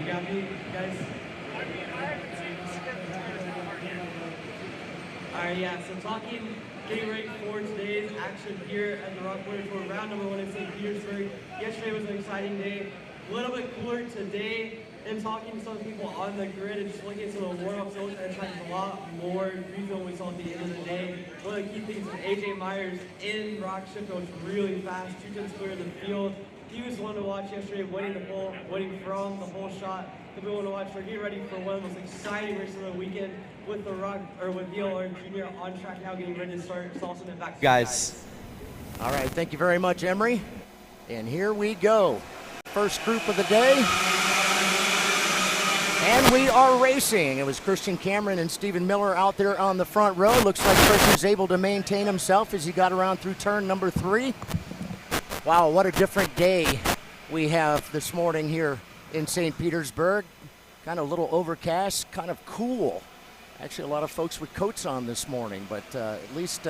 got me, guys? Alright, yeah, so getting ready for today's action here at the ROK Winter Tour, round number 1 in St. Petersburg. Yesterday was an exciting day, a little bit cooler today, and talking to some people on the grid and just looking at some of the warm-ups, it looks like it's a lot more greasy than we saw at the end of the day. One of the key things is AJ Myers in ROK Shifter was really fast, 2 tenths clear of the field. He was one to watch yesterday, winning the pole, winning from the whole shot. If we want to watch, we're getting ready for one of the most exciting races of the weekend with the with VLR Jr on track now, getting ready to start salsing it back. Guys. All right, thank you very much, Emery. And here we go. First group of the day. And we are racing. It was Christian Cameron and Stephen Miller out there on the front row. Looks like Christian's able to maintain himself as he got around through turn number 3. Wow, what a different day we have this morning here in St. Petersburg. Kind of a little overcast, kind of cool. Actually, a lot of folks with coats on this morning, but at least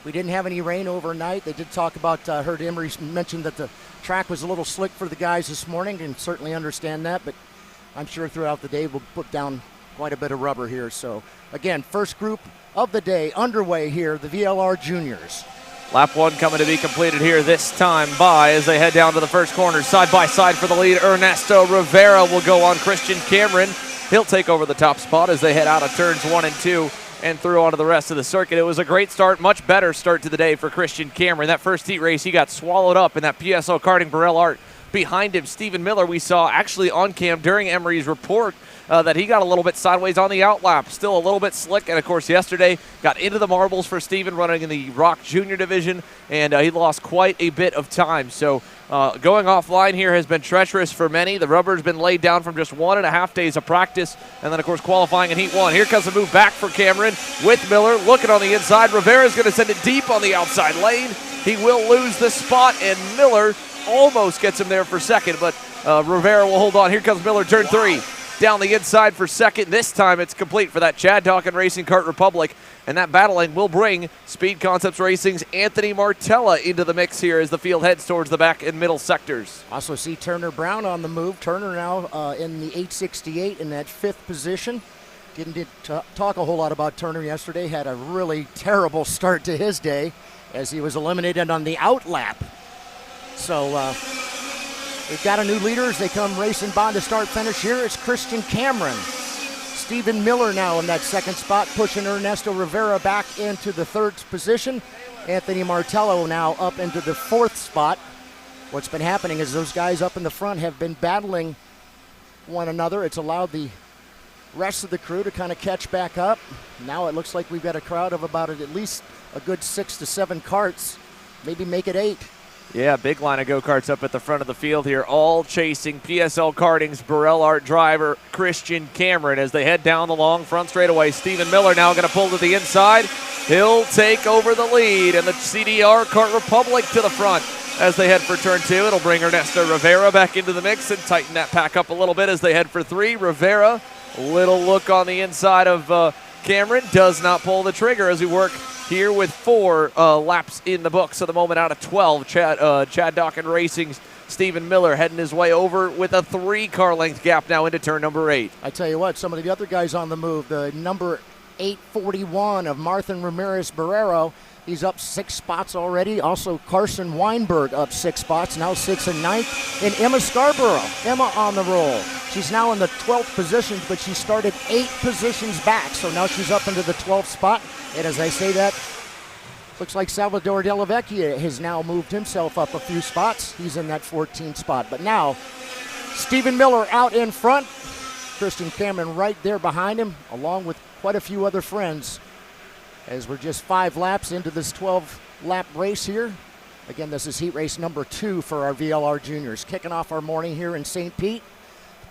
we didn't have any rain overnight. They did talk about, heard Emery mention that the track was a little slick for the guys this morning, and certainly understand that, but I'm sure throughout the day we'll put down quite a bit of rubber here. So again, first group of the day underway here, the VLR Juniors. Lap 1 coming to be completed here this time by, as they head down to the first corner, side by side for the lead. Ernesto Rivera will go on Christian Cameron. He'll take over the top spot as they head out of turns 1 and 2 and through onto the rest of the circuit. It was a great start, much better start to the day for Christian Cameron. That first heat race, he got swallowed up in that PSO karting Burrell Art. Behind him, Stephen Miller, we saw actually on cam during Emery's report that he got a little bit sideways on the outlap, still a little bit slick. And of course, yesterday got into the marbles for Stephen running in the ROK Jr division, and he lost quite a bit of time. So going offline here has been treacherous for many. The rubber's been laid down from just 1.5 days of practice, and then of course qualifying in heat 1. Here comes a move back for Cameron with Miller looking on the inside. Rivera's going to send it deep on the outside lane. He will lose the spot, and Miller almost gets him there for second, but Rivera will hold on. Here comes Miller, turn 3. Down the inside for second. This time it's complete for that Chad Dawkins Racing Kart Republic, and that battling will bring Speed Concepts Racing's Anthony Martella into the mix here as the field heads towards the back and middle sectors. Also see Turner Brown on the move. Turner now in the 868 in that 5th position. Didn't talk a whole lot about Turner yesterday. Had a really terrible start to his day as he was eliminated on the outlap. So we've got a new leader as they come racing by to start finish here. It's Christian Cameron. Stephen Miller now in that 2nd spot, pushing Ernesto Rivera back into the 3rd position. Anthony Martello now up into the 4th spot. What's been happening is those guys up in the front have been battling one another. It's allowed the rest of the crew to kind of catch back up. Now it looks like we've got a crowd of about at least a good 6 to 7 carts, maybe make it 8. Yeah, big line of go-karts up at the front of the field here, all chasing PSL Karting's Burrell Art driver, Christian Cameron, as they head down the long front straightaway. Stephen Miller now going to pull to the inside. He'll take over the lead, and the CDR Kart Republic to the front as they head for turn 2. It'll bring Ernesto Rivera back into the mix and tighten that pack up a little bit as they head for 3. Rivera, little look on the inside of Cameron, does not pull the trigger as we work here with 4 laps in the books at the moment out of 12. Chad Dawkins Racing's Stephen Miller heading his way over with a 3-car length gap now into turn number 8. I tell you what, some of the other guys on the move, the number 841 of Martin Ramirez Barrero, he's up 6 spots already. Also Carson Weinberg up 6 spots, now 6th and 9th. And Emma Scarborough, Emma on the roll. She's now in the 12th position, but she started 8 positions back, so now she's up into the 12th spot. And as I say that, looks like Salvador Della Vecchia has now moved himself up a few spots. He's in that 14th spot. But now, Stephen Miller out in front. Christian Cameron right there behind him, along with quite a few other friends, as we're just 5 laps into this 12-lap race here. Again, this is heat race number 2 for our VLR Juniors. Kicking off our morning here in St. Pete.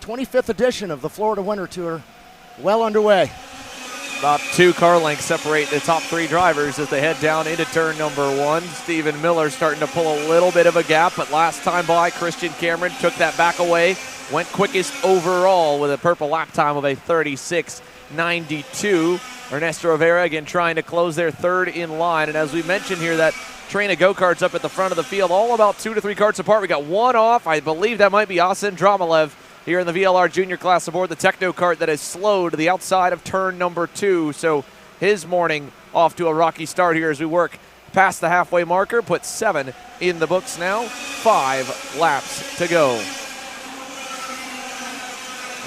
25th edition of the Florida Winter Tour, well underway. About 2 car lengths separate the top 3 drivers as they head down into turn number 1. Stephen Miller starting to pull a little bit of a gap, but last time by, Christian Cameron took that back away, went quickest overall with a purple lap time of a 36.92. Ernesto Rivera again trying to close their 3rd in line, and as we mentioned here, that train of go-karts up at the front of the field, all about 2 to 3 carts apart. We got one off. I believe that might be Asen Dramilev here in the VLR Jr class aboard the Techno Kart that has slowed to the outside of turn number 2. So his morning off to a rocky start here as we work past the halfway marker. Put 7 in the books now. 5 laps to go.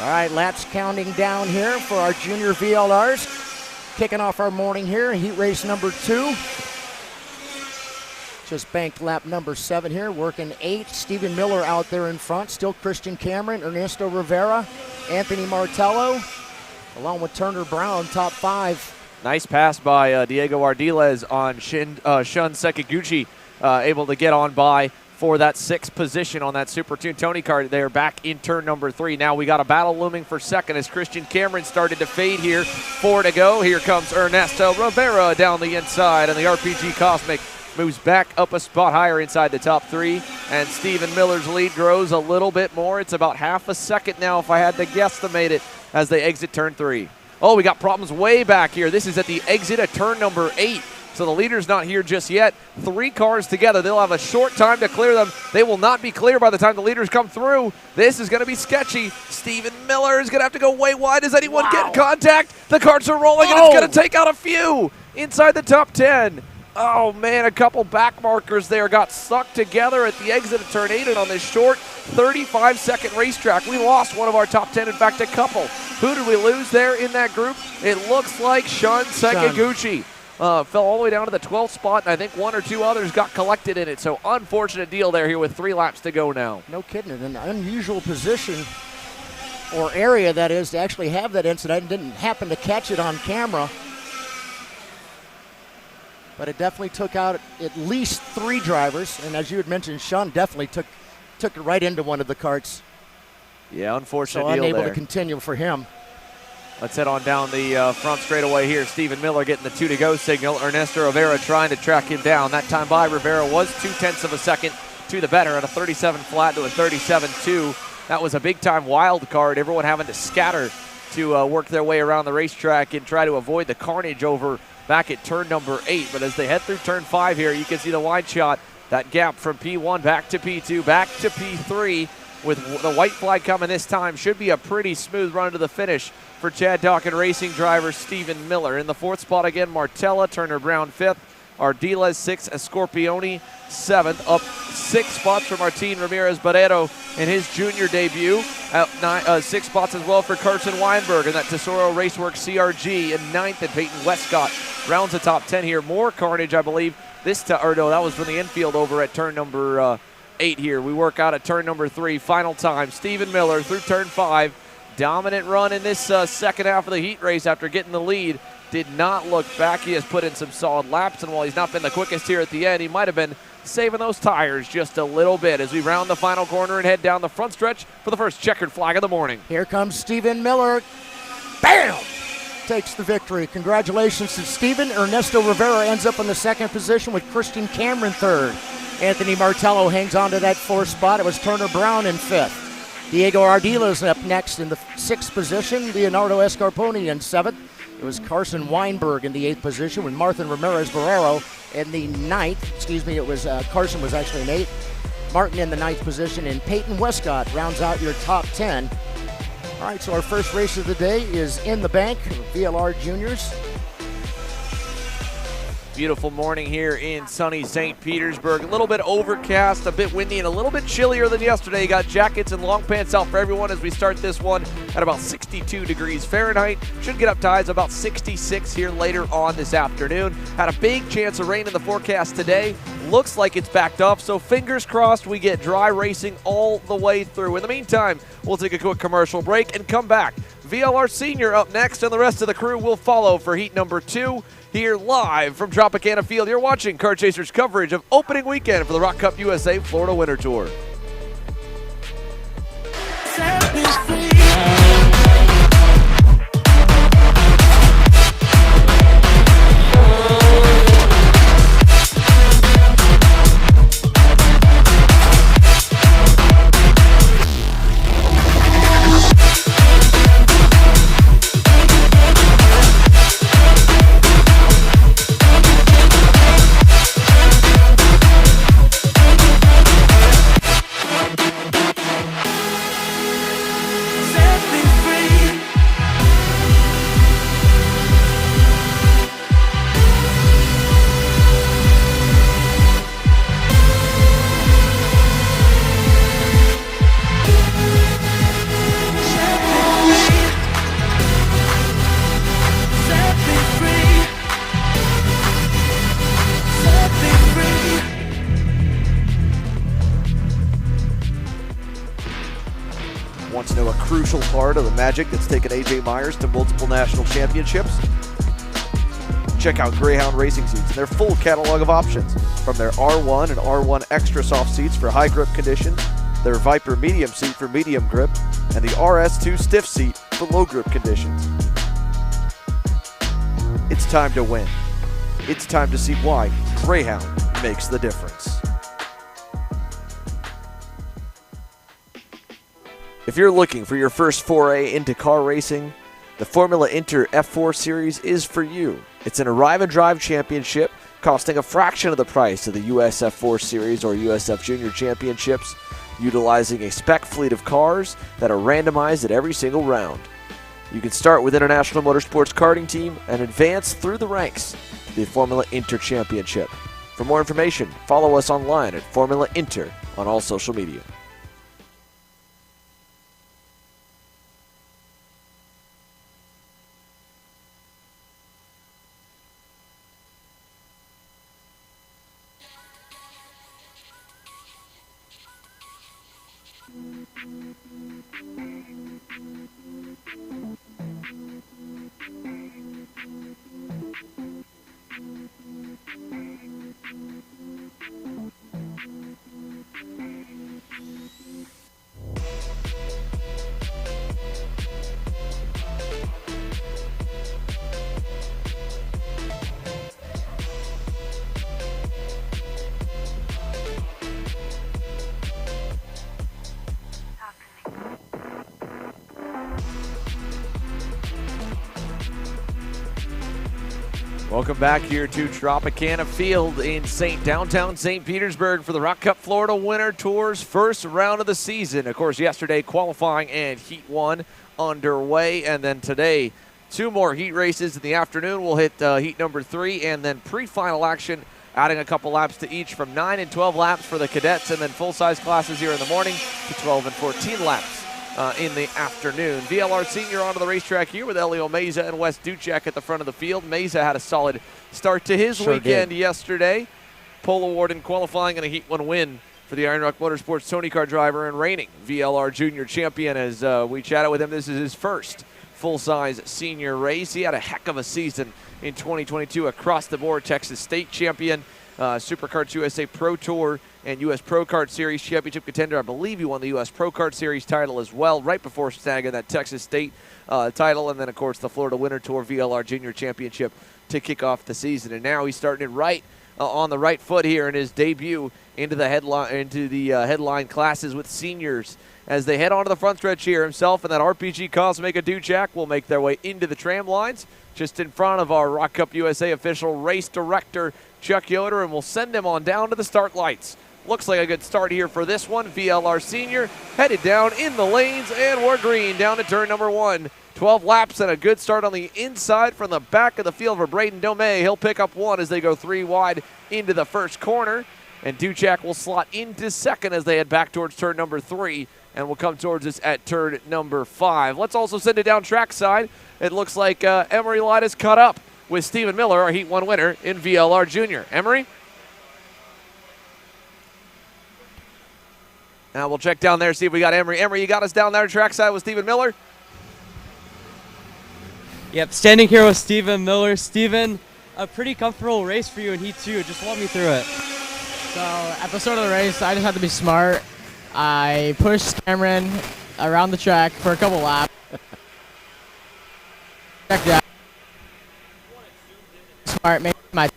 All right, laps counting down here for our junior VLRs. Kicking off our morning here, heat race number 2. Just banked lap number 7 here, working 8. Stephen Miller out there in front. Still Christian Cameron, Ernesto Rivera, Anthony Martello, along with Turner Brown, top 5. Nice pass by Diego Ardiles on Shun Sekiguchi, able to get on by for that 6th position on that Super Tune Tony Kart there back in turn number 3. Now we got a battle looming for second as Christian Cameron started to fade here. 4 to go. Here comes Ernesto Rivera down the inside, and the RPG Cosmic moves back up a spot higher inside the top 3, and Stephen Miller's lead grows a little bit more. It's about half a second now if I had to guesstimate it as they exit turn 3. Oh, we got problems way back here. This is at the exit of turn number 8. So the leader's not here just yet. 3 cars together. They'll have a short time to clear them. They will not be clear by the time the leaders come through. This is going to be sketchy. Stephen Miller is going to have to go way wide. Does anyone get in contact? The karts are rolling, and it's going to take out a few inside the top 10. Oh, man, a couple back markers there got stuck together at the exit of turn 8, and on this short 35-second racetrack, we lost one of our top 10, in fact, a couple. Who did we lose there in that group? It looks like Shun Sekiguchi. Fell all the way down to the 12th spot, and I think 1 or 2 others got collected in it. So unfortunate deal there here with 3 laps to go now. No kidding. An unusual position or area, that is, to actually have that incident. I didn't happen to catch it on camera. But it definitely took out at least 3 drivers. And as you had mentioned, Sean definitely took it right into one of the karts. Yeah, unfortunate so deal unable there. to continue for him. Let's head on down the front straightaway here. Stephen Miller getting the 2 to go signal. Ernesto Rivera trying to track him down. That time by Rivera was 0.2 of a second to the better at a 37 flat to a 37.2. That was a big time wild card. Everyone having to scatter to work their way around the racetrack and try to avoid the carnage over back at turn number 8. But as they head through turn 5 here, you can see the wide shot. That gap from P1 back to P2, back to P3. With the white flag coming this time, should be a pretty smooth run to the finish for Chad Dawkins Racing driver Stephen Miller. In the 4th spot again, Martella, Turner Brown 5th, Ardiles 6th, Escorpione 7th, up 6 spots for Martin Ramirez Barrero in his junior debut. 6 spots as well for Carson Weinberg and that Tesoro Raceworks CRG in 9th, and Peyton Westcott rounds the top 10 here. More carnage, I believe. That was from the infield over at turn number 8 here. We work out at turn number 3. Final time. Stephen Miller through turn 5. Dominant run in this second half of the heat race after getting the lead. Did not look back. He has put in some solid laps, and while he's not been the quickest here at the end, he might have been saving those tires just a little bit as we round the final corner and head down the front stretch for the first checkered flag of the morning. Here comes Stephen Miller. Bam! Takes the victory. Congratulations to Stephen. Ernesto Rivera ends up in the 2nd position with Christian Cameron 3rd. Anthony Martello hangs on to that 4th spot. It was Turner Brown in 5th. Diego Ardiles up next in the 6th position. Leonardo Escarponi in 7th. It was Carson Weinberg in the 8th position with Martin Ramirez Barrero in the 9th. Carson was actually in 8th. Martin in the 9th position, and Peyton Westcott rounds out your top 10. All right, so our first race of the day is in the bank, VLR Juniors. Beautiful morning here in sunny St. Petersburg. A little bit overcast, a bit windy, and a little bit chillier than yesterday. You got jackets and long pants out for everyone as we start this one at about 62 degrees Fahrenheit. Should get up to highs about 66 here later on this afternoon. Had a big chance of rain in the forecast today. Looks like it's backed up, so fingers crossed we get dry racing all the way through. In the meantime, we'll take a quick commercial break and come back. VLR Sr up next, and the rest of the crew will follow for heat number 2. Here live from Tropicana Field, you're watching Kart Chasers coverage of opening weekend for the ROK Cup USA Florida Winter Tour. Want to know a crucial part of the magic that's taken A.J. Myers to multiple national championships? Check out Greyhound Racing Seats and their full catalog of options, from their R1 and R1 Extra soft seats for high grip conditions, their Viper medium seat for medium grip, and the RS2 stiff seat for low grip conditions. It's time to win. It's time to see why Greyhound makes the difference. If you're looking for your first foray into car racing, the Formula Inter F4 Series is for you. It's an arrive and drive championship costing a fraction of the price of the US F4 Series or USF Junior Championships, utilizing a spec fleet of cars that are randomized at every single round. You can start with International Motorsports Karting Team and advance through the ranks to the Formula Inter Championship. For more information, follow us online at Formula Inter on all social media. Welcome back here to Tropicana Field in downtown St. Petersburg for the ROK Cup Florida Winter Tour's first round of the season. Of course, yesterday qualifying and Heat 1 underway, and then today 2 more heat races in the afternoon. We'll hit heat number 3 and then pre-final action, adding a couple laps to each from 9 and 12 laps for the cadets, and then full-size classes here in the morning to 12 and 14 laps in the afternoon. VLR Sr onto the racetrack here with Elio Meza and Wes Duchek at the front of the field. Meza had a solid start to his weekend yesterday. Pole award in qualifying and a Heat 1 win for the Iron Rock Motorsports Tony Kart driver and reigning VLR Jr champion. As we chatted with him, this is his first full-size senior race. He had a heck of a season in 2022 across the board. Texas State champion, Superkarts USA Pro Tour and U.S. Pro Kart Series championship contender. I believe he won the U.S. Pro Kart Series title as well, right before snagging that Texas State title, and then, of course, the Florida Winter Tour VLR Jr Championship to kick off the season. And now he's starting it right on the right foot here in his debut into the headline classes with seniors as they head onto the front stretch here. Himself and that RPG Cosmic Duchak will make their way into the tram lines just in front of our ROK Cup USA official race director, Chuck Yoder, and we'll send him on down to the start lights. Looks like a good start here for this one. VLR Sr headed down in the lanes, and we're green down to turn number 1. 12 laps and a good start on the inside from the back of the field for Braden Domey. He'll pick up 1 as they go 3 wide into the first corner, and Duchak will slot into second as they head back towards turn number 3, and will come towards us at turn number 5. Let's also send it down trackside. It looks like Emery Light is caught up with Stephen Miller, our Heat 1 winner in VLR Jr. Emery? Now we'll check down there, see if we got Emery. Emery, you got us down there trackside with Stephen Miller? Yep, standing here with Stephen Miller. Stephen, a pretty comfortable race for you in Heat 2. Just walk me through it. So at the start of the race, I just had to be smart. I pushed Cameron around the track for a couple laps. Check that. Smart, make my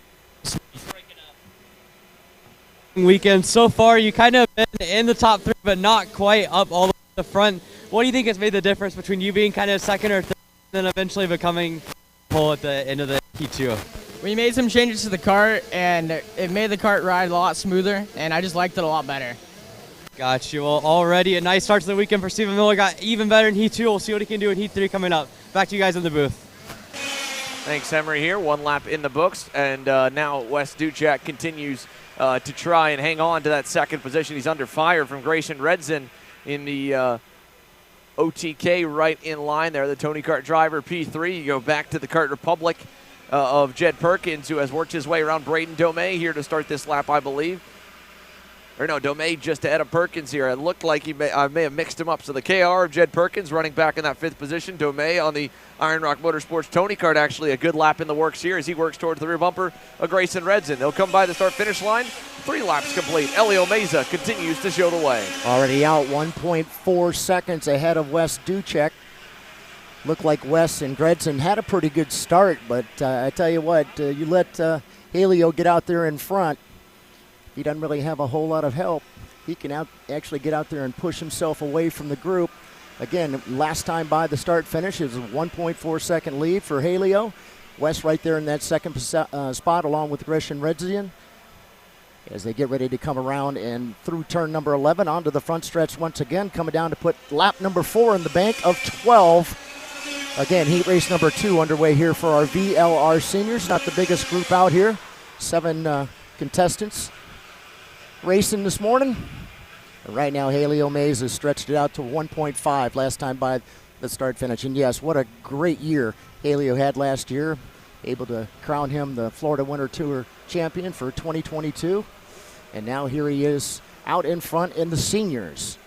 weekend so far. You kind of been in the top 3, but not quite up all the way to the front. What do you think has made the difference between you being kind of second or third, and then eventually becoming pole at the end of the Heat 2? We made some changes to the kart, and it made the kart ride a lot smoother, and I just liked it a lot better. Got you. Well, already a nice start to the weekend for Stephen Miller. Got even better in Heat 2. We'll see what he can do in Heat 3 coming up. Back to you guys in the booth. Thanks, Emery here. 1 lap in the books, and now Wes Duchak continues to try and hang on to that second position. He's under fire from Grayson Redzen in the OTK right in line there. The Tony Kart driver, P3. You go back to the Kart Republic of Jed Perkins, who has worked his way around Braden Domey here to start this lap, I believe. Domay just ahead of Perkins here. It looked like I may have mixed him up. So the KR of Jed Perkins running back in that 5th position. Domay on the Iron Rock Motorsports Tony Kart, actually a good lap in the works here as he works towards the rear bumper of Grayson Redson. They'll come by the start-finish line. 3 laps complete. Elio Meza continues to show the way. Already out 1.4 seconds ahead of Wes Duchek. Looked like Wes and Gredson had a pretty good start, but I tell you what, you let Helio get out there in front. He doesn't really have a whole lot of help. He can actually get out there and push himself away from the group. Again, last time by the start-finish is a 1.4 second lead for Helio. Wes right there in that 2nd spot along with Grayson Redson as they get ready to come around and through turn number 11 onto the front stretch once again, coming down to put lap number 4 in the bank of 12. Again, heat race number 2 underway here for our VLR seniors. Not the biggest group out here. 7 contestants racing this morning. And right now, Helio Mays has stretched it out to 1.5 last time by the start finish. And yes, what a great year Helio had last year. Able to crown him the Florida Winter Tour champion for 2022. And now here he is out in front in the seniors.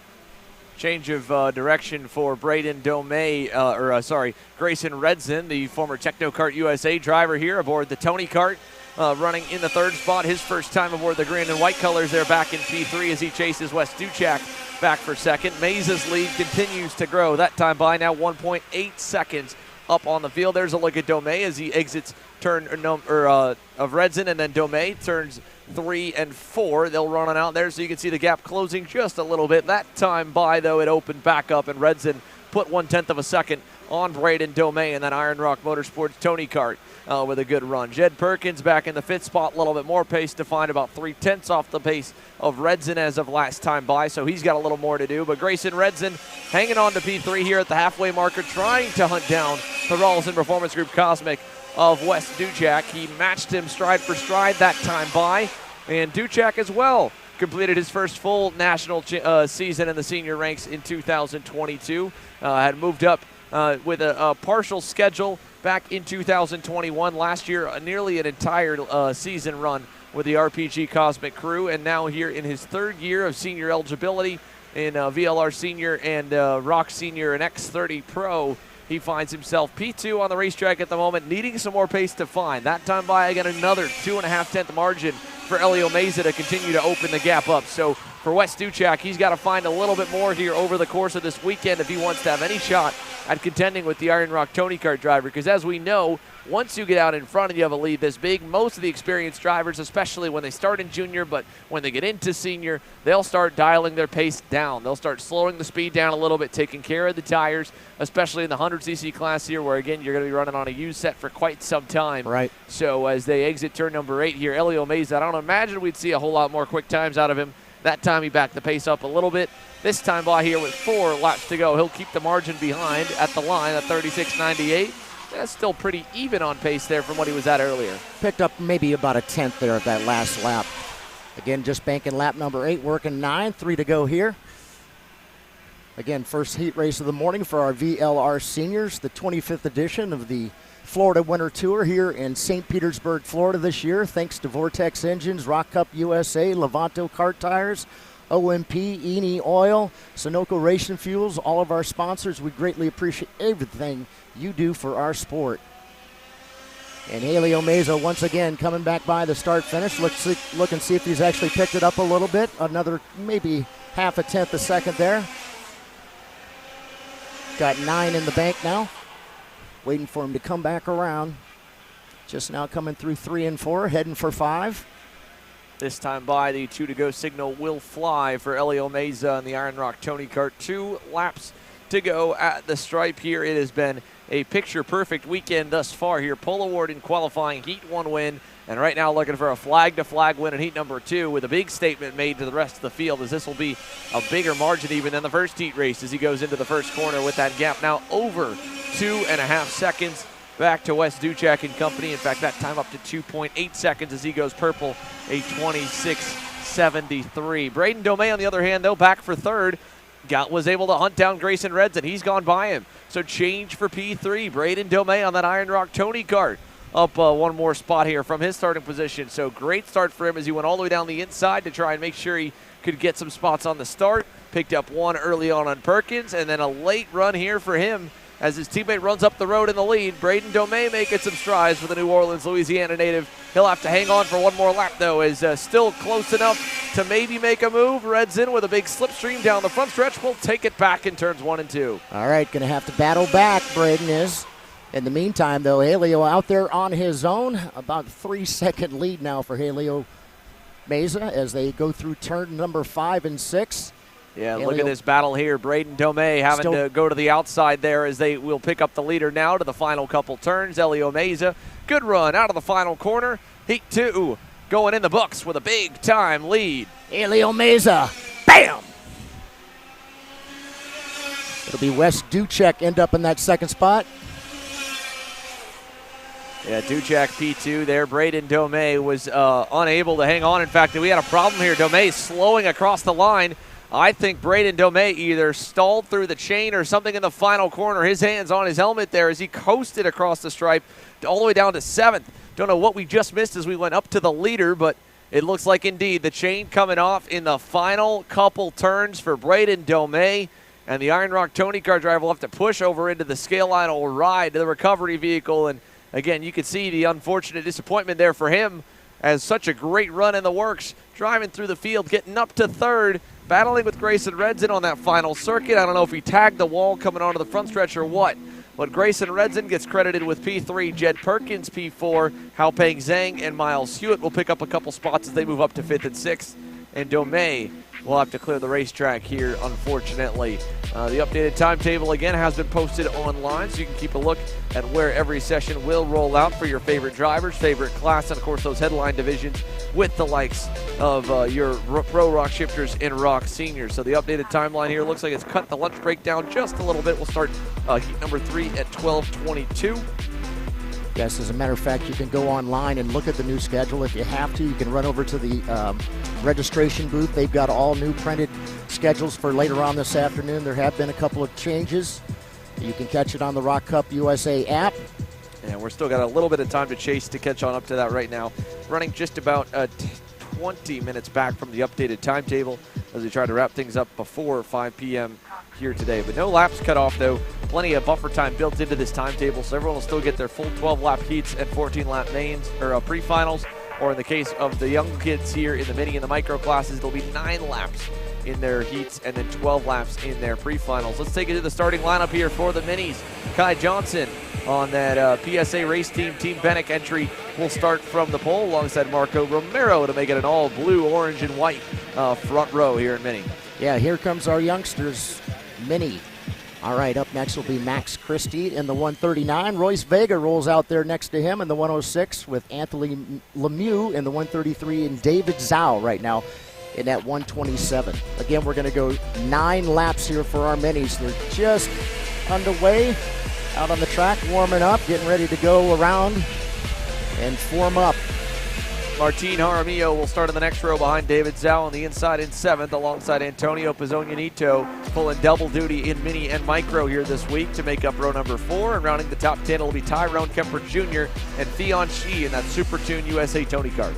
Change of direction for Braden Domay, Grayson Redson, the former Technokart USA driver here aboard the Tony Kart, running in the 3rd spot. His first time aboard the green and white colors there back in P3 as he chases Wes Duchek back for 2nd. Maze's lead continues to grow. That time by now 1.8 seconds up on the field. There's a look at Domay as he exits turn of Redson, and then Domay turns 3 and 4. They'll run on out there so you can see the gap closing just a little bit. That time by, though, it opened back up, and Redson put 1/10 of a second on Braden Domay in that Iron Rock Motorsports Tony Kart with a good run. Jed Perkins back in the 5th spot, a little bit more pace to find, about 3/10 off the pace of Redson as of last time by, so he's got a little more to do. But Grayson Redson hanging on to P3 here at the halfway marker, trying to hunt down the Rawlson Performance Group Cosmic of Wes Duchek. He matched him stride for stride that time by, and Duchek as well completed his first full national season in the senior ranks in 2022. Had moved up with a partial schedule back in 2021. Last year, nearly an entire season run with the RPG Cosmic crew, and now here in his 3rd year of senior eligibility in VLR Sr and ROK Sr and X30 Pro. He finds himself P2 on the racetrack at the moment, needing some more pace to find. That time by, again, another 2.5-tenth margin for Elio Meza to continue to open the gap up. So for Wes Duchek, he's got to find a little bit more here over the course of this weekend if he wants to have any shot at contending with the Iron Rock Tony Kart driver. Because as we know, once you get out in front and you have a lead this big, most of the experienced drivers, especially when they start in junior, but when they get into senior, they'll start dialing their pace down. They'll start slowing the speed down a little bit, taking care of the tires, especially in the 100cc class here, where, again, you're going to be running on a used set for quite some time. Right. So as they exit turn number 8 here, Elio Meza, I don't imagine we'd see a whole lot more quick times out of him. That time he backed the pace up a little bit. This time by here with 4 laps to go, he'll keep the margin behind at the line at 36.98. That's still pretty even on pace there from what he was at earlier. Picked up maybe about a 10th there of that last lap. Again, just banking lap number 8, working 9, 3 to go here. Again, first heat race of the morning for our VLR seniors, the 25th edition of the Florida Winter Tour here in St. Petersburg, Florida this year, thanks to Vortex Engines, Rock Cup USA, Levanto Kart Tires, OMP, Eni Oil, Sunoco Racing Fuels, all of our sponsors. We greatly appreciate everything you do for our sport. And Helio Meza once again coming back by the start finish. Look and see if he's actually picked it up a little bit. Another maybe 0.5 of a second there. Got 9 in the bank now. Waiting for him to come back around. Just now coming through 3 and 4, heading for 5. This time by, the 2 to go signal will fly for Elio Meza and the Iron Rock Tony Kart. 2 laps to go at the stripe here. It has been a picture-perfect weekend thus far here. Pole award in qualifying, Heat 1 win, and right now looking for a flag-to-flag win in Heat number 2 with a big statement made to the rest of the field, as this will be a bigger margin even than the first heat race as he goes into the first corner with that gap now over 2.5 seconds. Back to Wes Duchek and company. In fact, that time up to 2.8 seconds as he goes purple, a 26.73. Braden Domay, on the other hand, though, back for 3rd. Was able to hunt down Grayson Redson. He's gone by him. So change for P3. Braden Domay on that Iron Rock Tony Kart. up one more spot here from his starting position. So great start for him as he went all the way down the inside to try and make sure he could get some spots on the start. Picked up one early on Perkins, and then a late run here for him as his teammate runs up the road in the lead. Braden Domey making some strides for the New Orleans, Louisiana native. He'll have to hang on for one more lap, though, as still close enough to maybe make a move. Reds in with a big slipstream down the front stretch. Will take it back in turns 1 and 2. All right, going to have to battle back, Braden is. In the meantime, though, Helio out there on his own. About 3-second lead now for Helio Meza as they go through turn number 5 and 6. Yeah, look at this battle here. Braden Domey having to go to the outside there as they will pick up the leader now to the final couple turns. Helio Meza, good run out of the final corner. Heat 2 going in the books with a big-time lead. Helio Meza, bam! It'll be Wes Duchek end up in that second spot. Yeah, Duchek P2 there. Braden Domey was unable to hang on. In fact, we had a problem here. Domey slowing across the line. I think Braden Domey either stalled through the chain or something in the final corner. His hands on his helmet there as he coasted across the stripe all the way down to 7th. Don't know what we just missed as we went up to the leader, but it looks like indeed the chain coming off in the final couple turns for Braden Domey. And the Iron Rock Tony Kart driver will have to push over into the scale line or ride to the recovery vehicle. And again, you can see the unfortunate disappointment there for him as such a great run in the works, driving through the field, getting up to 3rd, battling with Grayson Redzen on that final circuit. I don't know if he tagged the wall coming onto the front stretch or what, but Grayson Redzen gets credited with P3, Jed Perkins P4, Haopeng Zhang and Miles Hewitt will pick up a couple spots as they move up to 5th and 6th, and Domey will have to clear the racetrack here, unfortunately. The updated timetable, again, has been posted online, so you can keep a look at where every session will roll out for your favorite drivers, favorite class, and, of course, those headline divisions with the likes of your pro ROK shifters and ROK seniors. So the updated timeline here looks like it's cut the lunch break down just a little bit. We'll start heat number 3 at 12:22. Yes, as a matter of fact, you can go online and look at the new schedule. If you have to, you can run over to the registration booth. They've got all new printed schedules for later on this afternoon. There have been a couple of changes. You can catch it on the Rock Cup USA app. And we're still got a little bit of time to chase to catch on up to that right now. Running just about 20 minutes back from the updated timetable as we try to wrap things up before 5 p.m. here today. But no laps cut off, though. Plenty of buffer time built into this timetable, so everyone will still get their full 12-lap heats and 14-lap mains or pre-finals. Or in the case of the young kids here in the mini and the micro classes, there'll be 9 laps in their heats and then 12 laps in their pre-finals. Let's take it to the starting lineup here for the minis. Kai Johnson on that PSA race team, Team Bennick entry will start from the pole alongside Marco Romero to make it an all blue, orange, and white front row here in mini. Yeah, here comes our youngsters, mini. All right, up next will be Max Christie in the 139. Royce Vega rolls out there next to him in the 106 with Anthony Lemieux in the 133 and David Zhao right now in that 127. Again, we're going to go 9 laps here for our minis. They're just underway out on the track, warming up, getting ready to go around and form up. Martin Jaramillo will start in the next row behind David Zhao on the inside in 7th, alongside Antonio Pizzogno pulling double duty in mini and micro here this week to make up row number 4. And rounding the top 10 will be Tyrone Kemper Jr. and Theon Shee in that Super Tune USA Tony Kart.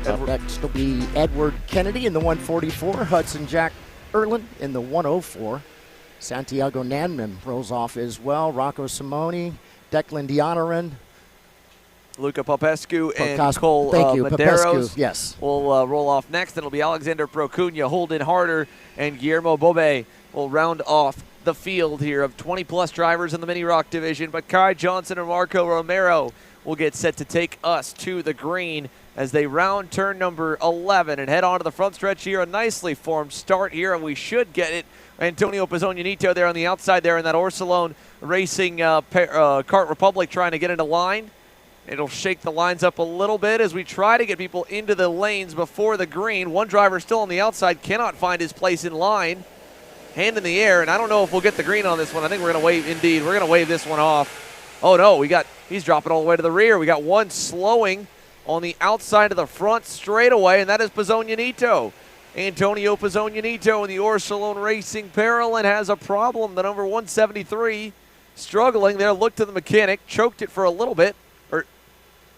Up next will be Edward Kennedy in the 144, Hudson Jack Erlin in the 104. Santiago Nanman rolls off as well, Rocco Simoni, Declan Dionaran, Luca Popescu and Cole Medeiros Popescu, yes, will roll off next. Then it'll be Alexander Procunha, Holden Harder, and Guillermo Bobe will round off the field here of 20-plus drivers in the Mini ROK division. But Kai Johnson and Marco Romero will get set to take us to the green as they round turn number 11 and head on to the front stretch here. A nicely formed start here, and we should get it. Antonio Pizzogno there on the outside there in that Orsolone Racing Kart Republic trying to get into line. It'll shake the lines up a little bit as we try to get people into the lanes before the green. One driver still on the outside, cannot find his place in line. Hand in the air, and I don't know if we'll get the green on this one. I think we're going to wave, indeed. We're going to wave this one off. Oh, no, he's dropping all the way to the rear. We got one slowing on the outside of the front straightaway, and that is Pizzogno. Antonio Pizzogno in the Orsolone Racing Parallel has a problem. The number 173 struggling there. Looked to the mechanic, choked it for a little bit.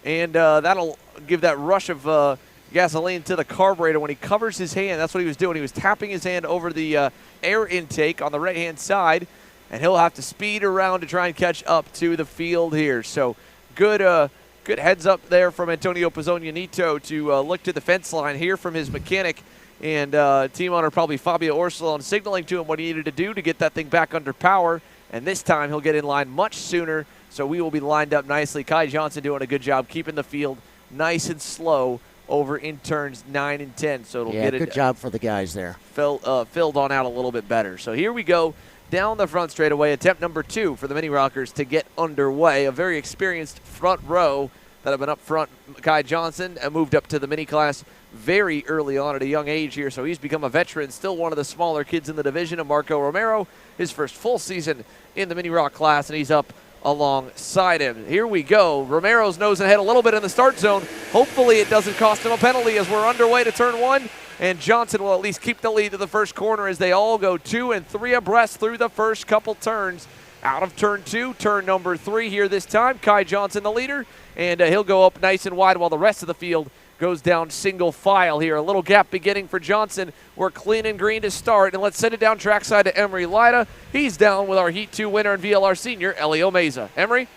and that'll give that rush of gasoline to the carburetor when he covers his hand. That's what he was doing. He was tapping his hand over the air intake on the right-hand side, and he'll have to speed around to try and catch up to the field here. So good heads up there from Antonio Pizzognanito to look to the fence line, hear from his mechanic and team owner, probably Fabio Orsolon, signaling to him what he needed to do to get that thing back under power. And this time he'll get in line much sooner, so we will be lined up nicely. Kai Johnson doing a good job keeping the field nice and slow over in turns 9 and 10. So it'll get good job for the guys there. Filled on out a little bit better. So here we go down the front straightaway, attempt number 2 for the Mini Rockers to get underway. A very experienced front row that have been up front. Kai Johnson moved up to the Mini class very early on at a young age here, so he's become a veteran, still one of the smaller kids in the division. And Marco Romero, his first full season in the Mini Rock class, and he's up alongside him. Here we go. Romero's nose ahead a little bit in the start zone. Hopefully it doesn't cost him a penalty as we're underway to turn 1, and Johnson will at least keep the lead to the first corner as they all go 2 and 3 abreast through the first couple turns. Out of turn 2, turn number 3 here this time. Kai Johnson the leader, and he'll go up nice and wide while the rest of the field goes down single file here. A little gap beginning for Johnson. We're clean and green to start, and let's send it down trackside to Emery Lida. He's down with our Heat 2 winner and VLR Sr, Elio Meza. Emery?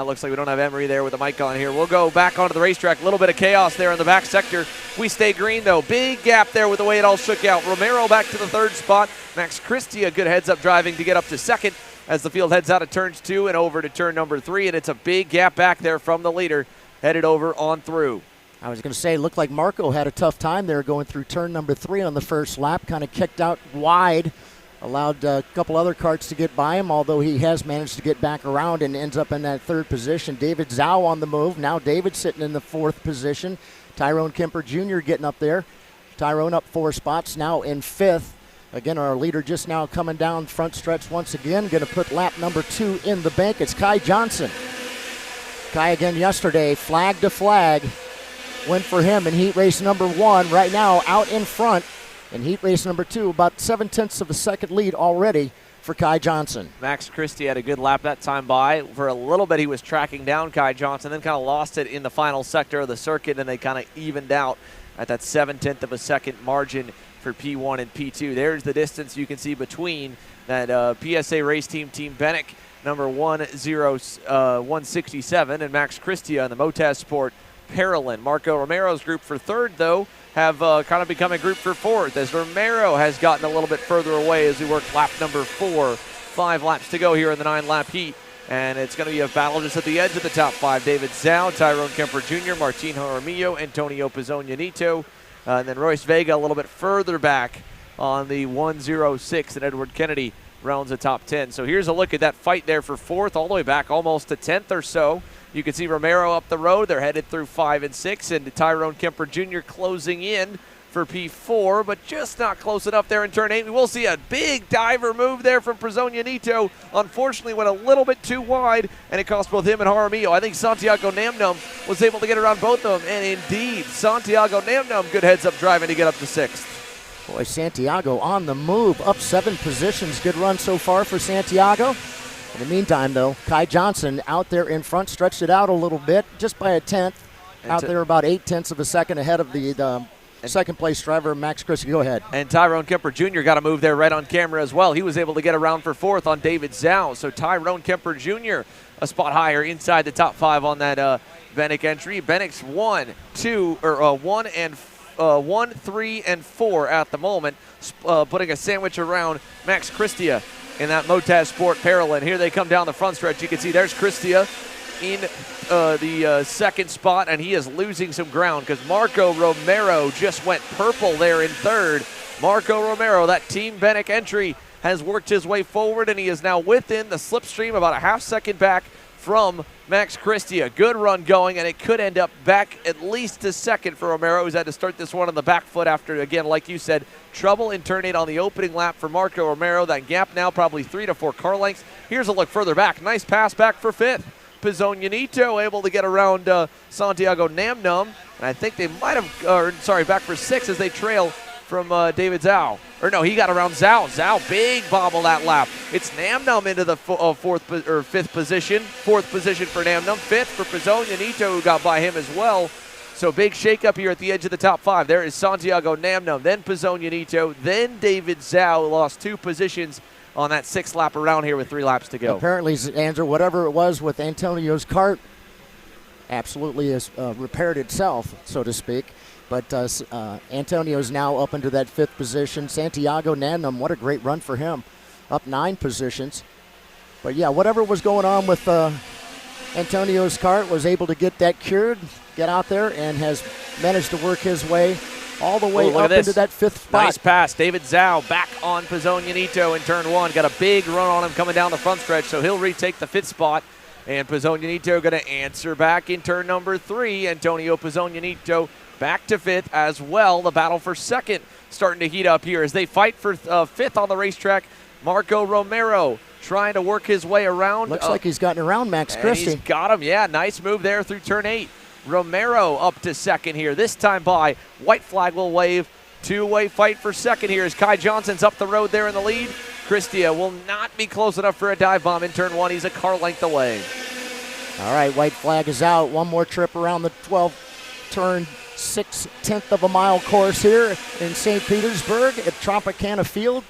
Looks like we don't have Emery there with the mic on here. We'll go back onto the racetrack. A little bit of chaos there in the back sector. We stay green, though. Big gap there with the way it all shook out. Romero back to the 3rd spot. Max Christie, a good heads-up driving to get up to 2nd as the field heads out of turns 2 and over to turn number 3. And it's a big gap back there from the leader, headed over on through. I was going to say, it looked like Marco had a tough time there going through turn number 3 on the first lap. Kind of kicked out wide. Allowed a couple other karts to get by him, although he has managed to get back around and ends up in that 3rd position. David Zhao on the move. Now David sitting in the 4th position. Tyrone Kemper Jr. getting up there. Tyrone up 4 spots, now in 5th. Again, our leader just now coming down front stretch once again. Going to put lap number 2 in the bank. It's Kai Johnson. Kai again yesterday, flag to flag. Went for him in heat race number 1. Right now out in front. In heat race number 2, about 7/10 of a second lead already for Kai Johnson. Max Christie had a good lap that time by. For a little bit, he was tracking down Kai Johnson, then kind of lost it in the final sector of the circuit, and they kind of evened out at that 7/10 of a second margin for P1 and P2. There's the distance you can see between that PSA race team, Team Bennick, number 167, and Max Christie on the Motaz Sport Parolin. Marco Romero's group for 3rd, though, have kind of become a group for 4th as Romero has gotten a little bit further away as we work lap number 4. 5 laps to go here in the 9-lap heat, and it's going to be a battle just at the edge of the top 5. David Zhao, Tyrone Kemper Jr., Martin Jaramillo, Antonio Pizzognanito, and then Royce Vega a little bit further back on the 106, and Edward Kennedy rounds the top 10. So here's a look at that fight there for 4th, all the way back almost to 10th or so. You can see Romero up the road. They're headed through 5 and 6, and Tyrone Kemper Jr. closing in for P4, but just not close enough there in turn 8. We will see a big diver move there from Pizzognanito. Unfortunately, went a little bit too wide, and it cost both him and Jaramillo. I think Santiago Namnum was able to get around both of them, and indeed, Santiago Namnum, good heads-up driving to get up to 6th. Boy, Santiago on the move, up 7 positions. Good run so far for Santiago. In the meantime, though, Kai Johnson out there in front, stretched it out a little bit, just by a 10th. Out there about 8/10 of a second ahead of the second-place driver, Max Christie. Go ahead. And Tyrone Kemper Jr. got a move there right on camera as well. He was able to get around for 4th on David Zhao. So Tyrone Kemper Jr. a spot higher inside the top 5 on that Bennick entry. Bennick's 1, 3, and 4 at the moment, putting a sandwich around Max Christie in that Motaz Sport Parolin. Here they come down the front stretch. You can see there's Christie in the 2nd spot, and he is losing some ground because Marco Romero just went purple there in 3rd. Marco Romero, that Team Bennick entry, has worked his way forward, and he is now within the slipstream, about a half second back from Max Christie. A good run going, and it could end up back at least to 2nd for Romero, who's had to start this one on the back foot after, again, like you said, trouble in turn 8 on the opening lap for Marco Romero. That gap now probably 3 to 4 car lengths. Here's a look further back. Nice pass back for 5th. Pizzonionito able to get around Santiago Namnum. And I think they might have, back for 6 as they trail from David Zhao. Or no, he got around Zhao. Zhao, big bobble that lap. It's Namnum into the 5th position. 4th position for Namnum. 5th for Pizzonionito, who got by him as well. So big shakeup here at the edge of the top 5. There is Santiago Namnum, then Pizzonionito, then David Zhao, lost 2 positions on that 6th lap around here with 3 laps to go. Apparently, Andrew, whatever it was with Antonio's cart absolutely has repaired itself, so to speak. But Antonio's now up into that 5th position. Santiago Namnum, what a great run for him, up 9 positions. But yeah, whatever was going on with Antonio's cart, was able to get that cured, get out there, and has managed to work his way all the way up into that 5th spot. Nice pass. David Zhao back on Pizzonionito in turn 1. Got a big run on him coming down the front stretch, so he'll retake the 5th spot. And Pizzonionito going to answer back in turn number 3. Antonio Pizzonionito back to 5th as well. The battle for 2nd starting to heat up here as they fight for 5th on the racetrack. Marco Romero trying to work his way around. Looks like he's gotten around Max Christie. He's got him, yeah. Nice move there through turn 8. Romero up to 2nd here. This time by. White flag will wave. 2-way fight for 2nd here as Kai Johnson's up the road there in the lead. Christia will not be close enough for a dive bomb in turn 1. He's a car length away. All right, white flag is out. One more trip around the 12-turn 6/10 of a mile course here in St. Petersburg at Tropicana Field.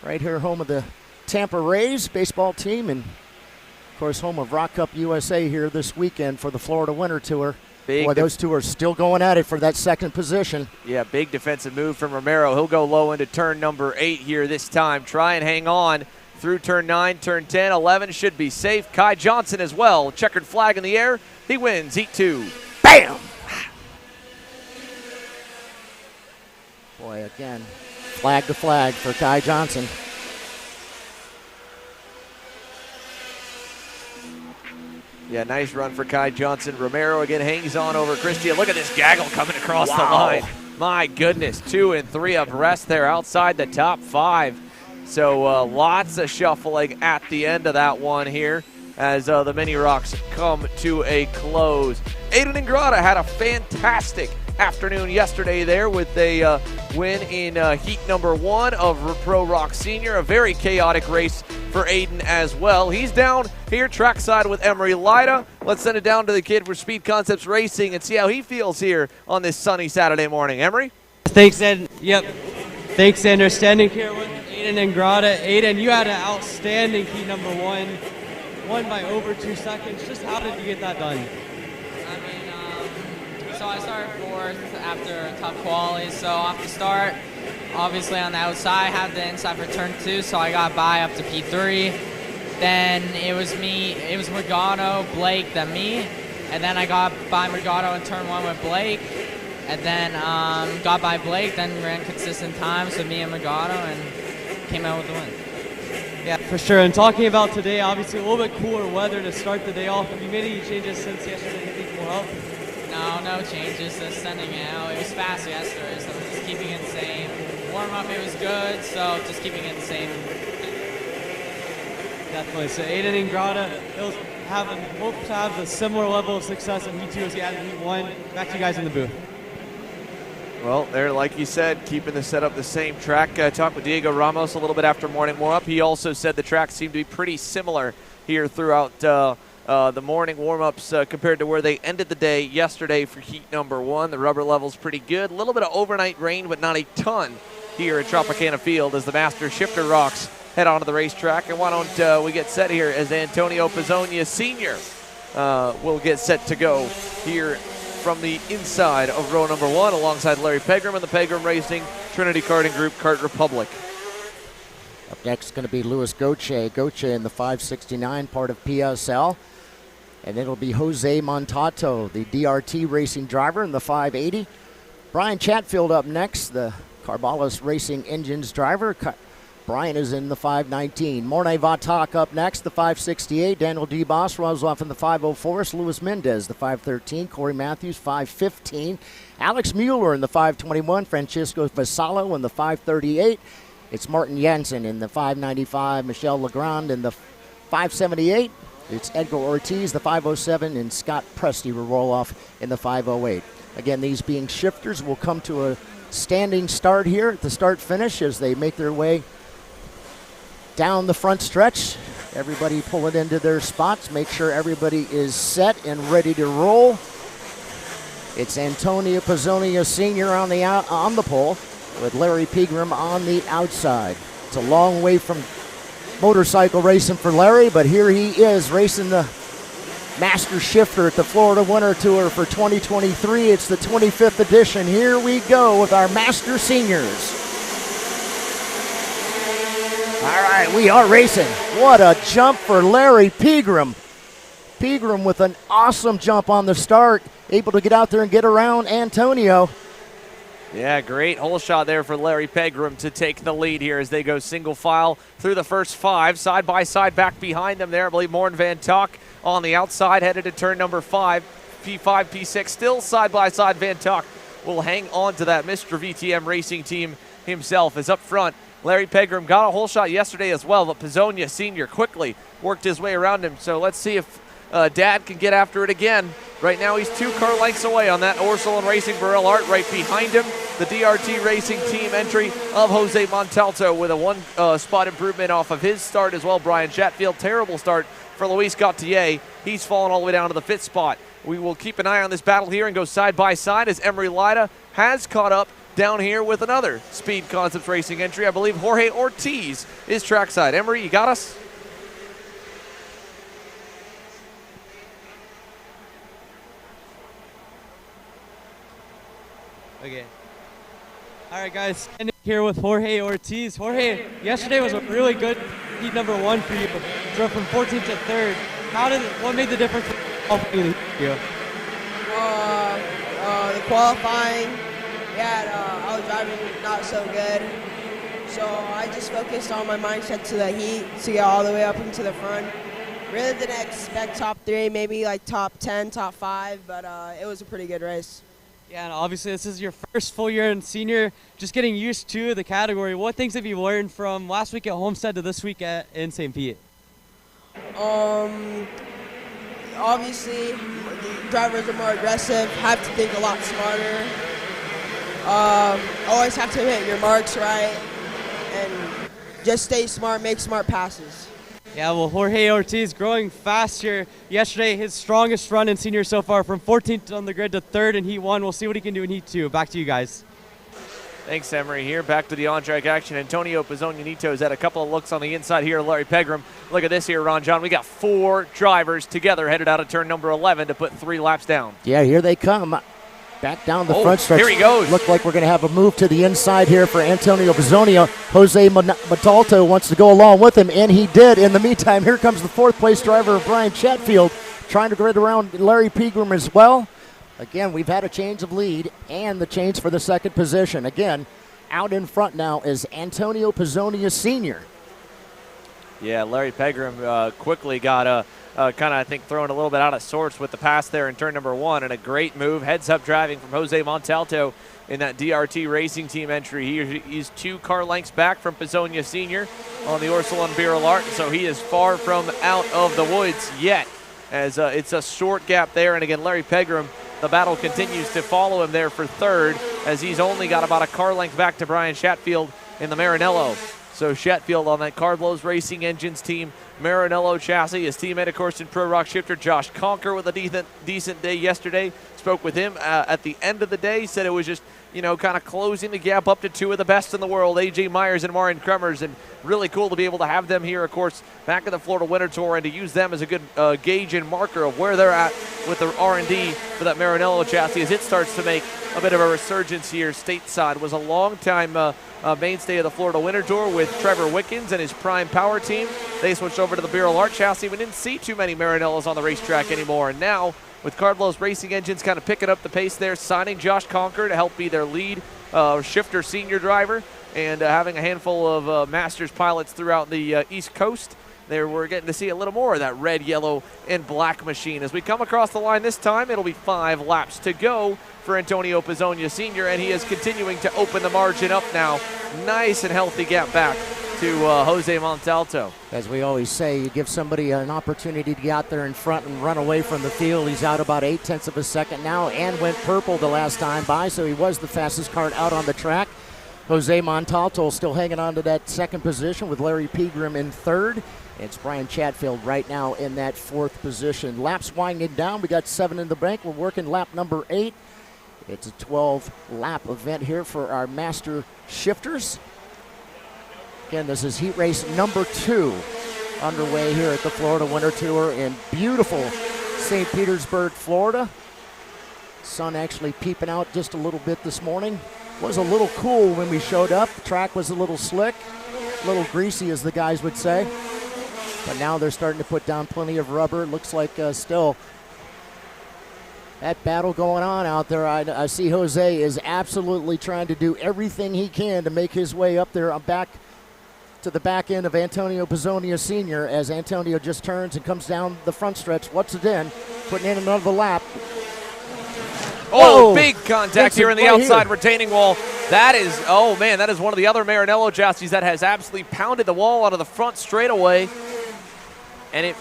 Right here, home of the Tampa Rays baseball team, and of course home of Rock Cup USA here this weekend for the Florida Winter Tour. Boy, those two are still going at it for that 2nd position. Yeah, big defensive move from Romero. He'll go low into turn number 8 here this time. Try and hang on through turn 9, turn 10, 11 should be safe. Kai Johnson as well. Checkered flag in the air. He wins heat 2. Bam! Boy, again, flag to flag for Kai Johnson. Yeah, nice run for Kai Johnson. Romero again hangs on over Christia. Look at this gaggle coming across the line. My goodness, 2 and 3 abreast there outside the top 5. So lots of shuffling at the end of that one here as the mini rocks come to a close. Aiden Ingrata had a fantastic afternoon yesterday there with a win in heat number 1 of Pro ROK Sr. A very chaotic race for Aiden as well. He's down here trackside with Emery Lida. Let's send it down to the kid for Speed Concepts Racing and see how he feels here on this sunny Saturday morning. Emery? Thanks, Ed. Yep. Thanks, Sander. Standing here with Aiden Ingrata. Aiden, you had an outstanding heat number 1. Won by over 2 seconds. Just how did you get that done? So I started 4th after tough quali. So off the start, obviously on the outside, had the inside for turn 2, so I got by up to P3. Then it was Morgado, Blake, then me. And then I got by Morgado in turn 1 with Blake. And then got by Blake, then ran consistent times with me and Morgado and came out with the win. Yeah, for sure. And talking about today, obviously a little bit cooler weather to start the day off. Have you made any changes since yesterday to think more up? No changes. Just sending out. It was fast yesterday, so just keeping it the same. Warm up, it was good, so just keeping it the same. Definitely. So Aiden Ingrata, hope to have a similar level of success in Heat 2 as he had in Heat 1. Back to you guys in the booth. Well, there, like you said, keeping the setup the same track. Talked with Diego Ramos a little bit after morning warm-up. He also said the track seemed to be pretty similar here throughout the morning warm-ups compared to where they ended the day yesterday for heat number 1. The rubber level's pretty good. A little bit of overnight rain, but not a ton here at Tropicana Field as the Master Shifter Rocks head onto the racetrack. And why don't we get set here as Antonio Pizzonia Sr. Will get set to go here from the inside of row number 1 alongside Larry Pegram and the Pegram Racing Trinity Karting Group Kart Republic. Up next is going to be Luis Goche. Goche in the 569 part of PSL. And it'll be Jose Montato, the DRT racing driver in the 580. Brian Chatfield up next, the Carbalas Racing Engines driver. Brian is in the 519. Mornay Vatak up next, the 568. Daniel DeBoss rolls off in the 504. Luis Mendez, the 513. Corey Matthews, 515. Alex Mueller in the 521. Francisco Vassallo in the 538. It's Martin Jensen in the 595. Michelle Legrand in the 578. It's Edgar Ortiz, the 507, and Scott Presti will roll off in the 508. Again, these being shifters will come to a standing start here at the start-finish as they make their way down the front stretch. Everybody pulling into their spots. Make sure everybody is set and ready to roll. It's Antonio Pizzonia Sr. on the pole with Larry Pegram on the outside. It's a long way from motorcycle racing for Larry, but here he is racing the Master Shifter at the Florida Winter Tour for 2023. It's the 25th edition. Here we go with our Master Seniors. All right, we are racing. What a jump for Larry Pegram. Pegram with an awesome jump on the start, able to get out there and get around Antonio. Yeah, great hole shot there for Larry Pegram to take the lead here as they go single file through the first 5. Side by side back behind them there. I believe Morn Van Tok on the outside headed to turn number 5. P5, P6 still side by side. Van Tok will hang on to that. Mr. VTM Racing Team himself is up front. Larry Pegram got a hole shot yesterday as well, but Pizzonia Sr. quickly worked his way around him. So let's see if Dad can get after it again. Right now he's 2 car lengths away on that Orsolon Racing Burrell Art. Right behind him, the DRT Racing Team entry of Jose Montalto with a 1 spot improvement off of his start as well. Brian Chatfield, terrible start for Luis Gautier. He's fallen all the way down to the 5th spot. We will keep an eye on this battle here and go side by side as Emery Lida has caught up down here with another Speed Concepts Racing entry. I believe Jorge Ortiz is trackside. Emery, you got us? Okay. All right, guys. Standing here with Jorge Ortiz. Jorge, yesterday was a really good heat number 1 for you. Drove from 14th to 3rd. What made the difference for you? The qualifying, I was driving not so good. So I just focused on my mindset to the heat to get all the way up into the front. Really didn't expect top 3, maybe like top 10, top 5, but it was a pretty good race. Yeah, and obviously this is your first full year in senior, just getting used to the category. What things have you learned from last week at Homestead to this week in St. Pete? Obviously, drivers are more aggressive, have to think a lot smarter. Always have to hit your marks right, and just stay smart, make smart passes. Yeah, well, Jorge Ortiz growing fast here. Yesterday, his strongest run in senior so far, from 14th on the grid to 3rd in Heat 1. We'll see what he can do in Heat 2. Back to you guys. Thanks, Emery. Here, back to the on-track action. Antonio Pizzonia has had a couple of looks on the inside here. Larry Pegram. Look at this here, Ron John. We got 4 drivers together headed out of turn number 11 to put 3 laps down. Yeah, here they come. Back down the front stretch. Here he goes. Look like we're going to have a move to the inside here for Antonio Pizzonia. Jose Montalto wants to go along with him, and he did. In the meantime, here comes the 4th place driver, Brian Chatfield, trying to grid around Larry Pegram as well. Again, we've had a change of lead and the change for the 2nd position. Again, out in front now is Antonio Pizzonia Sr. Yeah, Larry Pegram quickly got kind of, I think, thrown a little bit out of sorts with the pass there in turn number 1, and a great move. Heads-up driving from Jose Montalto in that DRT Racing Team entry. He's 2 car lengths back from Pizzonia Sr. on the Orsolon Burrell Art, so he is far from out of the woods yet, as it's a short gap there. And again, Larry Pegram, the battle continues to follow him there for 3rd, as he's only got about a car length back to Brian Chatfield in the Maranello. So Chatfield on that Cardlows Racing Engines team Maranello chassis. His teammate, of course, in Pro ROK Shifter, Josh Conker, with a decent day yesterday. Spoke with him at the end of the day. Said it was just, kind of closing the gap up to 2 of the best in the world, AJ Myers and Marin Kremers, and really cool to be able to have them here, of course, back in the Florida Winter Tour, and to use them as a good gauge and marker of where they're at with the R&D for that Maranello chassis as it starts to make a bit of a resurgence here stateside. Was a long-time mainstay of the Florida Winter Tour with Trevor Wickens and his Prime Power team. They switched over to the VLR Art chassis. We didn't see too many Maranellos on the racetrack anymore, and now with Cardlows Racing Engines kind of picking up the pace there, signing Josh Conker to help be their lead shifter senior driver, and having a handful of Masters pilots throughout the East Coast. There we're getting to see a little more of that red, yellow, and black machine. As we come across the line this time, it'll be 5 laps to go for Antonio Pizzonia Sr., and he is continuing to open the margin up now. Nice and healthy gap back to Jose Montalto. As we always say, you give somebody an opportunity to get out there in front and run away from the field. He's out about 0.8 of a second now and went purple the last time by, so he was the fastest kart out on the track. Jose Montalto still hanging on to that second position with Larry Pegram in third. It's Brian Chatfield right now in that fourth position. Laps winding down. We got 7 in the bank. We're working lap number 8. It's a 12-lap event here for our master shifters. Again, this is heat race number 2 underway here at the Florida Winter Tour in beautiful St. Petersburg, Florida. Sun actually peeping out just a little bit this morning. Was a little cool when we showed up. The track was a little slick, a little greasy as the guys would say. But now they're starting to put down plenty of rubber. Looks like still that battle going on out there. I see Jose is absolutely trying to do everything he can to make his way up there back to the back end of Antonio Pizzonia Sr. as Antonio just turns and comes down the front stretch once again, putting in another lap. Oh, big contact here in the right outside here. retaining wall. That is, oh man, that is one of the other Maranello chassis that has absolutely pounded the wall out of the front straightaway. And it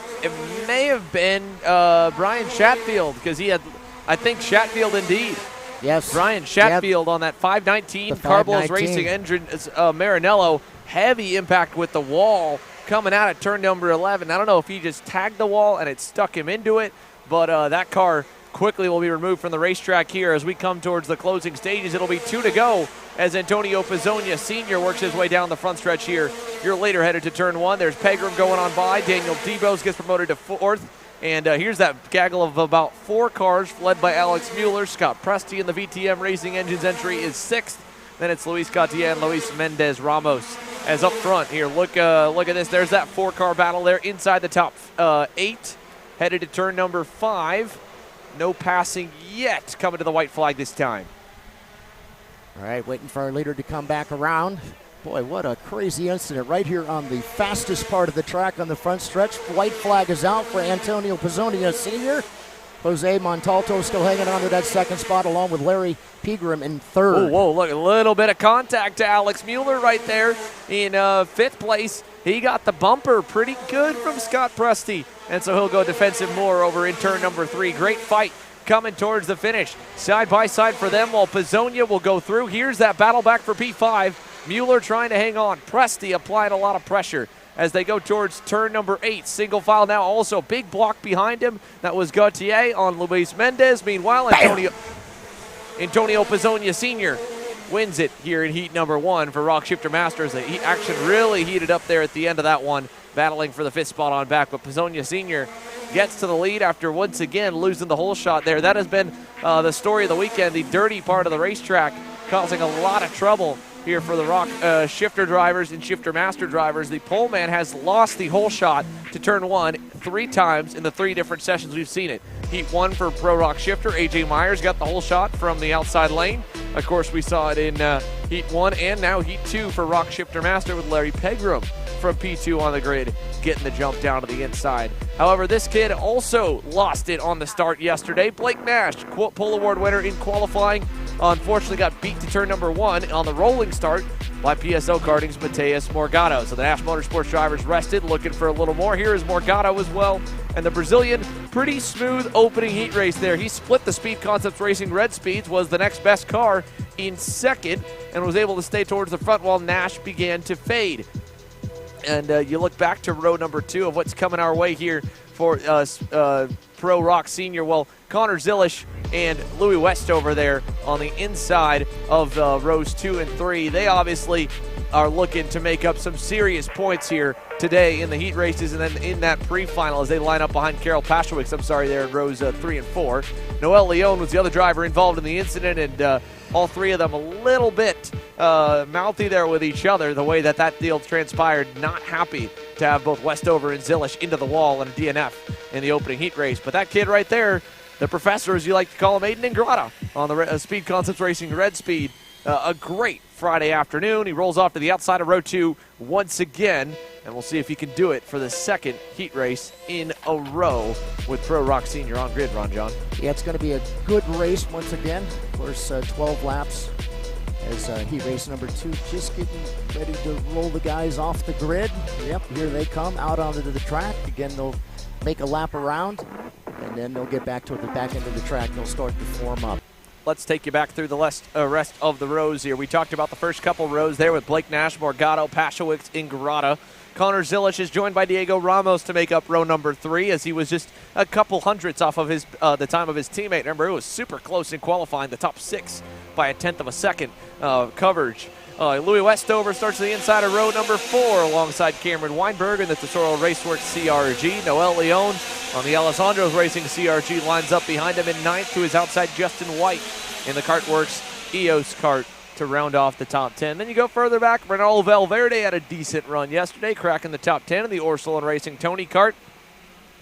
may have been Brian Chatfield, because he had, I think, Chatfield indeed. Yes. Brian Chatfield on that 519 Carbo's Racing engine, Maranello. Heavy impact with the wall coming out at turn number 11. I don't know if he just tagged the wall and it stuck him into it, but that car quickly will be removed from the racetrack here as we come towards the closing stages. It'll be 2 to go as Antonio Pizzonia Sr. works his way down the front stretch here. You're later headed to turn 1. There's Pegram going on by. Daniel Debos gets promoted to 4th. And here's that gaggle of about 4 cars led by Alex Mueller. Scott Presti in the VTM Racing Engines entry is 6th. Then it's Luis Gautier and Luis Mendez Ramos as up front here. Look at this. There's that 4-car battle there inside the top 8. Headed to turn number 5. No passing yet coming to the white flag this time. All right, waiting for our leader to come back around. Boy, what a crazy incident right here on the fastest part of the track on the front stretch. White flag is out for Antonio Pizzonia Sr. Jose Montalto still hanging on to that second spot along with Larry Pegram in third. Oh, whoa, look, a little bit of contact to Alex Mueller right there in 5th place. He got the bumper pretty good from Scott Presti, and so he'll go defensive more over in turn number 3. Great fight coming towards the finish. Side by side for them while Pizzonia will go through. Here's that battle back for P5. Mueller trying to hang on. Presti applying a lot of pressure as they go towards turn number 8. Single file now also. Big block behind him. That was Gautier on Luis Mendez. Meanwhile, Antonio Pizzonia Sr. wins it here in heat number 1 for ROK Shifter Masters. The action really heated up there at the end of that one, battling for the 5th spot on back. But Pizzonia Sr. gets to the lead after once again losing the whole shot there. That has been the story of the weekend, the dirty part of the racetrack, causing a lot of trouble here for the ROK shifter drivers and shifter master drivers. The pole man has lost the whole shot to turn 1 3 times in the 3 different sessions we've seen it. Heat 1 for Pro ROK Shifter, AJ Myers got the whole shot from the outside lane. Of course, we saw it in Heat 1 and now Heat 2 for ROK Shifter Master with Larry Pegram from P2 on the grid, getting the jump down to the inside. However, this kid also lost it on the start yesterday. Blake Nash, pole award winner in qualifying, unfortunately got beat to turn number 1 on the rolling start by PSO Karting's Mateus Morgado. So the Nash Motorsports drivers rested, looking for a little more. Here is Morgado as well. And the Brazilian, pretty smooth opening heat race there. He split the Speed Concepts Racing Red Speeds, was the next best car in 2nd, and was able to stay towards the front while Nash began to fade. And you look back to row number 2 of what's coming our way here for Pro ROK Sr. Well, Connor Zilish and Louis Westover there on the inside of rows 2 and 3. They obviously are looking to make up some serious points here today in the heat races and then in that pre-final as they line up behind Carol Pashowicz, there in rows 3 and 4. Noel Leon was the other driver involved in the incident, and all 3 of them a little bit mouthy there with each other, the way that deal transpired. Not happy to have both Westover and Zilish into the wall and a DNF in the opening heat race. But that kid right there, the professor, as you like to call him, Aiden Ingrata on the Speed Concepts Racing Red Speed, a great Friday afternoon. He rolls off to the outside of row 2 once again, and we'll see if he can do it for the 2nd heat race in a row with Pro ROK Sr on grid, Ron John. Yeah, it's going to be a good race once again. Of course, 12 laps as heat race number 2 just getting ready to roll the guys off the grid. Yep, here they come out onto the track. Again, they'll make a lap around, and then they'll get back to the back end of the track. They'll start to form up. Let's take you back through the rest of the rows here. We talked about the first couple rows there with Blake Nash, Morgado, Pashewicz, Ingrata. Connor Zilisch is joined by Diego Ramos to make up row number 3, as he was just a couple hundredths off of his the time of his teammate. Remember, it was super close in qualifying, the top 6 by a 1/10 of a second coverage. Louis Westover starts the inside of row number 4 alongside Cameron Weinberg in the Tesoro Raceworks CRG. Noel Leon on the Alessandro's Racing CRG lines up behind him in 9th to his outside Justin White in the Kartworks EOS kart to round off the top 10. Then you go further back, Renault Valverde had a decent run yesterday, cracking the top 10 in the Orsilon Racing Tony kart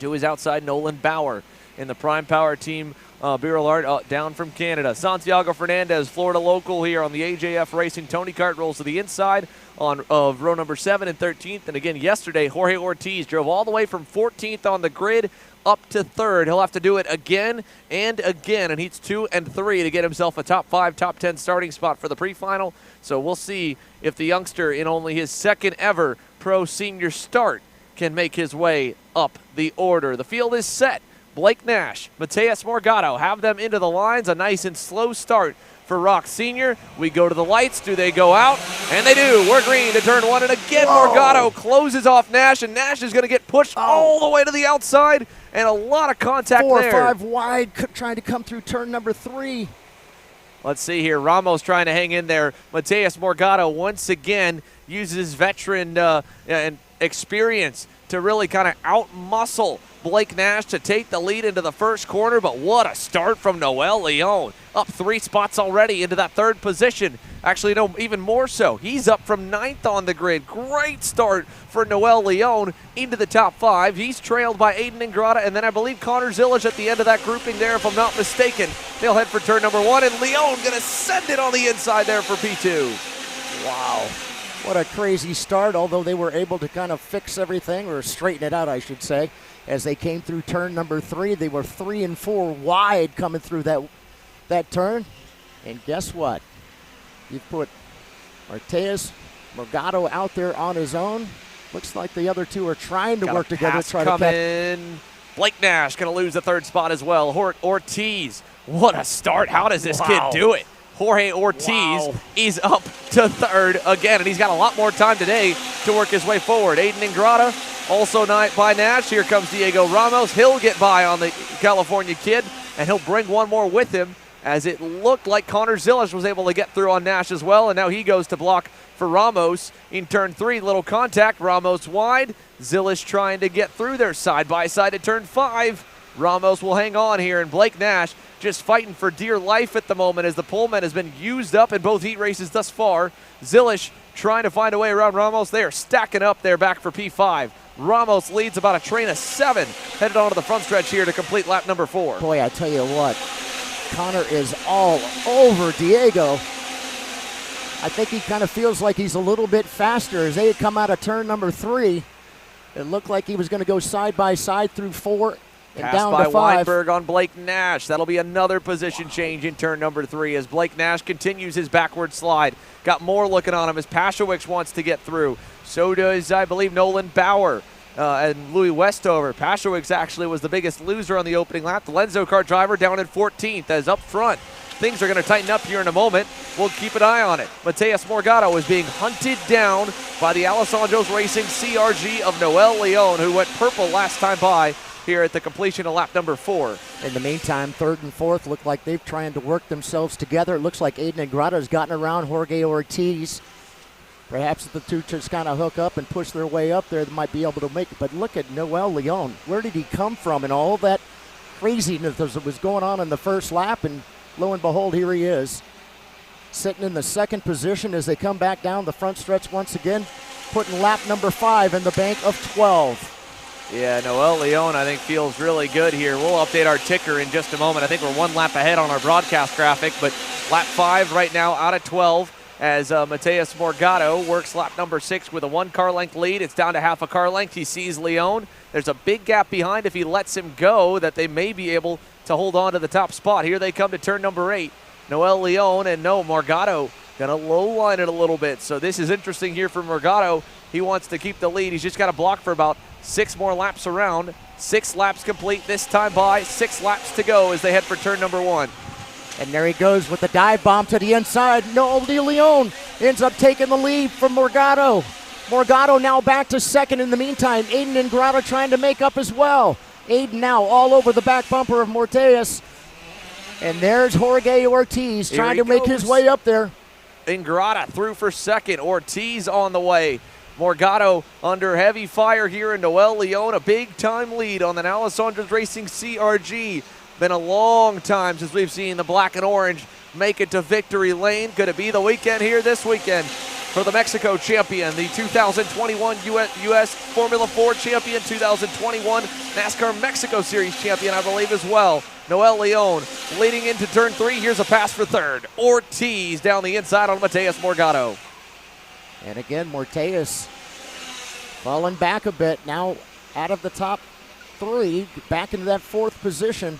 to his outside Nolan Bauer in the Prime Power Team Birillard down from Canada. Santiago Fernandez, Florida local here on the AJF Racing Tony kart, rolls to the inside of row number 7 and 13th. And again, yesterday, Jorge Ortiz drove all the way from 14th on the grid up to 3rd. He'll have to do it again and again in heats 2 and 3 to get himself a top 5, top 10 starting spot for the pre-final. So we'll see if the youngster in only his 2nd ever pro senior start can make his way up the order. The field is set. Blake Nash, Mateus Morgado have them into the lines. A nice and slow start for ROK Sr. We go to the lights. Do they go out? And they do. We're green to turn 1. And again, Morgado closes off Nash, and Nash is going to get pushed all the way to the outside. And a lot of contact 4 there. 4 or 5 wide, trying to come through turn number 3. Let's see here. Ramos trying to hang in there. Mateus Morgado once again uses veteran and experience to really kind of out-muscle Blake Nash to take the lead into the first corner, but what a start from Noel Leon. Up 3 spots already into that 3rd position. Actually, no, even more so. He's up from 9th on the grid. Great start for Noel Leon into the top 5. He's trailed by Aiden Ingrata, and then I believe Connor Zilisch at the end of that grouping there, if I'm not mistaken. They'll head for turn number 1, and Leon going to send it on the inside there for P2. Wow. What a crazy start, although they were able to kind of fix everything, or straighten it out, I should say. As they came through turn number 3, they were 3 and 4 wide coming through that turn. And guess what? You put Mateus Morgado out there on his own. Looks like the other two are trying to work together. Try to catch. Blake Nash going to lose the 3rd spot as well. Ortiz, what a start. How does this kid do it? Jorge Ortiz is up to 3rd again, and he's got a lot more time today to work his way forward. Aiden Ingrata also by Nash. Here comes Diego Ramos. He'll get by on the California kid, and he'll bring one more with him, as it looked like Connor Zilisch was able to get through on Nash as well, and now he goes to block for Ramos in turn 3. Little contact. Ramos wide. Zilisch trying to get through there side by side at turn 5. Ramos will hang on here, and Blake Nash just fighting for dear life at the moment as the Pullman has been used up in both heat races thus far. Zilisch trying to find a way around Ramos. They are stacking up there back for P5. Ramos leads about a train of 7, headed onto the front stretch here to complete lap number 4. Boy, I tell you what, Connor is all over Diego. I think he kind of feels like he's a little bit faster as they had come out of turn number 3. It looked like he was going to go side by side through 4. And down by to 5. Weinberg on Blake Nash. That'll be another position change in turn number 3 as Blake Nash continues his backward slide. Got more looking on him as Pashewicz wants to get through. So does, I believe, Nolan Bauer and Louis Westover. Pashewicz actually was the biggest loser on the opening lap. The Lenzo kart driver down in 14th as up front. Things are going to tighten up here in a moment. We'll keep an eye on it. Mateus Morgado is being hunted down by the Alessandro's Racing CRG of Noel Leon, who went purple last time by here at the completion of lap number 4. In the meantime, 3rd and 4th look like they've trying to work themselves together. It looks like Aiden Ingrata has gotten around Jorge Ortiz. Perhaps if the two just kind of hook up and push their way up there, they might be able to make it. But look at Noel Leon. Where did he come from and all that craziness that was going on in the first lap? And lo and behold, here he is, sitting in the 2nd position as they come back down the front stretch once again, putting lap number 5 in the bank of 12. Yeah, Noel Leon, I think, feels really good here. We'll update our ticker in just a moment. I think we're 1 lap ahead on our broadcast graphic, but lap 5 right now out of 12 as Mateus Morgado works lap number 6 with a 1 car length lead. It's down to half a car length. He sees Leon. There's a big gap behind if he lets him go that they may be able to hold on to the top spot. Here they come to turn number 8. Noel Leon and Morgado Going to low line it a little bit. So this is interesting here for Morgado. He wants to keep the lead. He's just got to block for about 6 more laps around. 6 laps complete this time by. 6 laps to go as they head for turn number 1. And there he goes with the dive bomb to the inside. Noel De Leon ends up taking the lead from Morgado. Morgado now back to second in the meantime. Aiden Ingrata trying to make up as well. Aiden now all over the back bumper of Morteus. And there's Jorge Ortiz trying to make his way up there. Ingrata through for second. Ortiz on the way. Morgado under heavy fire here, and Noel Leon a big-time lead on the Alessandro's Racing CRG. Been a long time since we've seen the black and orange make it to victory lane. Could it be the weekend here this weekend for the Mexico champion, the 2021 U.S. Formula 4 champion, 2021 NASCAR Mexico Series champion, I believe, as well. Noel Leon leading into turn 3. Here's a pass for third. Ortiz down the inside on Mateus Morgado. And again, Morteus falling back a bit. Now out of the top 3, back into that 4th position.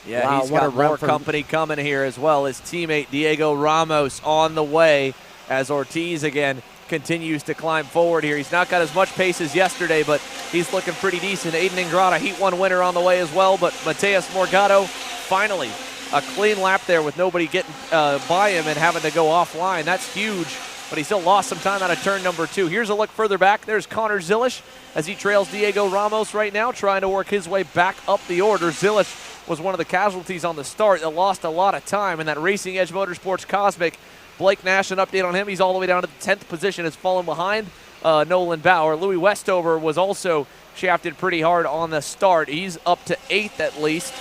Yeah, wow, he's got more company coming here as well. His teammate Diego Ramos on the way as Ortiz again continues to climb forward here. He's not got as much pace as yesterday, but he's looking pretty decent. Aiden Ingrata, Heat 1 winner on the way as well, but Mateus Morgado finally a clean lap there with nobody getting by him and having to go offline. That's huge, but he still lost some time out of turn number 2. Here's a look further back. There's Connor Zilish as he trails Diego Ramos right now, trying to work his way back up the order. Zilish was one of the casualties on the start that lost a lot of time in that Racing Edge Motorsports Cosmic. Blake Nash, an update on him. He's all the way down to the 10th position, has fallen behind Nolan Bauer. Louis Westover was also shafted pretty hard on the start. He's up to 8th at least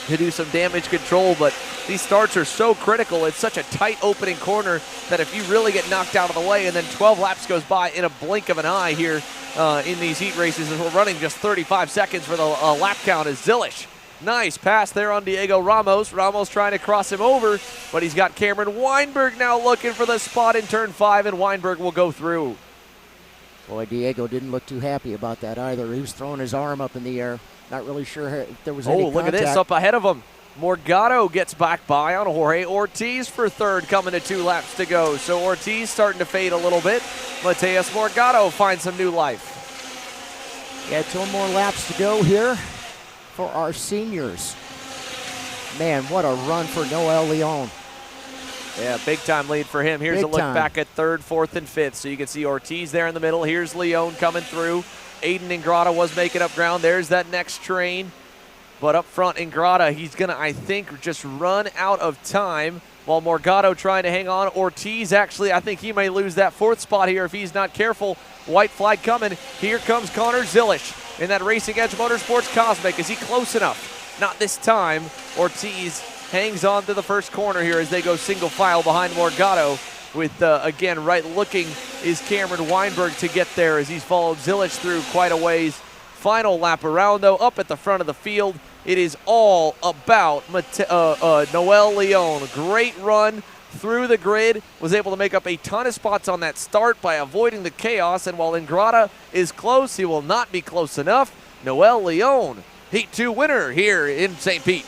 to do some damage control, but these starts are so critical. It's such a tight opening corner that if you really get knocked out of the way and then 12 laps goes by in a blink of an eye here in these heat races, as we're running just 35 seconds for the lap count, is Zilish. Nice pass there on Diego Ramos. Ramos trying to cross him over, but he's got Cameron Weinberg now looking for the spot in turn 5, and Weinberg will go through. Boy, Diego didn't look too happy about that either. He was throwing his arm up in the air. Not really sure if there was any contact. Oh, look at this up ahead of him. Morgado gets back by on Jorge Ortiz for third, coming to 2 laps to go. So Ortiz starting to fade a little bit. Mateus Morgado finds some new life. Yeah, 2 more laps to go here for our seniors. Man, what a run for Noel Leon. Yeah, big-time lead for him. Here's a look back at 3rd, 4th, and 5th. So you can see Ortiz there in the middle. Here's Leon coming through. Aiden Ingrata was making up ground. There's that next train. But up front, Ingrata, he's going to, I think, just run out of time while Morgado trying to hang on. Ortiz, actually, I think he may lose that 4th spot here if he's not careful. White flag coming. Here comes Connor Zilish in that Racing Edge Motorsports Cosmic. Is he close enough? Not this time. Ortiz hangs on to the first corner here as they go single file behind Morgado. With, again, right looking is Cameron Weinberg to get there as he's followed Zilish through quite a ways. Final lap around, though, up at the front of the field. It is all about Noel Leon. Great run through the grid. Was able to make up a ton of spots on that start by avoiding the chaos. And while Ingrata is close, he will not be close enough. Noel Leon, Heat 2 winner here in St. Pete.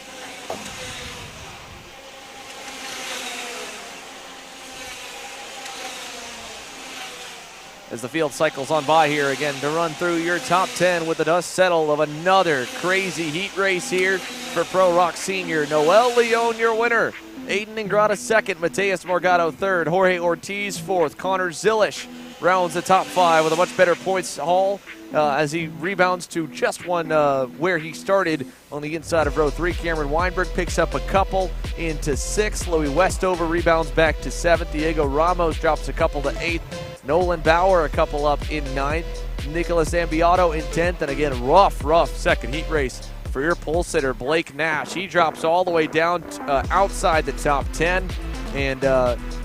As the field cycles on by here again to run through your top 10 with the dust settled of another crazy heat race here for Pro ROK Sr. Noel Leon, your winner. Aiden Ingrata second, Mateus Morgado third, Jorge Ortiz fourth, Connor Zilish rounds the top 5 with a much better points haul as he rebounds to just one where he started on the inside of row 3. Cameron Weinberg picks up a couple into 6th. Louis Westover rebounds back to 7th. Diego Ramos drops a couple to 8th. Nolan Bauer a couple up in 9th. Nicholas Ambiato in 10th. And again, rough second heat race for your pole sitter, Blake Nash. He drops all the way down outside the top 10. And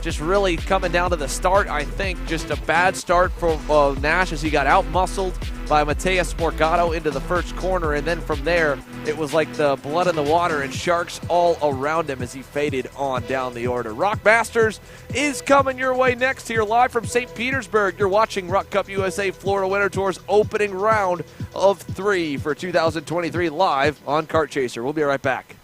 just really coming down to the start, I think just a bad start for Nash as he got out-muscled by Mateus Morgado into the first corner. And then from there, it was like the blood in the water and sharks all around him as he faded on down the order. ROK Masters is coming your way next here live from St. Petersburg. You're watching ROK Cup USA Florida Winter Tour's opening round of 3 for 2023 live on Kart Chaser. We'll be right back.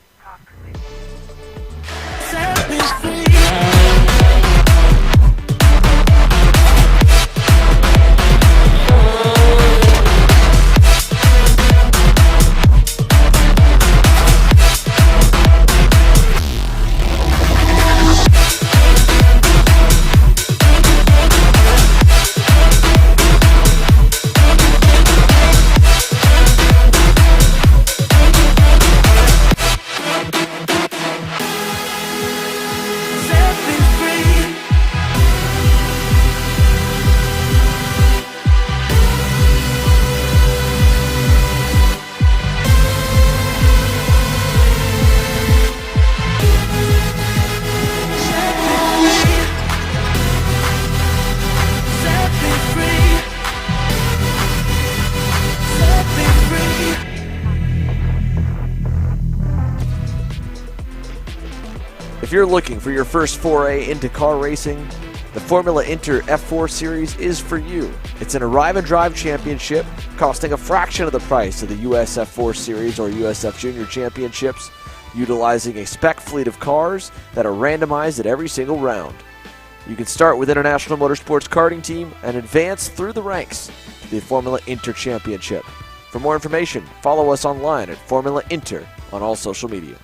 If you're looking for your first foray into car racing, the Formula Inter F4 Series is for you. It's an arrive and drive championship costing a fraction of the price of the US F4 Series or USF Junior Championships, utilizing a spec fleet of cars that are randomized at every single round. You can start with International Motorsports Karting Team and advance through the ranks to the Formula Inter Championship. For more information, follow us online at Formula Inter on all social media.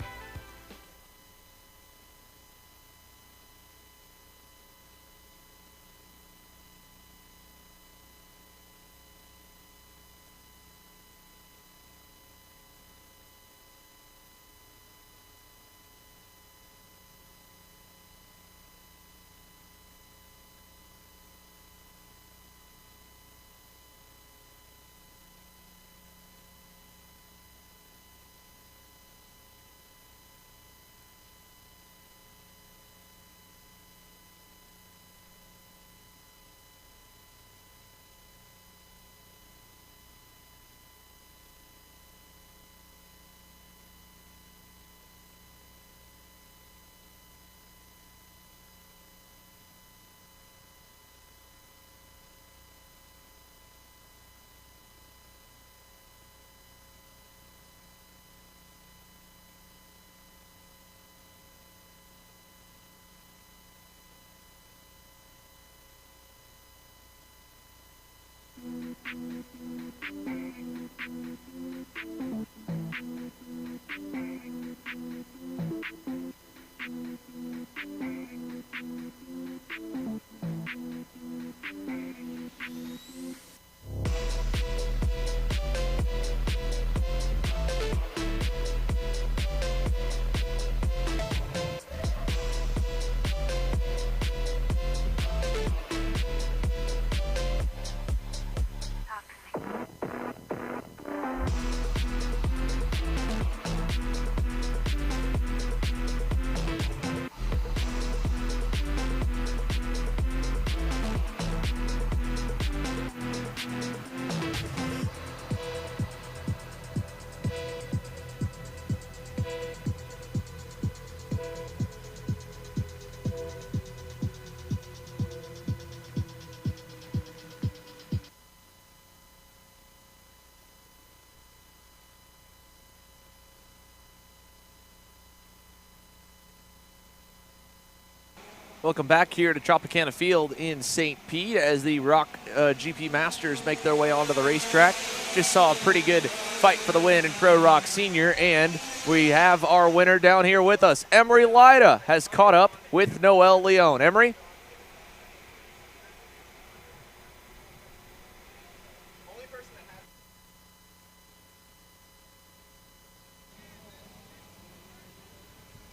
Welcome back here to Tropicana Field in St. Pete as the ROK GP Masters make their way onto the racetrack. Just saw a pretty good fight for the win in Pro ROK Sr, and we have our winner down here with us. Emery Lida has caught up with Noel Leon. Emery?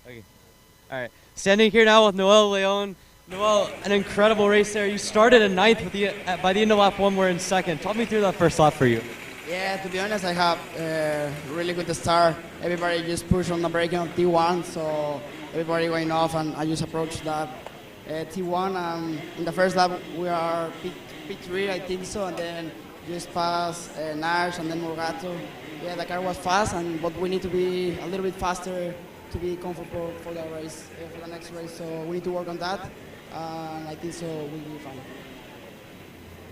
Okay. All right. Standing here now with Noel Leon. Noel, an incredible race there. You started in ninth with by the end of lap one, we're in second. Talk me through that first lap for you. Yeah, to be honest, I have a really good start. Everybody just pushed on the brake on T1, so everybody went off, and I just approached that T1. In the first lap, we are P3, I think so, and then just past Nash and then Morgato. Yeah, the car was fast, but we need to be a little bit faster to be comfortable for the race, for the next race. So we need to work on that, and I think so we'll be fine.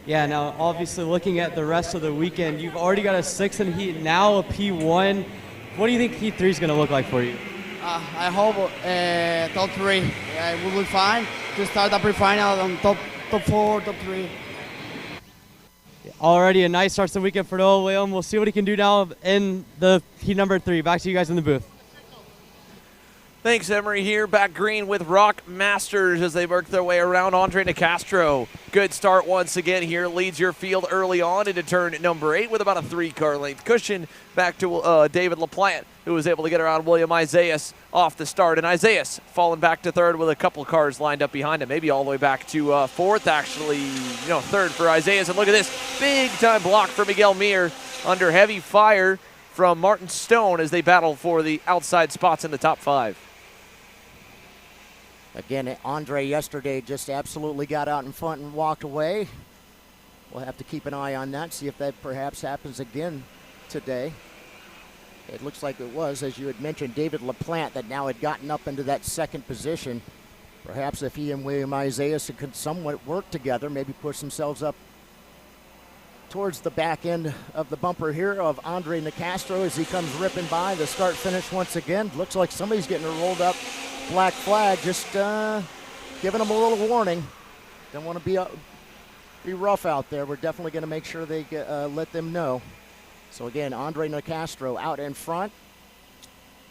Yeah, now obviously looking at the rest of the weekend, you've already got a 6th in Heat, now a P1. What do you think Heat 3 is going to look like for you? I hope top 3. We will find to start the pre-final on top 4, top 3. Already a nice start to the weekend for Noah William. We'll see what he can do now in the heat number 3. Back to you guys in the booth. Thanks, Emery here. Back green with ROK Masters as they work their way around. Andre Nicastro. Good start once again here. Leads your field early on into turn number 8 with about a 3-car length cushion. Back to David LaPlante, who was able to get around William Isaias off the start. And Isaias falling back to 3rd with a couple cars lined up behind him. Maybe all the way back to 4th, actually. 3rd for Isaias. And look at this. Big-time block for Miguel Mir under heavy fire from Martin Stone as they battle for the outside spots in the top 5. Again, Andre yesterday just absolutely got out in front and walked away. We'll have to keep an eye on that, see if that perhaps happens again today. It looks like it was, as you had mentioned, David LaPlante that now had gotten up into that 2nd position. Perhaps if he and William Isaias could somewhat work together, maybe push themselves up towards the back end of the bumper here of Andre Nicastro as he comes ripping by. The start finish once again. Looks like somebody's getting rolled up. Black flag, just giving them a little warning. Don't want to be rough out there. We're definitely going to make sure they let them know. So again, Andre Nicastro out in front.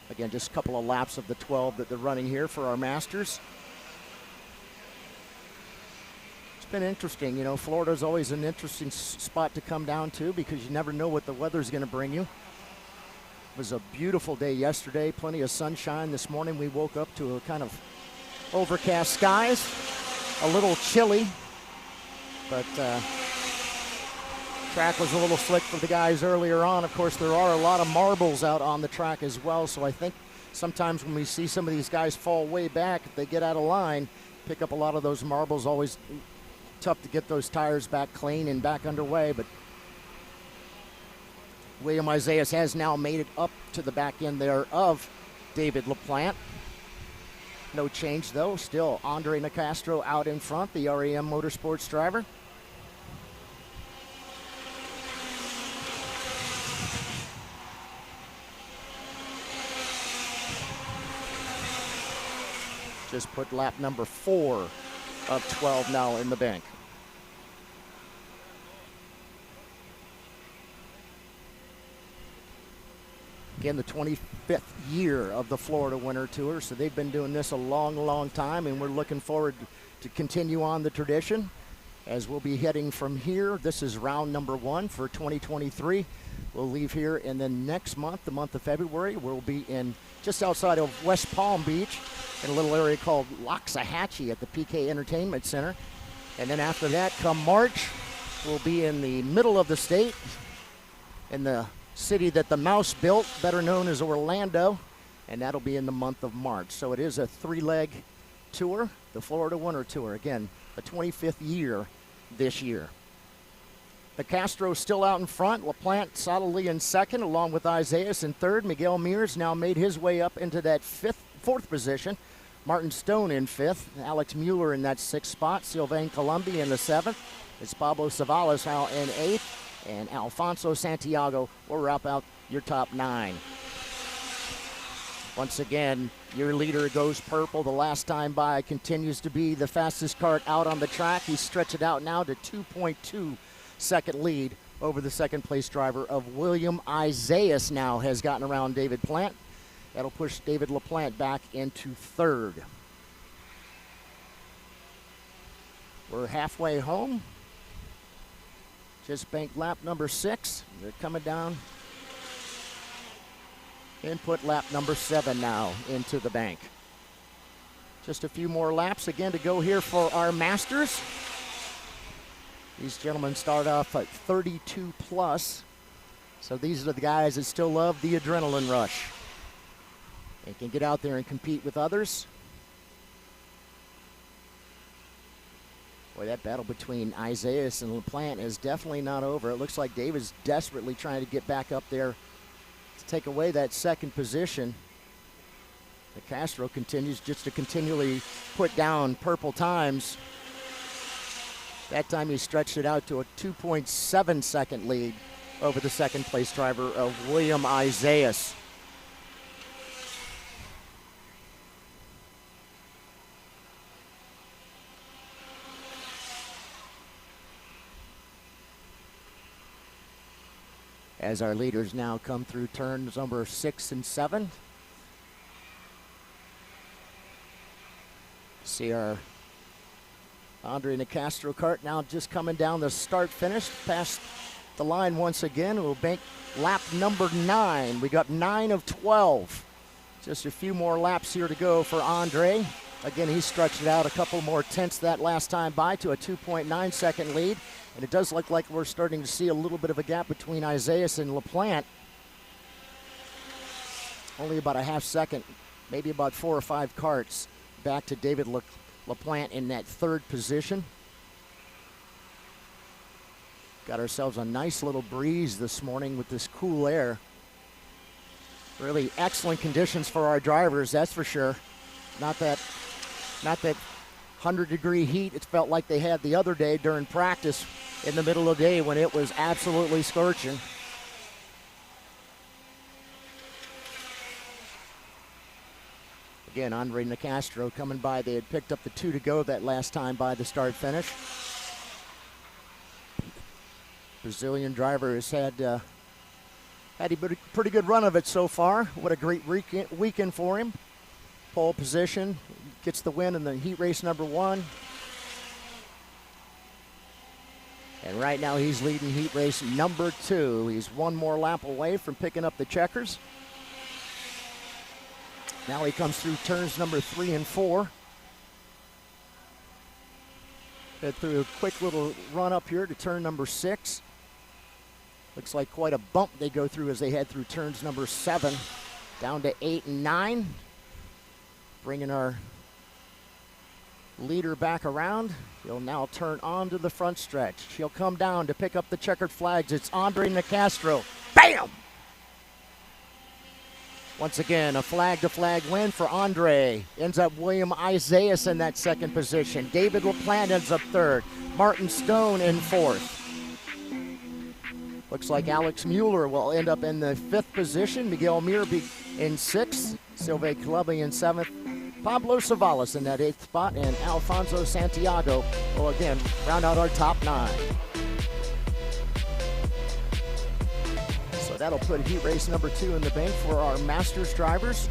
Again, just a couple of laps of the 12 that they're running here for our Masters. It's been interesting. Florida's always an interesting spot to come down to because you never know what the weather's going to bring you. It was a beautiful day yesterday, plenty of sunshine. This morning we woke up to a kind of overcast skies, a little chilly, but track was a little slick for the guys earlier on. Of course, there are a lot of marbles out on the track as well, so I think sometimes when we see some of these guys fall way back, if they get out of line, pick up a lot of those marbles. Always tough to get those tires back clean and back underway, but William Isaias has now made it up to the back end there of David LaPlante. No change, though. Still Andre Nicastro out in front, the REM Motorsports driver. Just put lap number 4 of 12 now in the bank. Again, the 25th year of the Florida Winter Tour, so they've been doing this a long, long time, and we're looking forward to continue on the tradition as we'll be heading from here. This is round number 1 for 2023. We'll leave here, and then next month, the month of February, we'll be in just outside of West Palm Beach in a little area called Loxahatchee at the PK Entertainment Center. And then after that, come March, we'll be in the middle of the state in the city that the Mouse built, better known as Orlando, and that'll be in the month of March. So it is a 3-leg tour, the Florida Winter Tour. Again, the 25th year this year. Nicastro still out in front. LaPlante solidly in 2nd, along with Isaias in 3rd. Miguel Mears now made his way up into that 4th position. Martin Stone in 5th. Alex Mueller in that 6th spot. Sylvain Colombi in the 7th. It's Pablo Savalas now in 8th. And Alfonso Santiago will wrap out your top 9. Once again, your leader goes purple. The last time by continues to be the fastest kart out on the track. He's stretched it out now to 2.2 second lead over the 2nd place driver of William Isaias now has gotten around David LaPlante. That'll push David LaPlante back into 3rd. We're halfway home. Just banked lap number 6. They're coming down. Input lap number 7 now into the bank. Just a few more laps again to go here for our Masters. These gentlemen start off at 32 plus. So these are the guys that still love the adrenaline rush. They can get out there and compete with others. Boy, that battle between Isaias and LaPlante is definitely not over. It looks like David's desperately trying to get back up there to take away that 2nd position. Nicastro continues just to continually put down purple times. That time he stretched it out to a 2.7 second lead over the 2nd place driver of William Isaias. as our leaders now come through turns number 6 and 7. See our Andre Nicastro kart now just coming down the start finish, past the line once again. We'll bank lap number 9. We got 9 of 12. Just a few more laps here to go for Andre. Again, he stretched it out a couple more tenths that last time by to a 2.9 second lead. And it does look like we're starting to see a little bit of a gap between Isaias and LaPlante. Only about a half second, maybe about 4 or 5 karts back to David LaPlante in that 3rd position. Got ourselves a nice little breeze this morning with this cool air. Really excellent conditions for our drivers, that's for sure. Not that 100-degree heat it felt like they had the other day during practice in the middle of the day when it was absolutely scorching. Again, Andre Nicastro coming by. They had picked up the 2 to go that last time by the start finish. Brazilian driver has had a pretty good run of it so far. What a great weekend for him. Pole position, gets the win in the heat race number 1. And right now he's leading heat race number 2. He's 1 more lap away from picking up the checkers. Now he comes through turns number 3 and 4. Head through a quick little run up here to turn number 6. Looks like quite a bump they go through as they head through turns number 7 down to 8 and 9. Bringing our leader back around. He'll now turn on to the front stretch. He'll come down to pick up the checkered flags. It's Andre Nicastro. Bam! Once again, a flag-to-flag win for Andre. Ends up William Isaias in that 2nd position. David LaPlante ends up 3rd. Martin Stone in 4th. Looks like Alex Mueller will end up in the 5th position. Miguel Mir in 6th. Silve Clubby in 7th. Pablo Savalas in that 8th spot. And Alfonso Santiago will again round out our top 9. So that'll put heat race number 2 in the bank for our Masters drivers.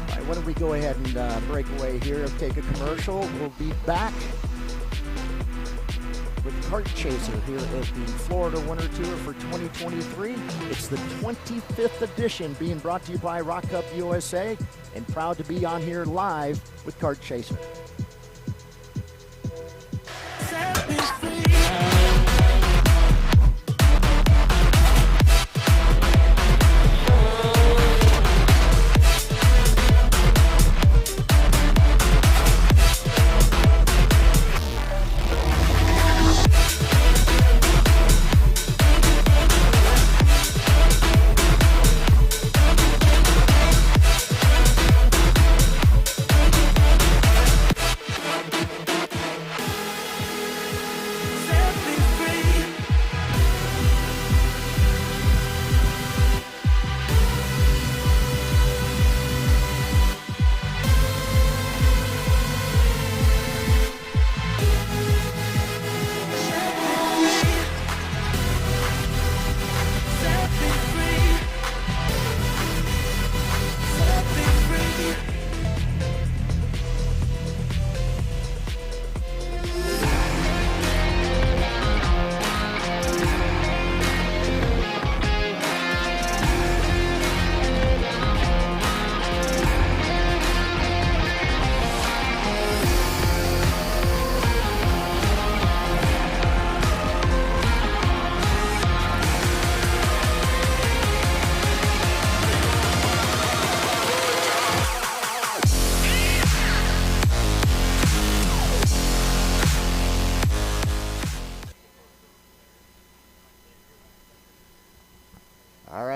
Why don't we go ahead and break away here, take a commercial. We'll be back with Kart Chaser here at the Florida Winter Tour for 2023. It's the 25th edition being brought to you by ROK Cup USA, and proud to be on here live with Kart Chaser.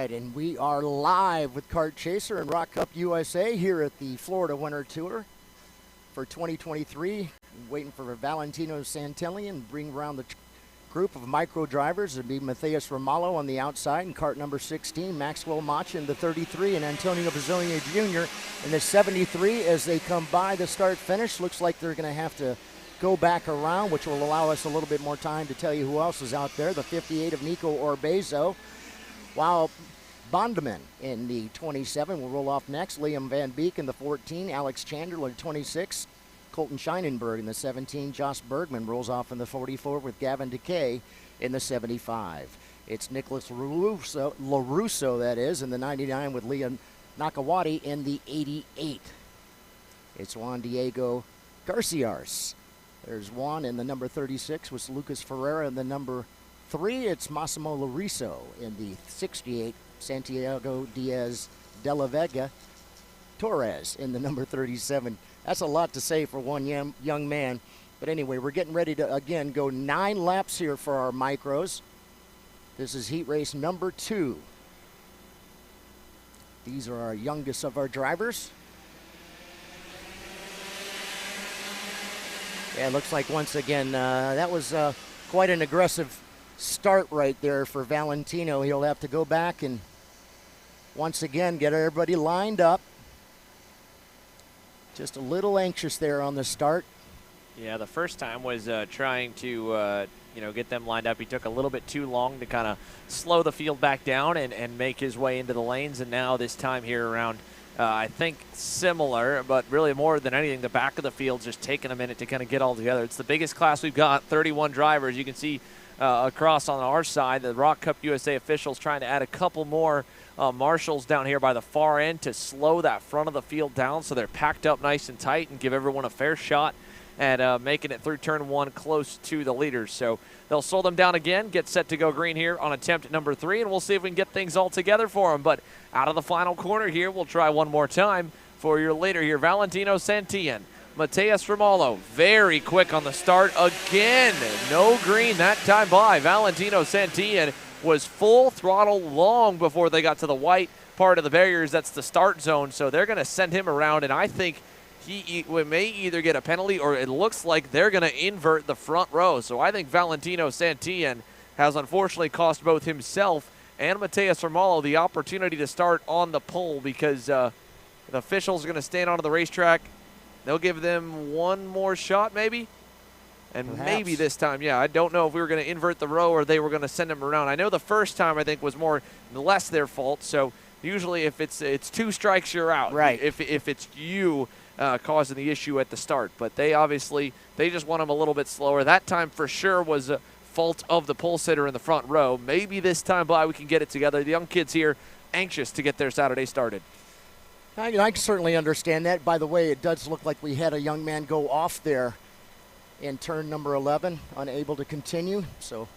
And we are live with Kart Chaser and ROK Cup USA here at the Florida Winter Tour for 2023. Waiting for Valentino Santilli and bring around the group of micro drivers. It'd be Matheus Ramalho on the outside in cart number 16, Maxwell Macha in the 33, and Antonio Pizzonia Jr. in the 73 as they come by the start-finish. Looks like they're going to have to go back around, which will allow us a little bit more time to tell you who else is out there. The 58 of Nico Orbezo, while Bondeman in the 27 will roll off next. Liam Van Beek in the 14, Alex Chandler in the 26, Colton Scheinenberg in the 17, Josh Bergman rolls off in the 44 with Gavin Decay in the 75. It's Nicholas LaRusso, that is, in the 99 with Leon Nakawati in the 88. It's Juan Diego Garciars. There's Juan in the number 36 with Lucas Ferreira in the number 3. It's Massimo Lariso in the 68, Santiago Diaz de la Vega Torres in the number 37. That's a lot to say for one young man. But anyway, we're getting ready to, again, go 9 laps here for our micros. This is heat race number 2. These are our youngest of our drivers. Yeah, it looks like once again, that was quite an aggressive start right there for Valentino. He'll have to go back and once again get everybody lined up. Just a little anxious there on the start. Yeah, the first time was trying to get them lined up. He took a little bit too long to kind of slow the field back down and make his way into the lanes. And now this time here around, I think similar, but really more than anything, the back of the field's just taking a minute to kind of get all together. It's the biggest class we've got, 31 drivers. You can see across on our side, the ROK Cup USA officials trying to add a couple more marshals down here by the far end to slow that front of the field down so they're packed up nice and tight and give everyone a fair shot at making it through turn 1 close to the leaders. So they'll slow them down again, get set to go green here on attempt number 3, and we'll see if we can get things all together for them. But out of the final corner here, we'll try one more time for your leader here, Valentino Santillan. Matheus Ramalho, very quick on the start again. No green that time by Valentino Santillan. Was full throttle long before they got to the white part of the barriers. That's the start zone, so they're going to send him around, and I think he may either get a penalty or it looks like they're going to invert the front row. So I think Valentino Santillan has unfortunately cost both himself and Matheus Ramalho the opportunity to start on the pole because the officials are going to stand onto the racetrack. They'll give them one more shot maybe. And perhaps. Maybe this time, yeah, I don't know if we were going to invert the row or they were going to send him around. I know the first time, I think, was more or less their fault. So usually if it's 2 strikes, you're out. Right. If it's you causing the issue at the start. But they just want him a little bit slower. That time for sure was a fault of the pole sitter in the front row. Maybe this time by we can get it together. The young kids here anxious to get their Saturday started. I can certainly understand that. By the way, it does look like we had a young man go off there in turn number 11, unable to continue. So,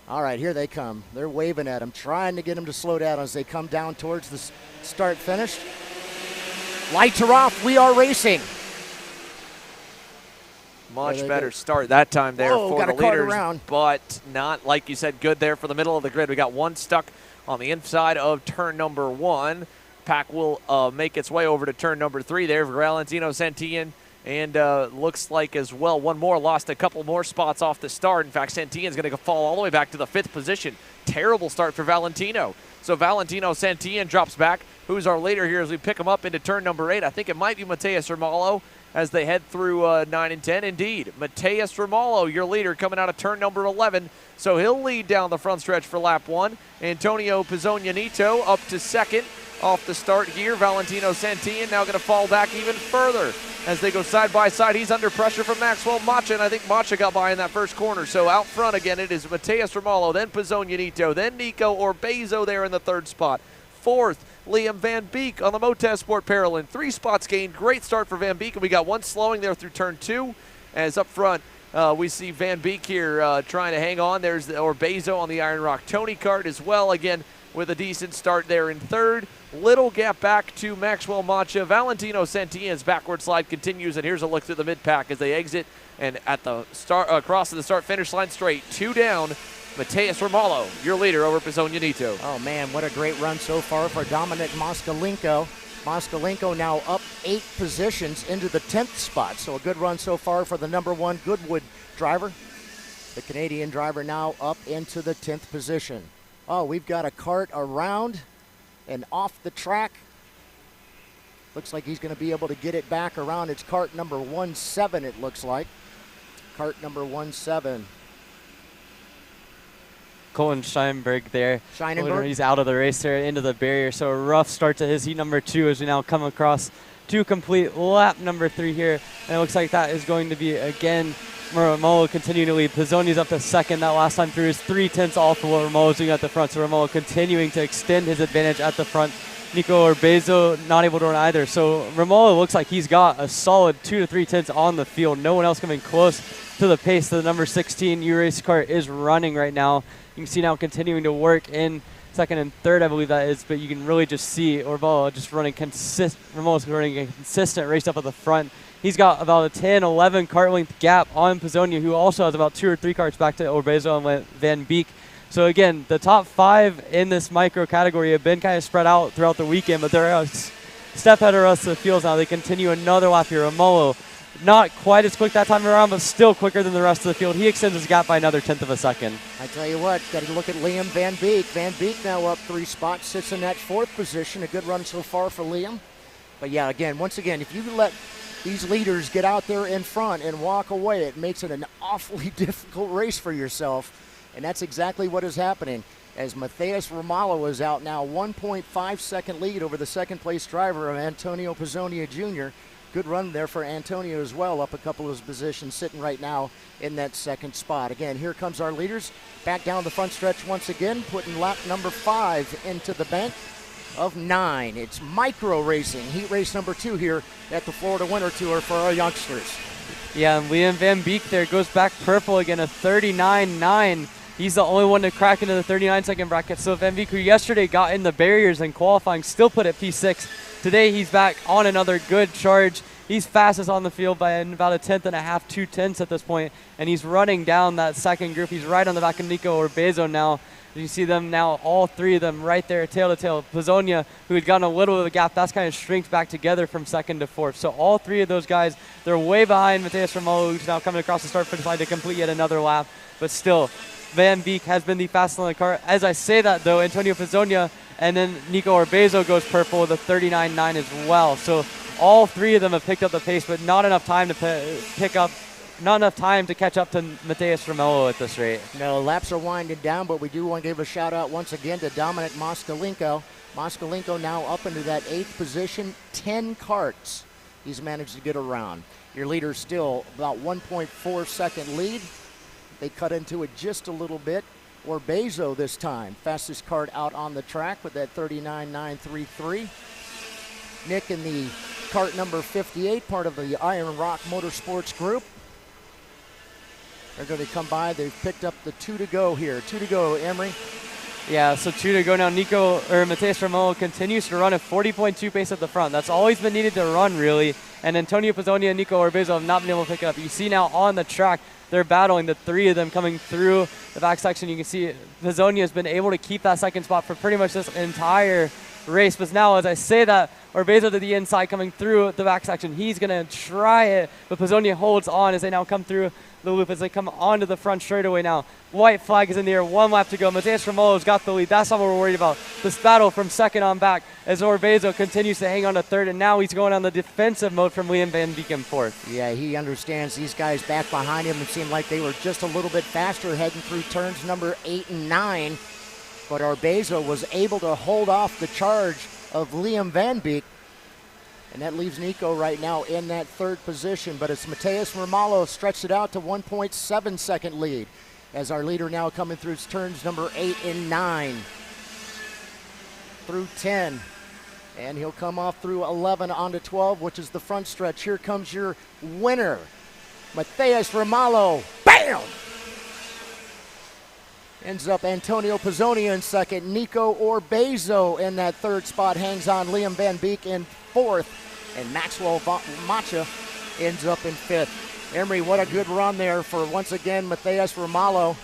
all right, here they come. They're waving at him, trying to get him to slow down as they come down towards the start finish. Lights are off. We are racing. Much better start that time there for the leaders, around. But not, like you said, good there for the middle of the grid. We got one stuck on the inside of turn number 1. Pack will make its way over to turn number 3 there for Valentino Santillan. And looks like as well one more lost a couple more spots off the start. In fact, Santillan's going to fall all the way back to the 5th position. Terrible start for Valentino. So Valentino Santillan drops back. Who's our leader here as we pick him up into turn number 8? I think it might be Matheus Ramalho as they head through 9 and 10. Indeed, Matheus Ramalho, your leader, coming out of turn number 11. So he'll lead down the front stretch for lap 1. Antonio Pizzonia up to 2nd. Off the start here, Valentino Santillan now going to fall back even further as they go side by side. He's under pressure from Maxwell Macha, and I think Macha got by in that first corner. So out front again, it is Matheus Ramalho, then Pizzonia, then Nico Orbezo there in the 3rd spot. 4th, Liam Van Beek on the Motez Sport Paralyn. 3 spots gained. Great start for Van Beek, and we got one slowing there through turn 2. As up front, we see Van Beek here trying to hang on. There's Orbezo on the Iron Rock Tony Kart as well, again with a decent start there in 3rd. Little gap back to Maxwell Macha. Valentino Santillan's backward slide continues, and here's a look through the mid-pack as they exit. And at the start, across to the start-finish line straight, 2 down. Matheus Ramalho, your leader over Pizzonia. Oh, man, what a great run so far for Dominic Moskalenko. Moskalenko now up 8 positions into the 10th spot. So a good run so far for the number 1 Goodwood driver. The Canadian driver now up into the 10th position. Oh, we've got a Kart around and off the track. Looks like he's going to be able to get it back around. It's Kart number 17, it looks like. Kart number 17. Colton Scheinberg there. Scheinenberg? He's out of the race there, into the barrier. So a rough start to his heat number 2 as we now come across to complete lap number 3 here. And it looks like that is going to be, again, Romolo continuing to lead. Pizzoni's up to second. That last time through is 3/10 off of what Romolo's doing at the front. So Romolo continuing to extend his advantage at the front. Nico Urbezo not able to run either. So Romolo looks like he's got a solid 2 to 3/10 on the field. No one else coming close to the pace that the number 16 U-Race Kart is running right now. You can see now continuing to work in second and third, I believe that is, but you can really just see Romolo's just running a consistent race up at the front. He's got about a 10, 11 kart length gap on Pizzonia, who also has about 2 or 3 karts back to Urbezo and Van Beek. So again, the top 5 in this micro category have been kind of spread out throughout the weekend, but they're a step ahead of the rest of the fields now. They continue another lap here. Romolo, not quite as quick that time around, but still quicker than the rest of the field. He extends his gap by another 1/10 of a second. I tell you what, got to look at Liam Van Beek. Van Beek now up 3 spots, sits in that 4th position. A good run so far for Liam. But yeah, once again, if you let these leaders get out there in front and walk away, it makes it an awfully difficult race for yourself. And that's exactly what is happening as Matheus Romolo is out now, 1.5 second lead over the second place driver of Antonio Pizzonia Jr. Good run there for Antonio as well, up a couple of his positions, sitting right now in that 2nd spot. Again, here comes our leaders back down the front stretch once again, putting lap number 5 into the bank of 9. It's micro racing, heat race number 2 here at the Florida Winter Tour for our youngsters. Yeah, and Liam Van Beek there goes back purple again, a 39.9. He's the only one to crack into the 39-second bracket. So Van Beek, who yesterday got in the barriers and qualifying, still put at P6. Today he's back on another good charge. He's fastest on the field by about a 1/10 and a half, 2/10 at this point, and he's running down that second group. He's right on the back of Nico Urbezo now. You see them now, all 3 of them right there, tail to tail. Pizzonia, who had gotten a little bit of a gap, that's kind of shrinks back together from 2nd to 4th. So all 3 of those guys, they're way behind Matheus Romolo, who's now coming across the start finish line to complete yet another lap. But still, Van Beek has been the fastest on the car. As I say that, though, Antonio Pizzonia and then Nico Urbezo goes purple with a 39.9 as well. So all 3 of them have picked up the pace, but not enough time to catch up to Matheus Romolo at this rate. No, laps are winding down, but we do want to give a shout out once again to Dominic Moskalenko. Moskalenko now up into that 8th position, 10 karts he's managed to get around. Your leader still about 1.4 second lead. They cut into it just a little bit. Urbezo this time, fastest kart out on the track with that 39.933. Nick in the kart number 58, part of the Iron Rock Motorsports group. They're going to come by. They've picked up the 2 to go here. 2 to go, Emery. Yeah, so 2 to go now. Matheus Romolo continues to run a 40.2 pace at the front. That's always been needed to run, really. And Antonio Pizzonia and Nico Urbezo have not been able to pick it up. You see now on the track, they're battling, the 3 of them coming through the back section. You can see Pizzonia has been able to keep that 2nd spot for pretty much this entire race. But now, as I say that, Urbezo to the inside coming through the back section. He's going to try it, but Pizzonia holds on as they now come through the loop as they come onto the front straightaway now. White flag is in the air, 1 lap to go. Matheus Romolo's got the lead. That's not what we're worried about. This battle from 2nd on back as Urbezo continues to hang on to 3rd, and now he's going on the defensive mode from Liam Van Beek in 4th. Yeah, he understands these guys back behind him. It seemed like they were just a little bit faster heading through turns number 8 and 9, but Urbezo was able to hold off the charge of Liam Van Beek. And that leaves Nico right now in that 3rd position. But it's Matheus Romolo stretched it out to 1.7 second lead as our leader now coming through turns number 8 and 9 through 10. And he'll come off through 11 onto 12, which is the front stretch. Here comes your winner, Matheus Romolo. Bam! Ends up Antonio Pizzonia in 2nd. Nico Urbezo in that 3rd spot hangs on Liam Van Beek in 4th. And Maxwell Macha ends up in 5th. Emery, what a good run there for, once again, Matheus Romolo.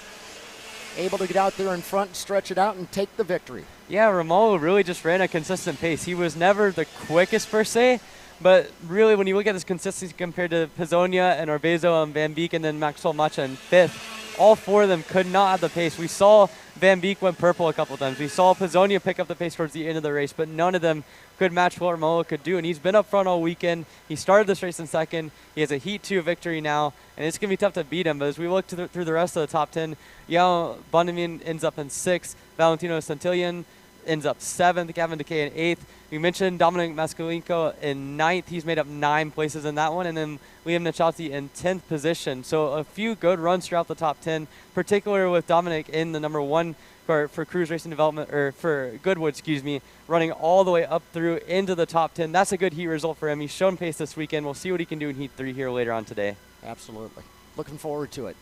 Able to get out there in front, stretch it out, and take the victory. Yeah, Romolo really just ran a consistent pace. He was never the quickest per se, But really, when you look at this consistency compared to Pizzonia and Orbezo and Van Beek and then Maxwell Macha in 5th, all 4 of them could not have the pace. We saw Van Beek went purple a couple times. We saw Pizzonia pick up the pace towards the end of the race, but none of them could match what Moa could do. And he's been up front all weekend. He started this race in 2nd. He has a Heat 2 victory now, and it's going to be tough to beat him. But as we look through the rest of the top 10, Yao Bondamin ends up in 6th. Valentino Santillan ends up 7th. Gavin Decay in 8th. We mentioned Dominic Mascalinko in 9th. He's made up 9 places in that one. And then Liam Nachati in 10th position. So a few good runs throughout the top 10, particularly with Dominic in the number 1 for Cruise Racing Development, or for Goodwood, excuse me, running all the way up through into the top 10. That's a good heat result for him. He's shown pace this weekend. We'll see what he can do in Heat 3 here later on today. Absolutely. Looking forward to it.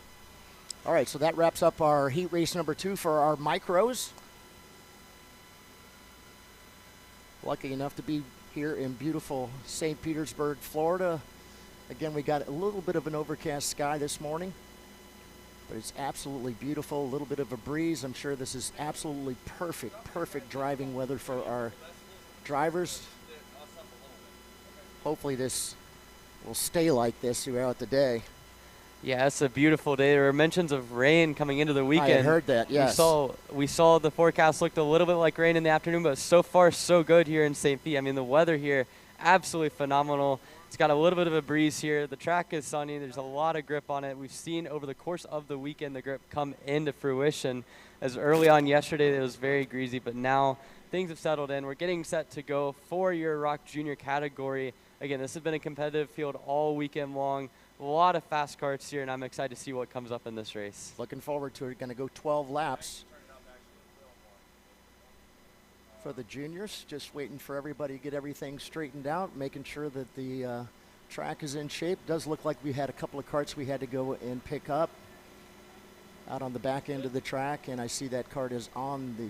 All right, so that wraps up our heat race number 2 for our micros. Lucky enough to be here in beautiful St. Petersburg, Florida. Again, we got a little bit of an overcast sky this morning, but it's absolutely beautiful. A little bit of a breeze. I'm sure this is absolutely perfect driving weather for our drivers. Hopefully this will stay like this throughout the day. Yeah, it's a beautiful day. There were mentions of rain coming into the weekend. I had heard that, yes. We saw the forecast looked a little bit like rain in the afternoon, but so far so good here in St. Pete. I mean, the weather here, absolutely phenomenal. It's got a little bit of a breeze here. The track is sunny. There's a lot of grip on it. We've seen over the course of the weekend the grip come into fruition. As early on yesterday, it was very greasy, but now things have settled in. We're getting set to go for your ROK Jr category. Again, this has been a competitive field all weekend long. A lot of fast karts here, and I'm excited to see what comes up in this race. Looking forward to it. Going to go 12 laps for the juniors. Just waiting for everybody to get everything straightened out, making sure that the track is in shape. Does look like we had a couple of karts we had to go and pick up out on the back end of the track, and I see that kart is on the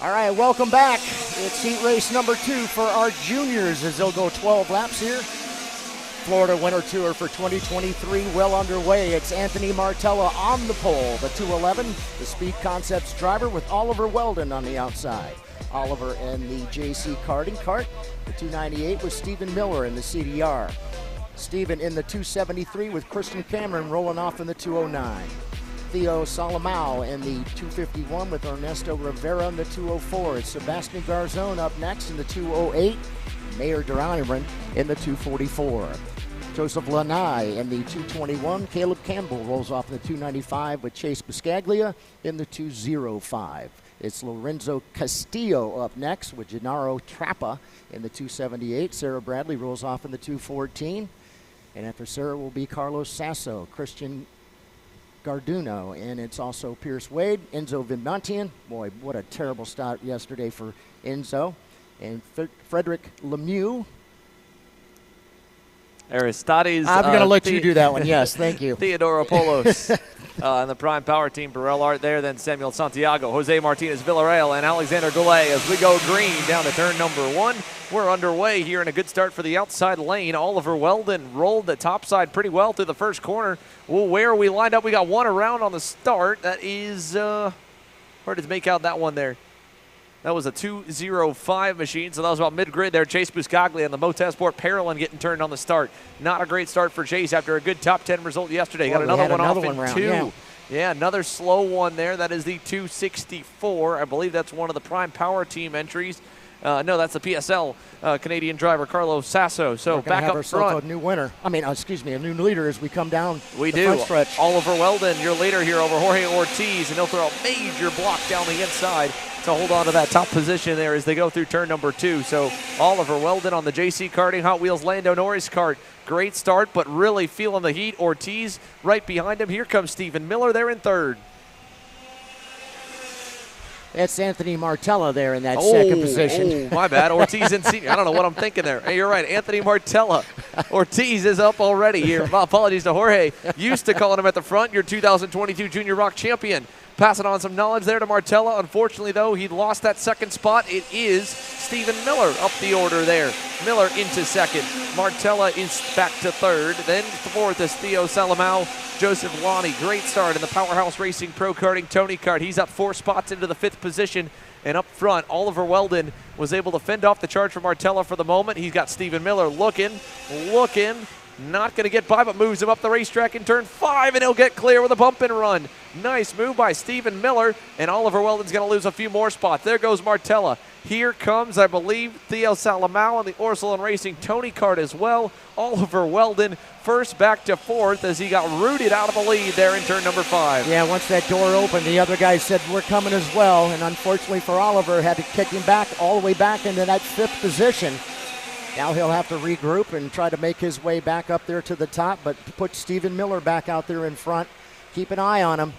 All right, welcome back. It's heat race number 2 for our juniors as they'll go 12 laps here. Florida Winter Tour for 2023 well underway. It's Anthony Martella on the pole, the 211, the Speed Concepts driver with Oliver Weldon on the outside. Oliver in the JC karting kart. The 298 with Stephen Miller in the CDR. Stephen in the 273 with Christian Cameron rolling off in the 209. Theo Salamao in the 251 with Ernesto Rivera in the 204. It's Sebastian Garzon up next in the 208. Mayor Duraniran in the 244. Joseph Lanai in the 221. Caleb Campbell rolls off in the 295 with Chase Biscaglia in the 205. It's Lorenzo Castillo up next with Gennaro Trappa in the 278. Sarah Bradley rolls off in the 214. And after Sarah will be Carlos Sasso, Christian Garduno, and it's also Pierce Wade, Enzo Vimantian. Boy, what a terrible start yesterday for Enzo. And Frederick Lemieux Aristides. I'm going to let you do that one. Yes, thank you. Theodoropoulos. And the Prime Power Team, Burrell Art there, then Samuel Santiago, Jose Martinez Villarreal, and Alexander Goulet as we go green down to turn number 1. We're underway here, and a good start for the outside lane. Oliver Weldon rolled the top side pretty well through the first corner. Well, where are we lined up? We got one around on the start. That is, hard to make out that one there. That was a 2:05 machine, so that was about mid-grid there. Chase Buscaglia and the Motorsport Paralyn getting turned on the start. Not a great start for Chase after a good top 10 result yesterday. Got another one off in 2. Yeah, another slow one there. That is the 264. I believe that's one of the Prime Power Team entries. No, that's the PSL Canadian driver, Carlos Sasso. So back up front. A new winner. I mean, excuse me, a new leader as we come down the front stretch. Oliver Weldon, your leader here over Jorge Ortiz, and he'll throw a major block down the inside to hold on to that top position there as they go through turn number 2. So Oliver Weldon on the JC Karting Hot Wheels Lando Norris kart. Great start, but really feeling the heat. Ortiz right behind him. Here comes Stephen Miller there in third. That's Anthony Martella there in that second position. Oh, my bad. Ortiz in senior. I don't know what I'm thinking there. Hey, you're right. Anthony Martella. Ortiz is up already here. Apologies to Jorge. Used to calling him at the front. Your 2022 Junior ROK champion. Passing on some knowledge there to Martella. Unfortunately, though, he lost that second spot. It is Stephen Miller up the order there. Miller into second. Martella is back to third. Then fourth is Theo Salamao. Joseph Lonnie, great start in the Powerhouse Racing Pro Karting Tony Kart. He's up 4 spots into the 5th position. And up front, Oliver Weldon was able to fend off the charge from Martella for the moment. He's got Stephen Miller looking. Not going to get by, but moves him up the racetrack in turn 5, and he'll get clear with a bump and run. Nice move by Stephen Miller, and Oliver Weldon's going to lose a few more spots. There goes Martella. Here comes, I believe, Theo Salamao and the Orsolin Racing Tony Kart as well. Oliver Weldon first back to 4th as he got rooted out of the lead there in turn number 5. Yeah, once that door opened, the other guys said, we're coming as well, and unfortunately for Oliver, had to kick him back all the way back into that 5th position. Now he'll have to regroup and try to make his way back up there to the top, but put Stephen Miller back out there in front. Keep an eye on him.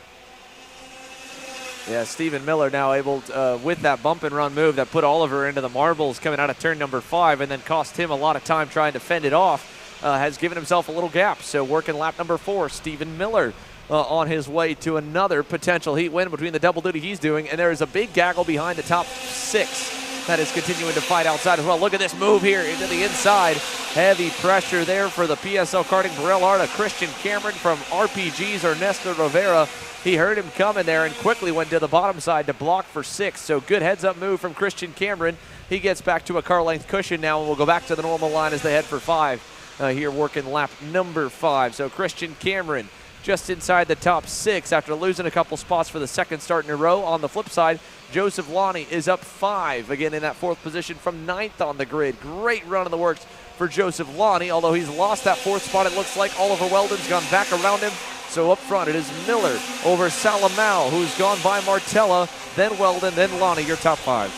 Yeah, Stephen Miller now able to, with that bump and run move that put Oliver into the marbles coming out of turn number 5 and then cost him a lot of time trying to fend it off, has given himself a little gap. So working lap number 4, Stephen Miller on his way to another potential heat win between the double duty he's doing, and there is a big gaggle behind the top 6. That is continuing to fight outside as well. Look at this move here into the inside. Heavy pressure there for the PSL Karting Burrell Art. Christian Cameron from RPG's Ernesto Rivera. He heard him coming there and quickly went to the bottom side to block for 6. So good heads-up move from Christian Cameron. He gets back to a car-length cushion now, and we'll go back to the normal line as they head for 5. Here working lap number 5. So Christian Cameron just inside the top 6 after losing a couple spots for the second start in a row. On the flip side, Joseph Lonnie is up 5, again in that 4th position from 9th on the grid. Great run in the works for Joseph Lonnie, although he's lost that 4th spot. It looks like Oliver Weldon's gone back around him. So up front, it is Miller over Salamao, who's gone by Martella, then Weldon, then Lonnie, your top 5.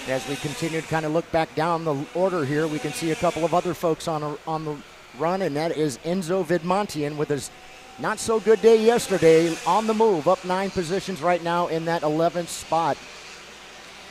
As we continue to kind of look back down the order here, we can see a couple of other folks on the run, and that is Enzo Vidmontian with his not so good day yesterday, on the move, up 9 positions right now in that 11th spot.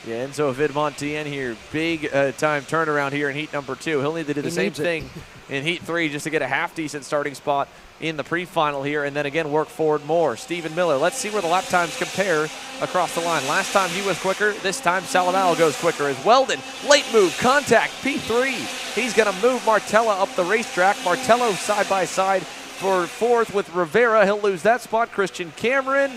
Yeah, Enzo Vidmontian here, big time turnaround here in heat number 2. He'll need to do the same thing in heat 3 just to get a half-decent starting spot in the pre-final here, and then again work forward more. Stephen Miller, let's see where the lap times compare across the line. Last time he was quicker, this time Salamao goes quicker as Weldon. Late move, contact, P3. He's going to move Martella up the racetrack. Martello side by side for 4th with Rivera. He'll lose that spot. Christian Cameron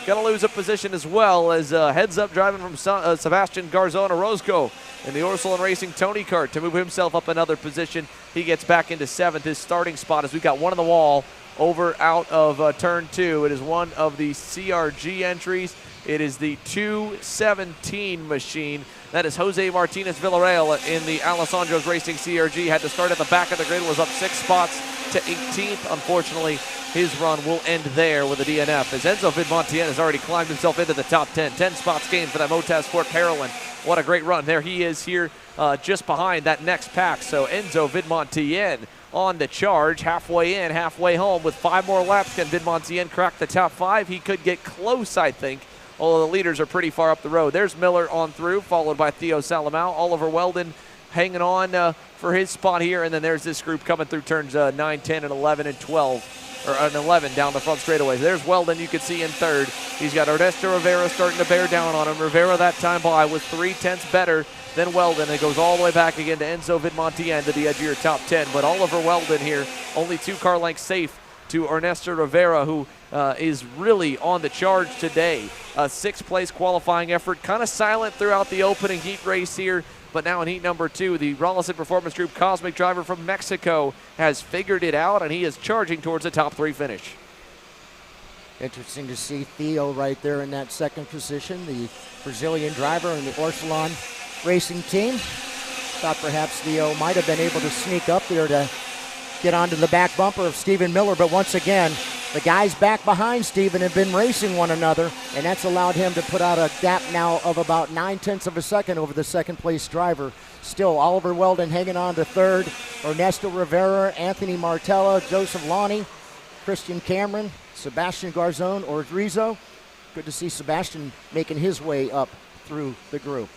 going to lose a position as well as heads up driving from Sebastian Garzon Orozco in the Orsolin Racing Tony Kart to move himself up another position. He gets back into 7th, his starting spot, as we've got one on the wall over out of turn 2. It is one of the CRG entries. It is the 217 machine. That is Jose Martinez Villarreal in the Alessandro's Racing CRG. Had to start at the back of the grid, was up 6 spots to 18th. Unfortunately, his run will end there with a DNF, as Enzo Vidmontian has already climbed himself into the top 10. 10 spots gained for that Motorsport Paralyn. What a great run. There he is here just behind that next pack. So Enzo Vidmontian on the charge, halfway in, halfway home. With 5 more laps, can Vidmontian crack the top 5? He could get close, I think, although the leaders are pretty far up the road. There's Miller on through, followed by Theo Salamao. Oliver Weldon hanging on for his spot here. And then there's this group coming through turns 9, 10, and 11, and 12, or 11 down the front straightaways. There's Weldon, you can see in third. He's got Ernesto Rivera starting to bear down on him. Rivera that time by was 3/10 better than Weldon. It goes all the way back again to Enzo Vidmontien to the edge of your top 10. But Oliver Weldon here, only 2 car lengths safe to Ernesto Rivera, who is really on the charge today. A 6th-place qualifying effort, kind of silent throughout the opening heat race here, but now in heat number 2, the Rollison Performance Group Cosmic driver from Mexico has figured it out, and he is charging towards the top 3 finish. Interesting to see Theo right there in that second position, the Brazilian driver in the Orsolon Racing team. Thought perhaps Theo might have been able to sneak up there to get onto the back bumper of Stephen Miller, but once again, the guys back behind Stephen have been racing one another, and that's allowed him to put out a gap now of about 9/10 of a second over the second-place driver. Still, Oliver Weldon hanging on to third, Ernesto Rivera, Anthony Martella, Joseph Lonnie, Christian Cameron, Sebastian Garzon, Ordrizo. Good to see Sebastian making his way up through the group.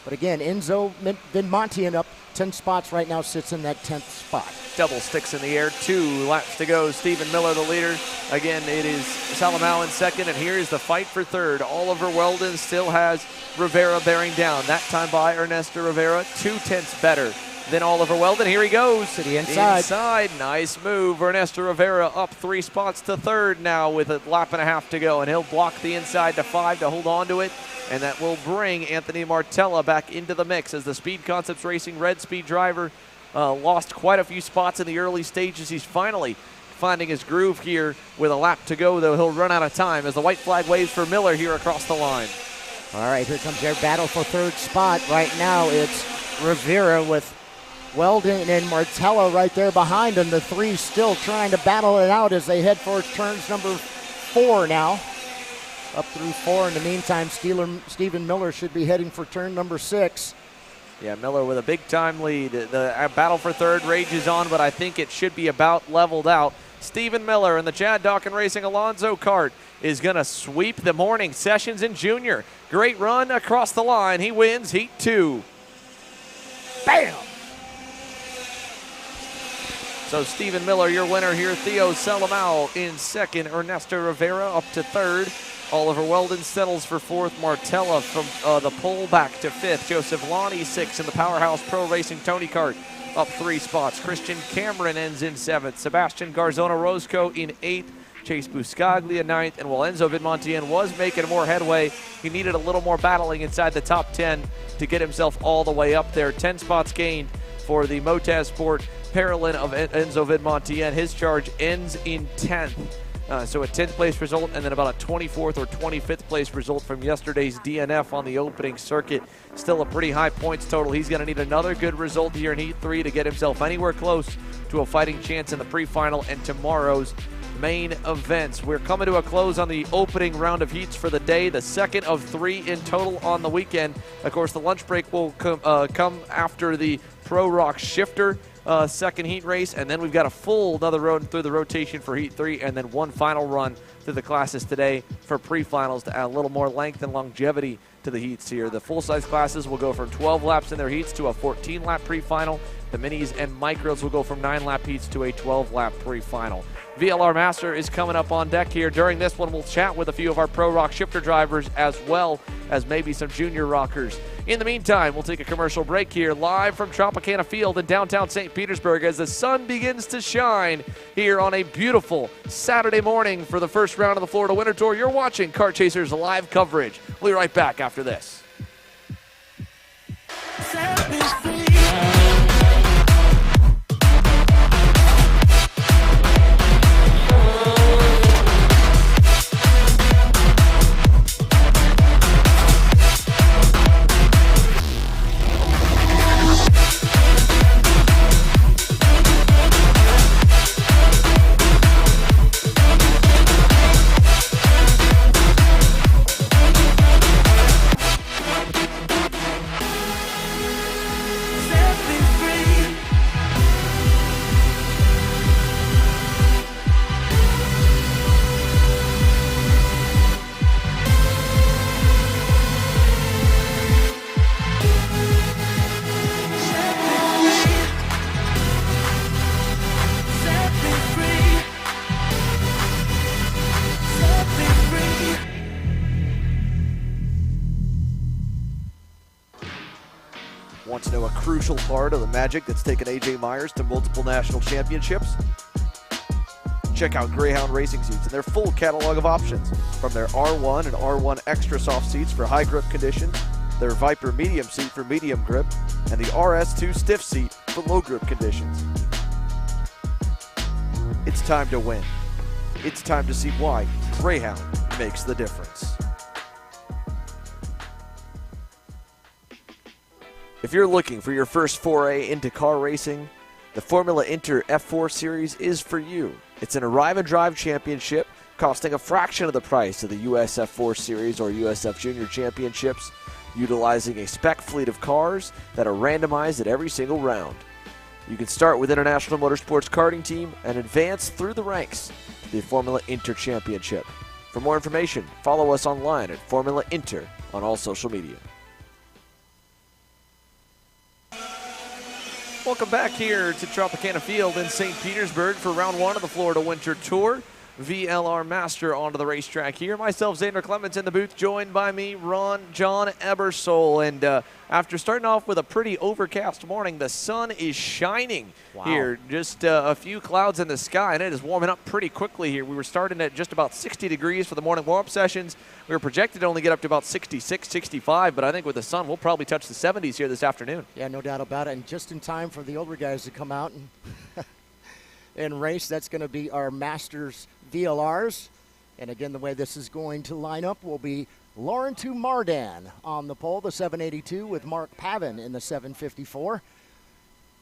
But again, Enzo Vidmontien up 10 spots right now, sits in that 10th spot. Double sticks in the air, 2 laps to go. Stephen Miller the leader. Again, it is Salamao in second, and here is the fight for third. Oliver Weldon still has Rivera bearing down. That time by Ernesto Rivera, 2/10 better than Oliver Weldon. Here he goes. To the inside. Inside, nice move. Ernesto Rivera up 3 spots to third now with a lap and a half to go, and he'll block the inside to 5 to hold on to it. And that will bring Anthony Martella back into the mix as the Speed Concepts Racing Red Speed driver lost quite a few spots in the early stages. He's finally finding his groove here with a lap to go, though he'll run out of time as the white flag waves for Miller here across the line. All right, here comes their battle for third spot. Right now it's Rivera with Weldon and Martella right there behind him. The 3 still trying to battle it out as they head for turns number 4 now. Up through 4. In the meantime, Stephen Miller should be heading for turn number 6. Yeah, Miller with a big-time lead. The battle for third rages on, but I think it should be about leveled out. Stephen Miller and the Chad Dawkin Racing Alonso Kart is going to sweep the morning sessions in junior. Great run across the line. He wins heat 2. Bam! So Stephen Miller, your winner here. Theo Salamao in second. Ernesto Rivera up to third. Oliver Weldon settles for 4th. Martella from the pole back to 5th. Joseph Lonnie 6th in the Powerhouse Pro Racing Tony Kart up 3 spots. Christian Cameron ends in 7th. Sebastian Garzona Roscoe in 8th. Chase Buscaglia 9th. And while Enzo Vidmontien was making more headway, he needed a little more battling inside the top 10 to get himself all the way up there. 10 spots gained for the Motaz Sport Paralin of Enzo Vidmontien. His charge ends in 10th. So a 10th place result and then about a 24th or 25th place result from yesterday's DNF on the opening circuit. Still a pretty high points total. He's going to need another good result here in Heat 3 to get himself anywhere close to a fighting chance in the pre-final and tomorrow's main events. We're coming to a close on the opening round of heats for the day, the second of 3 in total on the weekend. Of course, the lunch break will come after the Pro ROK Shifter second heat race, and then we've got a full another run through the rotation for heat 3, and then one final run through the classes today for pre-finals to add a little more length and longevity to the heats here. The full-size classes will go from 12 laps in their heats to a 14-lap pre-final. The minis and micros will go from 9-lap heats to a 12-lap pre-final. VLR Master is coming up on deck here. During this one, we'll chat with a few of our Pro ROK Shifter drivers as well as maybe some junior rockers. In the meantime, we'll take a commercial break here live from Tropicana Field in downtown St. Petersburg as the sun begins to shine here on a beautiful Saturday morning for the first round of the Florida Winter Tour. You're watching Kart Chasers live coverage. We'll be right back after this. Want to know a crucial part of the magic that's taken AJ Myers to multiple national championships? Check out Greyhound Racing Seats and their full catalog of options, from their R1 and R1 Extra Soft seats for high grip conditions, their Viper Medium seat for medium grip, and the RS2 Stiff seat for low grip conditions. It's time to win. It's time to see why Greyhound makes the difference. If you're looking for your first foray into car racing, the Formula Inter F4 Series is for you. It's an arrive and drive championship costing a fraction of the price of the US F4 Series or USF Junior Championships, utilizing a spec fleet of cars that are randomized at every single round. You can start with International Motorsports Karting Team and advance through the ranks to the Formula Inter Championship. For more information, follow us online at Formula Inter on all social media. Welcome back here to Tropicana Field in St. Petersburg for round one of the Florida Winter Tour. VLR Master onto the racetrack here. Myself, Xander Clements in the booth, joined by me, John Ebersole. And after starting off with a pretty overcast morning, the sun is shining here. Just a few clouds in the sky, and it is warming up pretty quickly here. We were starting at just about 60 degrees for the morning warm-up sessions. We were projected to only get up to about 66, 65, but I think with the sun, we'll probably touch the 70s here this afternoon. Yeah, no doubt about it. And just in time for the older guys to come out and race. That's going to be our Masters VLRs. And again, the way this is going to line up will be Lauren Mardan on the pole, the 782, with Mark Pavin in the 754.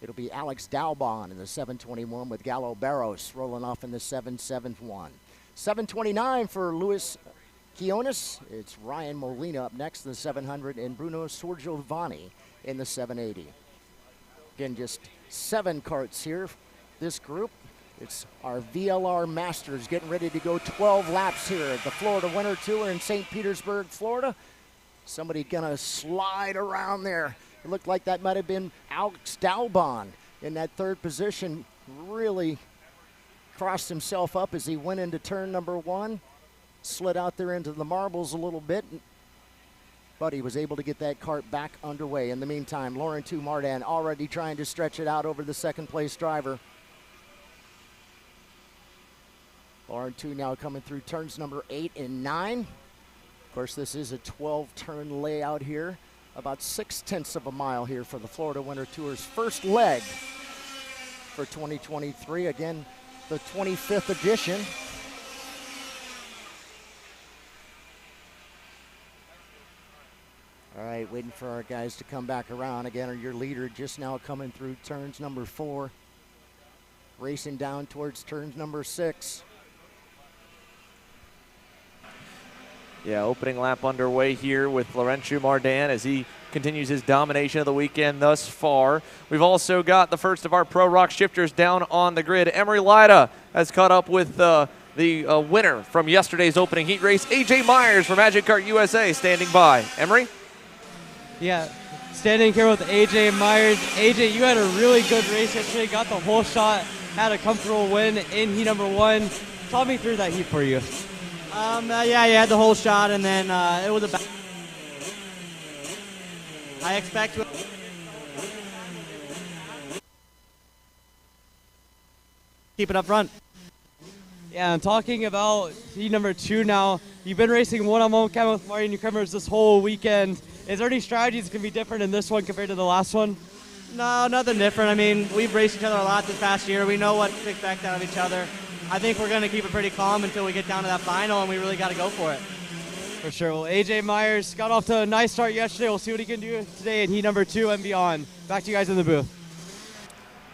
It'll be Alex Dalbon in the 721 with Gallo Barros rolling off in the 771. 729 for Luis Quiones. It's Ryan Molina up next in the 700 and Bruno Sorgiovanni in the 780. Again, just 7 karts here. This group, it's our VLR Masters getting ready to go 12 laps here at the Florida Winter Tour in St. Petersburg, Florida. Somebody gonna slide around there. It looked like that might have been Alex Dalbon in that third position. Really crossed himself up as he went into turn number 1. Slid out there into the marbles a little bit, but he was able to get that kart back underway. In the meantime, Lauren Mardan already trying to stretch it out over the second place driver. Lauren 2 now coming through turns number 8 and 9. Of course, this is a 12-turn layout here. About 0.6 of a mile here for the Florida Winter Tour's first leg for 2023. Again, the 25th edition. All right, waiting for our guys to come back around. Again, your leader just now coming through turns number 4. Racing down towards turns number 6. Yeah, opening lap underway here with Laurentiu Mardan as he continues his domination of the weekend thus far. We've also got the first of our pro ROK shifters down on the grid. Emery Lida has caught up with the winner from yesterday's opening heat race, AJ Myers from Magic Kart USA, standing by. Emery? Yeah, standing here with AJ Myers. AJ, you had a really good race yesterday, got the whole shot, had a comfortable win in heat number 1. Talk me through that heat for you. Yeah, you had the whole shot, and then it was a I expect keep it up front. Yeah, I'm talking about heat number 2 now. You've been racing one-on-one kind of with Martin newcomers this whole weekend. Is there any strategies that can be different in this one compared to the last one? No, nothing different. I mean, we've raced each other a lot this past year. We know what to expect out of each other. I think we're going to keep it pretty calm until we get down to that final, and we really got to go for it. For sure. Well, AJ Myers got off to a nice start yesterday. We'll see what he can do today in heat number 2 and beyond. Back to you guys in the booth.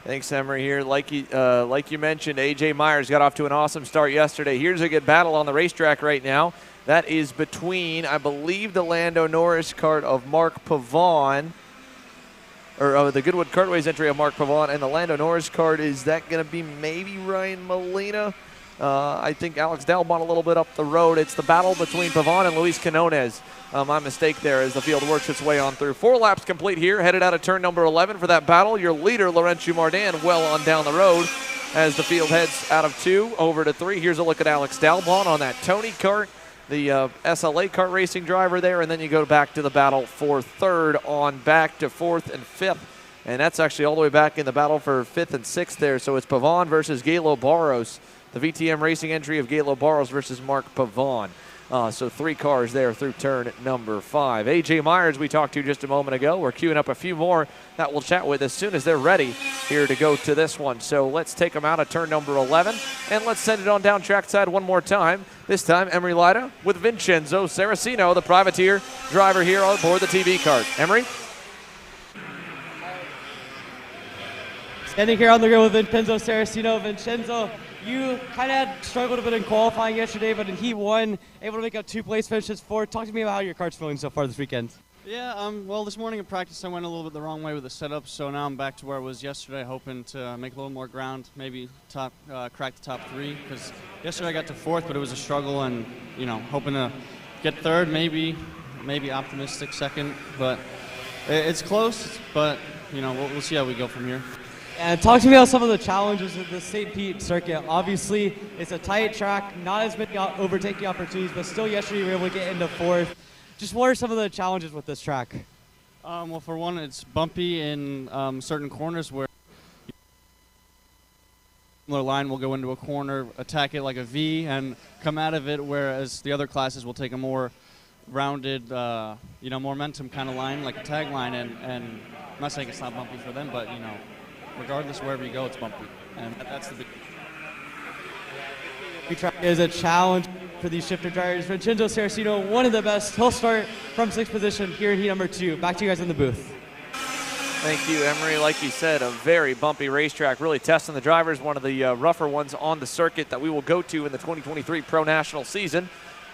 Thanks, Emery here. Like you mentioned, AJ Myers got off to an awesome start yesterday. Here's a good battle on the racetrack right now. That is between, I believe, the Lando Norris kart of Mark Pavon, or the Goodwood Kartways entry of Mark Pavon, and the Lando Norris kart. Is that going to be maybe Ryan Molina? I think Alex Dalbon a little bit up the road. It's the battle between Pavon and Luis Quinones. My mistake there as the field works its way on through. 4 laps complete here, headed out of turn number 11 for that battle. Your leader, Laurentiu Mardan, well on down the road as the field heads out of 2 over to 3. Here's a look at Alex Dalbon on that Tony kart. the SLA kart racing driver there, and then you go back to the battle for third on back to fourth and fifth. And that's actually all the way back in the battle for fifth and sixth there. So it's Pavon versus Galo Barros, the VTM racing entry of Galo Barros versus Mark Pavon. So 3 cars there through turn number 5. AJ Myers we talked to just a moment ago. We're queuing up a few more that we'll chat with as soon as they're ready here to go to this one. So let's take them out of turn number 11, and let's send it on down trackside one more time. This time, Emery Lida with Vincenzo Saracino, the privateer driver here on board the TV cart. Emery? Standing here on the grid with Vincenzo Saracino. Vincenzo, you kind of had struggled a bit in qualifying yesterday, but in Heat 1, able to make up 2 place finishes. 4. Talk to me about how your kart's feeling so far this weekend. Yeah, well, this morning in practice I went a little bit the wrong way with the setup, so now I'm back to where I was yesterday, hoping to make a little more ground, maybe crack the top 3, because yesterday I got to 4th, but it was a struggle, and, you know, hoping to get 3rd, maybe optimistic 2nd, but it's close, but, you know, we'll see how we go from here. And talk to me about some of the challenges of the St. Pete circuit. Obviously, it's a tight track, not as many overtaking opportunities, but still yesterday you were able to get into 4th. Just what are some of the challenges with this track? Well, for one, it's bumpy in certain corners where the line will go into a corner, attack it like a V, and come out of it, whereas the other classes will take a more rounded, momentum kind of line, like a tag line. And I'm not saying it's not bumpy for them, but, you know, regardless wherever you go, it's bumpy, and that's the big track is a challenge for these shifter drivers. Vincenzo Saracino, one of the best. He'll start from 6th position here in Heat number 2. Back to you guys in the booth. Thank you, Emery. Like you said, a very bumpy racetrack, really testing the drivers, one of the rougher ones on the circuit that we will go to in the 2023 Pro National season.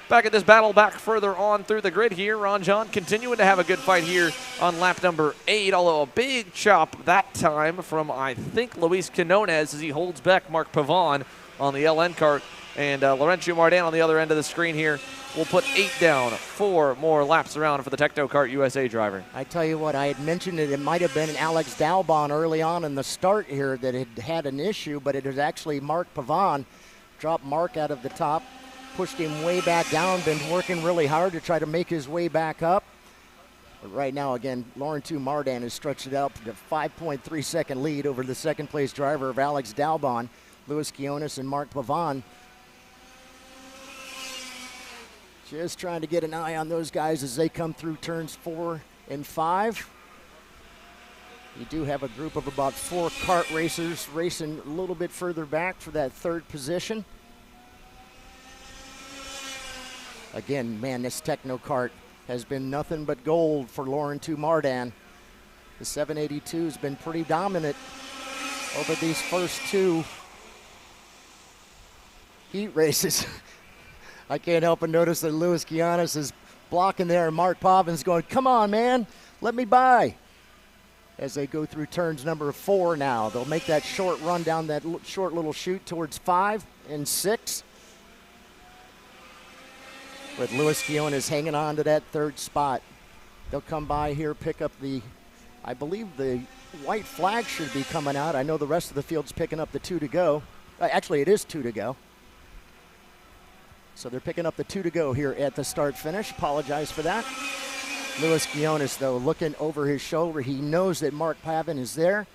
Back at this battle back further on through the grid here. Ron John continuing to have a good fight here on lap number 8, although a big chop that time from, I think, Luis Quinones as he holds back Mark Pavon on the LN kart. And Laurencio Mardan on the other end of the screen here will put 8 down. 4 more laps around for the Techno Kart USA driver. I tell you what, I had mentioned it might have been Alex Dalbon early on in the start here that had an issue, but it was actually Mark Pavon. Dropped Mark out of the top, pushed him way back down, been working really hard to try to make his way back up. But right now, again, Laurentiu Mardan has stretched it out to 5.3 second lead over the second place driver of Alex Dalbon, Luis Quinones and Mark Pavon. Just trying to get an eye on those guys as they come through turns 4 and 5. You do have a group of about 4 kart racers racing a little bit further back for that 3rd position. Again, man, this Techno Kart has been nothing but gold for Laurentiu Mardan. The 782 has been pretty dominant over these first 2 heat races. I can't help but notice that Luis Quinones is blocking there, and Mark Pavin's going, come on, man, let me by. As they go through turns number 4 now. They'll make that short run down that short little chute towards 5 and 6. With Luis Quinones hanging on to that 3rd spot. They'll come by here, pick up I believe the white flag should be coming out. I know the rest of the field's picking up the 2 to go. Actually, it is 2 to go. So they're picking up the 2 to go here at the start finish. Apologize for that. Luis Quinones, though, looking over his shoulder. He knows that Mark Pavin is there.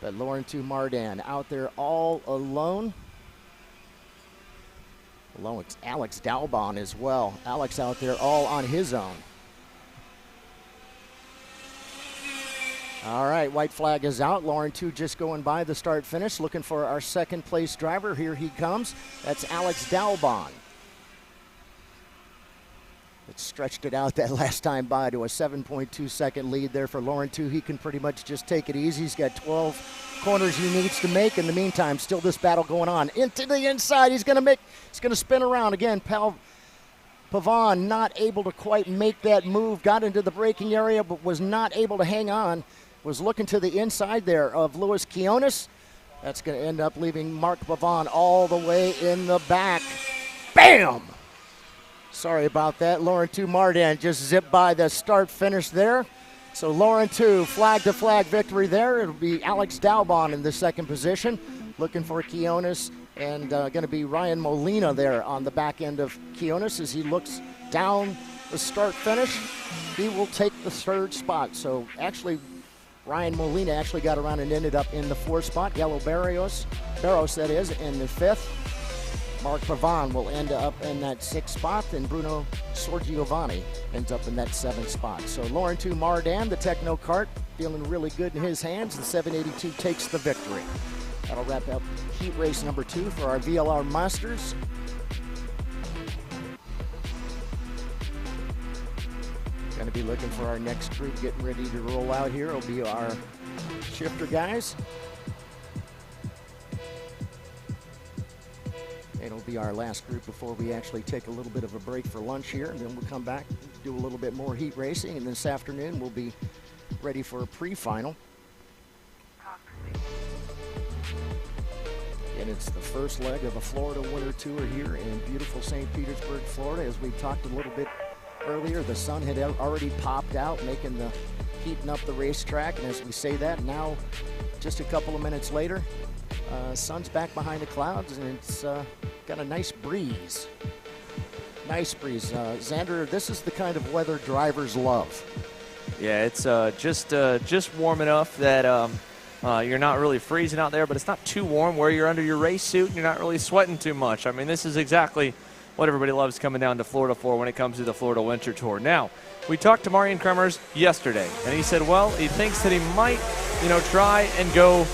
But Laurentiu Mardan out there all alone. Along with Alex Dalbon as well. Alex out there all on his own. All right, white flag is out. Laurentiu just going by the start finish, looking for our 2nd place driver. Here he comes. That's Alex Dalbon. It stretched it out that last time by to a 7.2 second lead there for Laurentiu. He can pretty much just take it easy. He's got 12 corners he needs to make. In the meantime, still this battle going on. Into the inside, he's gonna spin around again. Pavon not able to quite make that move. Got into the braking area, but was not able to hang on. Was looking to the inside there of Luis Quinones. That's going to end up leaving Mark Pavon all the way in the back. Bam! Sorry about that. Laurentiu Mardan just zipped by the start finish there. So Laurentiu, flag to flag victory there. It'll be Alex Dalbon in the 2nd position. Looking for Quinones And going to be Ryan Molina there on the back end of Quinones as he looks down the start finish. He will take the third spot. So actually, Ryan Molina actually got around and ended up in the fourth spot. Yellow Barrios that is, in the fifth. Mark Pavan will end up in that sixth spot, and Bruno Sorgiovanni ends up in that seventh spot. So Laurentu Mardan, the Techno Kart, feeling really good in his hands. The 782 takes the victory. That'll wrap up heat race number 2 for our VLR Masters. Going to be looking for our next group getting ready to roll out here. It'll be our shifter guys. It'll be our last group before we actually take a little bit of a break for lunch here, and then we'll come back, do a little bit more heat racing, and this afternoon we'll be ready for a pre-final. And it's the first leg of the Florida Winter Tour here in beautiful St. Petersburg, Florida. As we talked a little bit earlier, the sun had already popped out, heating up the racetrack, and as we say that, now just a couple of minutes later, sun's back behind the clouds, and it's got a nice breeze. Nice breeze. Xander, this is the kind of weather drivers love. Yeah, it's just warm enough that you're not really freezing out there, but it's not too warm where you're under your race suit and you're not really sweating too much. I mean, this is exactly what everybody loves coming down to Florida for when it comes to the Florida Winter Tour. Now, we talked to Marian Kremers yesterday, and he said, well, he thinks that he might, try and go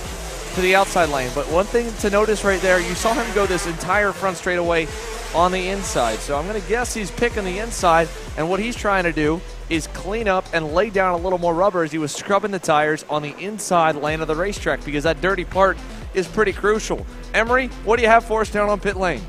to the outside lane. But one thing to notice right there, you saw him go this entire front straightaway on the inside. So I'm going to guess he's picking the inside, and what he's trying to do is clean up and lay down a little more rubber as he was scrubbing the tires on the inside lane of the racetrack, because that dirty part is pretty crucial. Emery, what do you have for us down on pit lane?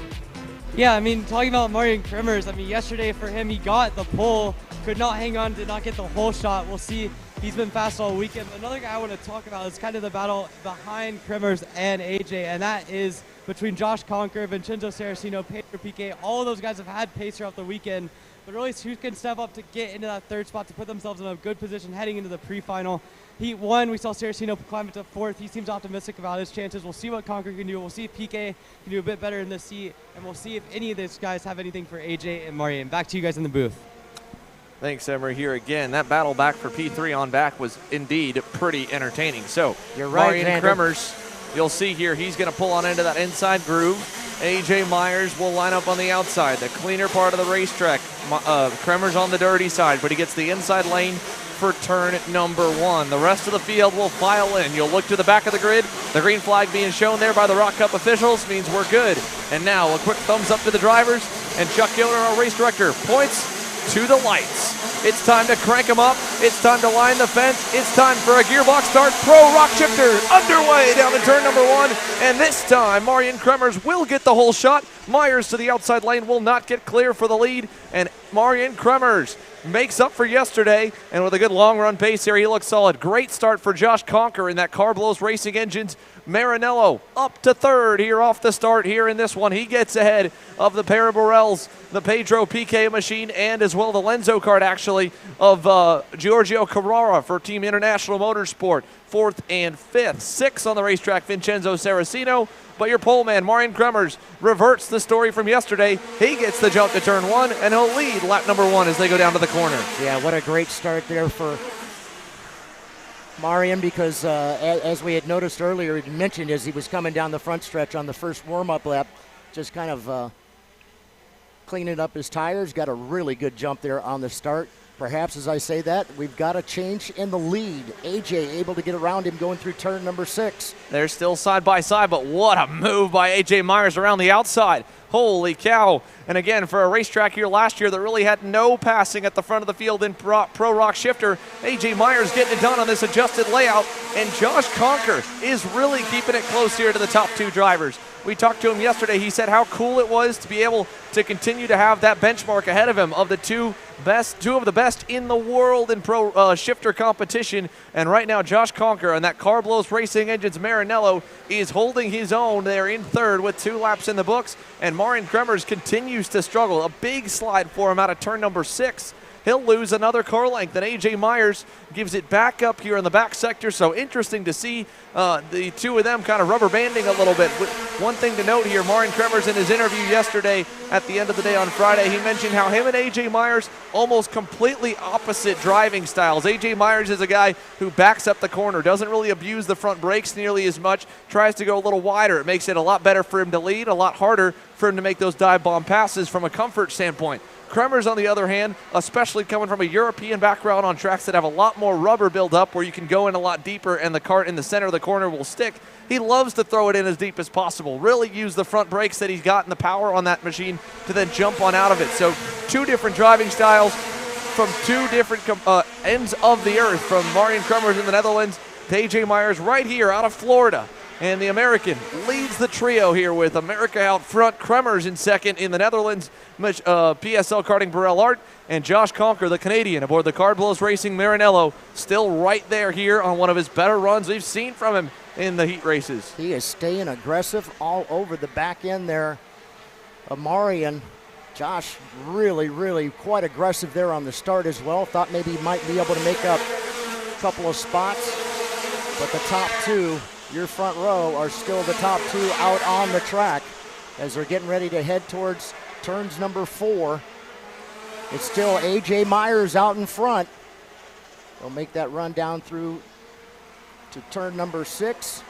Yeah, I mean, talking about Marian Kremers, I mean, yesterday for him, he got the pole, could not hang on, did not get the whole shot. We'll see. He's been fast all weekend. Another guy I want to talk about is kind of the battle behind Kremers and AJ, and that is between Josh Conker, Vincenzo Saraceno, Pedro Piquet. All of those guys have had pace throughout the weekend, but really who can step up to get into that third spot to put themselves in a good position heading into the pre-final. Heat 1, we saw Saraceno climb into fourth. He seems optimistic about his chances. We'll see what Conker can do. We'll see if Piquet can do a bit better in this heat, and we'll see if any of these guys have anything for AJ and Marian. Back to you guys in the booth. Thanks, Emery, here again. That battle back for P3 on back was indeed pretty entertaining. So, you're right, Marian Kremers, you'll see here, he's going to pull on into that inside groove. AJ Myers will line up on the outside, the cleaner part of the racetrack. Kremers on the dirty side, but he gets the inside lane for turn number 1. The rest of the field will file in. You'll look to the back of the grid. The green flag being shown there by the ROK Cup officials means we're good. And now a quick thumbs up to the drivers, and Chuck Gilder, our race director, points to the lights. It's time to crank them up. It's time to line the fence. It's time for a gearbox start. Pro ROK Shifter underway down to turn number 1. And this time, Marian Kremers will get the whole shot. Myers to the outside lane will not get clear for the lead. And Marian Kremers makes up for yesterday, and with a good long run pace here, he looks solid. Great start for Josh Conker in that Carblos Racing Engines. Marinello up to third here off the start here in this one. He gets ahead of the Paraborels, the Pedro Piquet machine, and as well the Lenzo kart actually of Giorgio Carrara for Team International Motorsport. 4th and 5th. 6th on the racetrack, Vincenzo Saraceno. But your pole man, Marian Kremers, reverts the story from yesterday. He gets the jump to turn 1, and he'll lead lap number 1 as they go down to the corner. Yeah, what a great start there for Marian, because as we had noticed earlier, he mentioned as he was coming down the front stretch on the first warm-up lap, just kind of cleaning up his tires, got a really good jump there on the start. Perhaps as I say that, we've got a change in the lead. AJ able to get around him going through turn number 6. They're still side by side, but what a move by AJ Myers around the outside. Holy cow. And again, for a racetrack here last year that really had no passing at the front of the field in Pro ROK Shifter, AJ Myers getting it done on this adjusted layout, and Josh Conker is really keeping it close here to the top 2 drivers. We talked to him yesterday. He said how cool it was to be able to continue to have that benchmark ahead of him of the two of the best in the world in pro shifter competition. And right now, Josh Conker and that Carblos Racing Engines Marinello is holding his own there in third with 2 laps in the books. And Marian Kremers continues to struggle. A big slide for him out of turn number 6. he'll lose another car length. And A.J. Myers gives it back up here in the back sector. So interesting to see the two of them kind of rubber banding a little bit. One thing to note here, Marian Kremers in his interview yesterday at the end of the day on Friday, he mentioned how him and A.J. Myers almost completely opposite driving styles. A.J. Myers is a guy who backs up the corner, doesn't really abuse the front brakes nearly as much, tries to go a little wider. It makes it a lot better for him to lead, a lot harder for him to make those dive bomb passes from a comfort standpoint. Kremers, on the other hand, especially coming from a European background on tracks that have a lot more rubber buildup where you can go in a lot deeper and the cart in the center of the corner will stick, he loves to throw it in as deep as possible, really use the front brakes that he's got and the power on that machine to then jump on out of it. So two different driving styles from two different ends of the earth, from Marian Kremers in the Netherlands to A.J. Myers right here out of Florida. And the American leads the trio here with America out front, Kremers in second in the Netherlands, PSL Karting Burrell Art, and Josh Conker, the Canadian, aboard the Card Blows Racing Maranello, still right there here on one of his better runs we've seen from him in the heat races. He is staying aggressive all over the back end there of Marian. Josh really quite aggressive there on the start as well. Thought maybe he might be able to make up a couple of spots, but the top two, your front row, are still the top two out on the track as they're getting ready to head towards turns number 4. It's still A.J. Myers out in front. They'll make that run down through to turn number 6.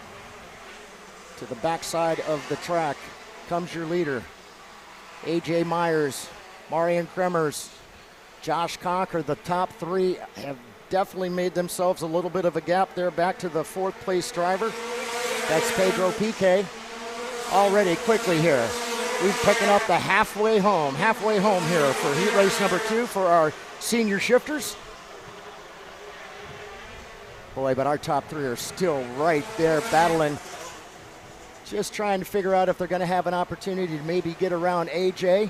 To the backside of the track comes your leader, A.J. Myers, Marian Kremers, Josh Conker. The top 3 have definitely made themselves a little bit of a gap there back to the 4th place driver. That's Pedro Piquet. Already quickly here, we're picking up the halfway home here for heat race number 2 for our senior shifters. Boy, but our top 3 are still right there battling, just trying to figure out if they're going to have an opportunity to maybe get around AJ.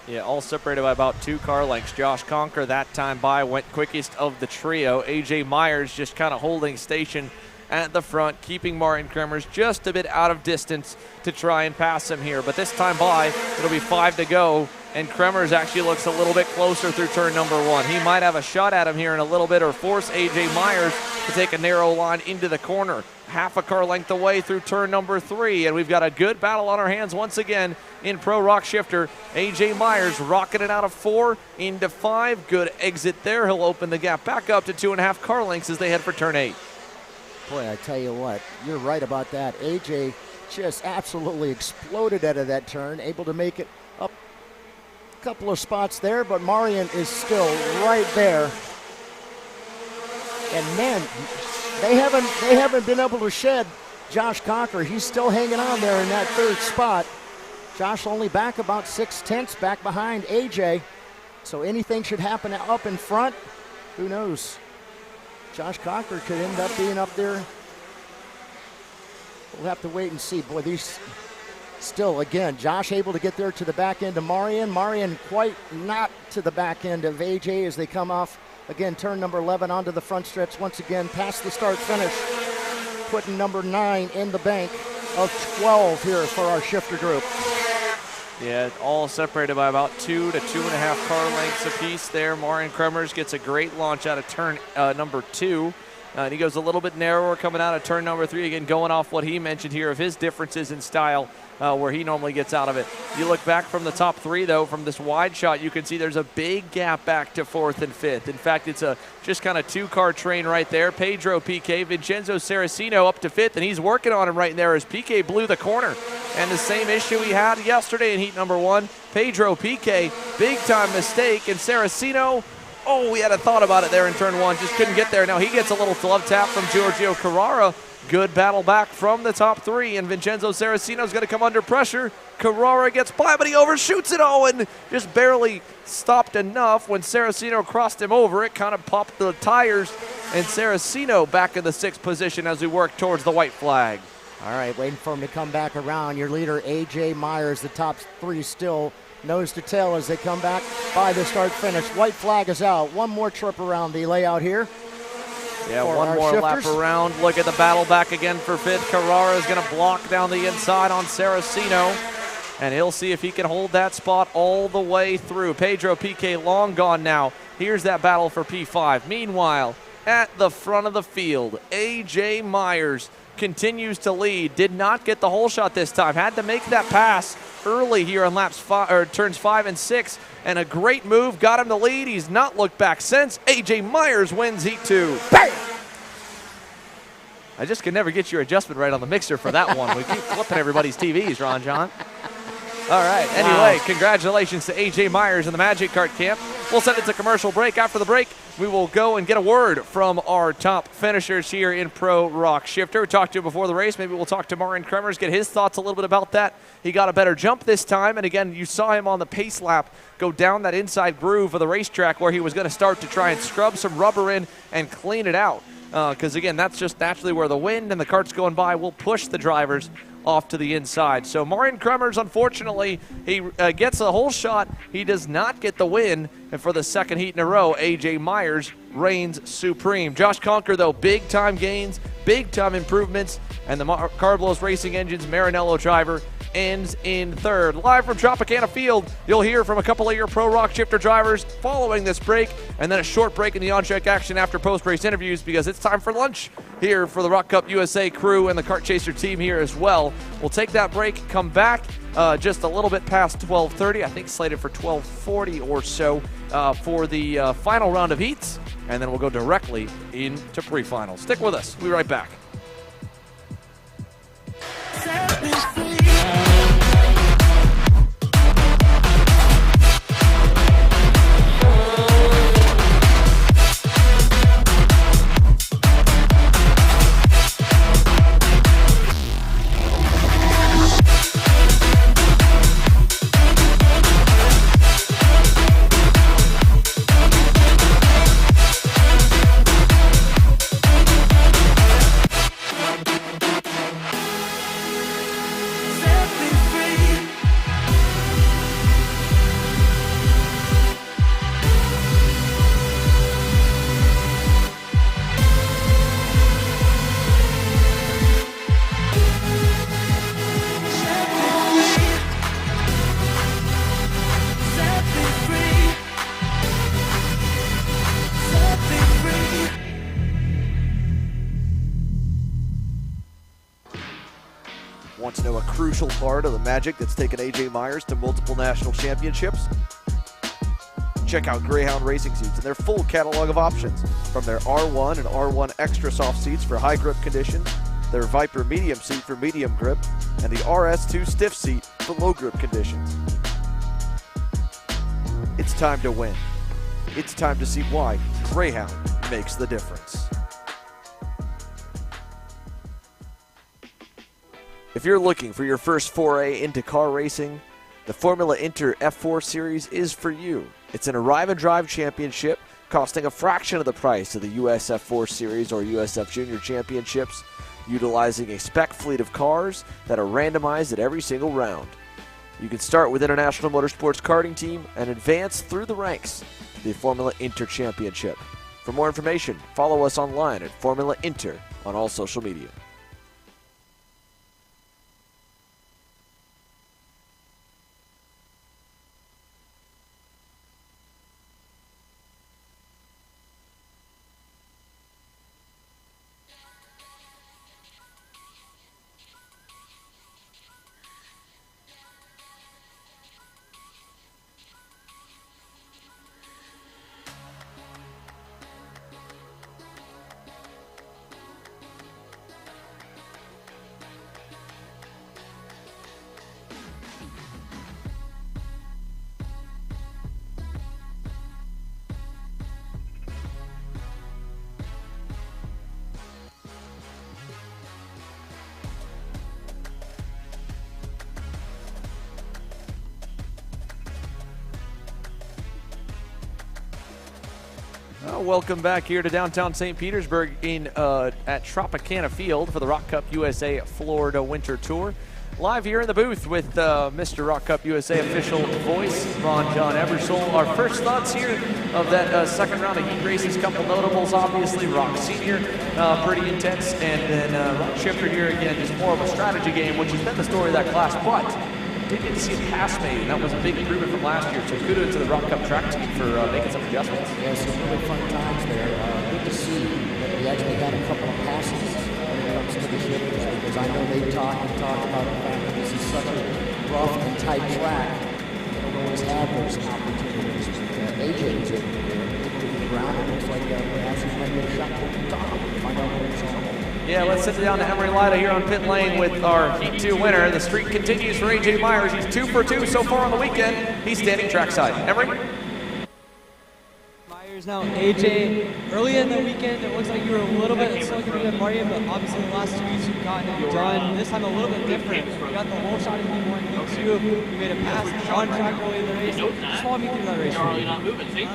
Yeah, all separated by about 2 car lengths. Josh Conker that time went quickest of the trio. A.J. Myers just kind of holding station at the front, keeping Marian Kremers just a bit out of distance to try and pass him here. But this time it'll be 5 to go, and Kremers actually looks a little bit closer through turn number 1. He might have a shot at him here in a little bit or force A.J. Myers to take a narrow line into the corner. Half a car length away through turn number 3, and we've got a good battle on our hands once again in Pro ROK Shifter. A.J. Myers rocking it out of 4 into 5. Good exit there. He'll open the gap back up to 2.5 car lengths as they head for turn 8. Boy, I tell you what, you're right about that. AJ just absolutely exploded out of that turn, able to make it up a couple of spots there, but Marian is still right there. And man, they haven't been able to shed Josh Conker. He's still hanging on there in that 3rd spot. Josh only back about 6/10 back behind AJ. So anything should happen up in front. Who knows? Josh Conker could end up being up there. We'll have to wait and see. Boy, these still, again, Josh able to get there to the back end of Marian. Marian quite not to the back end of AJ as they come off, again, turn number 11 onto the front stretch once again, past the start finish, putting number 9 in the bank of 12 here for our shifter group. Yeah, all separated by about 2 to 2.5 car lengths apiece there. Marian Kremers gets a great launch out of turn number 2. And he goes a little bit narrower coming out of turn number 3. Again, going off what he mentioned here of his differences in style where he normally gets out of it. You look back from the top 3, though, from this wide shot, you can see there's a big gap back to 4th and 5th. In fact, it's a just kind of 2-car train right there. Pedro Piquet, Vincenzo Saraceno up to 5th, and he's working on him right there as Piquet blew the corner. And the same issue he had yesterday in heat number 1. Pedro Piquet, big-time mistake, and Saraceno, oh, we had a thought about it there in turn 1, just couldn't get there. Now he gets a little glove tap from Giorgio Carrara. Good battle back from the top 3, and Vincenzo Saraceno's going to come under pressure. Carrara gets by, but he overshoots it all and just barely stopped enough. When Saraceno crossed him over, it kind of popped the tires, and Saraceno back in the 6th position as we work towards the white flag. All right, waiting for him to come back around. Your leader, A.J. Myers, the top 3 still nose to tail as they come back by the start finish. White flag is out. One more trip around the layout here. Yeah, one more lap around. Look at the battle back again for 5th. Carrara is going to block down the inside on Saraceno. and he'll see if he can hold that spot all the way through. Pedro PK long gone now. Here's that battle for P5. Meanwhile, at the front of the field, AJ Myers continues to lead. Did not get the hole shot this time. Had to make that pass early here on turns 5 and 6, and a great move got him the lead. He's not looked back since. AJ Myers wins Heat 2. Bam! I just can never get your adjustment right on the mixer for that one. We keep flipping everybody's TVs, Ron John. All right, anyway, Congratulations to AJ Myers in the Magic Kart camp. We'll send it to commercial break. After the break, we will go and get a word from our top finishers here in Pro ROK Shifter. We talked to him before the race. Maybe we'll talk to Marian Kremers, get his thoughts a little bit about that. He got a better jump this time, and again, you saw him on the pace lap go down that inside groove of the racetrack where he was going to start to try and scrub some rubber in and clean it out. Because, again, that's just naturally where the wind and the karts going by will push the drivers off to the inside. So Marian Kremers, unfortunately, he gets a hole shot. He does not get the win. And for the second heat in a row, AJ Myers reigns supreme. Josh Conker, though, big-time gains, big-time improvements, and the Carblos Racing Engines Maranello driver ends in third. Live from Tropicana Field, you'll hear from a couple of your Pro ROK Shifter drivers following this break, and then a short break in the on-track action after post-race interviews because it's time for lunch here for the ROK Cup USA crew and the Kart Chaser team here as well. We'll take that break, come back just a little bit past 12:30, I think slated for 12:40 or so for the final round of heats, and then we'll go directly into pre-final. Stick with us. We'll be right back. Want to know a crucial part of the magic that's taken AJ Myers to multiple national championships? Check out Greyhound Racing Seats and their full catalog of options, from their R1 and R1 Extra Soft seats for high grip conditions, their Viper Medium seat for medium grip, and the RS2 Stiff seat for low grip conditions. It's time to win. It's time to see why Greyhound makes the difference. If you're looking for your first foray into car racing, the Formula Inter F4 Series is for you. It's an arrive and drive championship costing a fraction of the price of the US F4 Series or USF Junior Championships, utilizing a spec fleet of cars that are randomized at every single round. You can start with International Motorsports Karting Team and advance through the ranks to the Formula Inter Championship. For more information, follow us online at Formula Inter on all social media. Welcome back here to downtown St. Petersburg at Tropicana Field for the ROK Cup USA Florida Winter Tour. Live here in the booth with Mr. ROK Cup USA official voice, Ron John Ebersole. Our first thoughts here of that second round of heat races. Couple notables, obviously. ROK Sr, pretty intense, and then ROK Shifter here again, just more of a strategy game, which has been the story of that class. But did get to see a pass made, and that was a big improvement from last year. So kudos to the ROK Cup track team for making some adjustments. Yeah, some really fun times there. Good to see that we actually had a couple of passes when it comes to the shifters, because I know they talked about the fact that this is such a rough and tight track. They don't always have those opportunities. But AJ was able to the ground. It looks like perhaps he's might get a shot to the top. Find out what it's all. Yeah, let's sit down to Emery Lida here on pit lane with our Heat 2 winner. The streak continues for AJ Myers. He's 2 for 2 so far on the weekend. He's standing trackside. Emery? Myers now, AJ, early in the weekend, it looks like you were a little bit slow compared to Mario, but obviously the last 2 weeks you've gotten it done. This time a little bit different. You got the whole shot in Heat 1, Heat 2. You made a pass on track early in the race. Just walk me through that race. You're not moving, see?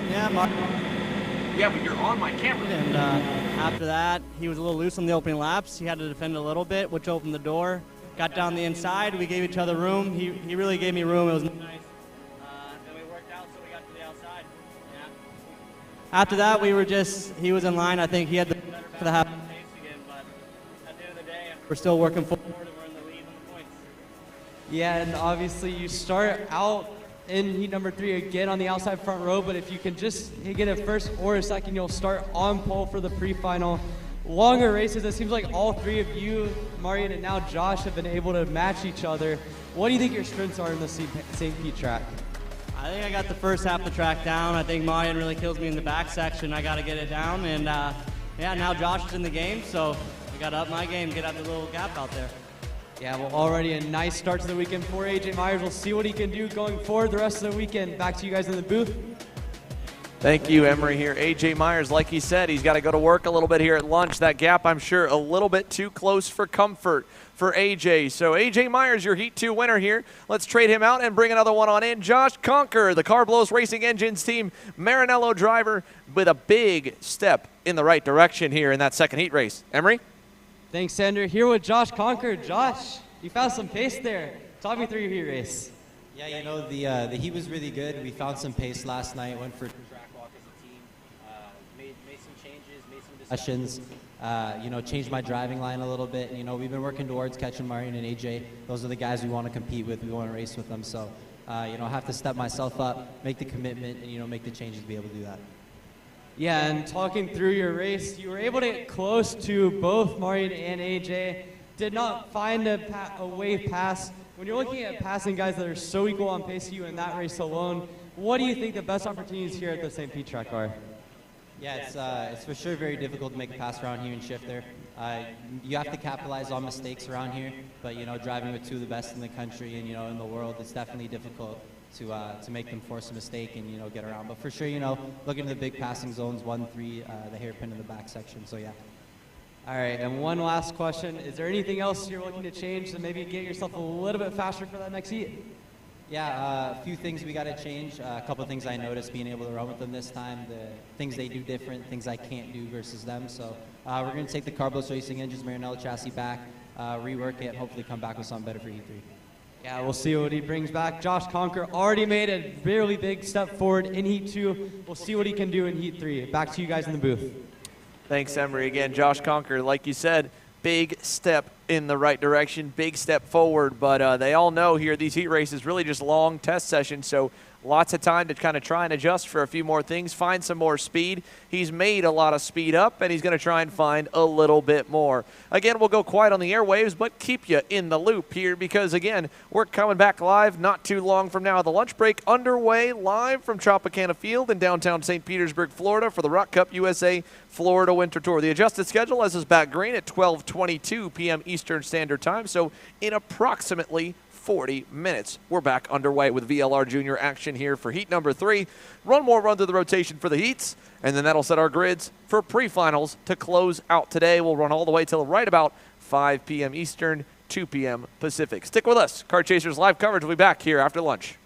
Yeah, but you're on my camera. And after that, he was a little loose on the opening laps. He had to defend a little bit, which opened the door. Got down the inside. We gave each other room. He really gave me room. It was nice. Then we worked out, so we got to the outside. Yeah. After that, he was in line. I think he had the better for the half pace again, but at the end of the day, we're still working forward and we're in the lead on the points. Yeah, and obviously you start out in heat number 3 again on the outside front row, but if you can just get a first or a second, you'll start on pole for the pre-final. Longer races, it seems like all 3 of you, Marian and now Josh, have been able to match each other. What do you think your strengths are in the St. Pete track? I think I got the first half of the track down. I think Marian really kills me in the back section. I got to get it down, and yeah, now Josh is in the game, so I got to up my game, get out the little gap out there. Yeah, well, already a nice start to the weekend for AJ Myers. We'll see what he can do going forward the rest of the weekend. Back to you guys in the booth. Thank you, Emery here. AJ Myers, like he said, he's got to go to work a little bit here at lunch. That gap, I'm sure, a little bit too close for comfort for AJ. So AJ Myers, your Heat 2 winner here. Let's trade him out and bring another one on in. Josh Conker, the Car Blows Racing Engines team Maranello driver, with a big step in the right direction here in that second heat race. Emery? Thanks, Sander. Here with Josh Conker. Josh, you found some pace there. Talk me through your heat race. Yeah, you know, the heat was really good. We found some pace last night, went for track walk as a team, made some changes, made some discussions, you know, changed my driving line a little bit. You know, we've been working towards catching Marian and AJ. Those are the guys we want to compete with. We want to race with them. So, you know, I have to step myself up, make the commitment, and, you know, make the changes to be able to do that. Yeah, and talking through your race, you were able to get close to both Marian and AJ. Did not find a way past. When you're looking at passing guys that are so equal on pace to you in that race alone, what do you think the best opportunities here at the St. Pete track are? Yeah, it's for sure very difficult to make a pass around here in Shifter. You have to capitalize on mistakes around here, but, you know, driving with 2 of the best in the country and, you know, in the world, it's definitely difficult to make them force a mistake and, you know, get around. But for sure, you know, looking at the big passing zones, 1, 3, the hairpin in the back section, so yeah. All right, and one last question. Is there anything else you're looking to change to maybe get yourself a little bit faster for that next heat? Yeah, a few things we got to change. A couple of things I noticed being able to run with them this time, the things they do different, things I can't do versus them. So we're going to take the Car Blows Racing Engines Maranello chassis back, rework it, and hopefully come back with something better for Heat 3. Yeah, we'll see what he brings back. Josh Conker already made a really big step forward in Heat 2. We'll see what he can do in Heat 3. Back to you guys in the booth. Thanks, Emery. Again, Josh Conker, like you said, big step in the right direction, big step forward. But they all know here these heat races really just long test sessions, so lots of time to kind of try and adjust for a few more things, find some more speed. He's made a lot of speed up, and he's going to try and find a little bit more. Again, we'll go quiet on the airwaves, but keep you in the loop here because, again, we're coming back live not too long from now. The lunch break underway live from Tropicana Field in downtown St. Petersburg, Florida for the ROK Cup USA Florida Winter Tour. The adjusted schedule has us back green at 12:22 p.m. Eastern Standard Time, so in approximately 40 minutes. We're back underway with VLR Jr action here for heat number 3. One more run through the rotation for the heats, and then that'll set our grids for pre-finals to close out today. We'll run all the way till right about 5 p.m. Eastern, 2 p.m. Pacific. Stick with us. Kart Chasers live coverage will be back here after lunch.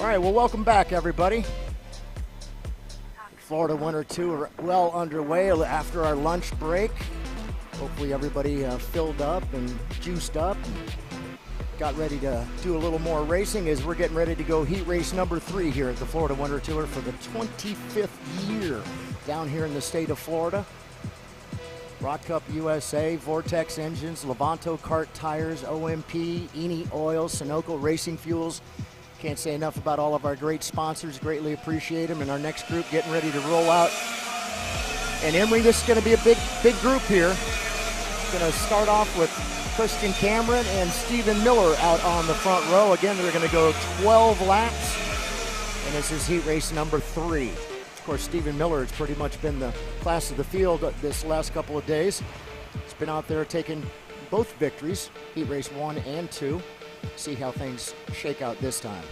All right, well, welcome back, everybody. Florida Winter 2 are well underway after our lunch break. Hopefully everybody filled up and juiced up and got ready to do a little more racing as we're getting ready to go heat race number 3 here at the Florida Winter Tour for the 25th year down here in the state of Florida. Rock Cup USA, Vortex Engines, Levanto Kart Tires, OMP, Eni Oil, Sunoco Racing Fuels. Can't say enough about all of our great sponsors. Greatly appreciate them. And our next group getting ready to roll out. And Emery, this is going to be a big group here. Going to start off with Christian Cameron and Stephen Miller out on the front row. Again, they're going to go 12 laps. And this is heat race number 3. Of course, Stephen Miller has pretty much been the class of the field this last couple of days. He's been out there taking both victories, heat race 1 and 2. See how things shake out this time.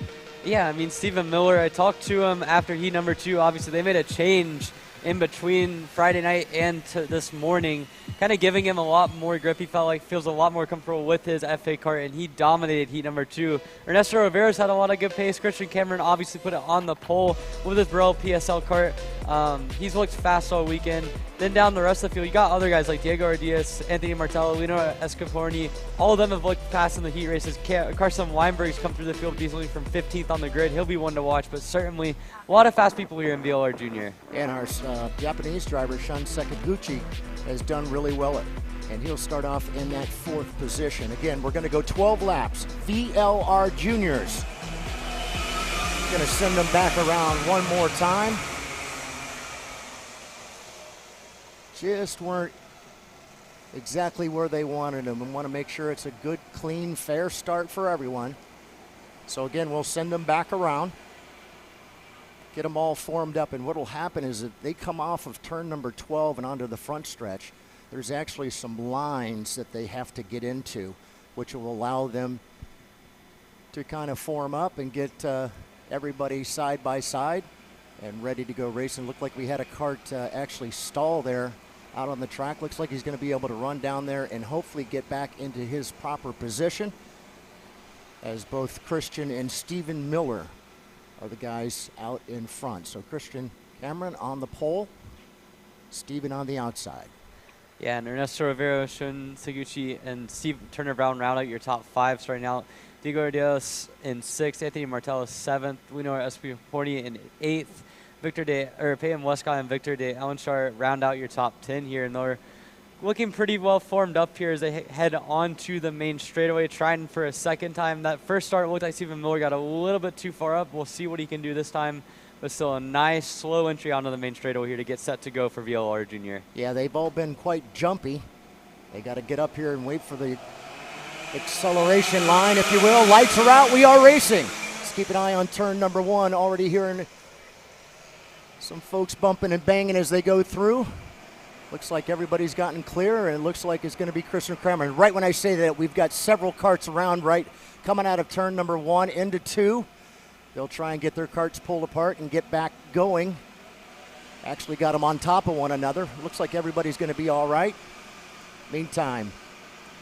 Yeah, I mean, Stephen Miller, I talked to him after heat number 2. Obviously, they made a change in between Friday night and this morning, kind of giving him a lot more grip. He felt like feels a lot more comfortable with his FA kart, and he dominated heat number 2. Ernesto Rivera's had a lot of good pace. Christian Cameron obviously put it on the pole with his Burrell PSL kart. He's looked fast all weekend. Then down the rest of the field, you got other guys like Diego Ardias, Anthony Martello, Lino Escaporni. All of them have looked fast in the heat races. Carson Weinberg's come through the field decently from 15th on the grid. He'll be one to watch, but certainly a lot of fast people here in VLR Jr. And our Japanese driver, Shun Sakaguchi, has done really well, and he'll start off in that 4th position. Again, we're going to go 12 laps. VLR Juniors. Going to send them back around one more time. Just weren't exactly where they wanted them, and want to make sure it's a good, clean, fair start for everyone. So again, we'll send them back around, get them all formed up, and what will happen is that they come off of turn number 12 and onto the front stretch. There's actually some lines that they have to get into, which will allow them to kind of form up and get everybody side by side and ready to go racing. Looked like we had a kart actually stall there out on the track. Looks like he's going to be able to run down there and hopefully get back into his proper position, as both Christian and Stephen Miller are the guys out in front. So Christian Cameron on the pole, Stephen on the outside. Yeah, and Ernesto Rivera, Shun Seguchi, and Steve Turner Brown round out your top 5 starting out. Diego Ardias in 6th, Anthony Martello 7th, Lino Escaporni in 8th. Peyton Westcott and Victor de Elenchar round out your top 10 here, and they're looking pretty well formed up here as they head on to the main straightaway, trying for a second time. That first start looked like Stephen Miller got a little bit too far up. We'll see what he can do this time, but still a nice slow entry onto the main straightaway here to get set to go for VLR Jr. Yeah, they've all been quite jumpy. They got to get up here and wait for the acceleration line, if you will. Lights are out, we are racing. Let's keep an eye on turn number 1, already hearing some folks bumping and banging as they go through. Looks like everybody's gotten clear, and it looks like it's going to be Christian Cameron. Right when I say that, we've got several karts around right coming out of turn number 1 into 2. They'll try and get their karts pulled apart and get back going. Actually got them on top of one another. Looks like everybody's going to be all right. Meantime,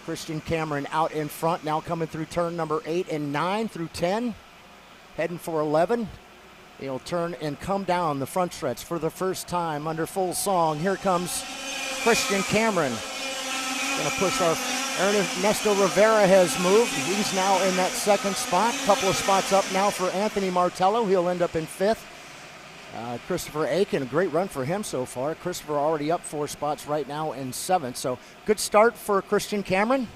Christian Cameron out in front, now coming through turn number 8 and 9 through 10, heading for 11. He'll turn and come down the front stretch for the first time under full song. Here comes Christian Cameron. Gonna push our Ernesto Rivera has moved. He's now in that 2nd spot. Couple of spots up now for Anthony Martello. He'll end up in 5th. Christopher Aiken, a great run for him so far. Christopher already up 4 spots right now in 7th. So good start for Christian Cameron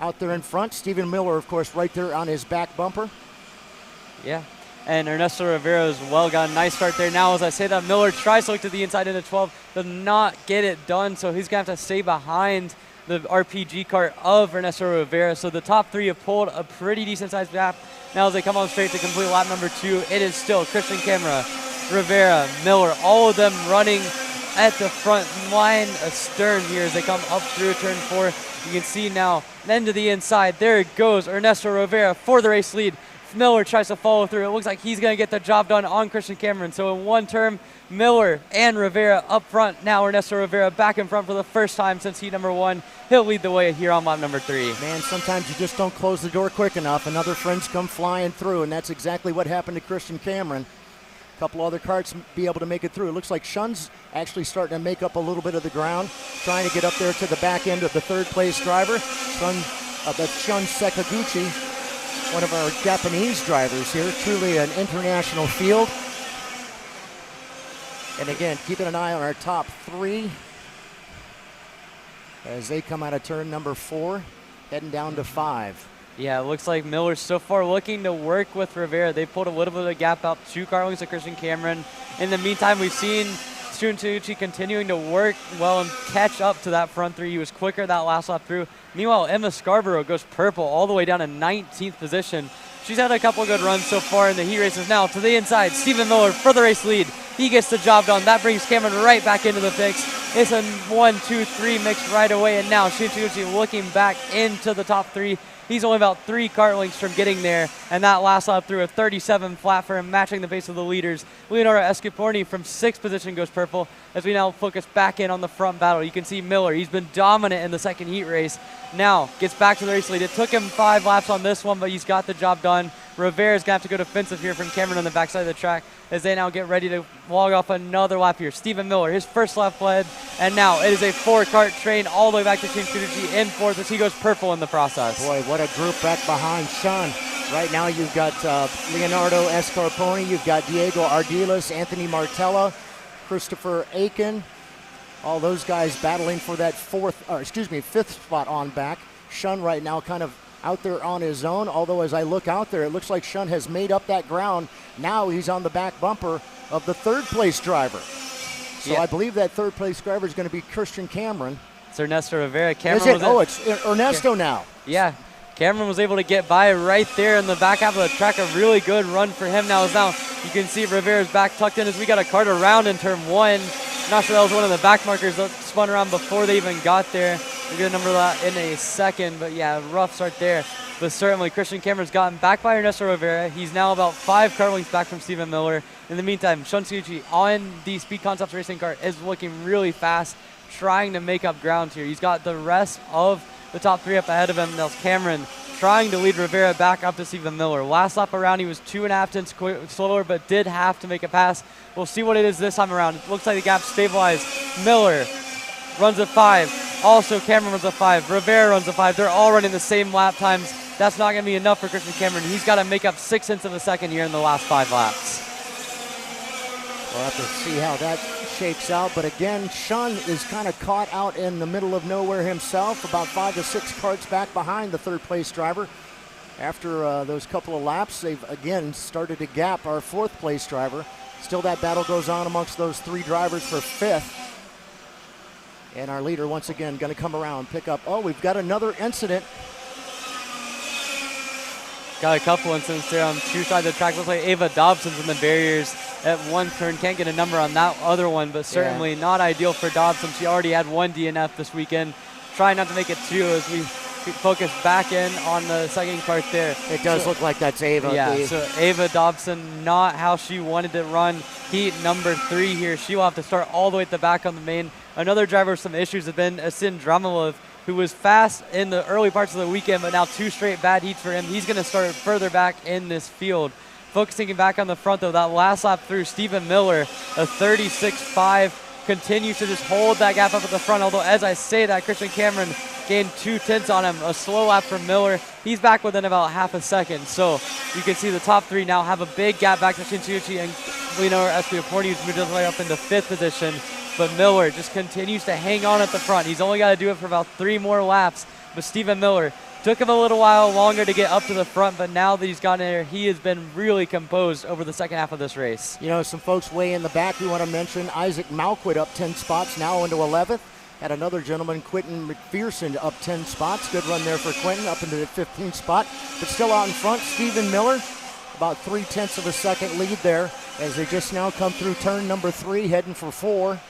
out there in front. Stephen Miller, of course, right there on his back bumper. Yeah. And Ernesto Rivera as well got a nice start there. Now, as I say that, Miller tries to look to the inside into 12, does not get it done, so he's going to have to stay behind the RPG kart of Ernesto Rivera. So the top 3 have pulled a pretty decent-sized gap. Now as they come on straight to complete lap number 2, it is still Christian Cameron, Rivera, Miller, all of them running at the front line astern here as they come up through turn 4. You can see now, then to the inside, there it goes, Ernesto Rivera for the race lead. Miller tries to follow through. It looks like he's going to get the job done on Christian Cameron. So in one term, Miller and Rivera up front. Now Ernesto Rivera back in front for the first time since heat number 1. He'll lead the way here on lap number 3. Man, sometimes you just don't close the door quick enough and other friends come flying through, and that's exactly what happened to Christian Cameron. A couple other karts be able to make it through. It looks like Shun's actually starting to make up a little bit of the ground, trying to get up there to the back end of the third place driver. That's Shun Sekaguchi, one of our Japanese drivers here. Truly an international field. And again, keeping an eye on our top 3 as they come out of turn number 4, heading down to 5. Yeah, it looks like Miller's so far looking to work with Rivera. They pulled a little bit of a gap out 2 car lengths of Christian Cameron. In the meantime, we've seen Shun Sekaguchi continuing to work well and catch up to that front 3. He was quicker that last lap through. Meanwhile, Emma Scarborough goes purple all the way down to 19th position. She's had a couple good runs so far in the heat races. Now to the inside, Stephen Miller for the race lead. He gets the job done. That brings Cameron right back into the mix. It's a 1-2-3 mix right away, and now Shun Sekaguchi looking back into the top 3. He's only about 3 kart lengths from getting there, and that last lap through a 37 flat for him, matching the pace of the leaders. Leonardo Escaporni from 6th position goes purple as we now focus back in on the front battle. You can see Miller, he's been dominant in the second heat race. Now gets back to the race lead. It took him 5 laps on this one, but he's got the job done. Rivera's gonna have to go defensive here from Cameron on the backside of the track as they now get ready to log off another lap here. Stephen Miller, his first lap led, and now it is a 4-kart train all the way back to Shun Sekaguchi in 4th as he goes purple in the process. Boy, what a group back behind Shun. Right now you've got Leonardo Escarponi, you've got Diego Ardiles, Anthony Martella, Christopher Aiken. All those guys battling for that 5th spot on back. Shun right now kind of out there on his own, although as I look out there, it looks like Shun has made up that ground. Now he's on the back bumper of the 3rd place driver. So yeah. I believe that 3rd place driver is going to be Christian Cameron. It's Ernesto Rivera. Is it? Oh, it's Ernesto now. Yeah. Cameron was able to get by right there in the back half of the track. A really good run for him now. You can see Rivera's back tucked in as we got a kart around in turn 1. Not sure that was one of the back markers that spun around before they even got there. We're going to number that in a second, but yeah, rough start there. But certainly Christian Cameron's gotten back by Ernesto Rivera. He's now about 5 car lengths back from Stephen Miller. In the meantime, Shun Sekaguchi on the Speed Concepts Racing kart is looking really fast, trying to make up ground here. He's got the rest of the top 3 up ahead of him. That's Cameron trying to lead Rivera back up to Stephen Miller. Last lap around, he was 2.5 tenths slower, but did have to make a pass. We'll see what it is this time around. It looks like the gap stabilized. Miller runs a 5. Also, Cameron runs a 5. Rivera runs a 5. They're all running the same lap times. That's not going to be enough for Christian Cameron. He's got to make up 6 tenths of a second here in the last 5 laps. We'll have to see how that shakes out. But again, Shun is kind of caught out in the middle of nowhere himself, about 5 to 6 karts back behind the 3rd place driver. After those couple of laps, they've again started to gap our 4th place driver. Still that battle goes on amongst those 3 drivers for 5th. And our leader once again going to come around, pick up. Oh, we've got another incident. Got a couple incidents there on 2 sides of the track. Looks like Ava Dobson's in the barriers at 1 turn. Can't get a number on that other one, but certainly not ideal for Dobson. She already had 1 DNF this weekend. Trying not to make it 2 as we focus back in on the second part there. It does look like that's Ava. Yeah, so Ava Dobson, not how she wanted to run heat number 3 here. She will have to start all the way at the back on the main. Another driver with some issues have been Asin Dramalov, who was fast in the early parts of the weekend, but now 2 straight bad heats for him. He's going to start further back in this field. Focusing back on the front, though, that last lap through, Stephen Miller, a 36.5, continues to just hold that gap up at the front. Although, as I say that, Christian Cameron gained 2 tenths on him. A slow lap from Miller. He's back within about half a second. So you can see the top 3 now have a big gap back to Shun Sekaguchi and Leonardo Escaporni, who's moved all the way up into 5th position. But Miller just continues to hang on at the front. He's only got to do it for about 3 more laps. But Stephen Miller, took him a little while longer to get up to the front, but now that he's gotten there, he has been really composed over the second half of this race. You know, some folks way in the back we want to mention. Isaac Malquit up 10 spots, now into 11th. Had another gentleman, Quentin McPherson, up 10 spots. Good run there for Quentin, up into the 15th spot. But still out in front, Stephen Miller, about 0.3 of a second lead there as they just now come through turn number 3, heading for 4.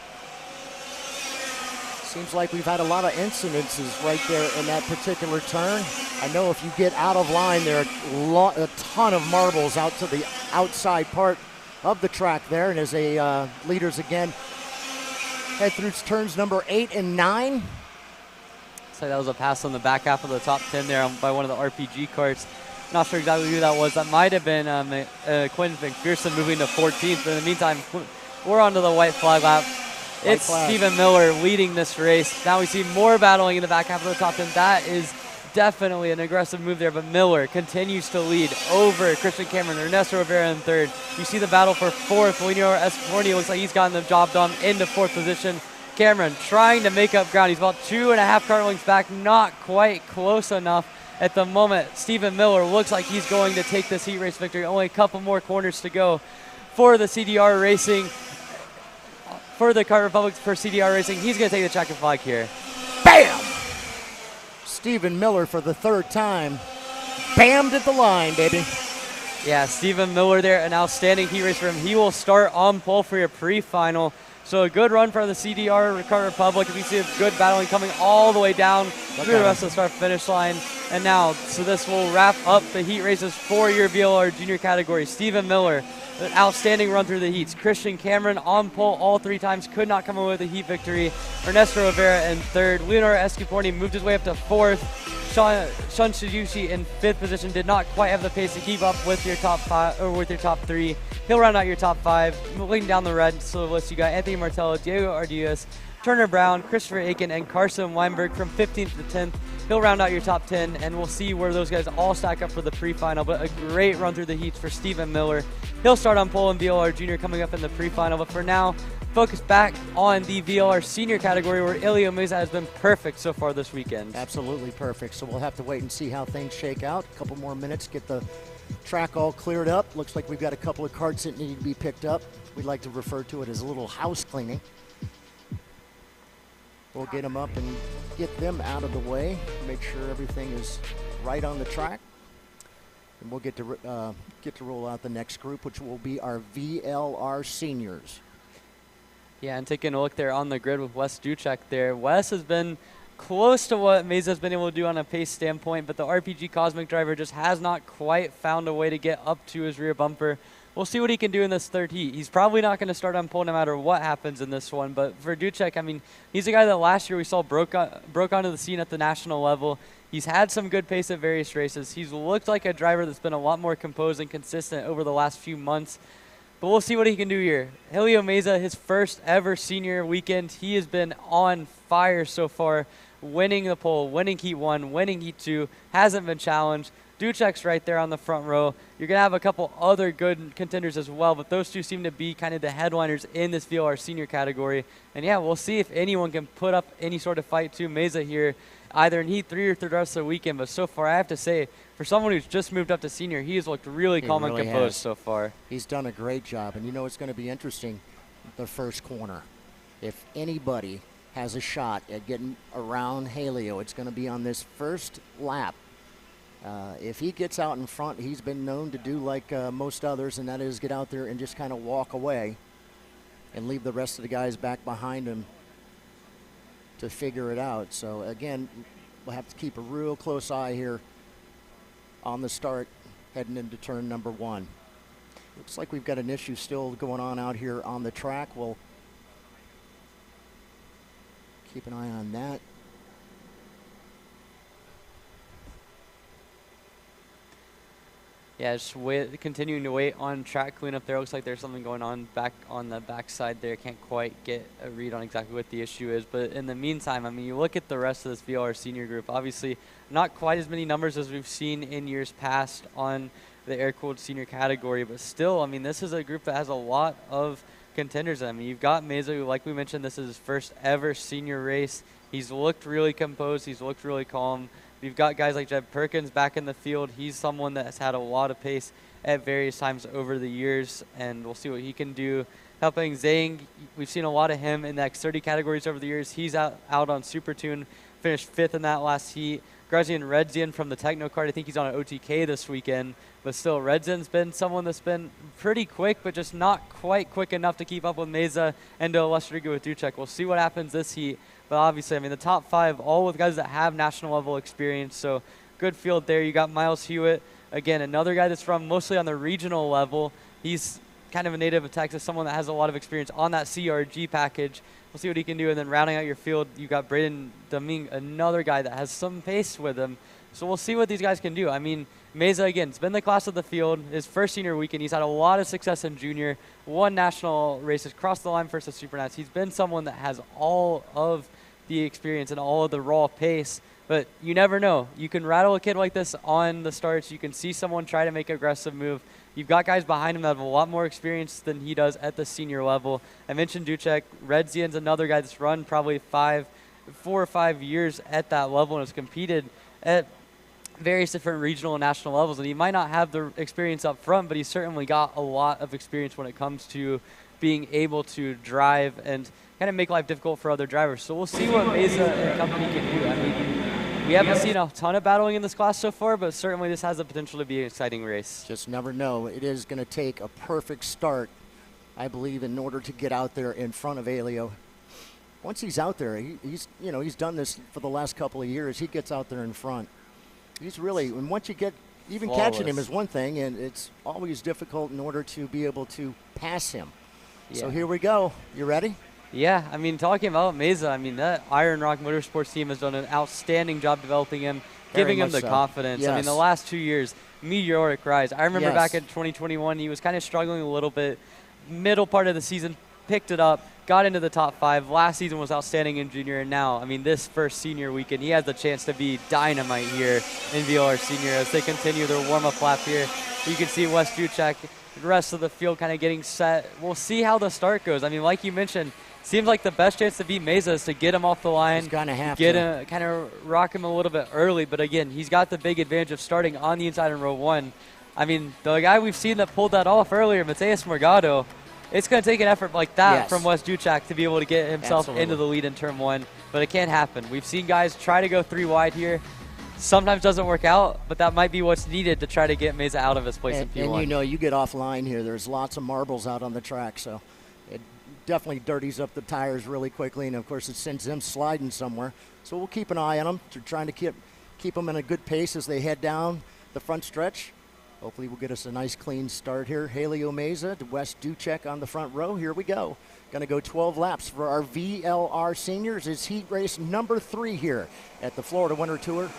Seems like we've had a lot of incidences right there in that particular turn. I know if you get out of line, there are a ton of marbles out to the outside part of the track there. And as the leaders again head through turns number 8 and 9. So that was a pass on the back half of the top 10 there by one of the RPG karts. Not sure exactly who that was. That might have been Quinn McPherson moving to 14th. But in the meantime, we're onto the white flag lap. It's Stephen Miller leading this race. Now we see more battling in the back half of the top 10. That is definitely an aggressive move there, but Miller continues to lead over Christian Cameron, Ernesto Rivera in third. You see the battle for fourth. Leonardo Escaforni looks like he's gotten the job done into fourth position. Cameron trying to make up ground. He's about 2.5 car lengths back, not quite close enough at the moment. Stephen Miller looks like he's going to take this heat race victory. Only a couple more corners to go for the CDR Racing. For the Kart Republic for CDR Racing, he's going to take the checkered flag here. Bam! Stephen Miller for the third time. Bammed at the line, baby. Yeah, Stephen Miller there, an outstanding heat race for him. He will start on pole for your pre-final. So a good run for the CDR Kart Republic. You see a good battling coming all the way down through the rest of the start-finish line. And now, so this will wrap up the heat races for your VLR Junior category. Stephen Miller, an outstanding run through the heats. Christian Cameron on pole all 3 times, could not come away with a heat victory. Ernesto Rivera in third. Leonardo Escaforni moved his way up to fourth. Shun Shizushi in 5th position did not quite have the pace to keep up with your top 5 or with your top 3. He'll round out your top 5. Moving down the red list, you got Anthony Martello, Diego Ardias, Turner Brown, Christopher Aiken, and Carson Weinberg from 15th to 10th. He'll round out your top 10, and we'll see where those guys all stack up for the pre-final. But a great run through the heats for Stephen Miller. He'll start on pole in VLR Jr coming up in the pre-final. But for now, focus back on the VLR Senior category, where Ilya Meza has been perfect so far this weekend. Absolutely perfect. So we'll have to wait and see how things shake out. A couple more minutes, get the track all cleared up. Looks like we've got a couple of carts that need to be picked up. We'd like to refer to it as a little house cleaning. We'll get them up and get them out of the way, make sure everything is right on the track. And we'll get to roll out the next group, which will be our VLR seniors. Yeah, and taking a look there on the grid with Wes Duchek there. Wes has been close to what Meza's been able to do on a pace standpoint, but the RPG Cosmic driver just has not quite found a way to get up to his rear bumper. We'll see what he can do in this third heat. He's probably not going to start on pole no matter what happens in this one, but for Duchek, I mean, he's a guy that last year we saw broke onto the scene at the national level. He's had some good pace at various races. He's looked like a driver that's been a lot more composed and consistent over the last few months. But we'll see what he can do here. Helio Meza, his first ever senior weekend, he has been on fire so far, winning the pole, winning Heat 1, winning Heat 2, hasn't been challenged. Duchek's right there on the front row. You're going to have a couple other good contenders as well, but those two seem to be kind of the headliners in this VLR senior category. And yeah, we'll see if anyone can put up any sort of fight to Meza here, either in Heat 3 or through the rest of the weekend. But so far, I have to say, for someone who's just moved up to senior, he has looked really calm and composed so far. He's done a great job. And you know it's going to be interesting, the first corner. If anybody has a shot at getting around Helio, it's going to be on this first lap. If he gets out in front, he's been known to do like most others, and that is get out there and just kind of walk away and leave the rest of the guys back behind him to figure it out. So again, we'll have to keep a real close eye here on the start heading into turn number 1. Looks like we've got an issue still going on out here on the track. We'll keep an eye on that. Yeah, just continuing to wait on track cleanup there. Looks like there's something going on back on the backside there. Can't quite get a read on exactly what the issue is. But in the meantime, I mean, you look at the rest of this VLR senior group, obviously not quite as many numbers as we've seen in years past on the air-cooled senior category. But still, I mean, this is a group that has a lot of contenders. I mean, you've got Meza, who, like we mentioned, this is his first ever senior race. He's looked really composed. He's looked really calm. We've got guys like Jeb Perkins back in the field. He's someone that has had a lot of pace at various times over the years, and we'll see what he can do. Helping Zhang, we've seen a lot of him in the X30 categories over the years. He's out on Super Tune. finished 5th in that last heat. Grazian Redzian from the Techno Kart, I think he's on an OTK this weekend. But still, Redzian's been someone that's been pretty quick, but just not quite quick enough to keep up with Meza and to a lesser degree with Ducek. We'll see what happens this heat. But obviously, I mean, the top 5, all with guys that have national level experience. So good field there. You got Miles Hewitt, again, another guy that's from mostly on the regional level. He's kind of a native of Texas, someone that has a lot of experience on that CRG package. We'll see what he can do. And then rounding out your field, you got Braden Deming, another guy that has some pace with him. So we'll see what these guys can do. I mean, Meza, again, it's been the class of the field. His first senior weekend, he's had a lot of success in junior, won national races, crossed the line first at Supernats. He's been someone that has all of the experience and all of the raw pace. But you never know. You can rattle a kid like this on the starts. You can see someone try to make an aggressive move. You've got guys behind him that have a lot more experience than he does at the senior level. I mentioned Ducek. Redzian's another guy that's run probably 4 or 5 years at that level and has competed at various different regional and national levels. And he might not have the experience up front, but he's certainly got a lot of experience when it comes to being able to drive and kind of make life difficult for other drivers. So we'll see what Meza and company can do. I mean, we haven't seen a ton of battling in this class so far, but certainly this has the potential to be an exciting race. Just never know. It is going to take a perfect start, I believe, in order to get out there in front of Elio. Once he's out there, he's done this for the last couple of years. He gets out there in front. He's really, and once you get, even flawless. Catching him is one thing, and it's always difficult in order to be able to pass him. Yeah. So here we go. You ready? Yeah, I mean, talking about Meza, I mean, that Iron Rock Motorsports team has done an outstanding job developing him, giving him the confidence. Yes. I mean, the last 2 years, meteoric rise. I remember Yes. back in 2021, he was kind of struggling a little bit. Middle part of the season, picked it up, got into the top 5. Last season was outstanding in junior, and now, I mean, this first senior weekend, he has the chance to be dynamite here in VLR Senior as they continue their warm-up lap here. You can see Wes Ducek, the rest of the field kind of getting set. We'll see how the start goes. I mean, like you mentioned, seems like the best chance to beat Meza is to get him off the line, kind of rock him a little bit early. But again, he's got the big advantage of starting on the inside in row 1. I mean, the guy we've seen that pulled that off earlier, Mateus Morgado, it's going to take an effort like that from Wes Ducek to be able to get himself into the lead in turn 1. But it can happen. We've seen guys try to go 3 wide here. Sometimes doesn't work out, but that might be what's needed to try to get Meza out of his place in P1. And you know, you get offline here. There's lots of marbles out on the track, so it definitely dirties up the tires really quickly, and of course it sends them sliding somewhere. So we'll keep an eye on them, trying to keep them in a good pace as they head down the front stretch. Hopefully we'll get us a nice clean start here. Helio Meza to Wes Ducek on the front row. Here we go. Going to go 12 laps for our VLR seniors. It's heat race number 3 here at the Florida Winter Tour.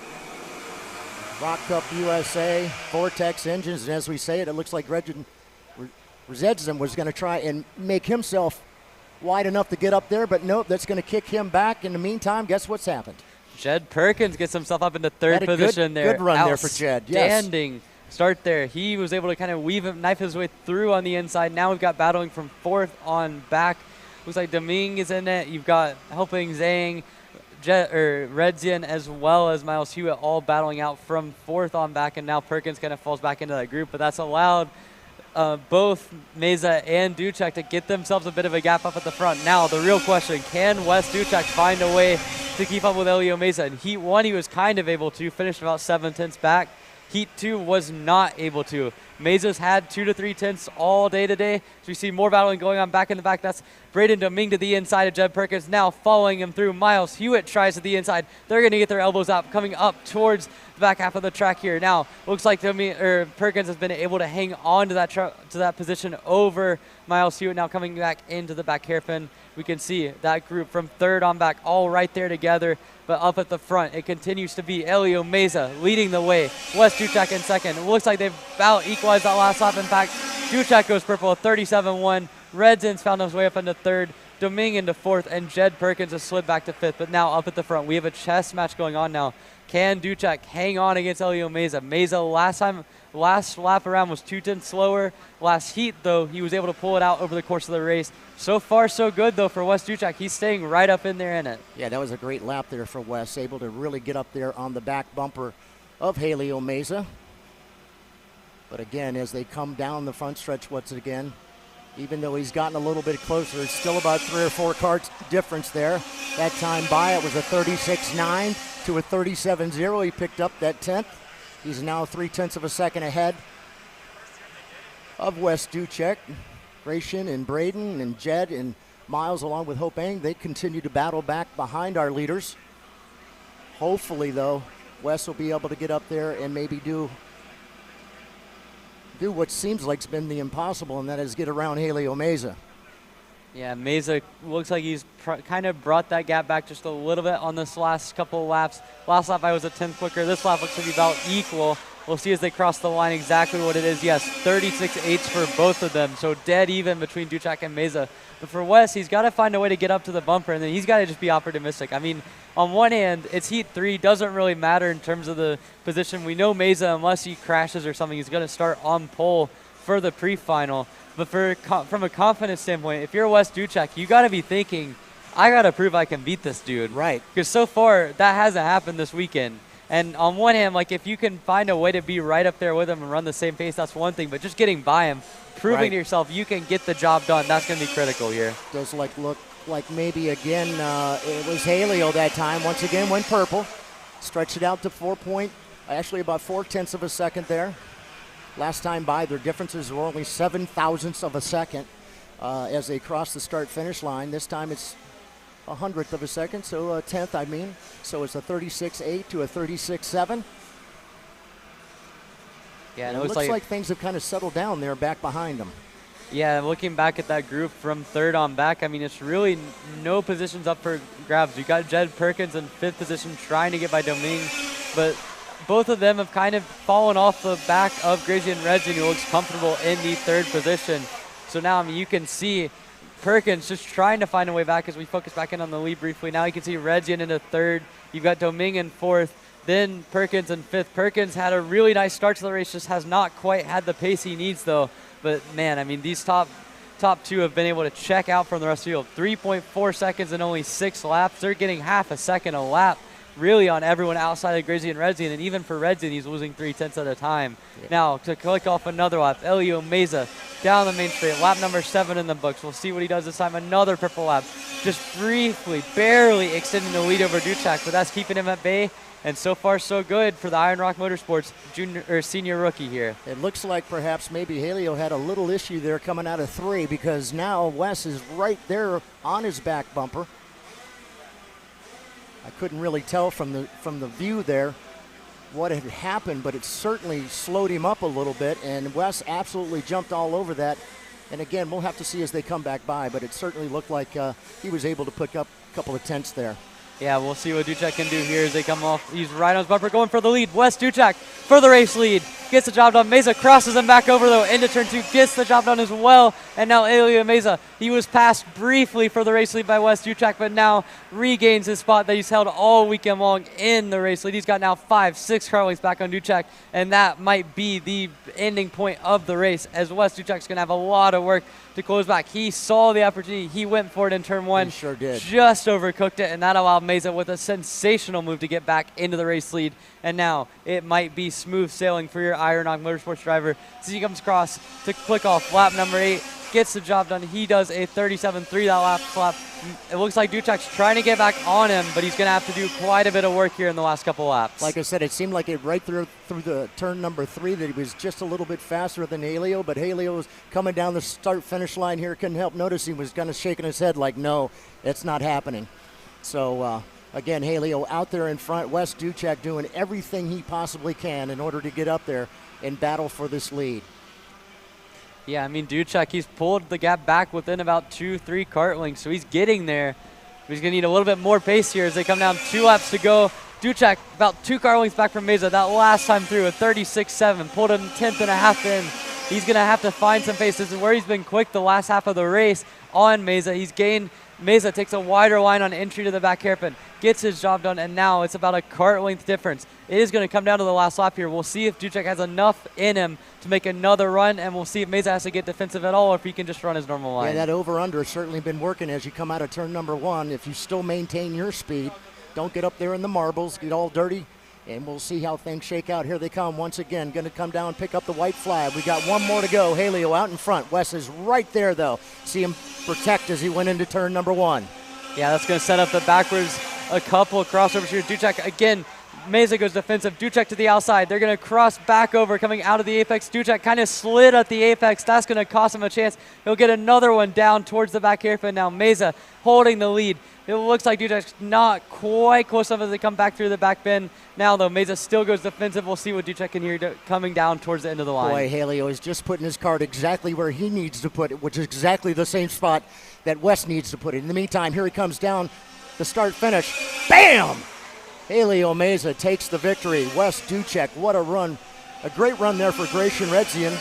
Rock Cup USA, Vortex engines, and as we say it, it looks like Redzian was going to try and make himself wide enough to get up there, but nope, that's going to kick him back. In the meantime, guess what's happened? Jed Perkins gets himself up into 3rd position there. Good run there for Jed. Yes. Outstanding start there. He was able to kind of knife his way through on the inside. Now we've got battling from 4th on back. Looks like Deming is in it. You've got helping Zhang, Redzian, as well as Miles Hewitt all battling out from 4th on back, and now Perkins kind of falls back into that group. But that's allowed both Meza and Ducek to get themselves a bit of a gap up at the front. Now the real question, can Wes Ducek find a way to keep up with Elio Meza? In Heat 1, he was kind of able to, finished about 7/10 back. Heat 2 was not able to. Meza's had 2 to 3 tenths all day today. So we see more battling going on back in the back. That's Braden Deming to the inside of Jed Perkins. Now following him through, Miles Hewitt tries to the inside. They're going to get their elbows out, coming up towards the back half of the track here. Now looks like Perkins has been able to hang on to that position over Miles Hewitt. Now coming back into the back hairpin. We can see that group from 3rd on back all right there together. But up at the front, it continues to be Elio Meza leading the way. Wes Ducek in 2nd. It looks like they've about equalized that last lap. In fact, Ducek goes purple at 37-1. Redzian's found his way up into 3rd. Deming into 4th. And Jed Perkins has slid back to 5th. But now up at the front, we have a chess match going on now. Can Ducek hang on against Elio Meza? Meza last lap around was 2 tenths slower. Last heat, though, he was able to pull it out over the course of the race. So far, so good, though, for Wes Ducek. He's staying right up in there in it. Yeah, that was a great lap there for Wes, able to really get up there on the back bumper of Helio Meza. But again, as they come down the front stretch once again, Even though he's gotten a little bit closer, it's still about 3 or 4 carts difference there. That time by, it was a 36.9 to a 37.0. He picked up that 10th. He's now 0.3 of a second ahead of Wes Ducek. Gratian and Braden and Jed and Miles, along with Hopang, they continue to battle back behind our leaders. Hopefully, though, Wes will be able to get up there and maybe do what seems like's been the impossible, and that is get around Helio Meza. Yeah, Meza looks like he's kind of brought that gap back just a little bit on this last couple of laps. Last lap I was a 10th quicker. This lap looks to be about equal. We'll see as they cross the line exactly what it is. Yes, 36.8 for both of them, so dead even between Ducek and Meza. But for Wes, he's got to find a way to get up to the bumper, and then he's got to just be optimistic. I mean, on one hand, it's Heat 3, doesn't really matter in terms of the position. We know Meza, unless he crashes or something, he's going to start on pole for the pre-final. But from a confidence standpoint, if you're Wes Ducek, you got to be thinking, I got to prove I can beat this dude. Right. Because so far, that hasn't happened this weekend. And on one hand, like, if you can find a way to be right up there with him and run the same pace, that's one thing. But just getting by him, proving to yourself you can get the job done, that's going to be critical here. Does look like maybe again it was Helio that time. Once again went purple. Stretched it out to actually about 0.4 of a second there. Last time by, their differences were only 0.07 of a second as they crossed the start-finish line. This time it's 100th of a second, so a 10th, I mean. So it's a 36.8 to a 36.7. Yeah, and it looks like things have kind of settled down there back behind them. Yeah, looking back at that group from third on back, I mean, it's really no positions up for grabs. You got Jed Perkins in 5th position trying to get by Domingue, but both of them have kind of fallen off the back of Grazian Redzian, who looks comfortable in the 3rd position. So now, I mean, you can see Perkins just trying to find a way back as we focus back in on the lead briefly. Now you can see Redzian into 3rd. You've got Domingue in 4th. Then Perkins in 5th. Perkins had a really nice start to the race, just has not quite had the pace he needs, though. But, man, I mean, these top 2 have been able to check out from the rest of the field. 3.4 seconds in only 6 laps. They're getting half a second a lap, really, on everyone outside of Grazian Redzian. And even for Redzian, he's losing 0.3 at a time. Yeah. Now, to click off another lap, Helio Meza down the main straight, lap number 7 in the books. We'll see what he does this time. Another purple lap. Just briefly, barely extending the lead over Ducek, but that's keeping him at bay. And so far, so good for the Iron Rock Motorsports senior rookie here. It looks like perhaps maybe Helio had a little issue there coming out of 3, because now Wes is right there on his back bumper. I couldn't really tell from the view there what had happened, but it certainly slowed him up a little bit, and Wes absolutely jumped all over that. And again, we'll have to see as they come back by, but it certainly looked like he was able to pick up a couple of tenths there. Yeah, we'll see what Ducek can do here as they come off. He's right on his bumper, going for the lead. Wes Ducek for the race lead. Gets the job done. Meza crosses him back over, though, into turn 2. Gets the job done as well. And now Helio Meza, he was passed briefly for the race lead by Wes Ducek, but now regains his spot that he's held all weekend long in the race lead. He's got now 5-6 car lengths back on Ducek, and that might be the ending point of the race, as Wes Ducek's going to have a lot of work to close back. He saw the opportunity. He went for it in turn 1. He sure did. Just overcooked it, and that allowed Meza with a sensational move to get back into the race lead. And now it might be smooth sailing for your Iron Rock Motorsports driver. As he comes across to click off lap number 8, gets the job done. He does a 37.3 that lap. It looks like Ducek's trying to get back on him, but he's going to have to do quite a bit of work here in the last couple laps. Like I said, it seemed like it right through the turn number 3 that he was just a little bit faster than Helio, but Helio was coming down the start-finish line here. Couldn't help notice he was kind of shaking his head like, no, it's not happening. So, again, Helio out there in front. Wes Ducek doing everything he possibly can in order to get up there and battle for this lead. Yeah, I mean, Ducek, he's pulled the gap back within about 2-3 kart lengths, so he's getting there. He's going to need a little bit more pace here as they come down 2 laps to go. Ducek about 2 car lengths back from Meza. That last time through, a 36.7, pulled him 10th in. He's going to have to find some pace. This is where he's been quick the last half of the race on Meza. He's gained. Meza takes a wider line on entry to the back hairpin, gets his job done, and now it's about a kart length difference. It is going to come down to the last lap here. We'll see if Ducek has enough in him to make another run, and we'll see if Meza has to get defensive at all or if he can just run his normal line. Yeah, that over-under has certainly been working as you come out of turn number 1. If you still maintain your speed, don't get up there in the marbles, get all dirty, And we'll see how things shake out. Here they come once again. Going to come down, pick up the white flag. We got one more to go. Halio out in front. Wes is right there, though. See him protect as he went into turn number 1. Yeah, that's going to set up the backwards. A couple of crossovers here. Ducek again. Meza goes defensive. Ducek to the outside. They're going to cross back over coming out of the apex. Ducek kind of slid at the apex. That's going to cost him a chance. He'll get another one down towards the back hairpin. Now Meza holding the lead. It looks like Ducek's not quite close enough as they come back through the back bend. Now, though, Meza still goes defensive. We'll see what Ducek can hear coming down towards the end of the line. Boy, Halio is just putting his card exactly where he needs to put it, which is exactly the same spot that Wes needs to put it. In the meantime, here he comes down the start-finish. Bam! Halio Meza takes the victory. Wes Ducek, what a run. A great run there for Gratian Redzian,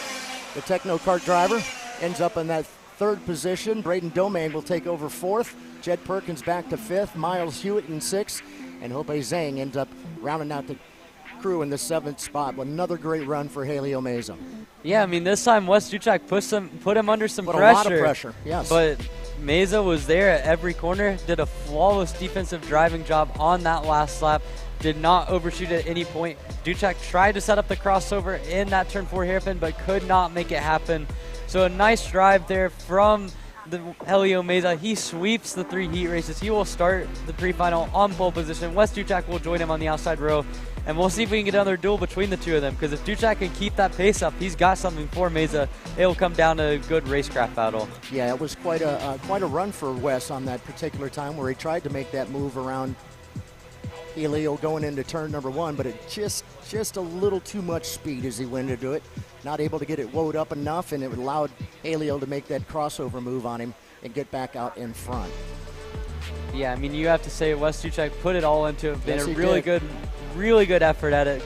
the Techno Kart driver. Ends up in that 3rd position. Braden Domingue will take over 4th. Jed Perkins back to 5th. Miles Hewitt in 6th. And Hope Zhang ends up rounding out the crew in the 7th spot. Another great run for Halio Meza. Yeah, I mean, this time Wes Ducek put him under some pressure. A lot of pressure, yes. But Meza was there at every corner, did a flawless defensive driving job on that last lap, did not overshoot at any point. Ducek tried to set up the crossover in that turn 4 hairpin, but could not make it happen. So a nice drive there from the Halio Meza. He sweeps the 3 heat races. He will start the pre-final on pole position. Wes Ducek will join him on the outside row. And we'll see if we can get another duel between the two of them, because if Ducek can keep that pace up, he's got something for Meza. It'll come down to a good racecraft battle. Yeah, it was quite a run for Wes on that particular time where he tried to make that move around Halio going into turn number 1, but it just a little too much speed as he went into it. Not able to get it woed up enough, and it allowed Halio to make that crossover move on him and get back out in front. Yeah, I mean, you have to say Wes Ducek put it all into it. Yes, a really good effort at it.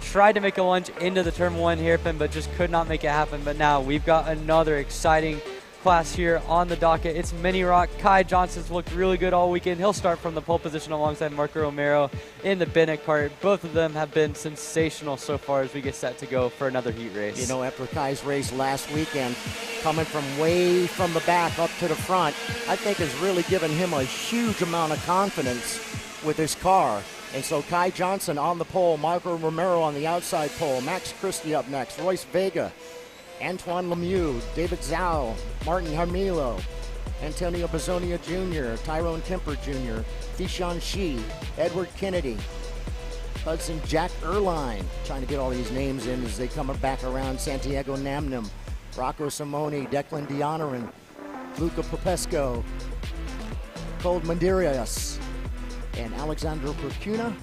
Tried to make a lunge into the turn 1 hairpin, but just could not make it happen. But now we've got another exciting class here on the docket. It's Mini ROK. Kai Johnson's looked really good all weekend. He'll start from the pole position alongside Marco Romero in the Bennett cart. Both of them have been sensational so far as we get set to go for another heat race. You know, after Kai's race last weekend, coming from way from the back up to the front, I think has really given him a huge amount of confidence with his car. And so Kai Johnson on the pole, Marco Romero on the outside pole, Max Christie up next, Royce Vega, Antoine Lemieux, David Zhao, Martin Harmilo, Antonio Bazzonia Jr., Tyrone Kemper Jr., Thishon Shi, Edward Kennedy, Hudson Jack Erline, trying to get all these names in as they come back around, Santiago Namnam, Rocco Simoni, Declan Dionaran, Luca Popesco, Cold Mandirias, and Alexandro Procuna,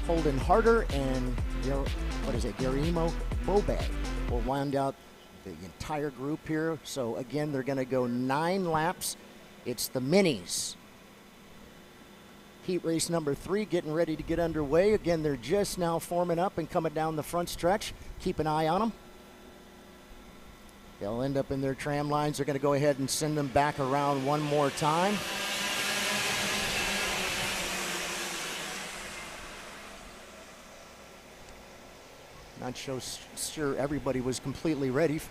Holden Harder, and Guillermo Bobe will wind out the entire group here. So again, they're going to go 9 laps. It's the minis. Heat race number 3 getting ready to get underway. Again, they're just now forming up and coming down the front stretch. Keep an eye on them. They'll end up in their tram lines. They're going to go ahead and send them back around one more time. Not sure everybody was completely ready.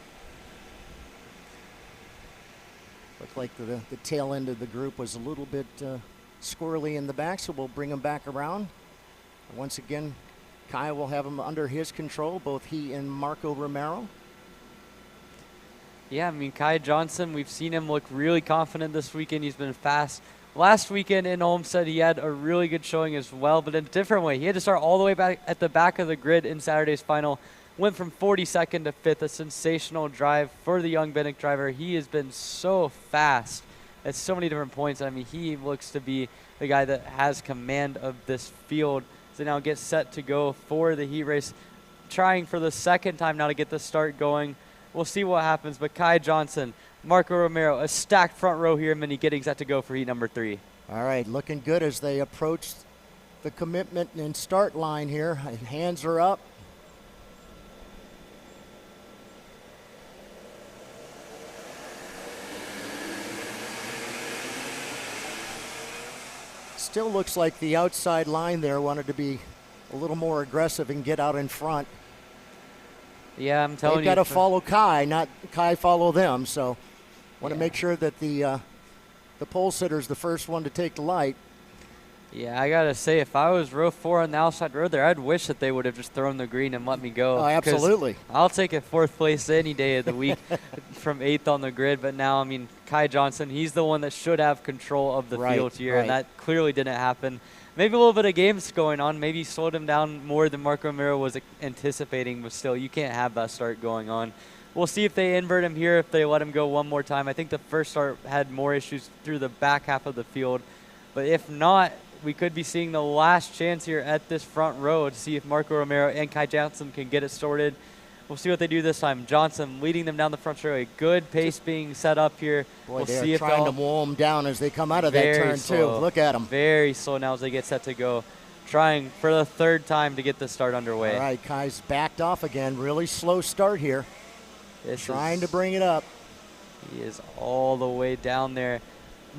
Looked like the tail end of the group was a little bit squirrely in the back, so we'll bring them back around. Once again, Kai will have them under his control, both he and Marco Romero. Yeah, I mean, Kai Johnson, we've seen him look really confident this weekend. He's been fast. Last weekend in Olmsted, he had a really good showing as well, but in a different way. He had to start all the way back at the back of the grid in Saturday's final. Went from 42nd to 5th, a sensational drive for the young Bennett driver. He has been so fast at so many different points. I mean, he looks to be the guy that has command of this field. So now gets set to go for the heat race, trying for the second time now to get the start going. We'll see what happens, but Kai Johnson, Marco Romero, a stacked front row here, Mini getting set to go for heat number 3. All right, looking good as they approach the commitment and start line here. Hands are up. Still looks like the outside line there wanted to be a little more aggressive and get out in front. Yeah, I'm telling you. They've got to follow Kai, not Kai follow them. So want to make sure that the pole sitter's the first one to take the light. Yeah, I gotta say, if I was row 4 on the outside row there, I'd wish that they would have just thrown the green and let me go. Oh, absolutely. I'll take a 4th place any day of the week from 8th on the grid. But now, I mean, Kai Johnson, he's the one that should have control of the field here, and that clearly didn't happen. Maybe a little bit of games going on. Maybe slowed him down more than Marco Romero was anticipating, but still, you can't have that start going on. We'll see if they invert him here, if they let him go one more time. I think the first start had more issues through the back half of the field. But if not, we could be seeing the last chance here at this front row to see if Marco Romero and Kai Johnson can get it sorted. We'll see what they do this time. Johnson leading them down the front straightaway. Good pace being set up here. Boy, they're trying to wall them down as they come out of that turn, too. Look at them. Very slow now as they get set to go. Trying for the 3rd time to get the start underway. All right, Kai's backed off again. Really slow start here. Trying to bring it up. He is all the way down there.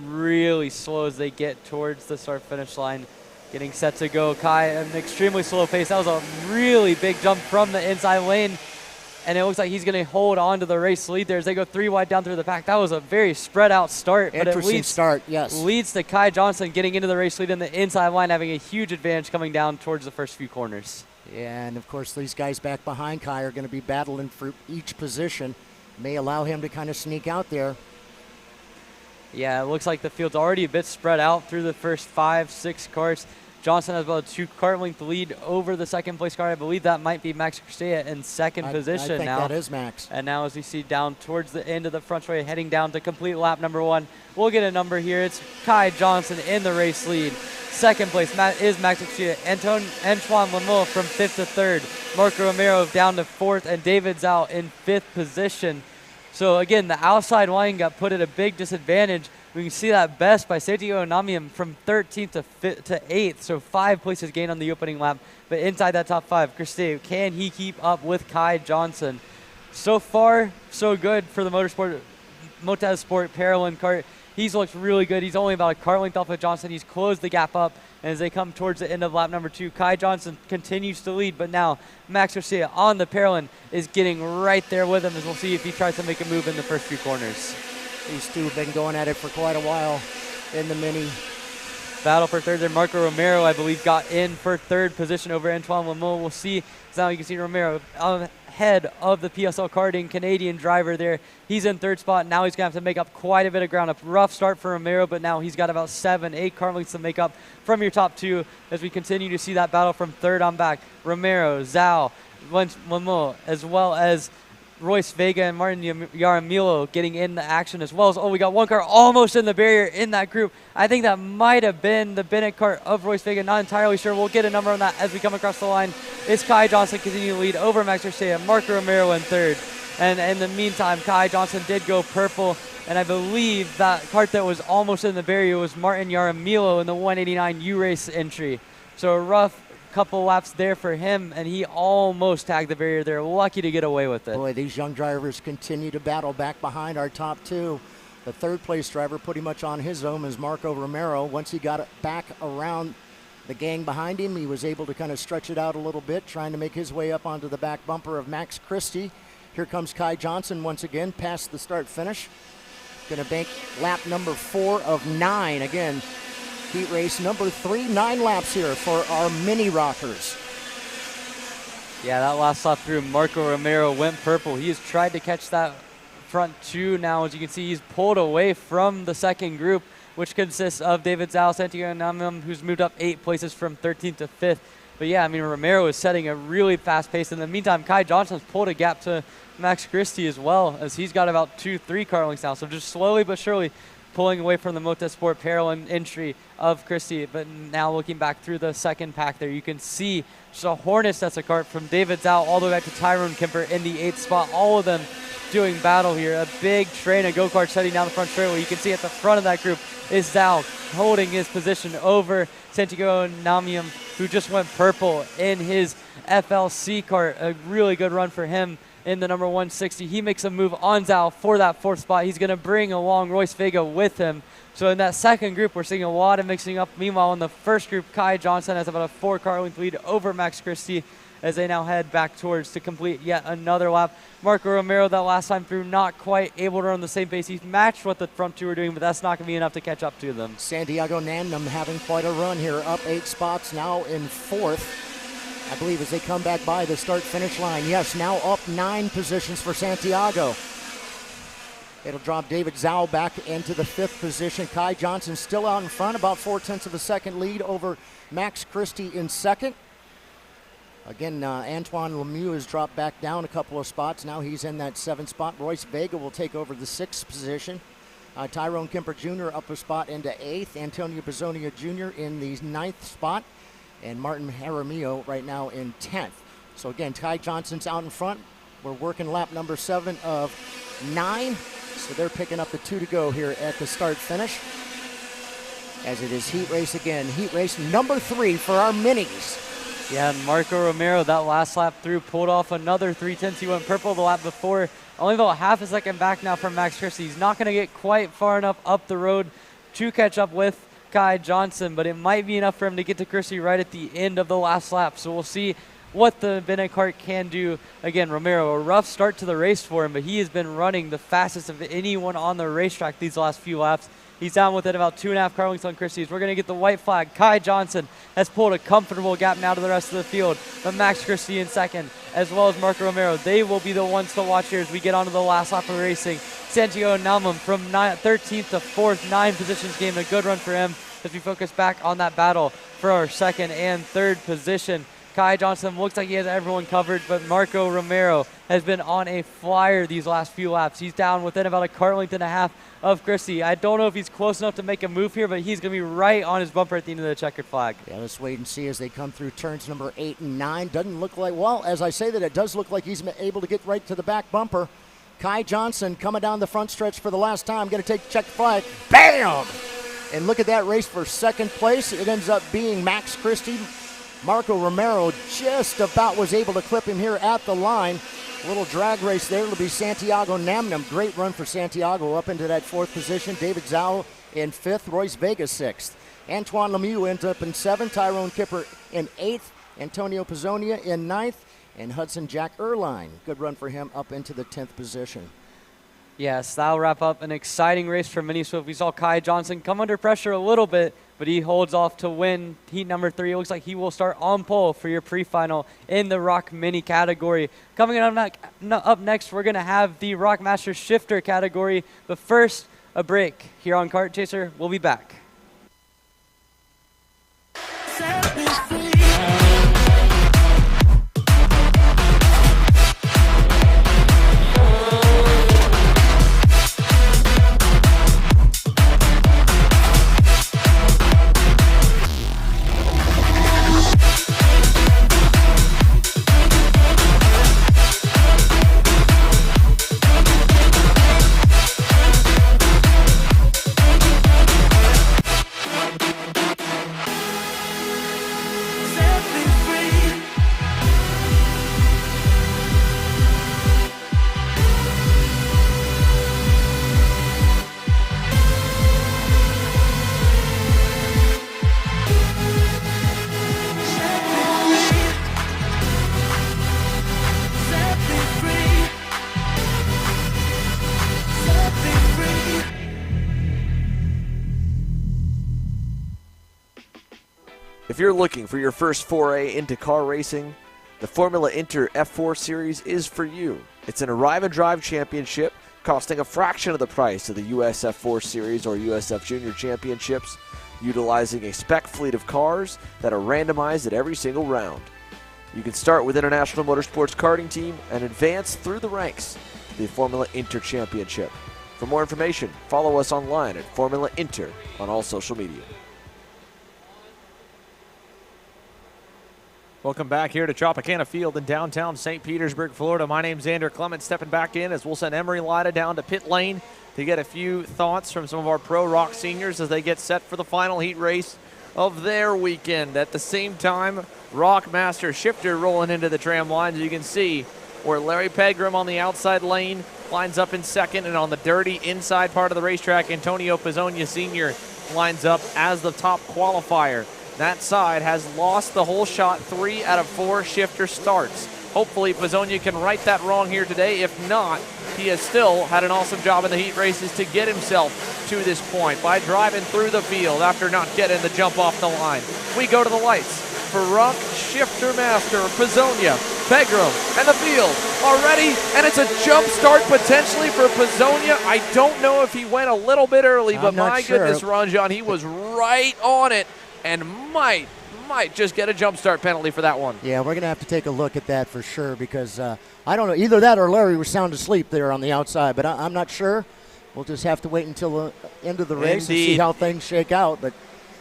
Really slow as they get towards the start-finish line. Getting set to go. Kai at an extremely slow pace. That was a really big jump from the inside lane. And it looks like he's going to hold on to the race lead there as they go 3 wide down through the pack. That was a very spread-out start. Interesting start, yes. Leads to Kai Johnson getting into the race lead in the inside line, having a huge advantage coming down towards the first few corners. Yeah, and of course these guys back behind Kai are going to be battling for each position. May allow him to kind of sneak out there. Yeah, it looks like the field's already a bit spread out through the first 5, 6 carts. Johnson has about a 2 cart length lead over the 2nd place car. I believe that might be Max Cristea in 2nd position I think now. that is Max. And now as we see down towards the end of the front straight, heading down to complete lap number 1, we'll get a number here. It's Kai Johnson in the race lead. 2nd place is Max Cristea. Antoine Lamont from 5th to 3rd. Marco Romero down to 4th, and David Zhao in 5th position. So again, the outside line got put at a big disadvantage. We can see that best by Sergio Namiam from 13th to 8th, so 5 places gained on the opening lap. But inside that top 5, Cristea, can he keep up with Kai Johnson? So far, so good for the Motesport Paralympic Kart. He's looked really good. He's only about a cart length off of Johnson. He's closed the gap up. And as they come towards the end of lap number 2, Kai Johnson continues to lead. But now Max Cristea on the Paralympic is getting right there with him, as we'll see if he tries to make a move in the first few corners. These two have been going at it for quite a while in the mini. Battle for 3rd there. Marco Romero, I believe, got in for 3rd position over Antoine Lamont. We'll see. So now you can see Romero ahead of the PSL karting Canadian driver there. He's in 3rd spot. Now he's going to have to make up quite a bit of ground. A rough start for Romero, but now he's got about 7, 8 car lengths to make up from your top 2 as we continue to see that battle from 3rd on back. Romero, Zhao, Lamont, as well as Royce Vega and Martin Yaramilo getting in the action, as well as, we got 1 car almost in the barrier in that group. I think that might have been the Bennett cart of Royce Vega. Not entirely sure. We'll get a number on that as we come across the line. It's Kai Johnson continuing to lead over Max Cristea, Marco Romero in 3rd. And in the meantime, Kai Johnson did go purple, and I believe that cart that was almost in the barrier was Martin Yaramilo in the 189 U-Race entry. So a rough couple laps there for him, and he almost tagged the barrier there. Lucky to get away with it. Boy, these young drivers continue to battle back behind our top 2. The 3rd place driver pretty much on his own is Marco Romero. Once he got it back around the gang behind him, he was able to kind of stretch it out a little bit, trying to make his way up onto the back bumper of Max Cristea. Here comes Kai Johnson once again past the start finish. Going to bank lap number 4 of 9. Again, heat race number 3, 9 laps here for our mini rockers. Yeah, that last lap through, Marco Romero went purple. He has tried to catch that front 2 now. As you can see, he's pulled away from the 2nd group, which consists of David Zhao, Santiago Namim, who's moved up 8 places from 13th to 5th. But yeah, I mean, Romero is setting a really fast pace. In the meantime, Kai Johnson's pulled a gap to Max Cristea as well, as he's got about 2, 3 car lengths now. So just slowly but surely pulling away from the Motorsport Paralympic entry of Cristea. But now looking back through the 2nd pack there, you can see just a hornet's nest of cart from David Zhao all the way back to Tyrone Kemper in the 8th spot. All of them doing battle here. A big train of go-karts heading down the front straightaway. You can see at the front of that group is Zhao holding his position over Santiago Namiam, who just went purple in his FLC kart. A really good run for him in the number 160. He makes a move on Zhao for that 4th spot. He's going to bring along Royce Vega with him. So in that 2nd group, we're seeing a lot of mixing up. Meanwhile, in the 1st group, Kai Johnson has about a 4 car length lead over Max Cristea. as they now head back towards to complete yet another lap. Marco Romero, that last time through, not quite able to run the same pace. He's matched what the front two are doing, but that's not going to be enough to catch up to them. Santiago Namnam having quite a run here, up 8 spots, now in 4th. I believe as they come back by the start-finish line. Yes, now up 9 positions for Santiago. It'll drop David Zhao back into the 5th position. Kai Johnson still out in front, about 0.4 of a second lead over Max Christie in 2nd. Again, Antoine Lemieux has dropped back down a couple of spots. Now he's in that 7th spot. Royce Vega will take over the 6th position. Tyrone Kemper Jr. up a spot into 8th. Antonio Pizzonia Jr. in the 9th spot. And Martin Jaramillo right now in 10th. So again, Kai Johnson's out in front. We're working lap number 7 of 9. So they're picking up the 2 to go here at the start-finish. As it is heat race again. Heat race number 3 for our minis. Yeah, and Marco Romero, that last lap through, pulled off another 3/10. He went purple the lap before. Only about half a second back now from Max Christie. He's not going to get quite far enough up the road to catch up with Kai Johnson, but it might be enough for him to get to Christie right at the end of the last lap. So we'll see what the Bennett Kart can do. Again, Romero, a rough start to the race for him, but he has been running the fastest of anyone on the racetrack these last few laps. He's down within about 2.5 car lengths on Christie's. We're going to get the white flag. Kai Johnson has pulled a comfortable gap now to the rest of the field, but Max Christie in 2nd, as well as Marco Romero. They will be the ones to watch here as we get onto the last lap of racing. Santiago Namnam from 13th to 4th, 9 positions gained. A good run for him as we focus back on that battle for our 2nd and 3rd position. Kai Johnson looks like he has everyone covered, but Marco Romero has been on a flyer these last few laps. He's down within about a car length and a half of Christie. I don't know if he's close enough to make a move here, but he's going to be right on his bumper at the end of the checkered flag. Yeah, let's wait and see as they come through turns number 8 and 9. Doesn't look like, well, as I say that, it does look like he's able to get right to the back bumper. Kai Johnson coming down the front stretch for the last time. Going to take the checkered flag. Bam! And look at that race for 2nd place. It ends up being Max Christie. Marco Romero just about was able to clip him here at the line. A little drag race there. It'll be Santiago Namnam. Great run for Santiago up into that 4th position. David Zhao in 5th. Royce Vega 6th. Antoine Lemieux ends up in 7th. Tyrone Kipper in 8th. Antonio Pizzonia in 9th. And Hudson Jack Erline. Good run for him up into the 10th position. Yes, that'll wrap up an exciting race for Mini Swift. We saw Kai Johnson come under pressure a little bit, but he holds off to win heat number 3. It looks like he will start on pole for your pre-final in the ROK Mini category. Coming up next, we're going to have the ROK Master Shifter category. But first, a break here on Kart Chaser. We'll be back. If you're looking for your first foray into car racing, the Formula Inter F4 Series is for you. It's an arrive and drive championship costing a fraction of the price of the US F4 Series or USF Junior Championships, utilizing a spec fleet of cars that are randomized at every single round. You can start with International Motorsports Karting Team and advance through the ranks to the Formula Inter Championship. For more information, follow us online at Formula Inter on all social media. Welcome back here to Tropicana Field in downtown St. Petersburg, Florida. My name's Xander Clement, stepping back in as we'll send Emery Lida down to pit lane to get a few thoughts from some of our pro ROK seniors as they get set for the final heat race of their weekend. At the same time, ROK Master Shifter rolling into the tram line, as you can see, where Larry Pegram on the outside lane lines up in second, and on the dirty inside part of the racetrack, Antonio Pizzonia Sr. lines up as the top qualifier. that side has lost the whole shot 3 out of 4 shifter starts. Hopefully Pezonia can right that wrong here today. If not, he has still had an awesome job in the heat races to get himself to this point by driving through the field after not getting the jump off the line. We go to the lights for ROK Shifter Master, Pezonia, Pegram, and the field are ready, and it's a jump start potentially for Pezonia. I don't know if he went a little bit early, but my goodness, Ranjan, he was right on it and might just get a jump start penalty for that one. Yeah, we're going to have to take a look at that for sure because I don't know. Either that or Larry was sound asleep there on the outside, but I'm not sure. We'll just have to wait until the end of the race and see how things shake out. But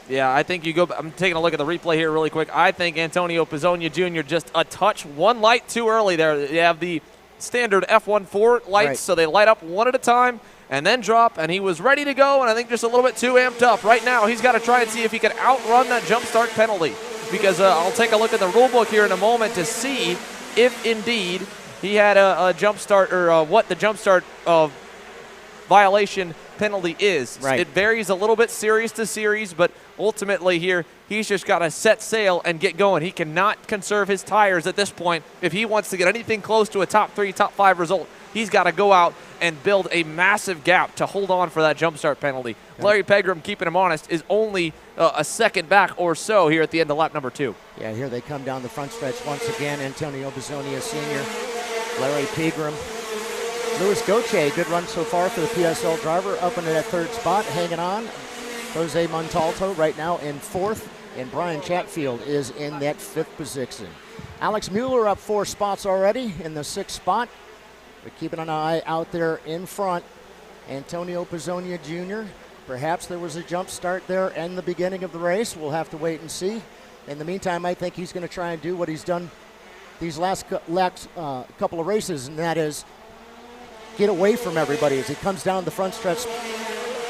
yeah, I think you go. I'm taking a look at the replay here really quick. I think Antonio Pezonia Jr. just a touch, one light too early there. You have the standard F14 lights, so they light up one at a time and then drop, and he was ready to go, and I think just a little bit too amped up. Right now, he's got to try and see if he can outrun that jump start penalty because I'll take a look at the rule book here in a moment to see if indeed he had a jump start or what the jump start violation penalty is. Right. It varies a little bit series to series, but ultimately here, he's just got to set sail and get going. He cannot conserve his tires at this point. If he wants to get anything close to a top 3, top 5 result, he's got to go out and build a massive gap to hold on for that jump start penalty. Larry Pegram, keeping him honest, is only a second back or so here at the end of lap number 2. yeah, here they come down the front stretch once again. Antonio Pezonia Sr., Larry Pegram, Luis Goche, good run so far for the PSL driver, up into that 3rd spot, hanging on. Jose Montalto right now in 4th, and Brian Chatfield is in that 5th position. Alex Mueller up 4 spots already in the 6th spot. But keeping an eye out there in front, Antonio Pezonia Jr. Perhaps there was a jump start there in the beginning of the race. We'll have to wait and see. In the meantime, I think he's going to try and do what he's done these last couple of races, and that is get away from everybody as he comes down the front stretch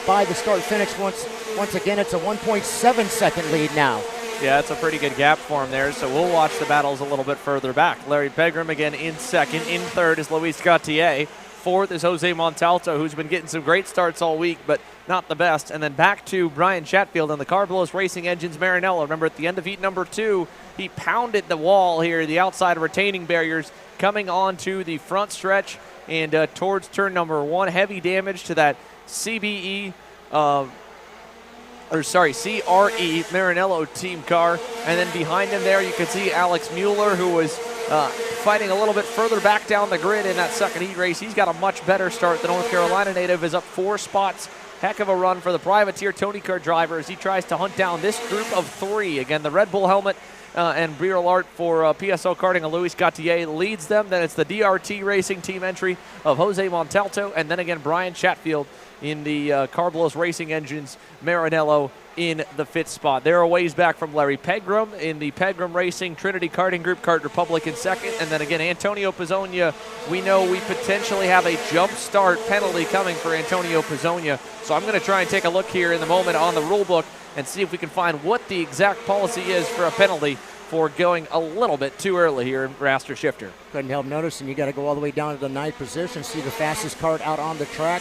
by the start finish. Once again, it's a 1.7 second lead now. Yeah, it's a pretty good gap for him there, so we'll watch the battles a little bit further back. Larry Pegram again in 2nd. In 3rd is Luis Gautier. 4th is Jose Montalto, who's been getting some great starts all week, but not the best. And then back to Brian Chatfield on the Carbolos Racing Engines Maranello. Remember, at the end of heat number 2, he pounded the wall here, the outside retaining barriers, coming onto the front stretch and towards turn number 1. Heavy damage to that CRE Maranello team car. And then behind him there, you can see Alex Mueller, who was fighting a little bit further back down the grid in that 2nd heat race. He's got a much better start. The North Carolina native is up 4 spots. Heck of a run for the privateer Tony Kart driver as he tries to hunt down this group of 3. Again, the Red Bull helmet and Real Art for PSO Karting and Luis Gautier leads them. Then it's the DRT Racing team entry of Jose Montalto, and then again Brian Chatfield in the Carbolos Racing Engines Maranello in the 5th spot. They're a ways back from Larry Pegram in the Pegram Racing Trinity Karting Group, Kart Republic in 2nd. And then again, Antonio Pezonia, we know we potentially have a jump start penalty coming for Antonio Pezonia. So I'm going to try and take a look here in the moment on the rule book and see if we can find what the exact policy is for a penalty for going a little bit too early here in Master Shifter. Couldn't help noticing you got to go all the way down to the 9th position, see the fastest kart out on the track.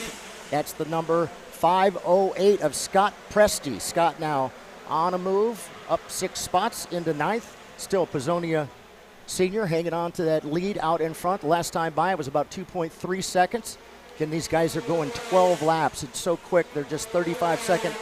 That's the number 508 of Scott Presti. Scott now on a move, up 6 spots into 9th. Still Pezonia Sr. hanging on to that lead out in front. Last time by it was about 2.3 seconds. Again, these guys are going 12 laps. It's so quick. They're just 35-second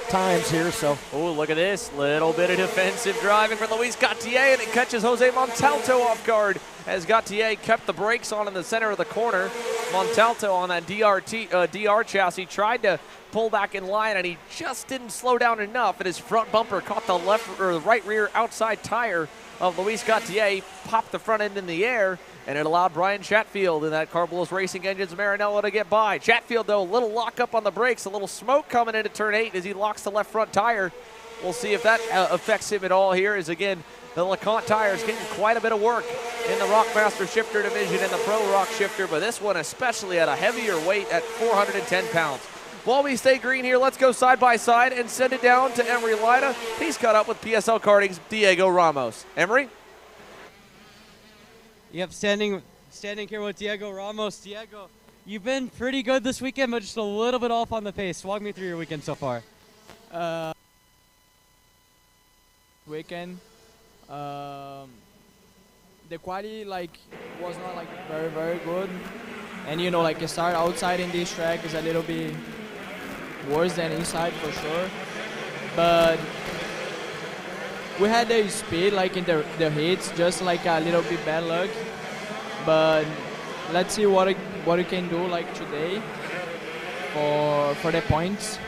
times here, so. Oh, look at this. Little bit of defensive driving for Luis Gautier, and it catches Jose Montalto off guard as Gautier kept the brakes on in the center of the corner. Montalto on that DR chassis tried to pull back in line, and he just didn't slow down enough, and his front bumper caught the left or the right rear outside tire of Luis Gautier, popped the front end in the air, and it allowed Brian Chatfield in that Carbolos Racing Engines Maranello to get by. Chatfield, though, a little lock up on the brakes, a little smoke coming into turn 8 as he locks the left front tire. We'll see if that affects him at all here, as again, the LeConte tire is getting quite a bit of work in the ROK Master Shifter division and the Pro ROK Shifter, but this one especially at a heavier weight at 410 pounds. While we stay green here, let's go side by side and send it down to Emery Lida. He's caught up with PSL Karting's Diego Ramos. Emery? Yep, standing here with Diego Ramos. Diego, you've been pretty good this weekend, but just a little bit off on the pace. Walk me through your weekend so far. weekend. The quality was not very good, and like start outside in this track is a little bit worse than inside for sure. But we had the speed in the hits, just a little bit bad luck. But let's see what we can do today for the points.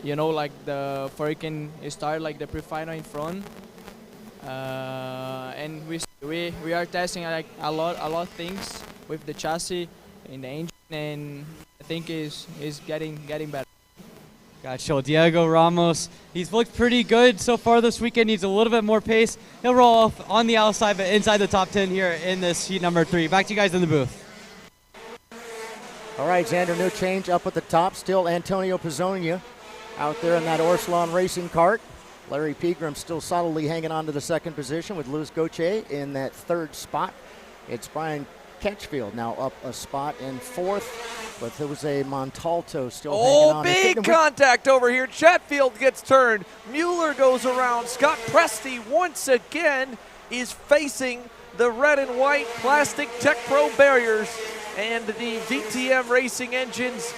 For we can start the pre-final in front. And we are testing a lot of things with the chassis and the engine, and I think is getting better. Gotcha. Diego Ramos, he's looked pretty good so far this weekend. Needs a little bit more pace. He'll roll off on the outside, but inside the top 10 here in this heat number 3. Back to you guys in the booth. All right, Xander, no change up at the top. Still Antonio Pizzonia out there in that Orslon racing cart. Larry Pegram still solidly hanging on to the second position with Luis Goche in that third spot. It's Brian Catchfield now up a spot in fourth, but Jose Montalto still hanging on. Big contact over here. Chatfield gets turned. Mueller goes around. Scott Presti once again is facing the red and white plastic Tech Pro barriers and the VTM Racing Engines.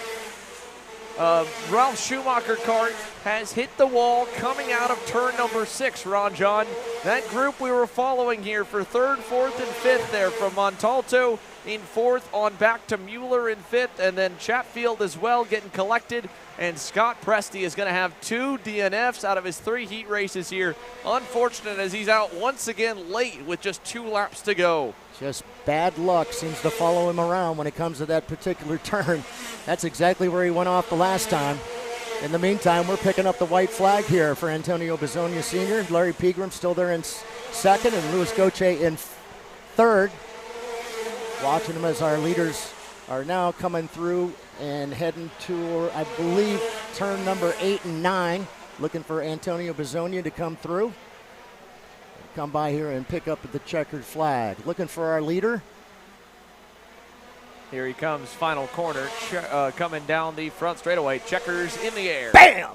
Ralph Schumacher kart has hit the wall coming out of turn number 6, Ron John. That group we were following here for 3rd, 4th, and 5th there, from Montalto in 4th on back to Mueller in 5th, and then Chatfield as well getting collected. And Scott Presti is going to have 2 DNFs out of his 3 heat races here. Unfortunate, as he's out once again late with just 2 laps to go. Just bad luck seems to follow him around when it comes to that particular turn. That's exactly where he went off the last time. In the meantime, we're picking up the white flag here for Antonio Pizzonia Sr. Larry Pegram still there in second, and Luis Goche in third. Watching them as our leaders are now coming through and heading to, I believe, turn number 8 and 9. Looking for Antonio Pizzonia to come through. Come by here and pick up the checkered flag. Looking for our leader. Here he comes, final corner, coming down the front straightaway. Checkers in the air. Bam!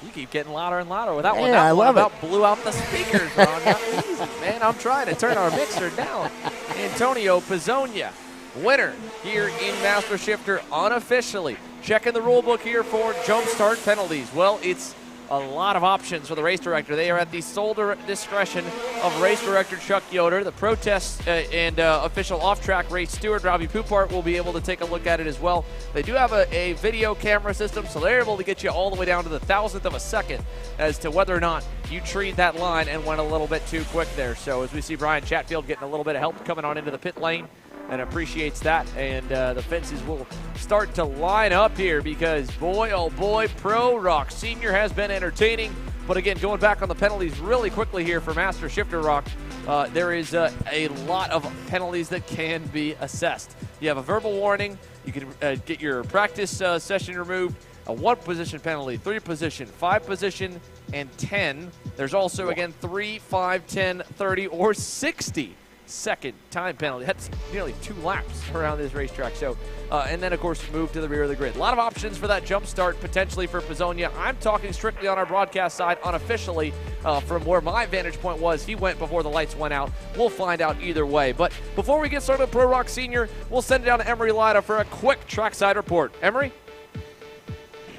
You keep getting louder and louder with that one. Yeah, That I one love about blew out the speakers, Ron. Not easy, man. I'm trying to turn our mixer down. Antonio Pizzonia, winner here in Master Shifter unofficially. Checking the rule book here for jump start penalties. Well, it's a lot of options for the race director. They are at the sole discretion of race director Chuck Yoder. The protest and official off-track race steward Robbie Poupart will be able to take a look at it as well. They do have a video camera system, so they're able to get you all the way down to the 1,000th of a second as to whether or not you treed that line and went a little bit too quick there. So as we see Brian Chatfield getting a little bit of help coming on into the pit lane, and appreciates that, and the fences will start to line up here because, boy, oh boy, Pro ROK Sr has been entertaining. But again, going back on the penalties really quickly here for Master Shifter ROK, there is a lot of penalties that can be assessed. You have a verbal warning, you can get your practice session removed, a 1-position penalty, 3-position, 5-position, and 10. There's also, again, 3, 5, 10, 30, or 60-second time penalty. That's nearly 2 laps around this racetrack. So, and then of course move to the rear of the grid. A lot of options for that jump start potentially for Pizzonia. I'm talking strictly on our broadcast side, unofficially, from where my vantage point was. He went before the lights went out. We'll find out either way. But before we get started with Pro ROK Sr, we'll send it down to Emery Lida for a quick trackside report. Emery?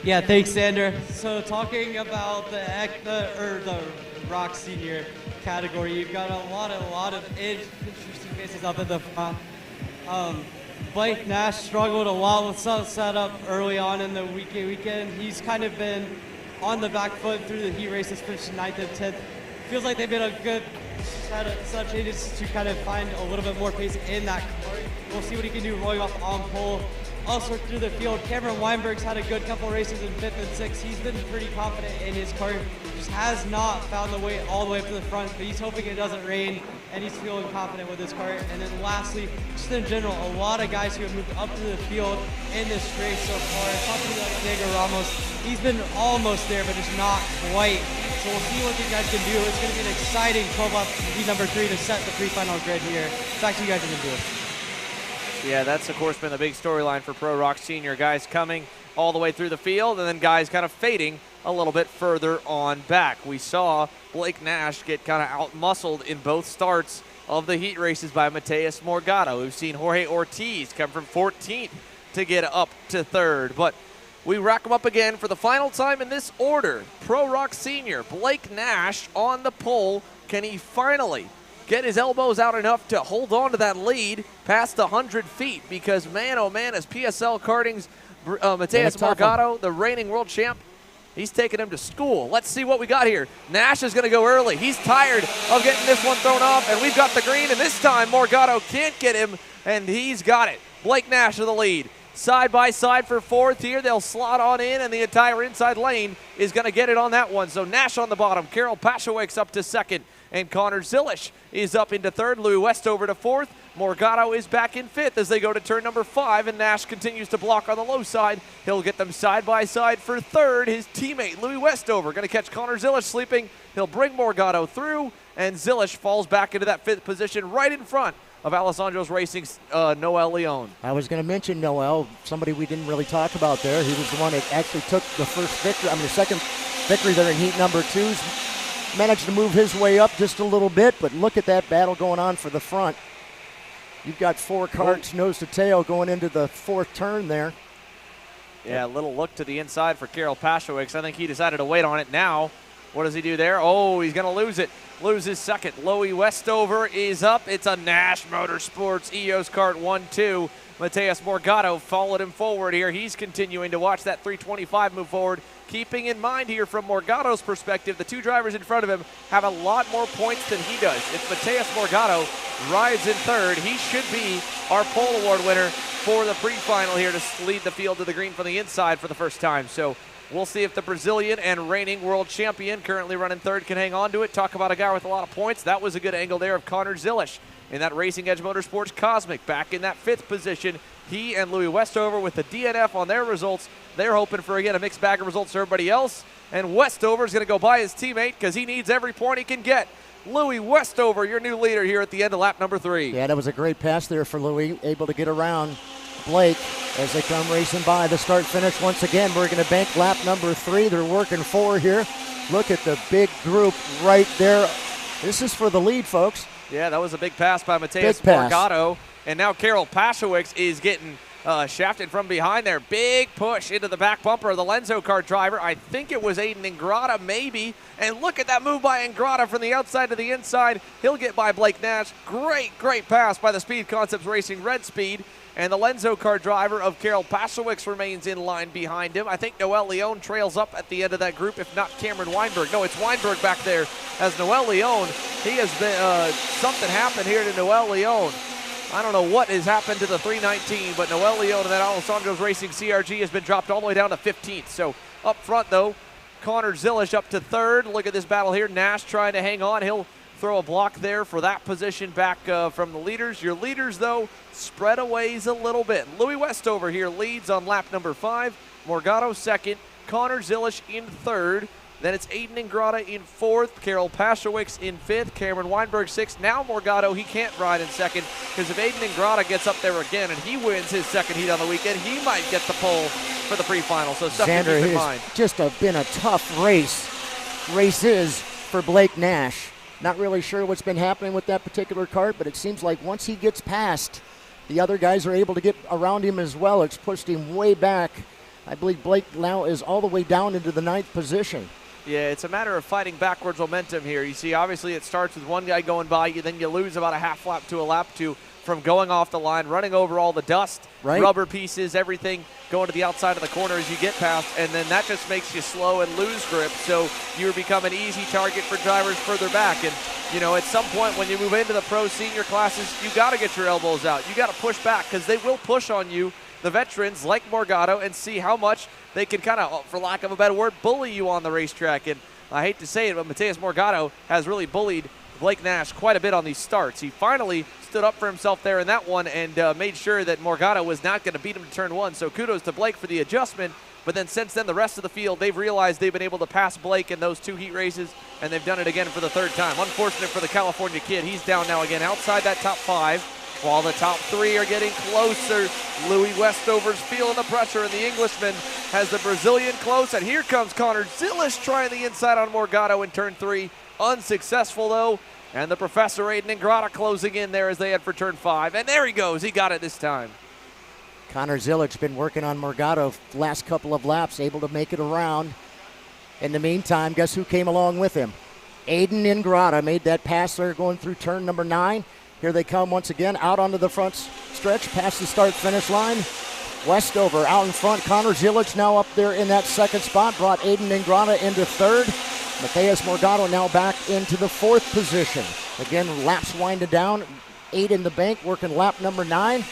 Yeah, thanks, Sander. So talking about the ROK Sr category, you've got a lot of interesting faces up at the front. Blake Nash struggled a lot with some setup early on in the weekend. He's kind of been on the back foot through the heat races, finishing 9th and 10th. Feels like they've been a good set changes to kind of find a little bit more pace in that car. We'll see what he can do rolling off on pole. Also through the field, Cameron Weinberg's had a good couple races in 5th and 6th. He's been pretty confident in his car. Just has not found the way all the way up to the front, but he's hoping it doesn't rain, and he's feeling confident with his car. And then lastly, just in general, a lot of guys who have moved up to the field in this race so far. Talking like Diego Ramos, he's been almost there, but just not quite. So we'll see what these guys can do. It's going to be an exciting 12-up heat number 3 to set the pre-final grid here. Back to you guys in the booth. Yeah, that's, of course, been the big storyline for Pro ROK Sr. Guys coming all the way through the field, and then guys kind of fading a little bit further on back. We saw Blake Nash get kind of out-muscled in both starts of the heat races by Mateus Morgado. We've seen Jorge Ortiz come from 14th to get up to 3rd. But we rack them up again for the final time in this order. Pro ROK Sr, Blake Nash on the pole. Can he finally get his elbows out enough to hold on to that lead past 100 feet? Because man, oh man, as PSL Karting's Mateus Morgado, the reigning world champ, he's taking him to school. Let's see what we got here. Nash is going to go early. He's tired of getting this one thrown off, and we've got the green, and this time Morgado can't get him, and he's got it. Blake Nash in the lead. Side by side for 4th here. They'll slot on in, and the entire inside lane is going to get it on that one. So Nash on the bottom. Karol Paszewicz up to 2nd, and Connor Zilisch is up into 3rd. Louis Westover to 4th. Morgado is back in 5th as they go to turn number 5, and Nash continues to block on the low side. He'll get them side by side for 3rd. His teammate, Louis Westover, going to catch Connor Zilisch sleeping. He'll bring Morgado through, and Zilisch falls back into that 5th position right in front of Alessandro's Racing's Noel Leon. I was going to mention Noel, somebody we didn't really talk about there. He was the one that actually took the second victory there in heat number 2. Managed to move his way up just a little bit, but look at that battle going on for the front. You've got 4 carts nose to tail going into the 4th turn there. Yeah, a little look to the inside for Karol Paszewicz. I think he decided to wait on it now. What does he do there? Oh, he's going to lose it. Loses 2nd. Louis Westover is up. It's a Nash Motorsports EOS Kart 1-2. Mateus Morgado followed him forward here. He's continuing to watch that 325 move forward. Keeping in mind here from Morgado's perspective, the 2 drivers in front of him have a lot more points than he does. If Mateus Morgado rides in 3rd, he should be our pole award winner for the pre-final here to lead the field to the green from the inside for the first time. So we'll see if the Brazilian and reigning world champion, currently running 3rd, can hang on to it. Talk about a guy with a lot of points. That was a good angle there of Connor Zilisch in that Racing Edge Motorsports Cosmic. Back in that 5th position, he and Louis Westover with the DNF on their results. They're hoping for, again, a mixed bag of results for everybody else. And Westover's going to go by his teammate because he needs every point he can get. Louis Westover, your new leader here at the end of lap number 3. Yeah, that was a great pass there for Louis, able to get around Blake as they come racing by the start-finish. Once again, we're going to bank lap number 3. They're working 4 here. Look at the big group right there. This is for the lead, folks. Yeah, that was a big pass by Mateus Morgado. And now Karol Paszewicz is getting shafted from behind there. Big push into the back bumper of the Lenzo car driver. I think it was Aiden Ingrata, maybe. And look at that move by Ingrata from the outside to the inside. He'll get by Blake Nash. Great, great pass by the Speed Concepts Racing Red Speed. And the Lenzo car driver of Karol Paszewicz remains in line behind him. I think Noel Leon trails up at the end of that group, if not Cameron Weinberg. No, it's Weinberg back there as Noel Leon. He has been, something happened here to Noel Leon. I don't know what has happened to the 319, but Noel Leon and that Alessandro's Racing CRG has been dropped all the way down to 15th. So up front, though, Connor Zilisch up to 3rd. Look at this battle here. Nash trying to hang on. He'll throw a block there for that position back from the leaders. Your leaders, though, spread a ways a little bit. Louis Westover here leads on lap number 5. Morgado 2nd. Connor Zilisch in 3rd. Then it's Aiden Ingrata in 4th, Karol Paszewicz in 5th, Cameron Weinberg 6th. Now Morgado, he can't ride in 2nd because if Aiden Ingrata gets up there again and he wins his 2nd heat on the weekend, he might get the pole for the pre-final. So stuff to keep in mind. Just been a tough races for Blake Nash. Not really sure what's been happening with that particular kart, but it seems like once he gets past, the other guys are able to get around him as well. It's pushed him way back. I believe Blake now is all the way down into the 9th position. Yeah, it's a matter of fighting backwards momentum here. You see, obviously it starts with one guy going by you, then you lose about a half lap to a lap to from going off the line, running over all the dust, rubber pieces, everything going to the outside of the corner as you get past, and then that just makes you slow and lose grip. So you become an easy target for drivers further back. And, you know, at some point when you move into the pro senior classes, you got to get your elbows out. You got to push back because they will push on you, the veterans like Morgado, and see how much they can kind of, for lack of a better word, bully you on the racetrack. And I hate to say it, but Mateus Morgado has really bullied Blake Nash quite a bit on these starts. He finally stood up for himself there in that one and made sure that Morgado was not going to beat him to turn 1. So kudos to Blake for the adjustment. But then since then, the rest of the field, they've realized they've been able to pass Blake in those 2 heat races, and they've done it again for the 3rd time. Unfortunate for the California kid. He's down now again outside that top 5. While the top 3 are getting closer, Louis Westover's feeling the pressure, and the Englishman has the Brazilian close, and here comes Connor Zilish trying the inside on Morgado in turn 3. Unsuccessful though, and the Professor Aiden Ingrata closing in there as they head for turn 5. And there he goes, he got it this time. Connor Zilic been working on Morgado the last couple of laps, able to make it around. In the meantime, guess who came along with him? Aiden Ingrata made that pass there going through turn number 9. Here they come once again out onto the front stretch, past the start-finish line. Westover out in front. Connor Zilic now up there in that second spot, brought Aiden Ingrata into third. Mateus Morgado now back into the 4th position. Again, laps winding down. 8 in the bank, working lap number 9.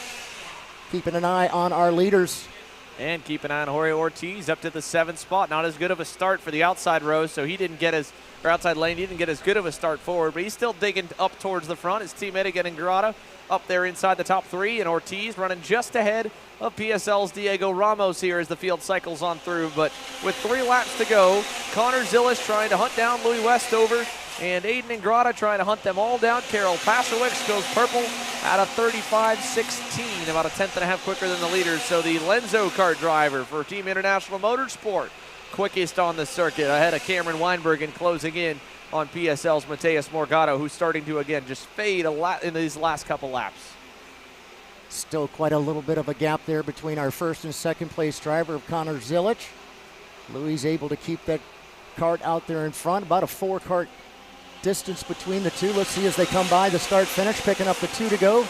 Keeping an eye on our leaders. And keep an eye on Jorge Ortiz up to the 7th spot. Not as good of a start for the outside row, so he didn't get as, or outside lane, he didn't get as good of a start forward, but he's still digging up towards the front. His teammate again, Ingrata, up there inside the top 3, and Ortiz running just ahead of PSL's Diego Ramos here as the field cycles on through. But with 3 laps to go, Connor Zilish trying to hunt down Louis Westover, and Aiden Ingrata trying to hunt them all down. Karol Paszewicz goes purple at a 35.16, about a 10th.5 quicker than the leaders. So the Lenzo Kart driver for Team International Motorsport, quickest on the circuit, ahead of Cameron Weinberg and closing in on PSL's Mateus Morgado, who's starting to, again, just fade a lot in these last couple laps. Still quite a little bit of a gap there between our 1st and 2nd place driver of Connor Zilic. Louis able to keep that kart out there in front, about a 4-kart distance between the two. Let's see as they come by the start-finish, picking up the 2 to go.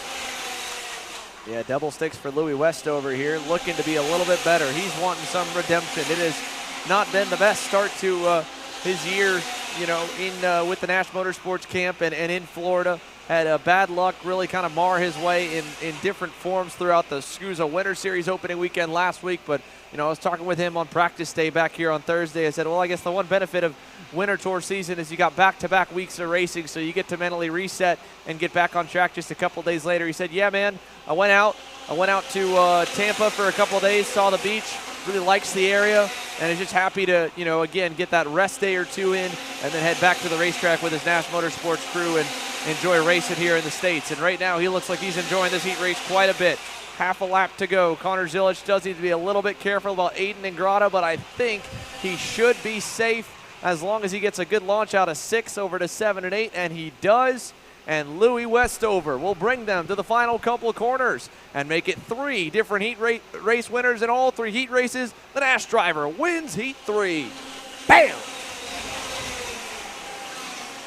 Yeah, double sticks for Louis Westover here, looking to be a little bit better. He's wanting some redemption. It has not been the best start to his year, you know, in with the Nash Motorsports camp and in Florida. Had bad luck really kind of mar his way in different forms throughout the SCUSA Winter Series opening weekend last week. But, you know, I was talking with him on practice day back here on Thursday. I said, well, I guess the one benefit of Winter Tour season is you got back-to-back weeks of racing, so you get to mentally reset and get back on track just a couple days later. He said, yeah, man, I went out to Tampa for a couple of days, saw the beach, really likes the area, and is just happy to, you know, again, get that rest day or 2 in and then head back to the racetrack with his Nash Motorsports crew and enjoy racing here in the States. And right now he looks like he's enjoying this heat race quite a bit. Half a lap to go. Connor Zilic does need to be a little bit careful about Aiden Ingrata, but I think he should be safe as long as he gets a good launch out of 6 over to 7 and 8, and he does. And Louis Westover will bring them to the final couple of corners and make it 3 different heat race winners in all 3 heat races. The Nash driver wins heat 3. Bam!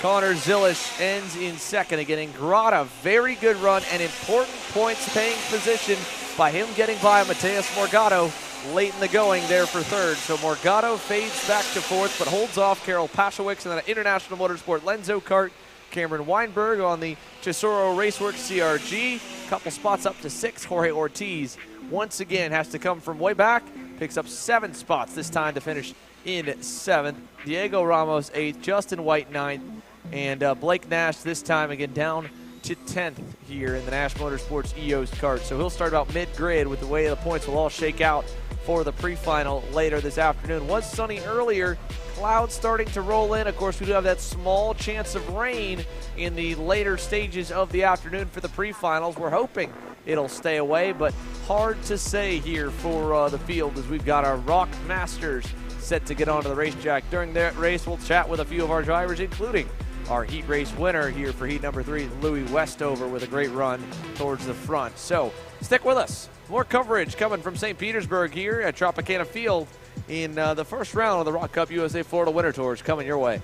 Connor Zilish ends in 2nd. Again, Ingrata, very good run and important points paying position by him getting by Mateus Morgado late in the going there for 3rd. So Morgado fades back to 4th, but holds off Karol Paszewicz and the International Motorsport Lenzo Kart. Cameron Weinberg on the Tesoro Raceworks CRG. Couple spots up to 6th. Jorge Ortiz once again has to come from way back. Picks up 7 spots this time to finish in 7th. Diego Ramos 8th. Justin White 9th. And Blake Nash this time again down to 10th here in the Nash Motorsports EOS kart. So he'll start about mid-grid with the way the points will all shake out for the pre-final later this afternoon. Was sunny earlier, clouds starting to roll in. Of course, we do have that small chance of rain in the later stages of the afternoon for the pre-finals. We're hoping it'll stay away, but hard to say here for the field as we've got our ROK Masters set to get onto the racetrack. During that race, we'll chat with a few of our drivers, including our heat race winner here for heat number 3, Louis Westover, with a great run towards the front. So stick with us. More coverage coming from St. Petersburg here at Tropicana Field in the first round of the ROK Cup USA Florida Winter Tours coming your way.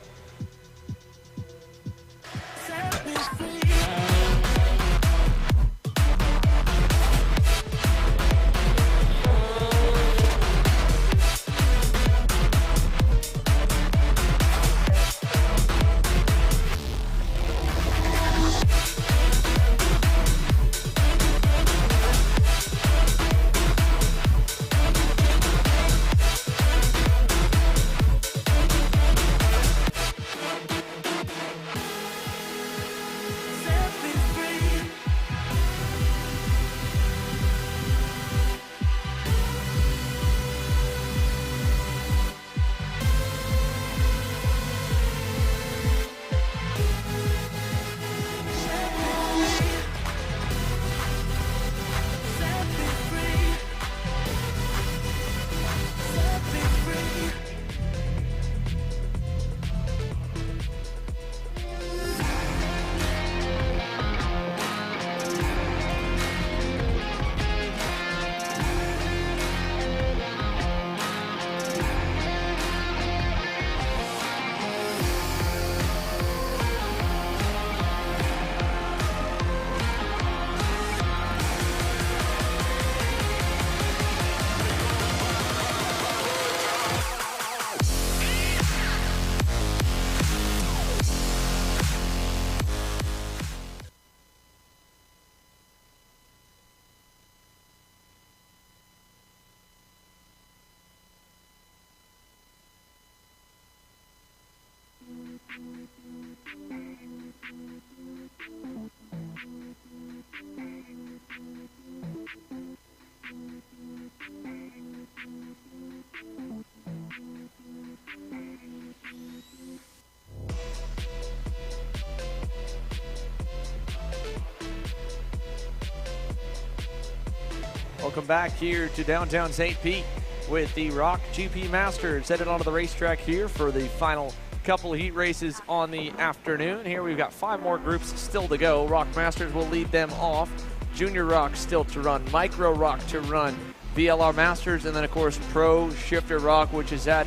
welcome back here to downtown St. Pete with the ROK GP Masters headed onto the racetrack here for the final couple of heat races on the afternoon. Here we've got 5 more groups still to go. ROK Masters will lead them off. Junior ROK still to run, Micro ROK to run, VLR Masters, and then of course Pro Shifter ROK, which has had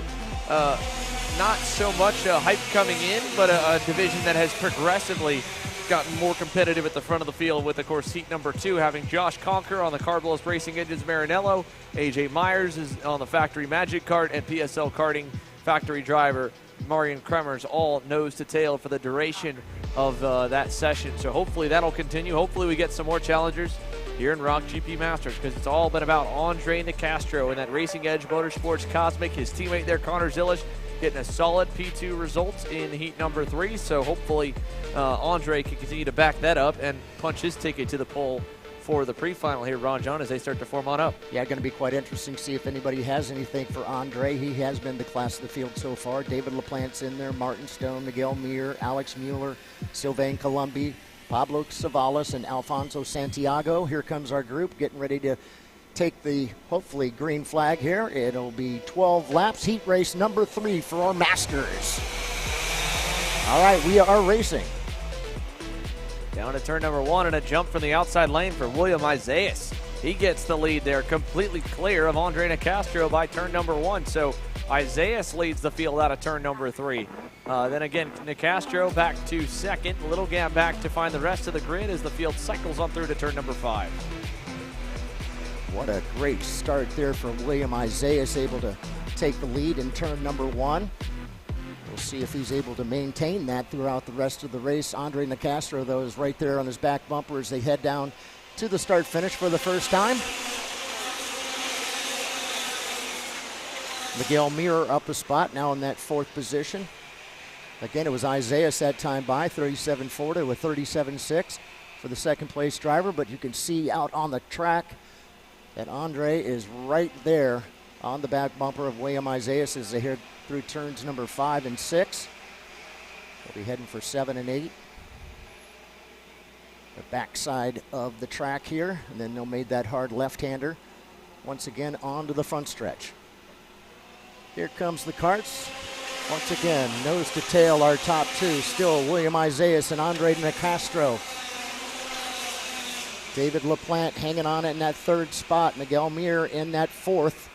not so much hype coming in, but a division that has progressively gotten more competitive at the front of the field with, of course, heat number 2 having Josh Conker on the Carbless Racing Engines Maranello, AJ Myers is on the Factory Magic Kart, and PSL Karting factory driver Marian Kremers all nose to tail for the duration of that session. So hopefully that'll continue. Hopefully we get some more challengers here in ROK GP Masters, because it's all been about Andre Nicastro and that Racing Edge Motorsports Cosmic, his teammate there, Connor Zilish, getting a solid P2 result in heat number 3. So hopefully Andre can continue to back that up and punch his ticket to the pole for the pre-final here, Ron John, as they start to form on up. Yeah, going to be quite interesting to see if anybody has anything for Andre. He has been the class of the field so far. David LaPlante's in there, Martin Stone, Miguel Muir, Alex Mueller, Sylvain Colombi, Pablo Savalas, and Alfonso Santiago. Here comes our group getting ready to take the, hopefully, green flag here. It'll be 12 laps, heat race number 3 for our Masters. All right, we are racing. Down to turn number 1 and a jump from the outside lane for William Isaias. He gets the lead there, completely clear of Andre Nicastro by turn number 1. So Isaias leads the field out of turn number 3. Then again, Nicastro back to second. A little gap back to find the rest of the grid as the field cycles on through to turn number 5. What a great start there from William Isaias, able to take the lead in turn number 1. We'll see if he's able to maintain that throughout the rest of the race. Andre Nicastro, though, is right there on his back bumper as they head down to the start-finish for the first time. Miguel Muir up a spot, now in that 4th position. Again, it was Isaias that time by, 37.4 to a 37.6 for the second-place driver, but you can see out on the track that Andre is right there on the back bumper of William Isaias as they head through turns number 5 and 6. They'll be heading for 7 and 8. The backside of the track here, and then they'll make that hard left-hander once again onto the front stretch. Here comes the karts. Once again, nose to tail, our top 2, still William Isaias and Andre Nicastro. David LaPlante hanging on in that 3rd spot. Miguel Muir in that 4th.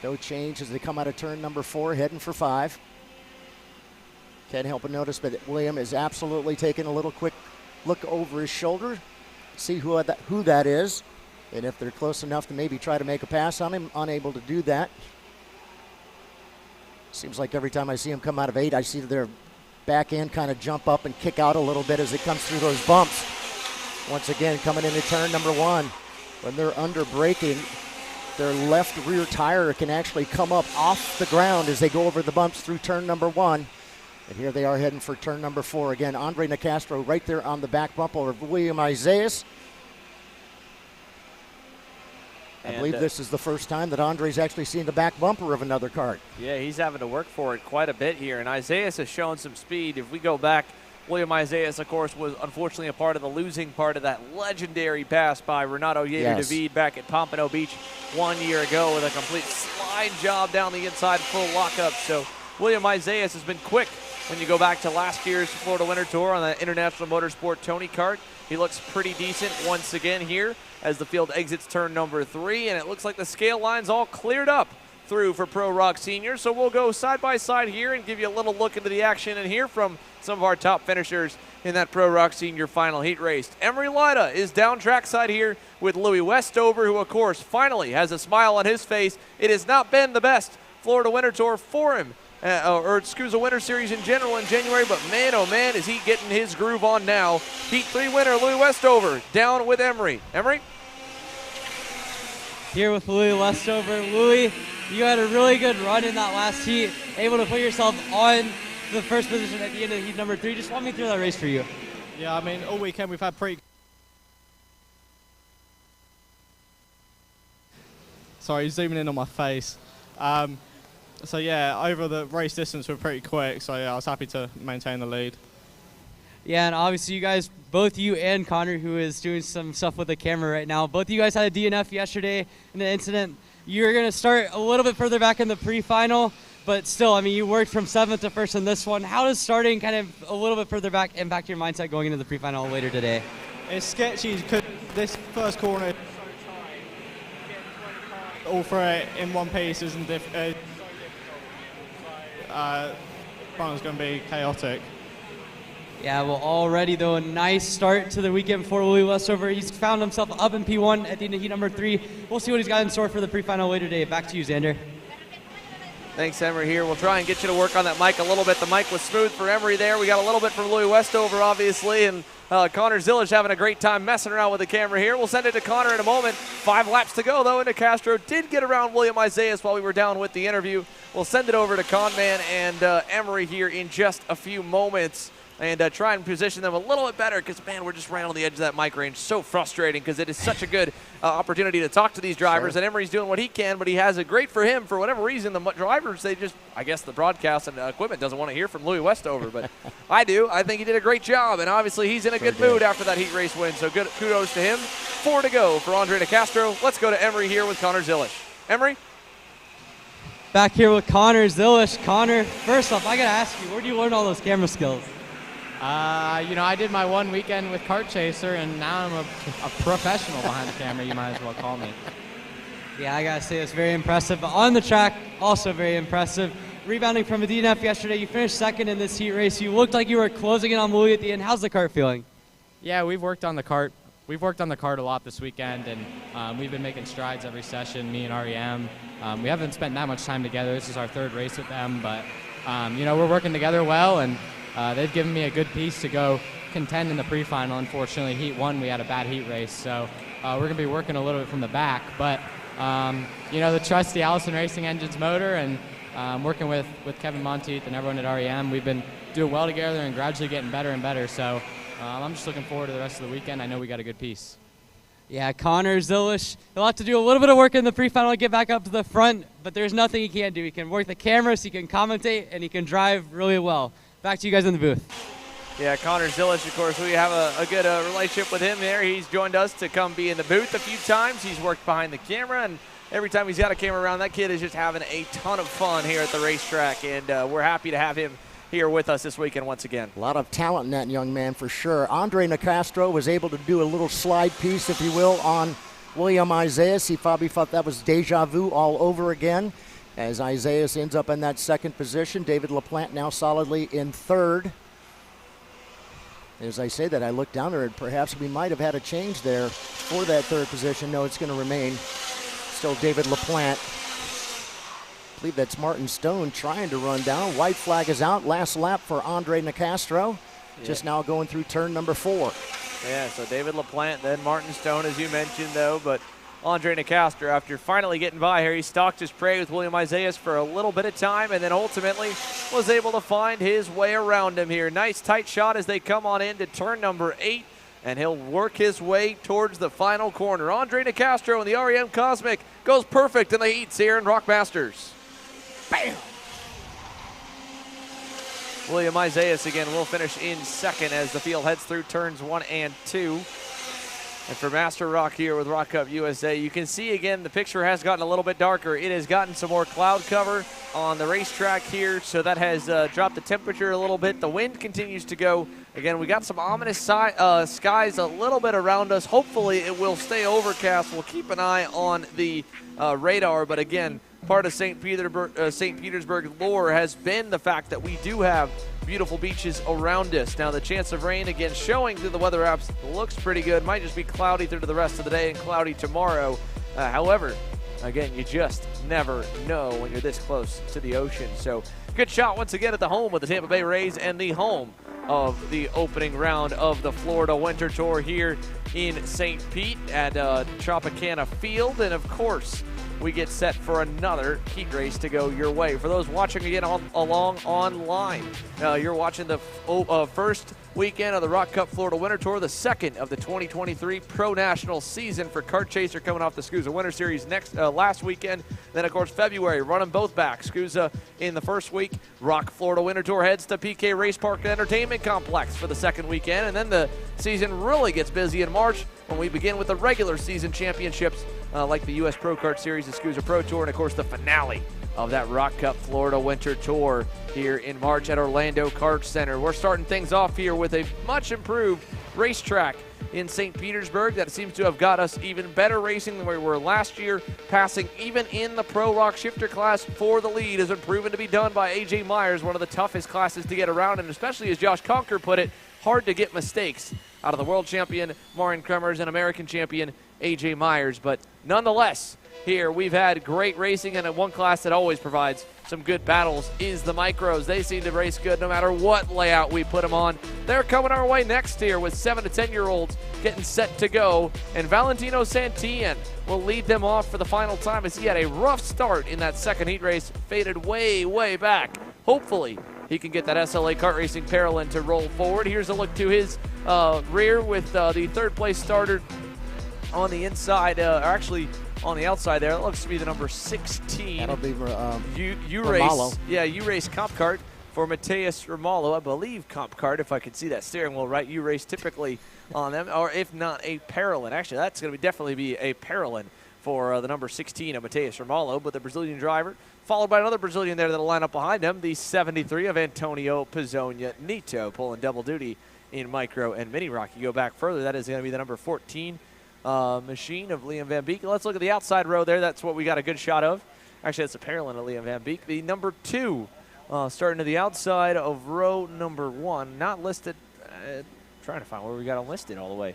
No change as they come out of turn number 4, heading for 5. Can't help but notice that William is absolutely taking a little quick look over his shoulder, see who that is, and if they're close enough to maybe try to make a pass on him, unable to do that. Seems like every time I see him come out of 8, I see their back end kind of jump up and kick out a little bit as it comes through those bumps. Once again, coming into turn number 1, when they're under braking, their left rear tire can actually come up off the ground as they go over the bumps through turn number 1. And here they are heading for turn number 4. Again, Andre Nicastro right there on the back bumper of William Isaias. I believe this is the first time that Andre's actually seen the back bumper of another kart. Yeah, he's having to work for it quite a bit here, and Isaias has shown some speed. If we go back, William Isaias, of course, was unfortunately a part of the losing part of that legendary pass by Renato Yater-David back at Pompano Beach 1 year ago with a complete slide job down the inside, full lockup. So William Isaias has been quick when you go back to last year's Florida Winter Tour on the International Motorsport Tony Kart. He looks pretty decent once again here as the field exits turn number 3, and it looks like the scale line's all cleared up through for Pro ROK Sr. So we'll go side by side here and give you a little look into the action and hear from some of our top finishers in that Pro ROK Sr final heat race. Emery Lida is down trackside here with Louis Westover, who of course finally has a smile on his face. It has not been the best Florida Winter Tour for him, or SCUSA Winter Series in general in January, but man, oh man, is he getting his groove on now. Heat 3 winner Louis Westover down with Emery. Emery? Here with Louis Westover. Louis, you had a really good run in that last heat, able to put yourself on the first position at the end of heat number 3. Just walk me through that race for you. Yeah, I mean, all weekend we've had pretty... Sorry, zooming in on my face. So yeah, over the race distance we're pretty quick, so yeah, I was happy to maintain the lead. Yeah, and obviously you guys, both you and Connor, who is doing some stuff with the camera right now, both of you guys had a DNF yesterday in the incident. You're going to start a little bit further back in the pre-final, but still, I mean, you worked from 7th to 1st in this one. How does starting kind of a little bit further back impact your mindset going into the pre-final later today? It's sketchy because this first corner is so all for it in one piece isn't final's going to be chaotic. Yeah, well, already, though, a nice start to the weekend for Willie Westover. He's found himself up in P1 at the end of heat number 3. We'll see what he's got in store for the pre-final later today. Back to you, Xander. Thanks, Emery here. We'll try and get you to work on that mic a little bit. The mic was smooth for Emery there. We got a little bit from Louis Westover, obviously, and Connor Zilish having a great time messing around with the camera here. We'll send it to Connor in a moment. 5 laps to go, though, and Castro did get around William Isaias while we were down with the interview. We'll send it over to Conman and Emery here in just a few moments. And try and position them a little bit better because, man, we're just right on the edge of that mic range. So frustrating because it is such a good opportunity to talk to these drivers. Sure. And Emery's doing what he can, but he has a great for him. For whatever reason, the drivers, they just, I guess the broadcast and equipment doesn't want to hear from Louis Westover, but I do. I think he did a great job, and obviously he's in a good mood after that heat race win. So good kudos to him. 4 to go for Andre Nicastro. Let's go to Emery here with Connor Zilish. Emery? Back here with Connor Zilish. Connor, first off, I got to ask you, where do you learn all those camera skills? I did my one weekend with Kart Chaser, and now I'm a professional behind the camera, you might as well call me. Yeah, I got to say, it's very impressive. But on the track, also very impressive. Rebounding from a DNF yesterday, you finished 2nd in this heat race. You looked like you were closing in on Louis at the end. How's the kart feeling? Yeah, we've worked on the kart. We've worked on the kart a lot this weekend, and we've been making strides every session, me and REM. We haven't spent that much time together. This is our 3rd race with them, but, we're working together well, and they've given me a good piece to go contend in the pre-final. Unfortunately, heat 1, we had a bad heat race, so we're going to be working a little bit from the back. But, the trusty Allison Racing Engines motor, and working with Kevin Monteith and everyone at REM, we've been doing well together and gradually getting better and better. So I'm just looking forward to the rest of the weekend. I know we got a good piece. Yeah, Connor Zilish, he'll have to do a little bit of work in the pre-final to get back up to the front, but there's nothing he can't do. He can work the cameras, he can commentate, and he can drive really well. Back to you guys in the booth. Yeah, Connor Zilish, of course, we have a good relationship with him there. He's joined us to come be in the booth a few times. He's worked behind the camera, and every time he's got a camera around, that kid is just having a ton of fun here at the racetrack, and we're happy to have him here with us this weekend once again. A lot of talent in that young man for sure. Andre Nicastro was able to do a little slide piece, if you will, on William Isaias. He probably thought that was deja vu all over again, as Isaias ends up in that 2nd position. David LaPlante now solidly in 3rd. As I say that, I look down there, and perhaps we might have had a change there for that 3rd position. No, it's going to remain still David LaPlante. I believe that's Martin Stone trying to run down. White flag is out. Last lap for Andre Nicastro. Yeah. Just now going through turn number 4. Yeah, so David LaPlante, then Martin Stone, as you mentioned, though, but Andre Nicastro, after finally getting by here, he stalked his prey with William Isaias for a little bit of time and then ultimately was able to find his way around him here. Nice tight shot as they come on into turn number 8, and he'll work his way towards the final corner. Andre Nicastro in the REM Cosmic goes perfect in the heats here in ROK Masters. Bam! William Isaias again will finish in 2nd as the field heads through turns 1 and 2. And for Master ROK here with ROK Cup USA, you can see again the picture has gotten a little bit darker. It has gotten some more cloud cover on the racetrack here, so that has dropped the temperature a little bit. The wind continues to go. Again, we got some ominous skies a little bit around us. Hopefully it will stay overcast. We'll keep an eye on the radar, but again, part of St. Petersburg lore has been the fact that we do have beautiful beaches around us. Now the chance of rain, again, showing through the weather apps, looks pretty good. Might just be cloudy through to the rest of the day and cloudy tomorrow. However, again, you just never know when you're this close to the ocean. So good shot once again at the home of the Tampa Bay Rays and the home of the opening round of the Florida Winter Tour here in St. Pete at Tropicana Field. And of course, we get set for another heat race to go your way. For those watching again along online, you're watching the first weekend of the ROK Cup Florida Winter Tour, the second of the 2023 Pro National season for Kart Chaser, coming off the SCUSA Winter Series last weekend. Then, of course, February, running both back. SCUSA in the first week. ROK Florida Winter Tour heads to PK Race Park and Entertainment Complex for the second weekend. And then the season really gets busy in March when we begin with the regular season championships like the U.S. Pro Kart Series, the SCUSA Pro Tour, and, of course, the finale of that ROK Cup Florida Winter Tour here in March at Orlando Kart Center. We're starting things off here with a much improved racetrack in St. Petersburg that seems to have got us even better racing than we were last year, passing even in the Pro ROK Shifter class for the lead has been proven to be done by AJ Myers, one of the toughest classes to get around, and especially as Josh Conker put it, hard to get mistakes out of the world champion Marin Kremers and American champion AJ Myers. But nonetheless, here we've had great racing, and in one class that always provides some good battles is the micros. They seem to race good no matter what layout we put them on. They're coming our way next here with 7 to 10-year-olds getting set to go, and Valentino Santillan will lead them off for the final time as he had a rough start in that second heat race, faded way back. Hopefully he can get that SLA Kart Racing Paralyn to roll forward. Here's a look to his rear with the third place starter on the inside, or actually on the outside there. That looks to be the number 16. That'll be U-Race. Yeah, U-Race Comp Kart for Mateus Romalo. I believe Comp Kart, if I can see that steering wheel right. U-Race typically on them, or if not a Paralyn. Actually, that's going to definitely be a Paralyn for the number 16 of Mateus Romalo, but the Brazilian driver, followed by another Brazilian there that'll line up behind him, the 73 of Antonio Pizzonia Nito, pulling double duty in Micro and Mini ROK. You go back further, that is going to be the number 14 machine of Liam Van Beek. Let's look at the outside row there. That's what we got a good shot of. Actually, that's a Paralyn of Liam Van Beek. The number 2 starting to the outside of row number 1. Not listed. Trying to find where we got them listed all the way.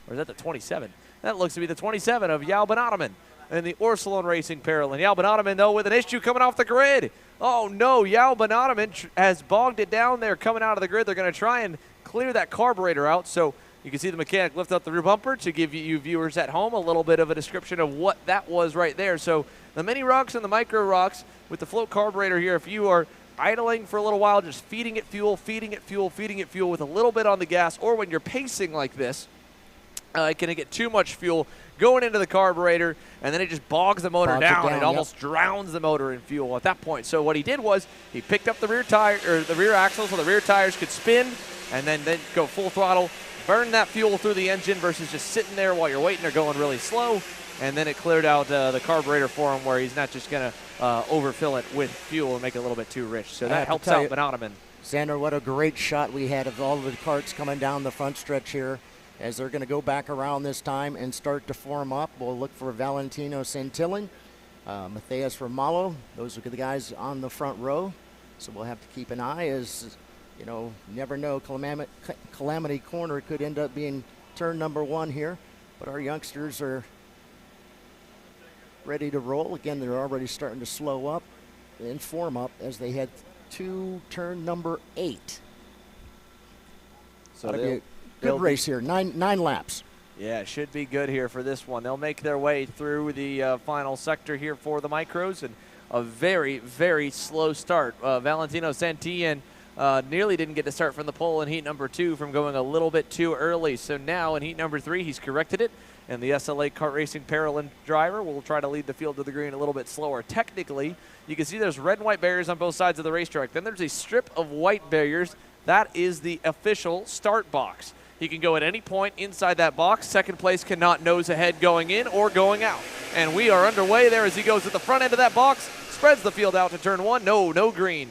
Or is that the 27? That looks to be the 27 of Yalbin Ottoman in the Orsilon Racing Paralyn. Yalbin Ottoman, though, with an issue coming off the grid. Oh, no. Yalbin Ottoman has bogged it down there coming out of the grid. They're going to try and clear that carburetor out. So you can see the mechanic lift up the rear bumper to give you viewers at home a little bit of a description of what that was right there. So the Mini ROKs and the Micro ROKs with the float carburetor here, if you are idling for a little while, just feeding it fuel with a little bit on the gas, or when you're pacing like this, it can get too much fuel going into the carburetor, and then it just bogs the motor down. It almost drowns the motor in fuel at that point. So what he did was he picked up the rear tire, or the rear axle, so the rear tires could spin, and then go full throttle, burn that fuel through the engine versus just sitting there while you're waiting or going really slow. And then it cleared out the carburetor for him, where he's not just going to overfill it with fuel and make it a little bit too rich. So that helps out Ben Ottoman. Xander, what a great shot we had of all of the karts coming down the front stretch here. As they're going to go back around this time and start to form up, we'll look for Valentino Santillan, Mateus Romalo. Those are the guys on the front row. So we'll have to keep an eye, as, you know, never know. Calamity Corner could end up being turn number 1 here. But our youngsters are ready to roll. Again, they're already starting to slow up and form up as they head to turn number 8. So good race here, nine laps. Yeah, it should be good here for this one. They'll make their way through the final sector here for the Micros, and a very, very slow start. Valentino Santillan nearly didn't get to start from the pole in heat number 2 from going a little bit too early. So now in heat number 3, he's corrected it, and the SLA Kart Racing Paralyn driver will try to lead the field to the green a little bit slower. Technically, you can see there's red and white barriers on both sides of the racetrack. Then there's a strip of white barriers. That is the official start box. He can go at any point inside that box. Second place cannot nose ahead going in or going out. And we are underway there as he goes at the front end of that box, spreads the field out to turn 1. No green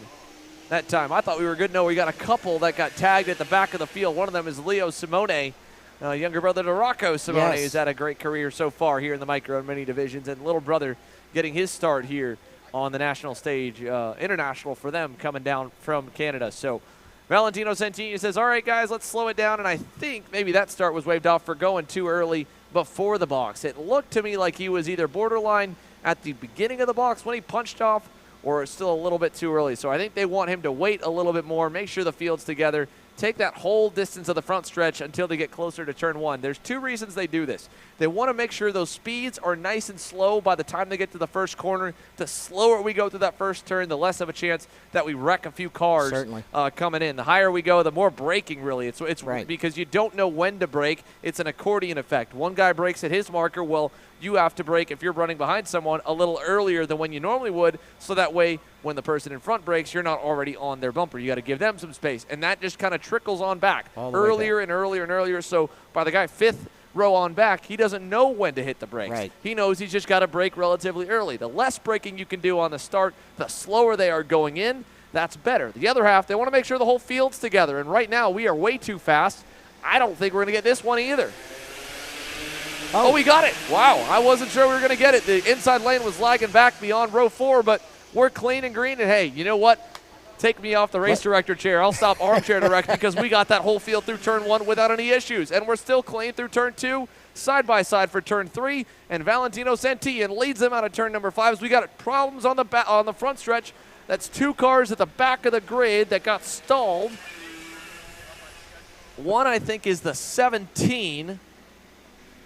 that time. I thought we were good. No, we got a couple that got tagged at the back of the field. One of them is Leo Simone, younger brother to Rocco Simone, who's had a great career so far here in the Micro and Mini divisions, and little brother getting his start here on the national stage, international for them, coming down from Canada. So Valentino Santillan says, all right, guys, let's slow it down. And I think maybe that start was waved off for going too early before the box. It looked to me like he was either borderline at the beginning of the box when he punched off, or still a little bit too early. So I think they want him to wait a little bit more, make sure the field's together, take that whole distance of the front stretch until they get closer to turn 1. There's 2 reasons they do this. They want to make sure those speeds are nice and slow by the time they get to the first corner. The slower we go through that first turn, the less of a chance that we wreck a few cars coming in. The higher we go, the more braking really. It's right. Because you don't know when to brake. It's an accordion effect. One guy brakes at his marker, well, you have to brake if you're running behind someone a little earlier than when you normally would, so that way when the person in front brakes, you're not already on their bumper. You got to give them some space, and that just kind of trickles on back earlier and earlier and earlier. So by the guy 5th row on back, he doesn't know when to hit the brakes. Right. He knows he's just got to brake relatively early. The less braking you can do on the start, the slower they are going in, that's better. The other half, they want to make sure the whole field's together, and right now we are way too fast. I don't think we're going to get this one either. Oh, we got it. Wow, I wasn't sure we were going to get it. The inside lane was lagging back beyond row 4, but we're clean and green. And, hey, you know what? Take me off the race director chair. I'll stop armchair direct because we got that whole field through turn 1 without any issues. And we're still clean through turn 2, side by side for turn 3. And Valentino Santillan leads them out of turn number 5 as we got problems on the front stretch. That's 2 cars at the back of the grid that got stalled. One, I think, is the 17.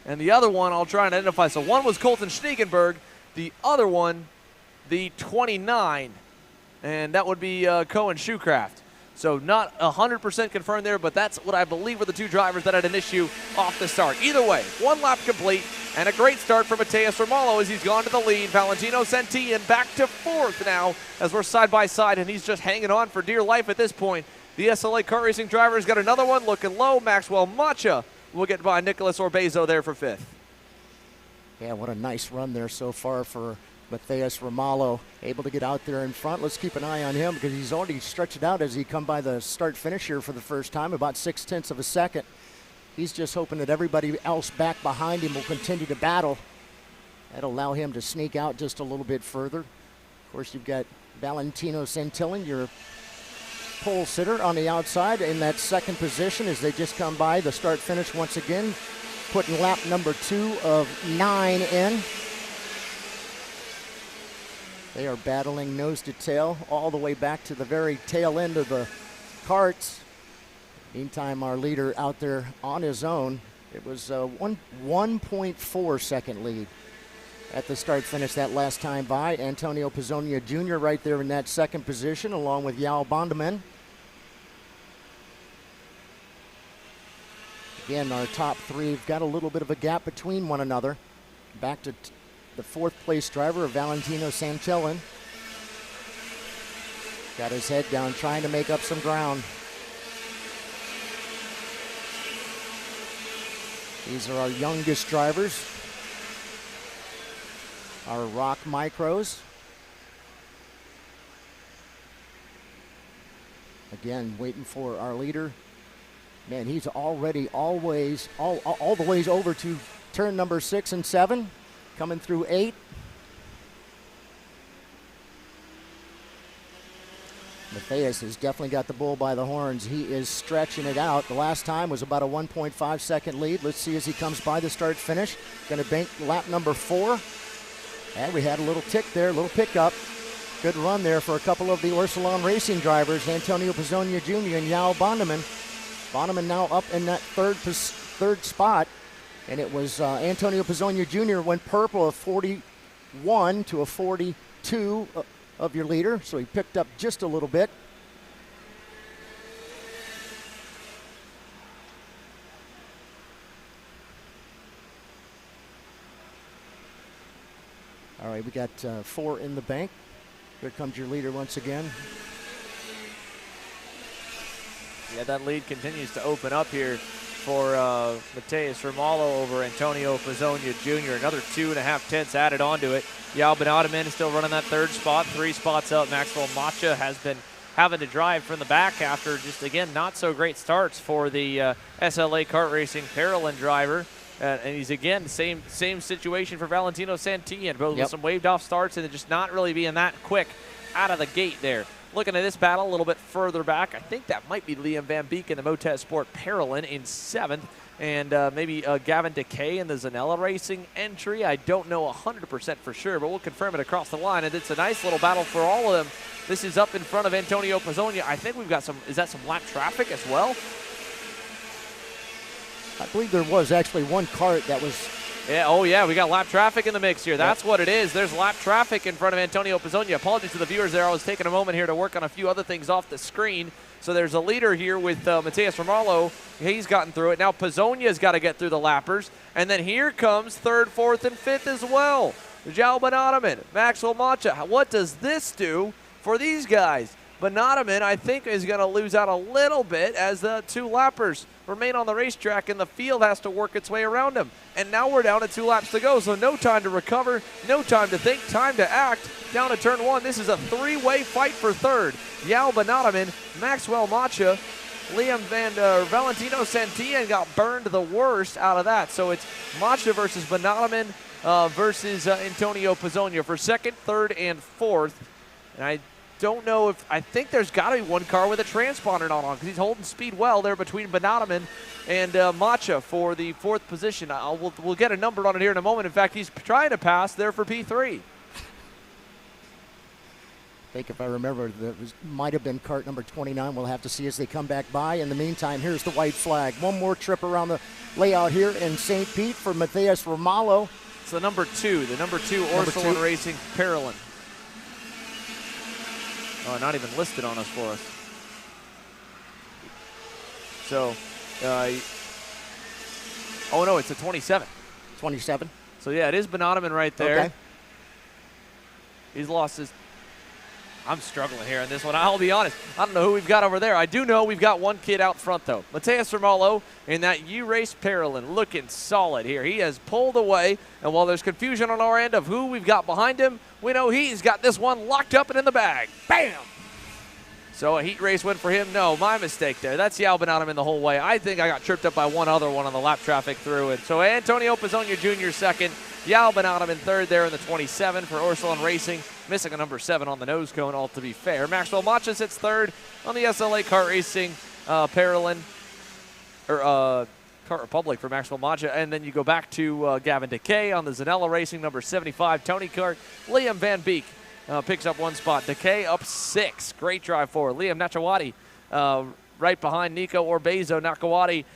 And the other one I'll try and identify. So one was Colton Schniegenberg. The other one, the 29. And that would be Cohen Shoecraft. So not 100% confirmed there, but that's what I believe were the 2 drivers that had an issue off the start. Either way, 1 lap complete and a great start for Mateus Romalo as he's gone to the lead. Valentino Santillan back to 4th now as we're side by side, and he's just hanging on for dear life at this point. The SLA kart racing driver's got another one looking low. Maxwell Macha will get by Nicholas Orbezo there for 5th. Yeah, what a nice run there so far for Mateus Romalo, able to get out there in front. Let's keep an eye on him because he's already stretched it out as he come by the start-finish here for the first time, about 0.6 of a second. He's just hoping that everybody else back behind him will continue to battle. That'll allow him to sneak out just a little bit further. Of course, you've got Valentino Santillan, your pole sitter on the outside in that 2nd position as they just come by the start-finish once again, putting lap number 2 of 9 in. They are battling nose to tail all the way back to the very tail end of the karts. Meantime, our leader out there on his own, it was a 1.4 second lead at the start-finish that last time by. Antonio Pizzonia Jr. right there in that 2nd position along with Yao Bondeman. Again, our top 3 have got a little bit of a gap between one another. Back to the 4th place driver of Valentino Santillan. Got his head down, trying to make up some ground. These are our youngest drivers, our ROK Micros. Again, waiting for our leader. Man, he's already all the ways over to turn number 6 and 7, coming through 8. Mateus has definitely got the bull by the horns. He is stretching it out. The last time was about a 1.5 second lead. Let's see as he comes by the start finish. Going to bank lap number 4. And we had a little tick there, a little pickup. Good run there for a couple of the Orsilon Racing drivers, Antonio Pizzonia Jr. and Yao Bondeman. Bondeman now up in that third spot. And it was Antonio Pizzonia Jr. went purple, a 41 to a 42 of your leader. So he picked up just a little bit. All right, we got 4 in the bank. Here comes your leader once again. Yeah, that lead continues to open up here for Mateus Romalo over Antonio Pizzonia Jr. Another 2.5 tenths added onto it. Yao Bondeman is still running that 3rd spot, 3 spots up. Maxwell Macha has been having to drive from the back after just, again, not so great starts for the SLA kart racing Parolin driver. And he's, again, same situation for Valentino Santillan, both with some waved off starts and just not really being that quick out of the gate there. Looking at this battle a little bit further back, I think that might be Liam Van Beek in the Motez Sport Parolin in 7th, and maybe Gavin Decay in the Zanella Racing entry. I don't know 100% for sure, but we'll confirm it across the line. And it's a nice little battle for all of them This is up in front of Antonio Pizzonia. I think we've got some, is that some lap traffic as well? I believe there was actually one cart that was. Yeah, oh yeah, we got lap traffic in the mix here. That's what it is. There's lap traffic in front of Antonio Pizzonia. Apologies to the viewers there. I was taking a moment here to work on a few other things off the screen. So there's a leader here with Mateus Romalo. He's gotten through it. Now Pizzonia's got to get through the lappers. And then here comes third, fourth, and fifth as well. João Banataman, Maxwell Macha. What does this do for these guys? Banataman, I think, is going to lose out a little bit as the two lappers remain on the racetrack and the field has to work its way around him. And now we're down to 2 laps to go, so no time to recover, no time to think, time to act. Down to turn 1, this is a 3-way fight for third. João Banataman, Maxwell Macha, Valentino Santillan got burned the worst out of that. So it's Macha versus Banataman versus Antonio Pizzonia for second, third, and fourth. And I don't know if, I think there's got to be one car with a transponder not on because he's holding speed well there between Banataman and Macha for the fourth position. We'll get a number on it here in a moment. In fact, he's trying to pass there for P3. I think if I remember, that might have been cart number 29. We'll have to see as they come back by. In the meantime, here's the white flag. One more trip around the layout here in St. Pete for Mateus Romalo. It's the number 2 Ursuline Racing Parolin. Oh, not even listed on us for us. So, oh no, it's a 27. 27. So yeah, it is Banataman right there. Okay. He's lost his, I'm struggling here in this one. I'll be honest. I don't know who we've got over there. I do know we've got one kid out front, though. Mateus Romalo in that U-Race Parolin looking solid here. He has pulled away, and while there's confusion on our end of who we've got behind him, we know he's got this one locked up and in the bag. Bam! So a heat race win for him. No, my mistake there. That's João Banataman the whole way. I think I got tripped up by one other one on the lap traffic through it. So Antonio Pizzonia Jr. second. João Banataman third there in the 27 for Ursuline Racing. Missing a number 7 on the nose cone, all to be fair. Maxwell Macha sits third on the SLA Kart Racing Parolin, or Kart Republic for Maxwell Macha. And then you go back to Gavin Decay on the Zanella Racing, number 75, Tony Kart. Liam Van Beek picks up 1 spot. Decay up 6. Great drive forward. Liam Nachawati right behind Nico Orbezo. Nakawati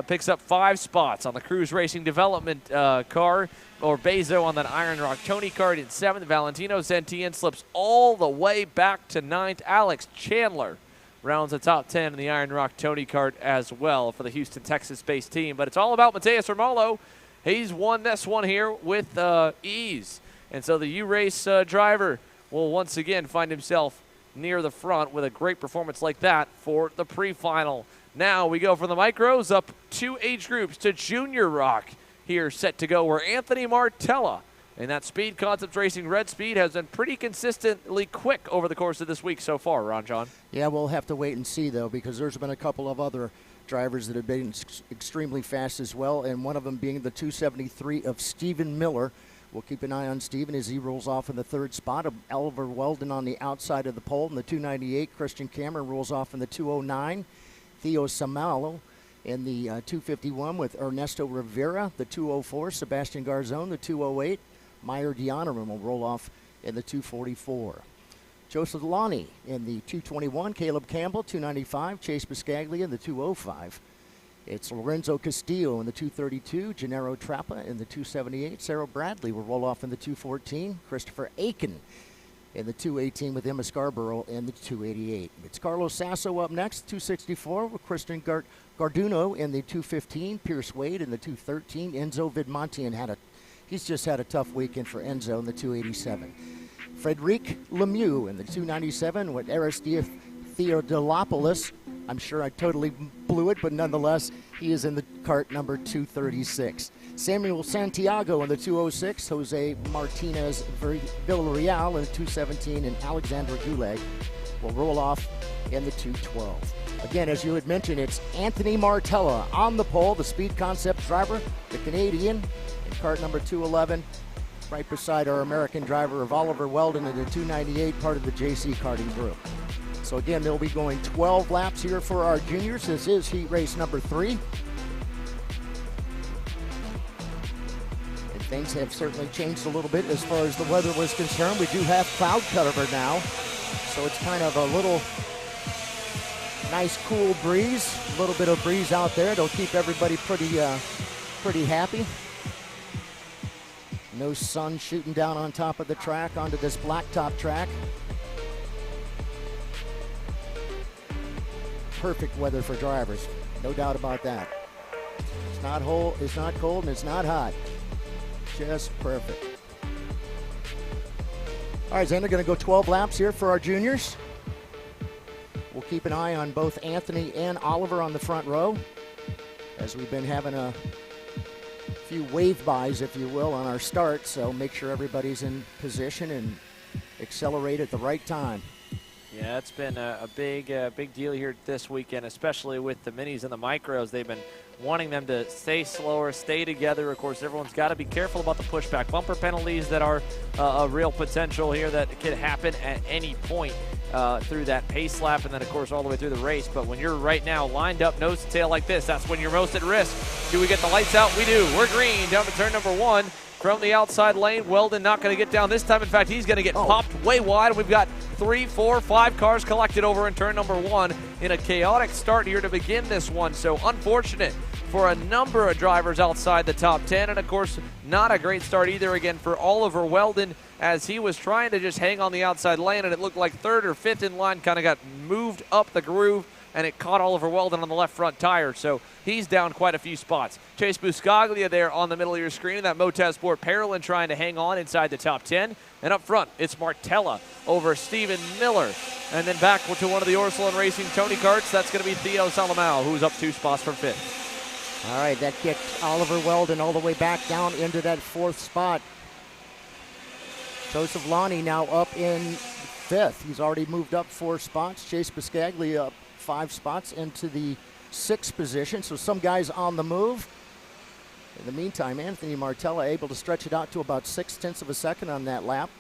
picks up 5 spots on the Cruise Racing Development car. Orbezo on that Iron Rock Tony Kart in 7th. Valentino Santillan slips all the way back to 9th. Alex Chandler rounds the top 10 in the Iron Rock Tony Kart as well for the Houston, Texas-based team. But it's all about Mateus Romalo. He's won this one here with ease. And so the U-Race driver will once again find himself near the front with a great performance like that for the pre-final. Now we go from the micros up 2 age groups to Junior Rock here set to go, where Anthony Martella and that Speed Concepts Racing Red Speed has been pretty consistently quick over the course of this week so far, Ron John. Yeah, we'll have to wait and see, though, because there's been a couple of other drivers that have been extremely fast as well, and one of them being the 273 of Stephen Miller. We'll keep an eye on Stephen as he rolls off in the 3rd spot. Oliver Weldon on the outside of the pole in the 298. Christian Cameron rolls off in the 209. Theo Samalo in the 251 with Ernesto Rivera, the 204. Sebastian Garzon, the 208. Meyer Dianarum will roll off in the 244. Joseph Lonnie in the 221. Caleb Campbell, 295. Chase Biscaglia in the 205. It's Lorenzo Castillo in the 232, Gennaro Trappa in the 278, Sarah Bradley will roll off in the 214, Christopher Aiken in the 218 with Emma Scarborough in the 288. It's Carlos Sasso up next, 264 with Christian Garduno in the 215, Pierce Wade in the 213, Enzo Vidmontian he's just had a tough weekend for Enzo in the 287. Frederic Lemieux in the 297 with Aristide Theodolopoulos. I'm sure I totally blew it, but nonetheless, he is in the cart number 236. Samuel Santiago in the 206, Jose Martinez Villarreal in the 217, and Alexander Gulag will roll off in the 212. Again, as you had mentioned, it's Anthony Martella on the pole, the Speed Concepts driver, the Canadian, in cart number 211, right beside our American driver of Oliver Weldon in the 298, part of the JC karting group. So again, they'll be going 12 laps here for our juniors. This is heat race number 3. And things have certainly changed a little bit as far as the weather was concerned. We do have cloud cover now. So it's kind of a little nice cool breeze, a little bit of breeze out there. It'll keep everybody pretty happy. No sun shooting down on top of the track onto this blacktop track. Perfect weather for drivers, no doubt about that. It's not cold, and it's not hot. Just perfect. All right, Xander, going to go 12 laps here for our juniors. We'll keep an eye on both Anthony and Oliver on the front row, as we've been having a few wave bys, if you will, on our start. So make sure everybody's in position and accelerate at the right time. Yeah, it's been a big deal here this weekend, especially with the minis and the micros. They've been wanting them to stay slower, stay together. Of course, everyone's got to be careful about the pushback bumper penalties that are a real potential here that could happen at any point through that pace lap, and then, of course, all the way through the race. But when you're right now lined up nose to tail like this, that's when you're most at risk. Do we get the lights out? We do. We're green down to turn number 1. From the outside lane, Weldon not going to get down this time. In fact, he's going to get popped way wide. We've got 3, 4, 5 cars collected over in turn number 1 in a chaotic start here to begin this one. So unfortunate for a number of drivers outside the top 10. And, of course, not a great start either again for Oliver Weldon, as he was trying to just hang on the outside lane, and it looked like 3rd or 5th in line kind of got moved up the groove, and it caught Oliver Weldon on the left front tire, so he's down quite a few spots. Chase Buscaglia there on the middle of your screen, that Motaz Sport Parolin trying to hang on inside the top 10. And up front, it's Martella over Stephen Miller. And then back to one of the Orsolon Racing Tony Karts, that's going to be Theo Salamao, who's up 2 spots from 5th. All right, that kicked Oliver Weldon all the way back down into that 4th spot. Joseph Lonnie now up in 5th. He's already moved up 4 spots. Chase Buscaglia up 5 spots into the 6th position. So some guys on the move. In the meantime, Anthony Martella able to stretch it out to about 0.6 of a second on that lap.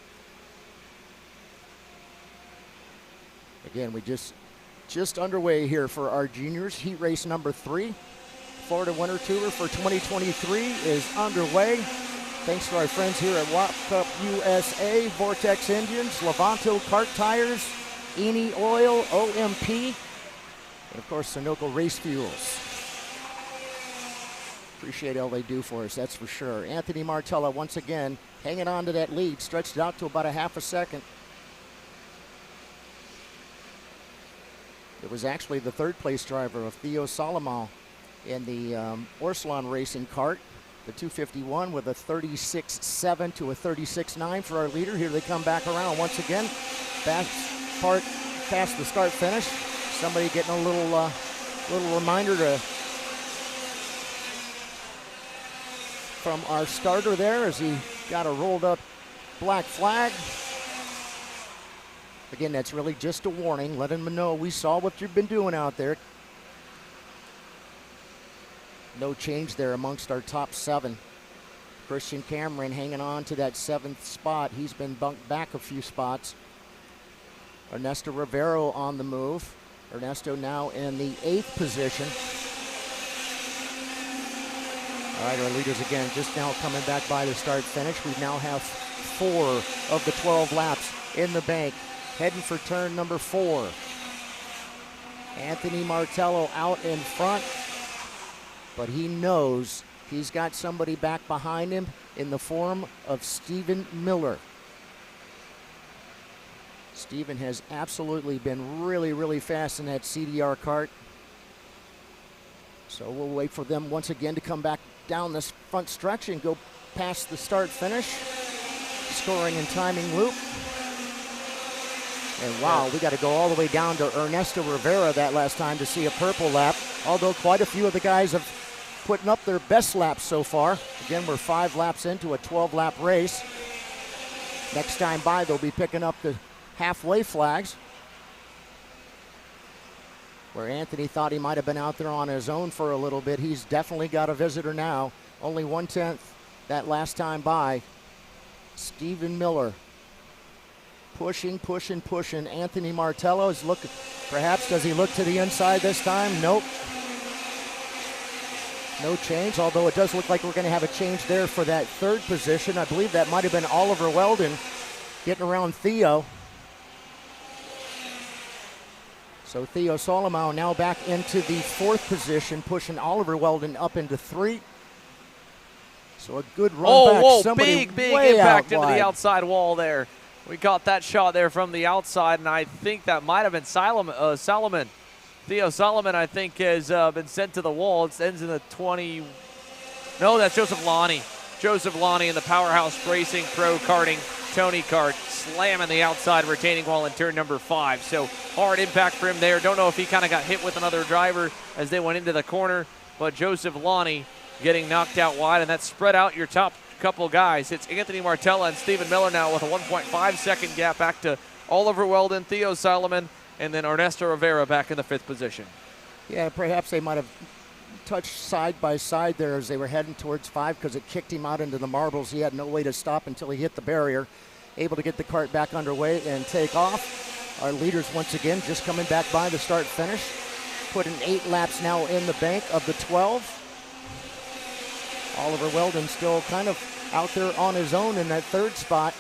Again, we just underway here for our juniors. Heat race number 3. Florida Winter Tour for 2023 is underway. Thanks to our friends here at ROK Cup USA, Vortex Engines, Levanto Kart Tires, Eni Oil, OMP, and of course, Sunoco Race Fuels. Appreciate all they do for us, that's for sure. Anthony Martella, once again, hanging on to that lead, stretched it out to about 0.5 second. It was actually the 3rd place driver of Theo Salamao in the Orsolon Racing Kart, the 251 with a 36.7 to a 36.9 for our leader. Here they come back around once again. Past the start finish. Somebody getting a little reminder from our starter there as he got a rolled up black flag. Again, that's really just a warning, letting them know we saw what you've been doing out there. No change there amongst our top 7. Christian Cameron hanging on to that 7th spot. He's been bumped back a few spots. Ernesto Rivero on the move. Ernesto now in the 8th position. All right, our leaders again just now coming back by the start finish. We now have 4 of the 12 laps in the bank. Heading for turn number 4. Anthony Martello out in front, but he knows he's got somebody back behind him in the form of Stephen Miller. Stephen has absolutely been really, really fast in that CDR kart. So we'll wait for them once again to come back down this front stretch and go past the start finish. Scoring and timing loop. And wow, we got to go all the way down to Ernesto Rivera that last time to see a purple lap. Although quite a few of the guys have putting up their best laps so far. Again, we're 5 laps into a 12-lap race. Next time by, they'll be picking up the halfway flags, where Anthony thought he might have been out there on his own for a little bit. He's definitely got a visitor now. Only 1/10 that last time by. Stephen Miller pushing. Anthony Martello is looking. Perhaps does he look to the inside this time? Nope. No change, although it does look like we're going to have a change there for that 3rd position. I believe that might have been Oliver Weldon getting around Theo. So Theo Solomon now back into the 4th position, pushing Oliver Weldon up into 3. So a good run back. Whoa, Somebody big way impact out into the wide. outside wall there. We got that shot there from the outside, and I think that might have been Solomon. Theo Solomon, I think, has been sent to the wall. It ends in the 20. No, that's Joseph Lonnie. Joseph Lonnie in the Powerhouse Racing Pro Karting Tony Kart slamming the outside retaining wall in turn number 5. So hard impact for him there. Don't know if he kind of got hit with another driver as they went into the corner, but Joseph Lonnie getting knocked out wide, and that spread out your top couple guys. It's Anthony Martella and Stephen Miller now with a 1.5 second gap back to Oliver Weldon, Theo Solomon, and then Ernesto Rivera back in the 5th position. Yeah, perhaps they might have touched side by side there as they were heading towards 5 because it kicked him out into the marbles. He had no way to stop until he hit the barrier. Able to get the kart back underway and take off. Our leaders once again just coming back by the start finish. Putting 8 laps now in the bank of the 12. Oliver Weldon still kind of out there on his own in that 3rd spot.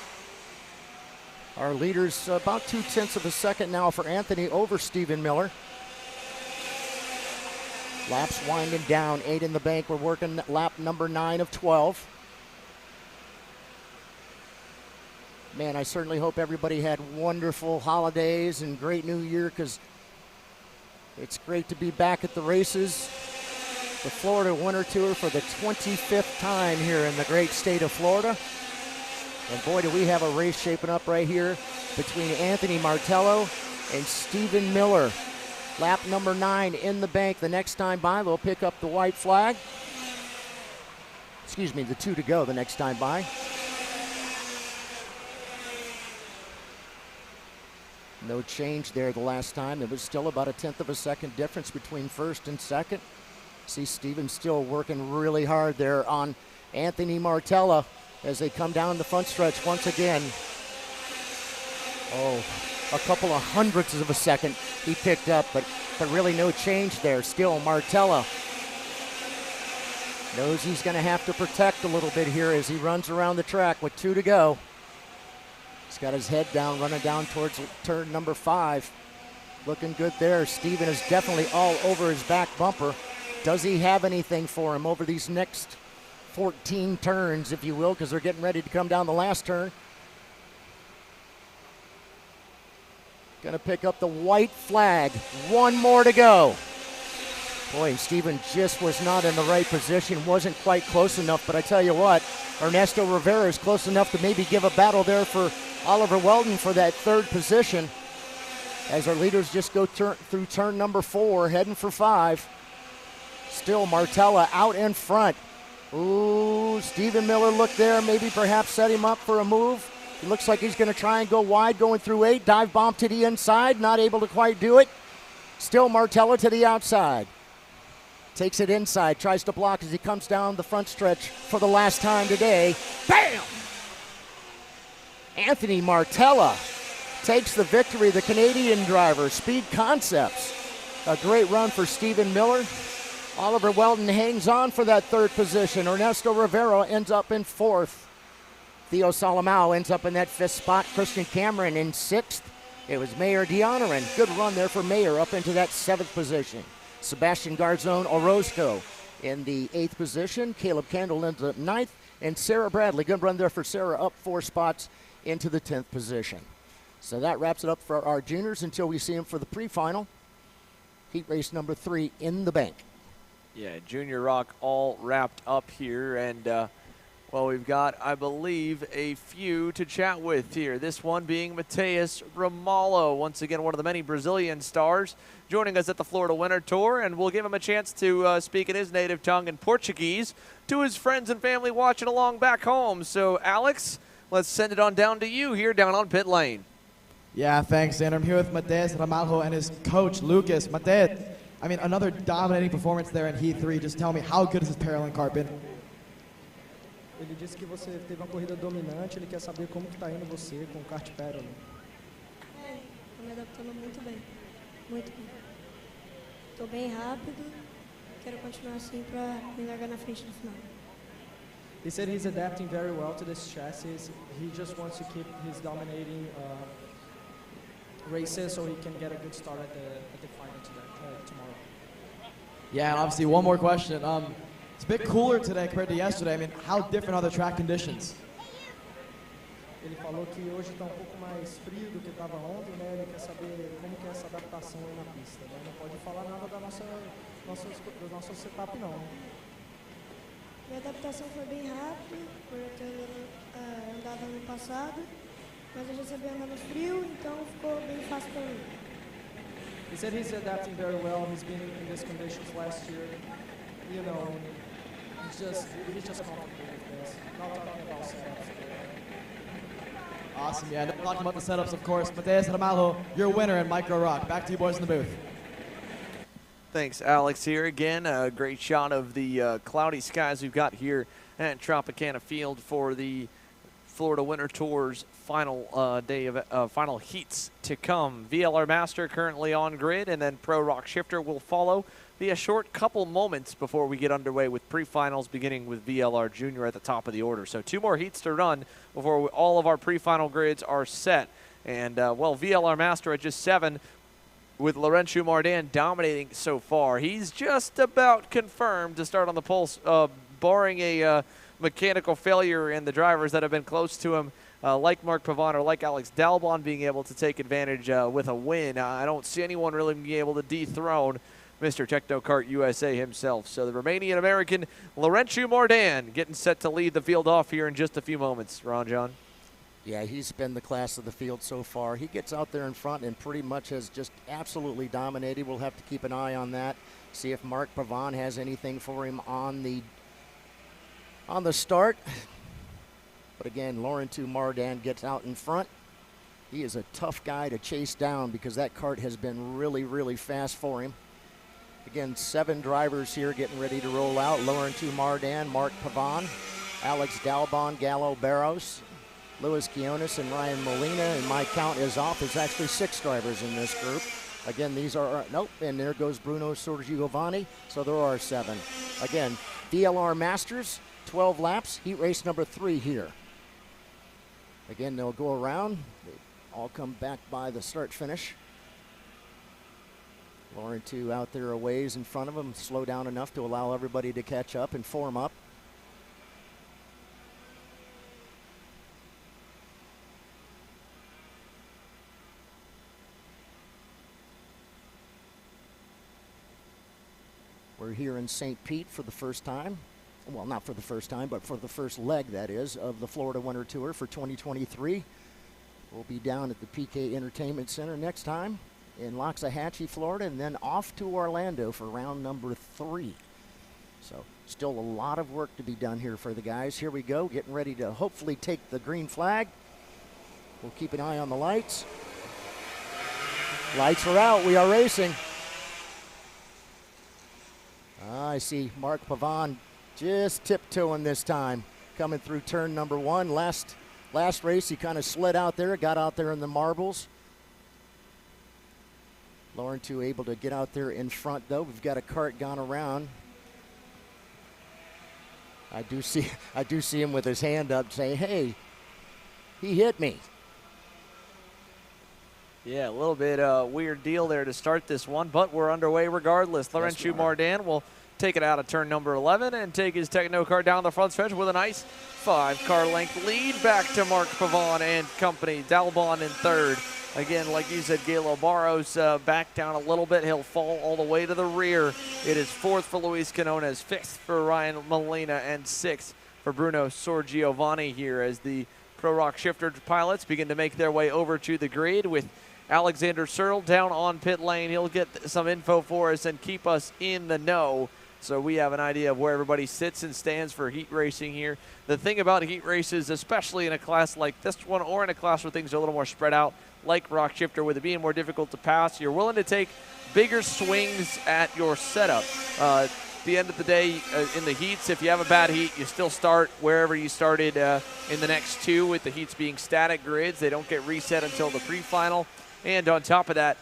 Our leaders about 0.2 of a second now for Anthony over Stephen Miller. Laps winding down, 8 in the bank. We're working lap number 9 of 12. Man, I certainly hope everybody had wonderful holidays and great New Year, because it's great to be back at the races. The Florida Winter Tour for the 25th time here in the great state of Florida. And boy, do we have a race shaping up right here between Anthony Martello and Stephen Miller. Lap number 9 in the bank. The next time by, they'll pick up the white flag. Excuse me, the 2 to go the next time by. No change there the last time. It was still about 1/10 of a second difference between 1st and 2nd. See Stephen still working really hard there on Anthony Martella as they come down the front stretch once again. Oh, a couple of hundredths of a second he picked up, but really no change there. Still Martella knows he's going to have to protect a little bit here as he runs around the track with 2 to go. He's got his head down, running down towards turn number 5. Looking good there. Stephen is definitely all over his back bumper. Does he have anything for him over these next 14 turns, if you will, because they're getting ready to come down the last turn? Going to pick up the white flag. 1 more to go. Boy, Stephen just was not in the right position, wasn't quite close enough, but I tell you what, Ernesto Rivera is close enough to maybe give a battle there for Oliver Weldon for that 3rd position as our leaders just go through turn number 4, heading for 5. Still Martella out in front. Ooh, Stephen Miller looked there, maybe perhaps set him up for a move. It looks like he's going to try and go wide, going through 8. Dive bomb to the inside, not able to quite do it. Still Martella to the outside. Takes it inside, tries to block as he comes down the front stretch for the last time today. Bam! Anthony Martella takes the victory, the Canadian driver, Speed Concepts. A great run for Stephen Miller. Oliver Weldon hangs on for that 3rd position. Ernesto Rivera ends up in 4th. Theo Solomon ends up in that 5th spot. Christian Cameron in 6th. It was Mayor Deonaran. Good run there for Mayor up into that 7th position. Sebastian Garzone Orozco in the 8th position. Caleb Kendall ends up 9th. And Sarah Bradley, good run there for Sarah, up 4 spots into the 10th position. So that wraps it up for our juniors until we see them for the pre-final. Heat race number 3 in the bank. Yeah, Junior ROK all wrapped up here, and well, we've got, I believe, a few to chat with here. This one being Mateus Ramalho, once again one of the many Brazilian stars joining us at the Florida Winter Tour, and we'll give him a chance to speak in his native tongue in Portuguese to his friends and family watching along back home. So, Alex, let's send it on down to you here down on pit lane. Yeah, thanks, and I'm here with Mateus Ramalho and his coach, Lucas. Mateus, I mean, another dominating performance there in Heat 3. Just tell me, how good has this Paralympic kart been? Ele disse que você teve uma corrida dominante, ele quer saber como que está indo você com o kart Paralympic. Estou me adaptando muito bem, muito bem. Estou bem rápido, quero continuar assim para me largar na frente no final. He said he's adapting very well to this chassis. He just wants to keep his dominating races so he can get a good start at the final tomorrow. Yeah, and obviously one more question. It's a bit cooler today compared to yesterday. I mean, how different are the track conditions? Ele falou que hoje está pouco mais frio do que estava ontem, né? Ele quer saber como que é essa adaptação aí na pista, né? Não pode falar nada do nosso setup, não. Minha adaptação foi bem rápida, por eu ter andado ano passado, mas eu já sabia andar no frio, então ficou bem fácil para mim. He said he's adapting very well. He's been in these conditions last year. You know, he's just comfortable with this. Not talking about setups. Awesome, yeah. Talking about the setups, of course. Mateus Ramalho, your winner in Micro ROK. Back to you boys in the booth. Thanks, Alex. Here again, a great shot of the cloudy skies we've got here at Tropicana Field for the Florida Winter Tour's final day of final heats to come. VLR Master currently on grid, and then Pro ROK Shifter will follow. Be a short couple moments before we get underway with pre-finals, beginning with VLR Jr at the top of the order. So 2 more heats to run before all of our pre-final grids are set. And, well, VLR Master at just 7 with Laurentiu Mardan dominating so far. He's just about confirmed to start on the pulse, barring a mechanical failure in the drivers that have been close to him, like Mark Pavan or like Alex Dalbon being able to take advantage with a win. I don't see anyone really being able to dethrone Mr. Techno Kart USA himself. So the Romanian-American Laurentiu Mardan getting set to lead the field off here in just a few moments. Ron John. Yeah, he's been the class of the field so far. He gets out there in front and pretty much has just absolutely dominated. We'll have to keep an eye on that, see if Mark Pavan has anything for him on the start. But again, Laurentiu Mardan gets out in front. He is a tough guy to chase down because that kart has been really, really fast for him. Again, 7 drivers here getting ready to roll out. Laurentiu Mardan, Mark Pavan, Alex Dalbon, Gallo Barros, Luis Quiones, and Ryan Molina. And my count is off. There's actually 6 drivers in this group. Again, these are, nope, and there goes Bruno Sorgiovanni. So there are 7. Again, VLR Masters, 12 laps, heat race number 3 here. Again, they'll go around. They all come back by the start-finish. Laurentiu out there a ways in front of him, slow down enough to allow everybody to catch up and form up. We're here in St. Pete for the first time. Well, not for the first time, but for the first leg, that is, of the Florida Winter Tour for 2023. We'll be down at the PK Entertainment Center next time in Loxahatchee, Florida, and then off to Orlando for round number 3. So still a lot of work to be done here for the guys. Here we go, getting ready to hopefully take the green flag. We'll keep an eye on the lights. Lights are out, we are racing. I see Mark Pavan just tiptoeing this time, coming through turn number 1. Last race, he kind of slid out there, got out there in the marbles. Laurentiu able to get out there in front, though. We've got a kart gone around. I do see him with his hand up saying, hey, he hit me. Yeah, a little bit weird deal there to start this one, but we're underway regardless. Laurentiu Mardan will take it out of turn number 11 and take his Techno Kart down the front stretch with a nice 5-car length lead back to Mark Pavan and company. Dalbon in third. Again, like you said, Galo Barros back down a little bit. He'll fall all the way to the rear. It is 4th for Luis Quinones, 5th for Ryan Molina, and 6th for Bruno Sorgiovanni here as the Pro ROK Shifter pilots begin to make their way over to the grid with Alexander Searle down on pit lane. He'll get some info for us and keep us in the know, so we have an idea of where everybody sits and stands for heat racing here. The thing about heat races, especially in a class like this one or in a class where things are a little more spread out, like ROK Shifter, with it being more difficult to pass, you're willing to take bigger swings at your setup. At the end of the day, in the heats, if you have a bad heat, you still start wherever you started in the next 2, with the heats being static grids. They don't get reset until the pre-final. And on top of that,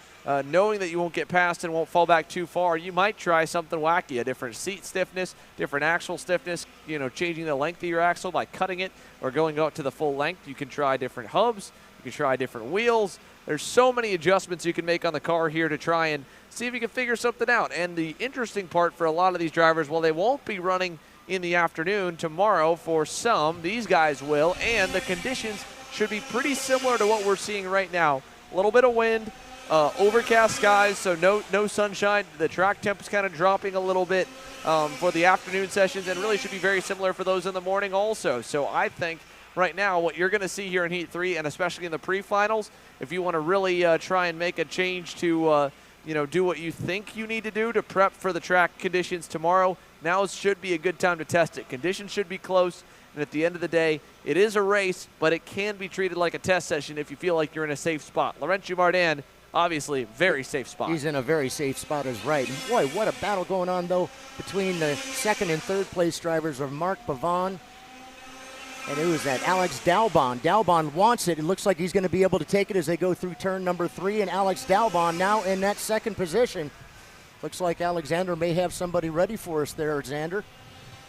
knowing that you won't get past and won't fall back too far, you might try something wacky, a different seat stiffness, different axle stiffness, you know, changing the length of your axle by cutting it or going out to the full length. You can try different hubs. You can try different wheels. There's so many adjustments you can make on the car here to try and see if you can figure something out. And the interesting part for a lot of these drivers, well, they won't be running in the afternoon tomorrow. For some, these guys will, and the conditions should be pretty similar to what we're seeing right now. A little bit of wind, overcast skies, so no sunshine. The track temp is kind of dropping a little bit for the afternoon sessions, and really should be very similar for those in the morning also. So I think right now what you're going to see here in Heat 3, and especially in the pre-finals, if you want to really try and make a change to do what you think you need to do to prep for the track conditions tomorrow, now should be a good time to test it. Conditions should be close, and at the end of the day, it is a race, but it can be treated like a test session if you feel like you're in a safe spot. Laurentius Mardan, obviously, very safe spot. He's in a very safe spot, is right. And boy, what a battle going on, though, between the second and third place drivers of Mark Pavon. And it was that Alex Dalbon. Dalbon wants it. It looks like he's going to be able to take it as they go through turn number 3. And Alex Dalbon now in that second position. Looks like Alexander may have somebody ready for us there, Xander.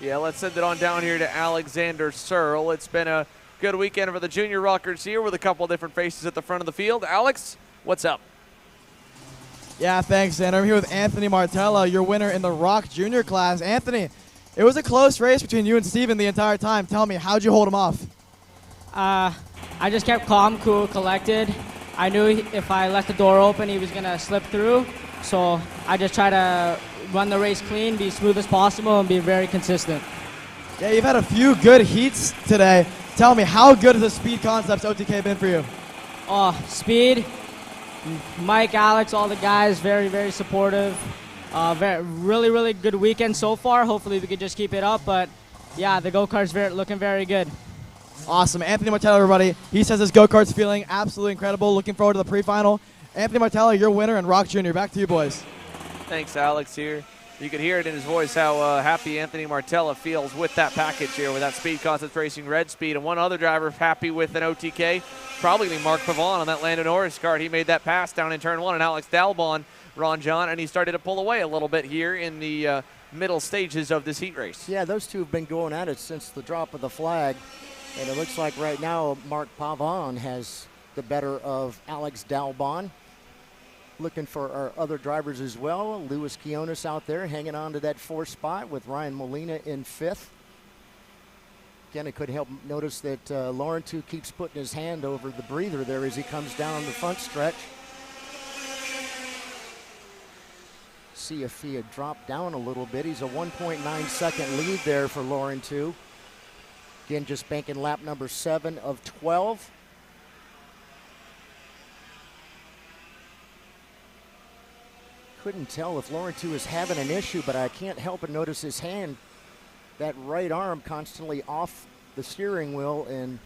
Yeah, let's send it on down here to Alexander Searle. It's been a good weekend for the junior rockers here with a couple of different faces at the front of the field. Alex, what's up? Yeah, thanks, Xander. I'm here with Anthony Martella, your winner in the ROK Jr class. Anthony, it was a close race between you and Steven the entire time. Tell me, how'd you hold him off? I just kept calm, cool, collected. I knew if I left the door open, he was going to slip through. So I just try to run the race clean, be smooth as possible, and be very consistent. Yeah, you've had a few good heats today. Tell me, how good has the speed concepts OTK been for you? Oh, speed. Mike, Alex, all the guys, very, very supportive. Really, really good weekend so far. Hopefully we could just keep it up. But, yeah, the go-kart's looking very good. Awesome. Anthony Martella, everybody. He says his go-kart's feeling absolutely incredible. Looking forward to the pre-final. Anthony Martella, your winner, and ROK Jr. Back to you, boys. Thanks, Alex, here. You could hear it in his voice how happy Anthony Martella feels with that package here, with that Speed Concepts Racing Red Speed. And one other driver happy with an OTK, probably Mark Pavon on that Lando Norris card. He made that pass down in turn 1, and Alex Dalbon, Ron John, and he started to pull away a little bit here in the middle stages of this heat race. Yeah, those two have been going at it since the drop of the flag. And it looks like right now Mark Pavon has the better of Alex Dalbon. Looking for our other drivers as well. Luis Quiones out there hanging on to that 4th spot with Ryan Molina in 5th. Again, I could help notice that Laurentius keeps putting his hand over the breather there as he comes down the front stretch. See if he had dropped down a little bit. He's a 1.9 second lead there for Laurentius. Again, just banking lap number 7 of 12. Couldn't tell if Laurentius was having an issue, but I can't help but notice his hand, that right arm constantly off the steering wheel and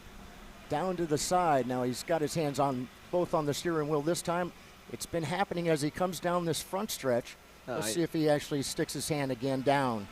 down to the side. Now he's got his hands on both on the steering wheel this time. It's been happening as he comes down this front stretch. Let's see if he actually sticks his hand again down.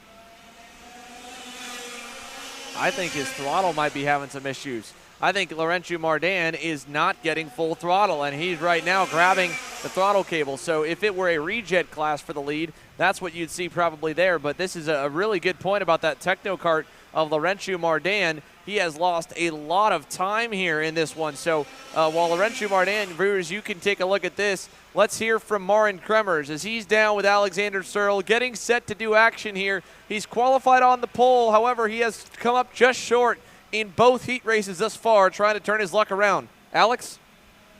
I think his throttle might be having some issues. I think Laurentius Mardan is not getting full throttle, and he's right now grabbing the throttle cable. So if it were a rejet class for the lead, that's what you'd see probably there. But this is a really good point about that techno kart of Laurentius Mardan. He has lost a lot of time here in this one. So while Laurentius Mardan, viewers, you can take a look at this. Let's hear from Marin Kremers as he's down with Alexander Searle, getting set to do action here. He's qualified on the pole. However, he has come up just short in both heat races thus far, trying to turn his luck around. Alex?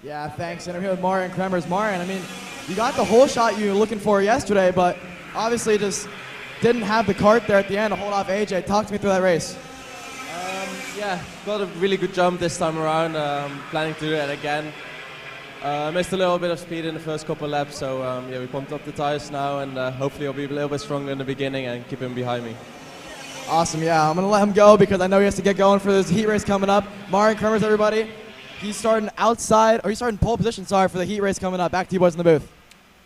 Yeah, thanks. And I'm here with Marin Kremers. Marin, I mean, you got the whole shot you were looking for yesterday, but obviously just didn't have the kart there at the end to hold off AJ. Talk to me through that race. Yeah, got a really good jump this time around. Planning to do that again. Missed a little bit of speed in the first couple of laps, so yeah, we pumped up the tires now, and hopefully I'll be a little bit stronger in the beginning and keep him behind me. Awesome, yeah. I'm going to let him go because I know he has to get going for this heat race coming up. Marin Kremers, everybody. He's starting outside, or he's starting pole position, sorry, for the heat race coming up. Back to you boys in the booth.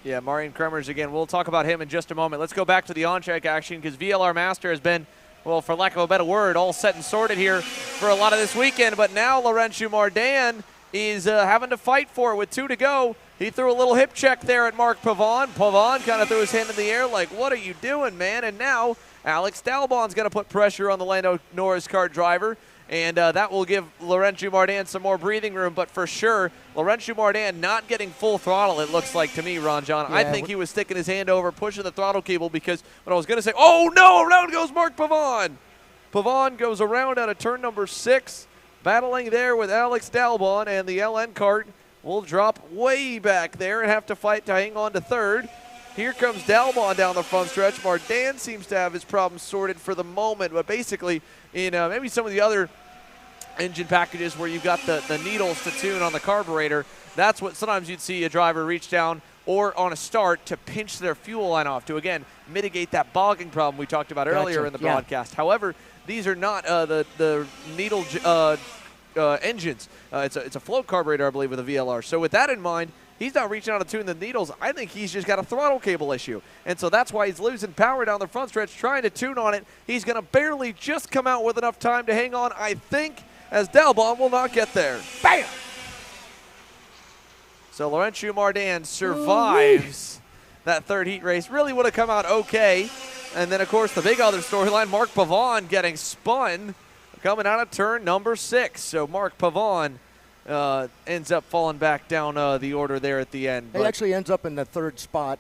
Yeah, Marin Kremers again. We'll talk about him in just a moment. Let's go back to the on-track action because VLR Master has been, well, for lack of a better word, all set and sorted here for a lot of this weekend. But now Laurentius Mardan is having to fight for it with 2 to go. He threw a little hip check there at Mark Pavon. Pavon kind of threw his hand in the air like, what are you doing, man? And now Alex Dalbon's going to put pressure on the Lando Norris kart driver and that will give Laurent Jumardin some more breathing room. But for sure, Laurent Jumardin not getting full throttle, it looks like to me, Ron John. Yeah, I think he was sticking his hand over, pushing the throttle cable, because what I was going to say, oh no, around goes Mark Pavon. Pavon goes around out of turn number 6, battling there with Alex Dalbon, and the LN Kart will drop way back there and have to fight to hang on to third. Here comes Dalbon down the front stretch. Mardan seems to have his problems sorted for the moment, but basically in maybe some of the other engine packages where you've got the needles to tune on the carburetor, that's what sometimes you'd see a driver reach down or on a start to pinch their fuel line off to, again, mitigate that bogging problem we talked about earlier in the broadcast. However, these are not the needle engines. It's a float carburetor, I believe, with a VLR. So with that in mind, he's not reaching out to tune the needles. I think he's just got a throttle cable issue. And so that's why he's losing power down the front stretch, trying to tune on it. He's going to barely just come out with enough time to hang on, I think, as Dalbon will not get there. Bam! So Laurent Jumardin survives that third heat race. Really would have come out okay. And then, of course, the big other storyline, Mark Pavon getting spun coming out of turn number 6. So Mark Pavon ends up falling back down the order there at the end. He actually ends up in the 3rd spot.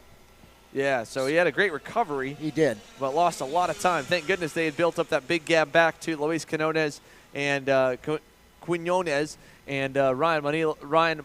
Yeah, so he had a great recovery. He did. But lost a lot of time. Thank goodness they had built up that big gap back to Luis Quinones and Quinones and Ryan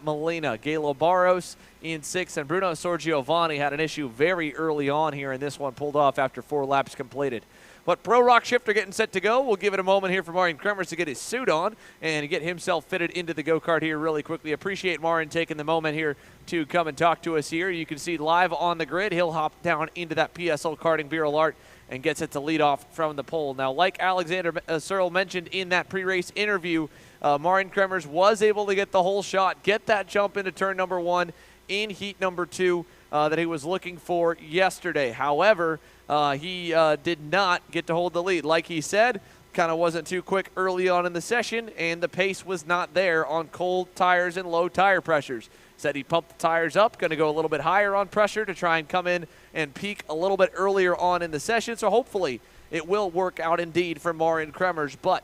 Molina. Galo Barros in 6th, and Bruno Sorgiovanni had an issue very early on here, and this one pulled off after 4 laps completed. But Pro ROK Shifter getting set to go. We'll give it a moment here for Marian Kremers to get his suit on and get himself fitted into the go-kart here really quickly. Appreciate Marian taking the moment here to come and talk to us here. You can see live on the grid, he'll hop down into that PSL Karting Bureau Art and gets it to lead off from the pole. Now, like Alexander Searle mentioned in that pre-race interview, Marian Kremers was able to get the whole shot, get that jump into turn number 1 in heat number 2 that he was looking for yesterday. However, he did not get to hold the lead. Like he said, kind of wasn't too quick early on in the session, and the pace was not there on cold tires and low tire pressures. Said he pumped the tires up, going to go a little bit higher on pressure to try and come in and peak a little bit earlier on in the session. So hopefully it will work out indeed for Marian Kremers. But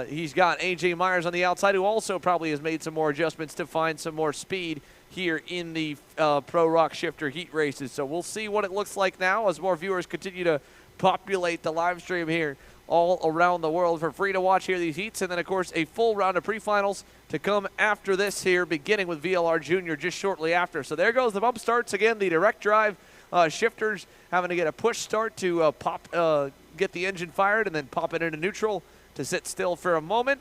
he's got AJ Myers on the outside, who also probably has made some more adjustments to find some more speed here in the Pro ROK Shifter Heat races. So we'll see what it looks like now as more viewers continue to populate the live stream here all around the world for free to watch here, these heats. And then, of course, a full round of pre-finals to come after this here, beginning with VLR Jr just shortly after. So there goes the bump starts again. The direct drive shifters having to get a push start to get the engine fired and then pop it into neutral to sit still for a moment.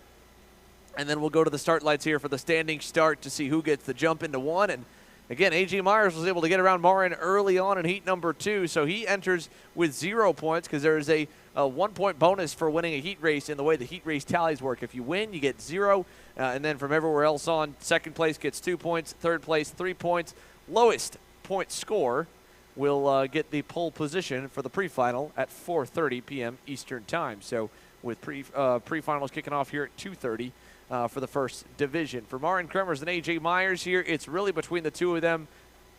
And then we'll go to the start lights here for the standing start to see who gets the jump into 1. And again, A.J. Myers was able to get around Marian early on in heat number 2, so he enters with 0 points because there is a 1-point bonus for winning a heat race in the way the heat race tallies work. If you win, you get 0, and then from everywhere else on, second place gets 2 points, third place 3 points. Lowest point score will get the pole position for the pre-final at 4:30 p.m. Eastern Time. So with pre-finals kicking off here at 2:30. For the first division. For Marian Kremers and A.J. Myers here, it's really between the two of them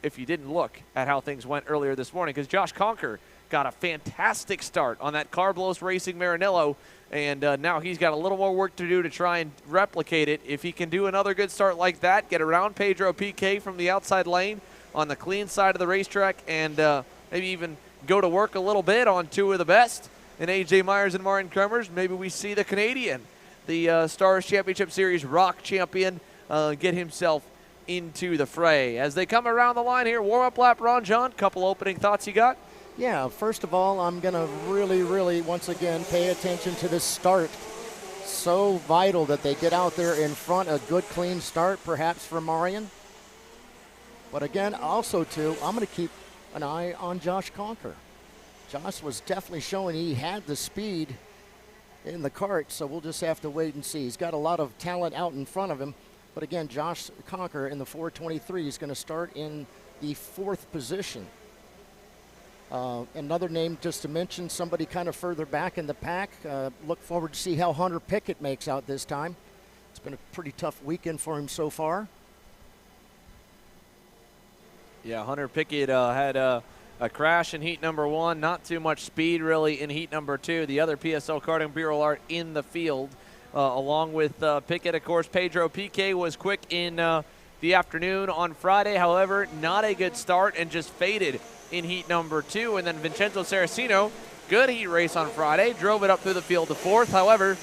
if you didn't look at how things went earlier this morning, because Josh Conker got a fantastic start on that Carblos Racing Maranello, and now he's got a little more work to do to try and replicate it. If he can do another good start like that, get around Pedro Piquet from the outside lane on the clean side of the racetrack, and maybe even go to work a little bit on 2 of the best in A.J. Myers and Marian Kremers, maybe we see the Canadian, the Stars Championship Series ROK champion, get himself into the fray. As they come around the line here, warm-up lap, Ron John, couple opening thoughts you got? Yeah, first of all, I'm going to really, once again, pay attention to this start. So vital that they get out there in front, a good, clean start, perhaps for Marian. But again, also, too, I'm going to keep an eye on Josh Conker. Josh was definitely showing he had the speed in the kart, so we'll just have to wait and see. He's got a lot of talent out in front of him, but again, Josh Conker in the 423 is going to start in the 4th position. Another name just to mention, somebody kind of further back in the pack. Look forward to see how Hunter Pickett makes out this time. It's been a pretty tough weekend for him so far. Yeah, Hunter Pickett had a crash in heat number 1, not too much speed really in heat number 2. The other PSL Karting Bureau Art in the field along with Pickett. Of course, Pedro Piquet was quick in the afternoon on Friday. However, not a good start and just faded in heat number 2. And then Vincenzo Saraceno, good heat race on Friday, drove it up through the field to 4th. However,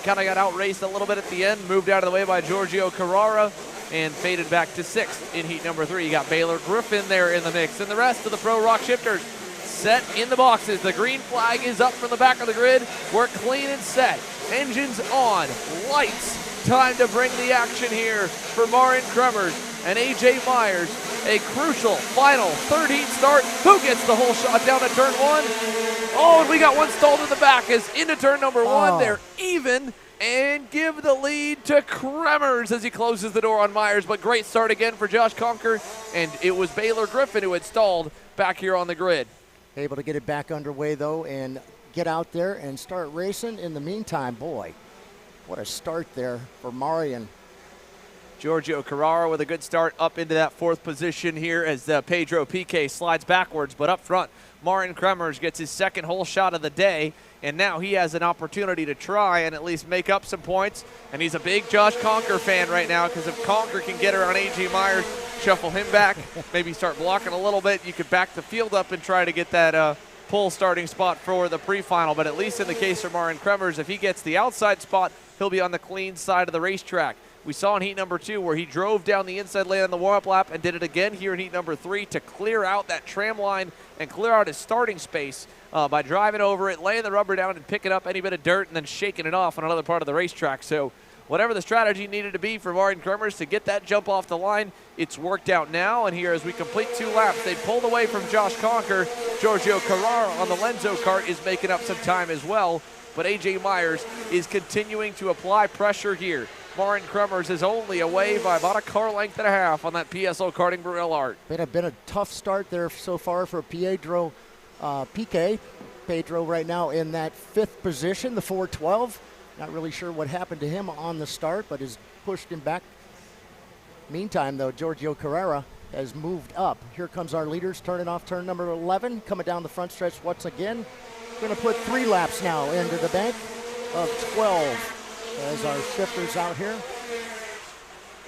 kind of got outraced a little bit at the end, moved out of the way by Giorgio Carrara, and faded back to 6th in heat number 3. You got Baylor Griffin there in the mix, and the rest of the pro ROK shifters set in the boxes. The green flag is up from the back of the grid. We're clean and set. Engines on, lights. Time to bring the action here for Marin Kremers and AJ Myers. A crucial final third heat start. Who gets the whole shot down to turn 1? Oh, and we got one stalled in the back as into turn number 1. They're even and give the lead to Kremers as he closes the door on Myers. But great start again for Josh Conker, and it was Baylor Griffin who had stalled back here on the grid. Able to get it back underway, though, and get out there and start racing. In the meantime, boy, what a start there for Marian. Giorgio Carrara with a good start up into that 4th position here as Pedro Piquet slides backwards. But up front, Marin Kremers gets his 2nd whole shot of the day, and now he has an opportunity to try and at least make up some points. And he's a big Josh Conker fan right now, because if Conker can get around A.J. Myers, shuffle him back, maybe start blocking a little bit, you could back the field up and try to get that pull starting spot for the pre-final. But at least in the case of Marin Kremers, if he gets the outside spot, he'll be on the clean side of the racetrack. We saw in heat number 2 where he drove down the inside lane on the warm-up lap and did it again here in heat number 3 to clear out that tram line and clear out his starting space by driving over it, laying the rubber down and picking up any bit of dirt and then shaking it off on another part of the racetrack. So whatever the strategy needed to be for Marin Kremers to get that jump off the line, it's worked out now. And here as we complete 2 laps, they pulled away from Josh Conker. Giorgio Carrara on the Lenzo kart is making up some time as well. But A.J. Myers is continuing to apply pressure here. Marin Kremers is only away by about a car length and a half on that PSO karting Burrell Art. Been a tough start there so far for Pedro Piquet. Pedro right now in that 5th position, the 412. Not really sure what happened to him on the start, but has pushed him back. Meantime, though, Giorgio Carrera has moved up. Here comes our leaders turning off turn number 11, coming down the front stretch once again. Going to put 3 laps now into the bank of 12 as our shifters out here.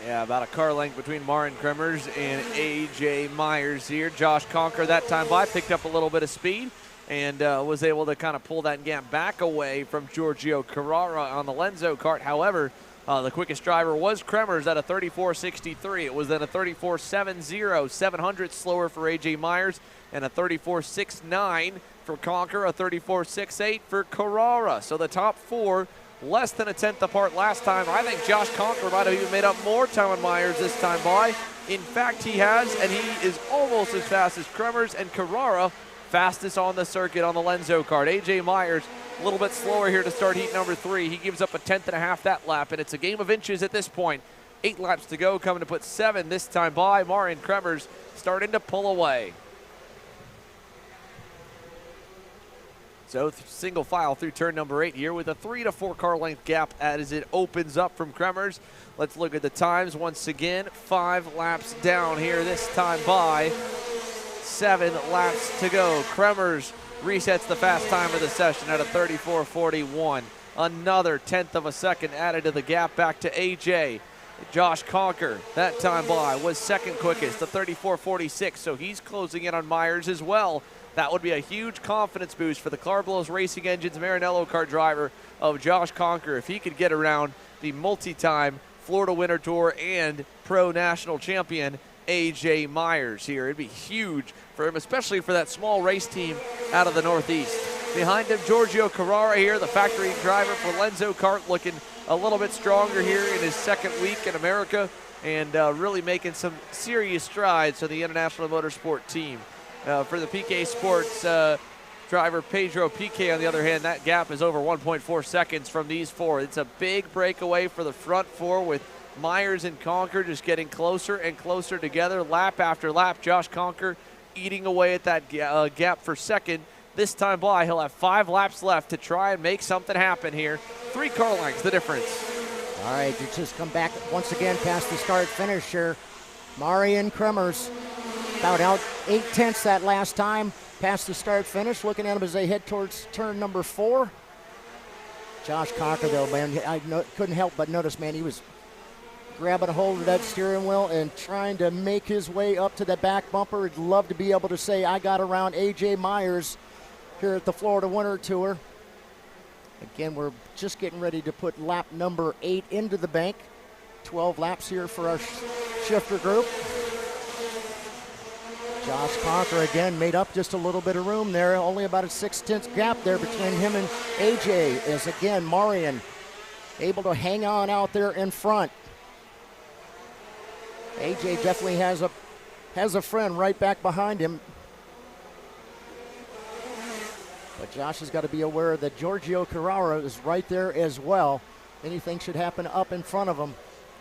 Yeah, about a car length between Marin Kremers and A.J. Myers here. Josh Conker that time by picked up a little bit of speed and was able to kind of pull that gap back away from Giorgio Carrara on the Lenzo kart. However, the quickest driver was Kremers at a 34.63. It was then a 34.70, 700 slower for A.J. Myers, and a 34.69 for Conker, a 34.68 for Carrara. So the top 4 less than a 10th apart last time. I think Josh Conker might have even made up more time on Myers this time by. In fact, he has, and he is almost as fast as Kremers and Carrara, fastest on the circuit on the Lenzo kart. A.J. Myers a little bit slower here to start heat number 3. He gives up a 10th and a half that lap, and it's a game of inches at this point. 8 laps to go, coming to put 7 this time by. Marin Kremers starting to pull away. So single file through turn number 8 here with a 3 to 4 car length gap as it opens up from Kremers. Let's look at the times once again. 5 laps down here this time by. 7 laps to go. Kremers resets the fast time of the session at a 34.41. Another 10th of a second added to the gap back to AJ. Josh Conker, that time by, was 2nd quickest, a 34.46, so he's closing in on Myers as well. That would be a huge confidence boost for the Carblows Racing Engines Maranello kart driver of Josh Conker if he could get around the multi-time Florida Winter Tour and Pro National Champion A.J. Myers here. It'd be huge for him, especially for that small race team out of the Northeast. Behind him, Giorgio Carrara here, the factory driver for Lenzo kart, looking a little bit stronger here in his 2nd week in America and really making some serious strides for the International Motorsport team. For the PK Sports driver Pedro Piquet, on the other hand, that gap is over 1.4 seconds from these 4. It's a big breakaway for the front 4 with Myers and Conker just getting closer and closer together lap after lap. Josh Conker eating away at that gap for 2nd. This time by, he'll have 5 laps left to try and make something happen here. 3 car lengths, the difference. All right, you just come back once again past the start finish here. Marin Kremers about out 8/10 that last time past the start finish. Looking at them as they head towards turn number 4. Josh Conker, though, man, couldn't help but notice, man, he was grabbing a hold of that steering wheel and trying to make his way up to the back bumper. I'd love to be able to say I got around A.J. Myers here at the Florida Winter Tour. Again, we're just getting ready to put lap number 8 into the bank. 12 laps here for our shifter group. Josh Conker again made up just a little bit of room there. Only about a 6/10 gap there between him and AJ, as again Marian able to hang on out there in front. AJ definitely has a friend right back behind him. But Josh has got to be aware that Giorgio Carrara is right there as well. Anything should happen up in front of him,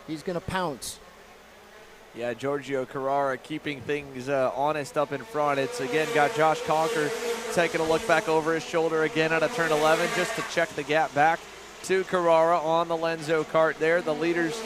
he's going to pounce. Yeah, Giorgio Carrara keeping things honest up in front. It's again got Josh Conker taking a look back over his shoulder again at a turn 11 just to check the gap back to Carrara on the Lenzo kart there. The leaders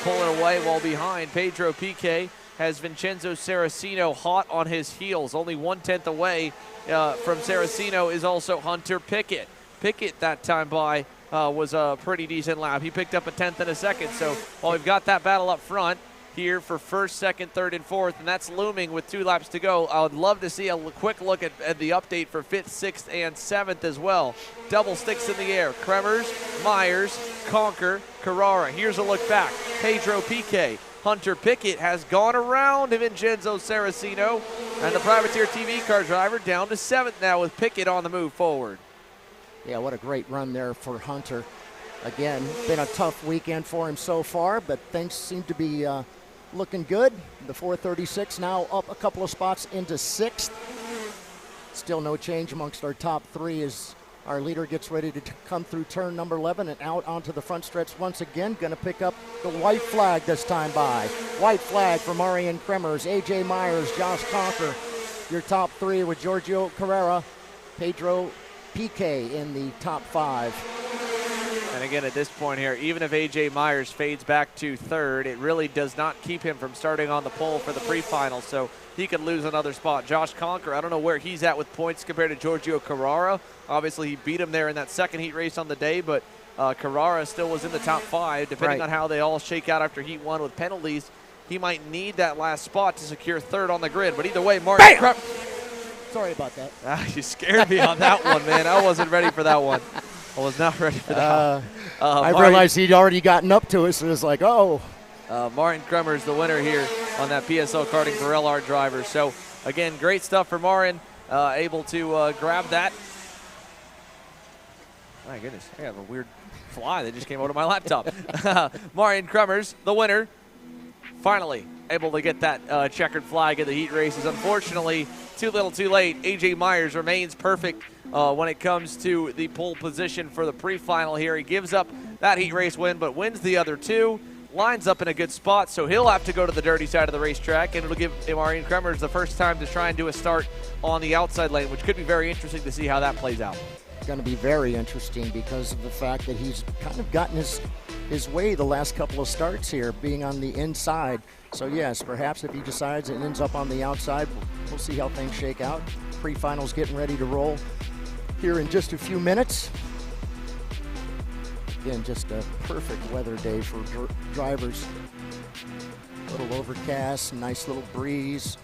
pulling away while behind. Pedro Piquet has Vincenzo Saraceno hot on his heels. Only 1/10 away from Saraceno is also Hunter Pickett. Pickett that time by was a pretty decent lap. He picked up a 10th and a second. So while we've got that battle up front here for first, second, third, and fourth, and that's looming with 2 laps to go. I would love to see a quick look at the update for 5th, 6th, and 7th as well. Double sticks in the air. Kremers, Myers, Conker, Carrara. Here's a look back. Pedro Piquet. Hunter Pickett has gone around Vincenzo Saraceno, and the Privateer TV car driver down to 7th now with Pickett on the move forward. Yeah, what a great run there for Hunter. Again, been a tough weekend for him so far, but things seem to be looking good. The 436 now up a couple of spots into 6th. Still no change amongst our top 3 as our leader gets ready to come through turn number 11 and out onto the front stretch once again. Going to pick up the white flag this time by. White flag for Marian Kremers, A.J. Myers, Josh Conker. Your top 3 with Giorgio Carrera, Pedro Piquet in the top 5. And again, at this point here, even if A.J. Myers fades back to 3rd, it really does not keep him from starting on the pole for the pre-final, so he could lose another spot. Josh Conker, I don't know where he's at with points compared to Giorgio Carrara. Obviously, he beat him there in that second heat race on the day, but Carrara still was in the top 5. Depending on how they all shake out after heat 1 with penalties, he might need that last spot to secure 3rd on the grid. But either way, Martin. Sorry about that. You scared me on that one, man. I wasn't ready for that one. I was not ready for that. I realized he'd already gotten up to us, and it was like, oh. Martin Kremers the winner here on that PSL Karting for LR driver. So, again, great stuff for Marin, able to grab that. My goodness, I have a weird fly that just came out of my laptop. Marin Kremers, the winner, finally able to get that checkered flag in the heat races. Unfortunately, too little too late. A.J. Myers remains perfect when it comes to the pole position for the pre-final here. He gives up that heat race win, but wins the other 2. Lines up in a good spot, so he'll have to go to the dirty side of the racetrack, and it'll give Marian Kremers the first time to try and do a start on the outside lane, which could be very interesting to see how that plays out. It's going to be very interesting because of the fact that he's kind of gotten his way the last couple of starts here, being on the inside. So yes, perhaps if he decides it ends up on the outside, we'll see how things shake out. Pre-finals getting ready to roll here in just a few minutes. Again, just a perfect weather day for drivers. A little overcast, nice little breeze.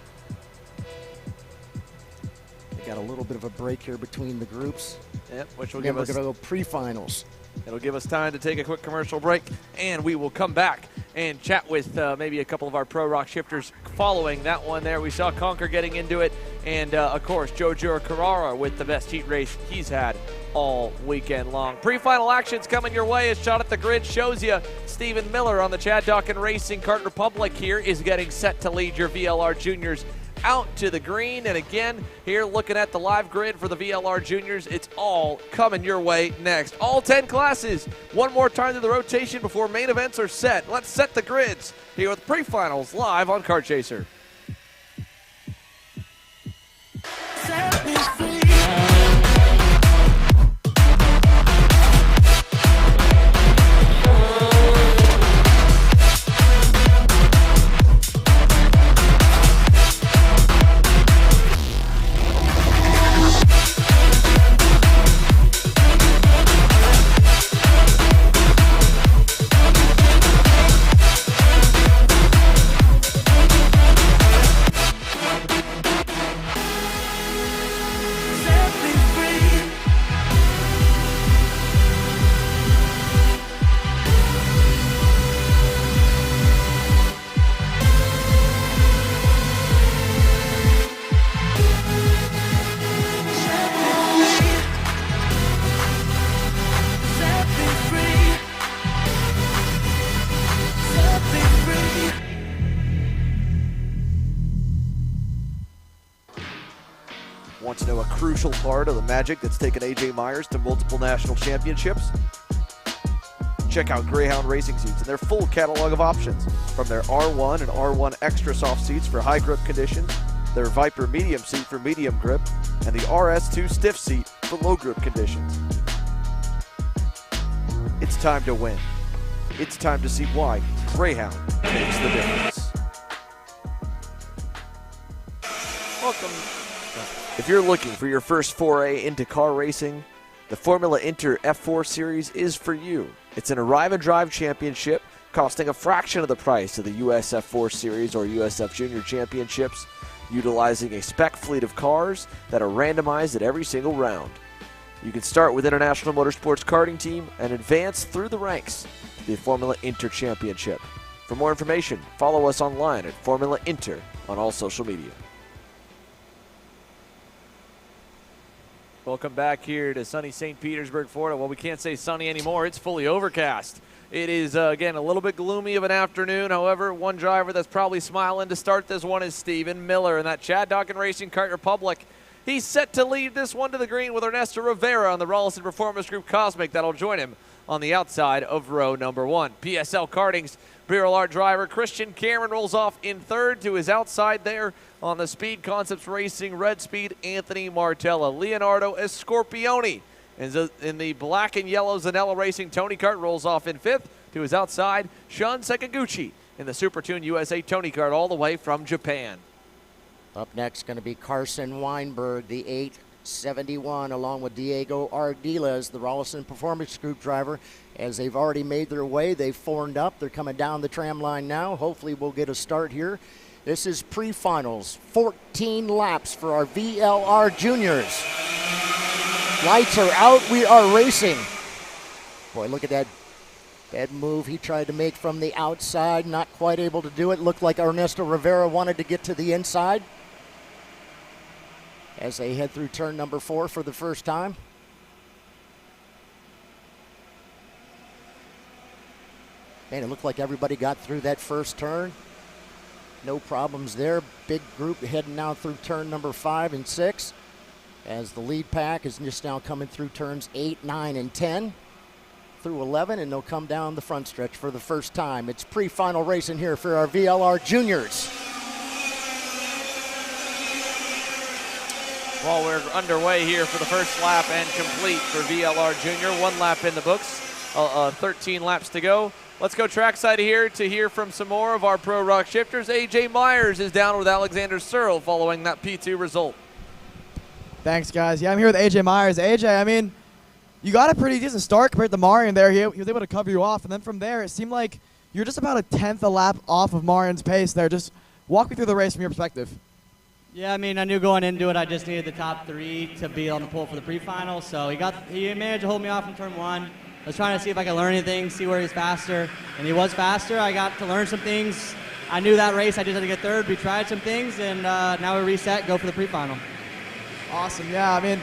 They got a little bit of a break here between the groups. Yep, which will then give us. We're going to go pre-finals. It'll give us time to take a quick commercial break, and we will come back and chat with maybe a couple of our pro ROK shifters following that one there. We saw Conker getting into it, and of course, Giorgio Carrara with the best heat race he's had all weekend long. Pre-final action's coming your way as Shot at the Grid shows you Stephen Miller on the Chad Dawkin Racing Kart Republic here is getting set to lead your VLR Juniors out to the green. And again, here looking at the live grid for the VLR Juniors, it's all coming your way next. All 10 classes. One more time to the rotation before main events are set. Let's set the grids here with pre-finals live on Kart Chaser. Set me free. Want to know a crucial part of the magic that's taken AJ Myers to multiple national championships? Check out Greyhound Racing Seats and their full catalog of options, from their R1 and R1 Extra Soft seats for high grip conditions, their Viper Medium seat for medium grip, and the RS2 Stiff seat for low grip conditions. It's time to win. It's time to see why Greyhound makes the difference. Welcome. If you're looking for your first foray into car racing, the Formula Inter F4 Series is for you. It's an arrive and drive championship costing a fraction of the price of the US F4 Series or USF Junior Championships, utilizing a spec fleet of cars that are randomized at every single round. You can start with International Motorsports Karting Team and advance through the ranks to the Formula Inter Championship. For more information, follow us online at Formula Inter on all social media. Welcome back here to sunny St. Petersburg, Florida. Well, we can't say sunny anymore. It's fully overcast. It is, again, a little bit gloomy of an afternoon. However, one driver that's probably smiling to start this one is Stephen Miller in that Chad Dawkin Racing Kart Republic. He's set to lead this one to the green with Ernesto Rivera on the Rollison Performance Group Cosmic. That'll join him on the outside of row number 1. PSL Karting's VLR driver Christian Cameron rolls off in third. To his outside there on the Speed Concepts Racing Red Speed, Anthony Martella. Leonardo Escorpioni in the black and yellow Zanella Racing Tony Kart rolls off in fifth. To his outside, Shun Sakaguchi in the Super Tune USA Tony Kart all the way from Japan. Up next going to be Carson Weinberg, the 871, along with Diego Ardiles, the Rollison Performance Group driver. As they've already made their way, they've formed up. They're coming down the tram line now. Hopefully we'll get a start here. This is pre-finals, 14 laps for our VLR juniors. Lights are out, we are racing. Boy, look at that bad move he tried to make from the outside, not quite able to do it. Looked like Ernesto Rivera wanted to get to the inside as they head through turn number 4 for the first time. And it looked like everybody got through that first turn. No problems there. Big group heading now through turn number 5 and 6 as the lead pack is just now coming through turns 8, 9, and 10 through 11, and they'll come down the front stretch for the first time. It's pre-final racing here for our VLR juniors. Well, we're underway here for the first lap and complete for VLR Jr. 1 lap in the books, 13 laps to go. Let's go trackside here to hear from some more of our pro ROK shifters. AJ Myers is down with Alexander Searle following that P2 result. Thanks, guys. Yeah, I'm here with AJ Myers. AJ, I mean, you got a pretty decent start compared to Marion there. He was able to cover you off, and then from there, it seemed like you're just about a tenth a lap off of Marion's pace there. Just walk me through the race from your perspective. Yeah, I mean, I knew going into it I just needed the top 3 to be on the pole for the pre-final, so he managed to hold me off in turn 1. I was trying to see if I could learn anything, see where he's faster, and he was faster. I got to learn some things. I knew that race, I just had to get third. We tried some things, and now we reset, go for the pre-final. Awesome, yeah, I mean,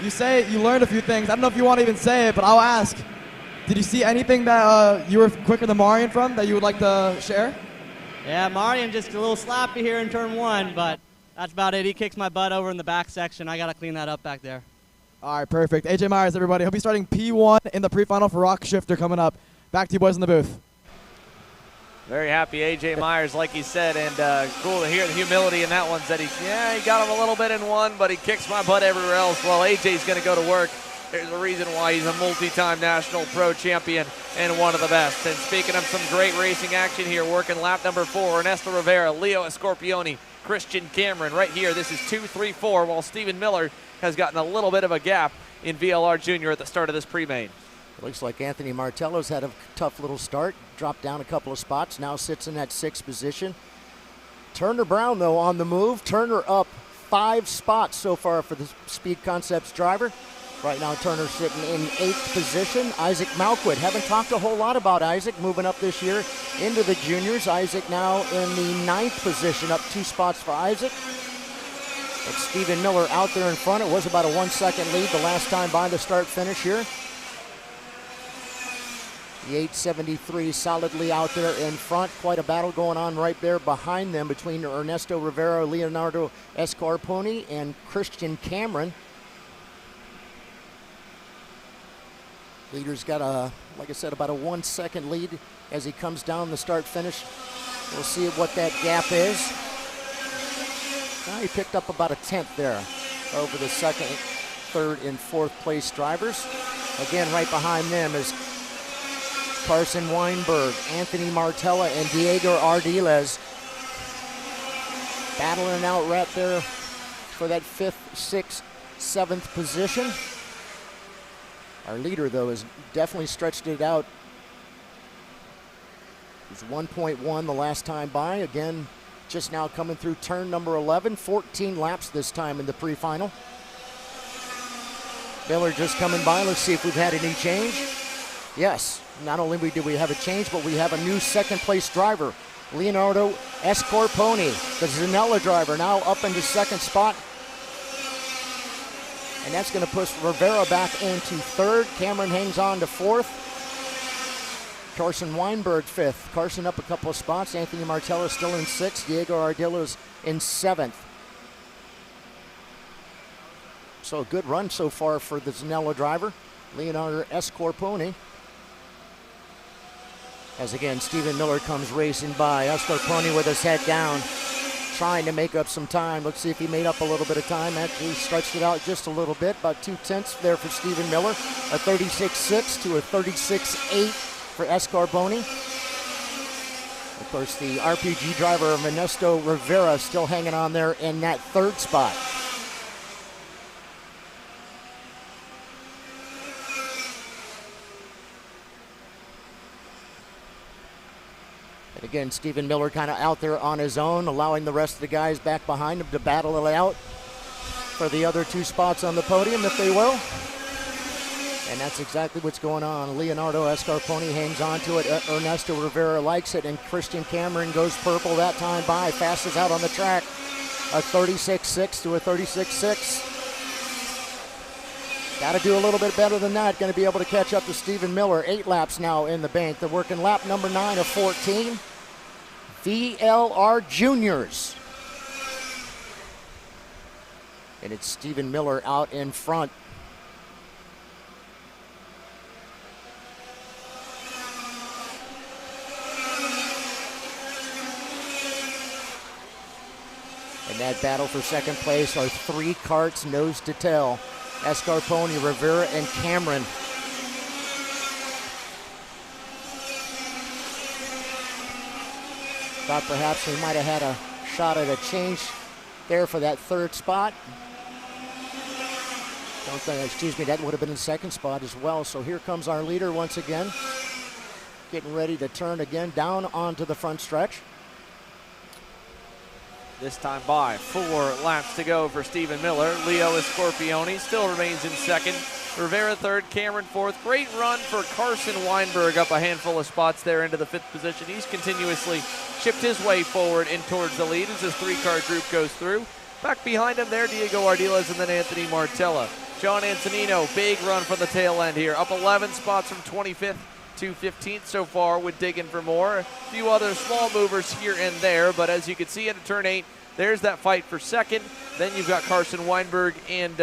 you say you learned a few things. I don't know if you want to even say it, but I'll ask. Did you see anything that you were quicker than Marion from that you would like to share? Yeah, Marion just a little sloppy here in turn 1, but that's about it. He kicks my butt over in the back section. I got to clean that up back there. All right, perfect. AJ Myers, everybody. He'll be starting P1 in the pre-final for ROK Shifter coming up. Back to you boys in the booth. Very happy AJ Myers, like he said, and cool to hear the humility in that one. That he got him a little bit in one, but he kicks my butt everywhere else. Well, AJ's going to go to work. There's a reason why he's a multi-time national pro champion and one of the best. And speaking of some great racing action here, working lap number 4, Ernesto Rivera, Leo Escorpioni, Christian Cameron right here. This is 2, 3, 4, while Stephen Miller has gotten a little bit of a gap in VLR Jr. at the start of this pre-main. It looks like Anthony Martello's had a tough little start, dropped down a couple of spots, now sits in that 6th position. Turner Brown, though, on the move. Turner up 5 spots so far for the Speed Concepts driver. Right now, Turner sitting in 8th position. Isaac Malquid, haven't talked a whole lot about Isaac, moving up this year into the juniors. Isaac now in the 9th position, up 2 spots for Isaac. But Stephen Miller out there in front. It was about a 1-second lead the last time by the start-finish here. The 873 solidly out there in front. Quite a battle going on right there behind them between Ernesto Rivera, Leonardo Escarponi, and Christian Cameron. Leader's got like I said, about a 1 second lead as he comes down the start finish. We'll see what that gap is. Now he picked up about a 10th there over the second, third, and fourth place drivers. Again, right behind them is Carson Weinberg, Anthony Martella, and Diego Ardiles battling out right there for that 5th, 6th, 7th position. Our leader, though, has definitely stretched it out. It was 1.1 the last time by. Again, just now coming through turn number 11, 14 laps this time in the pre-final. Miller just coming by. Let's see if we've had any change. Yes, not only do we have a change, but we have a new second place driver. Leonardo Escarponi, the Zanella driver, now up into second spot. And that's going to push Rivera back into third. Cameron hangs on to fourth. Carson Weinberg fifth. Carson up a couple of spots. Anthony Martella still in sixth. Diego Ardiles in seventh. So a good run so far for the Zanella driver, Leonardo Escarponi. As again, Stephen Miller comes racing by. Escarponi with his head down, trying to make up some time. Let's see if he made up a little bit of time. Actually stretched it out just a little bit, about 2/10 there for Stephen Miller. A 36.6 to a 36.8 for Escarponi. Of course, the RPG driver Ernesto Rivera still hanging on there in that third spot. And again, Stephen Miller kind of out there on his own, allowing the rest of the guys back behind him to battle it out for the other two spots on the podium, if they will. And that's exactly what's going on. Leonardo Escarponi hangs on to it. Ernesto Rivera likes it, and Christian Cameron goes purple that time by. Fastest out on the track. A 36.6 to a 36.6. Got to do a little bit better than that. Going to be able to catch up to Stephen Miller. 8 laps now in the bank. They're working lap number 9 of 14. VLR Juniors. And it's Stephen Miller out in front. In that battle for second place are 3 karts nose to tail. Escarponi, Rivera, and Cameron. Thought perhaps we might have had a shot at a change there for that third spot. Don't think, excuse me, that would have been the second spot as well. So here comes our leader once again. Getting ready to turn again down onto the front stretch. This time by 4 laps to go for Stephen Miller. Leo Escarponi still remains in second. Rivera third, Cameron fourth. Great run for Carson Weinberg, up a handful of spots there into the 5th position. He's continuously chipped his way forward and towards the lead as his 3-car group goes through. Back behind him there, Diego Ardiles and then Anthony Martella. John Antonino, big run from the tail end here. Up 11 spots from 25th to 15th so far with digging for more. A few other small movers here and there, but as you can see at turn 8, there's that fight for second. Then you've got Carson Weinberg and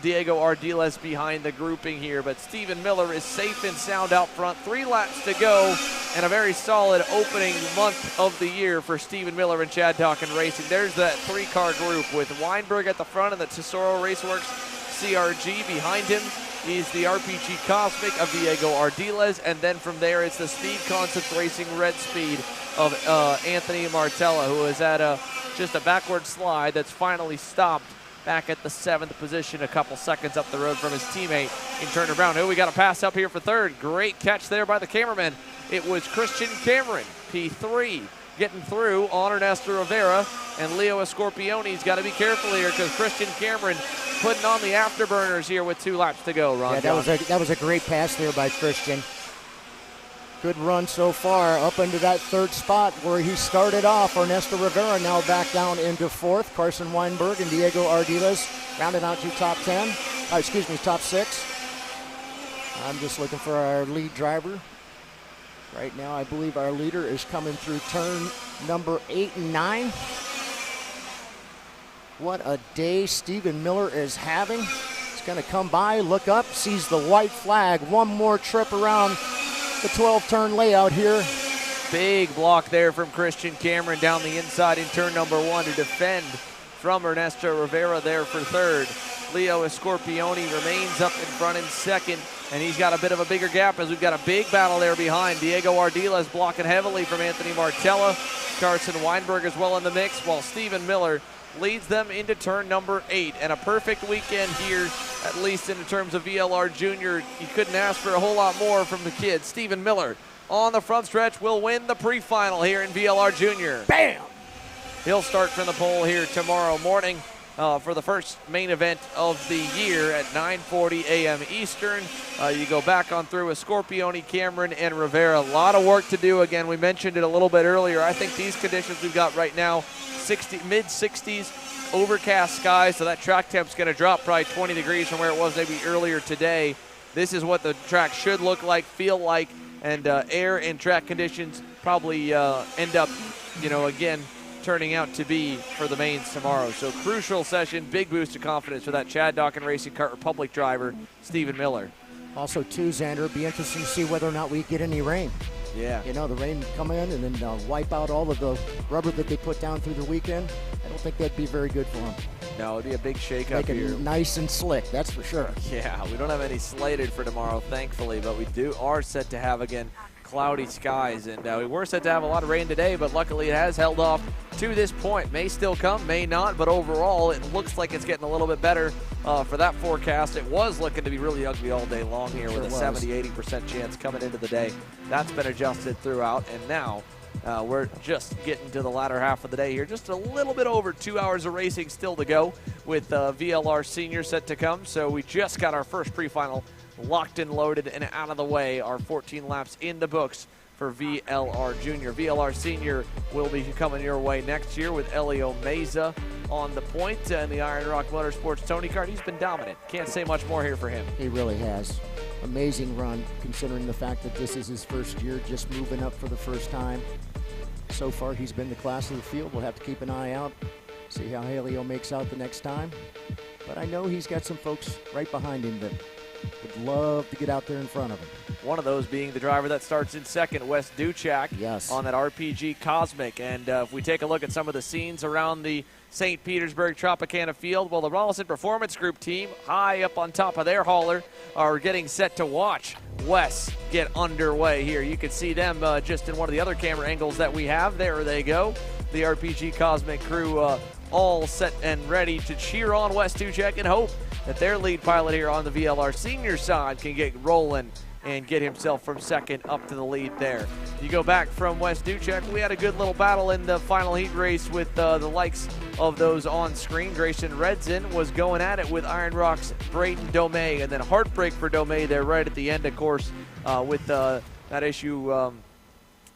Diego Ardiles behind the grouping here, but Stephen Miller is safe and sound out front. 3 laps to go, and a very solid opening month of the year for Stephen Miller and Chad Dawkins Racing. There's that 3-car group with Weinberg at the front and the Tesoro Raceworks CRG behind him. Is the RPG Cosmic of Diego Ardiles, and then from there it's the Speed Concept Racing Red Speed of Anthony Martella, who is at just a backward slide that's finally stopped back at the 7th position, a couple seconds up the road from his teammate in Turner Brown. Oh, we got a pass up here for third. Great catch there by the cameraman. It was Christian Cameron, P3, getting through on Ernesto Rivera, and Leo Escarponi's got to be careful here because Christian Cameron putting on the afterburners here with 2 laps to go, Ron. Yeah, that was a great pass there by Christian. Good run so far up into that 3rd spot where he started off. Ernesto Rivera now back down into 4th. Carson Weinberg and Diego Ardiles rounding out to top 6. I'm just looking for our lead driver. Right now, I believe our leader is coming through turn number 8 and 9. What a day Stephen Miller is having. He's going to come by, look up, sees the white flag. One more trip around the 12-turn layout here. Big block there from Christian Cameron down the inside in turn number 1 to defend from Ernesto Rivera there for third. Leo Escorpioni remains up in front in second, and he's got a bit of a bigger gap as we've got a big battle there behind. Diego Ardila is blocking heavily from Anthony Martella. Carson Weinberg as well in the mix, while Stephen Miller leads them into turn number 8. And a perfect weekend here, at least in terms of VLR Jr. You couldn't ask for a whole lot more from the kid. Stephen Miller on the front stretch will win the pre-final here in VLR Jr. Bam! He'll start from the pole here tomorrow morning for the first main event of the year at 9:40 a.m. Eastern. You go back on through with Scorpioni, Cameron, and Rivera. A lot of work to do. Again, we mentioned it a little bit earlier. I think these conditions we've got right now, mid-60s, overcast skies, so that track temp's going to drop probably 20 degrees from where it was maybe earlier today. This is what the track should look like, feel like, and air and track conditions probably end up, again, turning out to be for the mains tomorrow. So crucial session, big boost of confidence for that Chad Dawkin Racing Kart Republic driver, Stephen Miller. Also, too, Xander, it'll be interesting to see whether or not we get any rain. Yeah. The rain come in and then wipe out all of the rubber that they put down through the weekend. I don't think that'd be very good for them. No, it'd be a big shake-up Make it here. nice and slick, that's for sure. Yeah, we don't have any slated for tomorrow, thankfully, but we are set to have, again, cloudy skies, and we were set to have a lot of rain today, but luckily it has held off to this point. May still come, may not, but overall it looks like it's getting a little bit better for that forecast. It was looking to be really ugly all day long here with a 70-80% chance coming into the day. That's been adjusted throughout, and now we're just getting to the latter half of the day here. Just a little bit over 2 hours of racing still to go with VLR Sr set to come, so we just got our first pre-final locked and loaded and out of the way. Our 14 laps in the books for VLR Jr. VLR Sr will be coming your way next year with Elio Meza on the point, and the Iron Rock Motorsports Tony Kart. He's been dominant. Can't say much more here for him. He really has. Amazing run, considering the fact that this is his first year, just moving up for the first time. So far, he's been the class of the field. We'll have to keep an eye out, see how Elio makes out the next time. But I know he's got some folks right behind him that would love to get out there in front of him. One of those being the driver that starts in second, Wes Duchak, on that RPG Cosmic. And if we take a look at some of the scenes around the St. Petersburg Tropicana Field, well, the Rollison Performance Group team, high up on top of their hauler, are getting set to watch Wes get underway here. You can see them just in one of the other camera angles that we have. There they go. The RPG Cosmic crew all set and ready to cheer on Wes Duchak and hope that their lead pilot here on the VLR Sr side can get rolling and get himself from second up to the lead there. You go back from Wes Duchak, we had a good little battle in the final heat race with the likes of those on screen. Grayson Redson was going at it with Iron Rock's Braden Domey, and then heartbreak for Domey there right at the end, of course, with that issue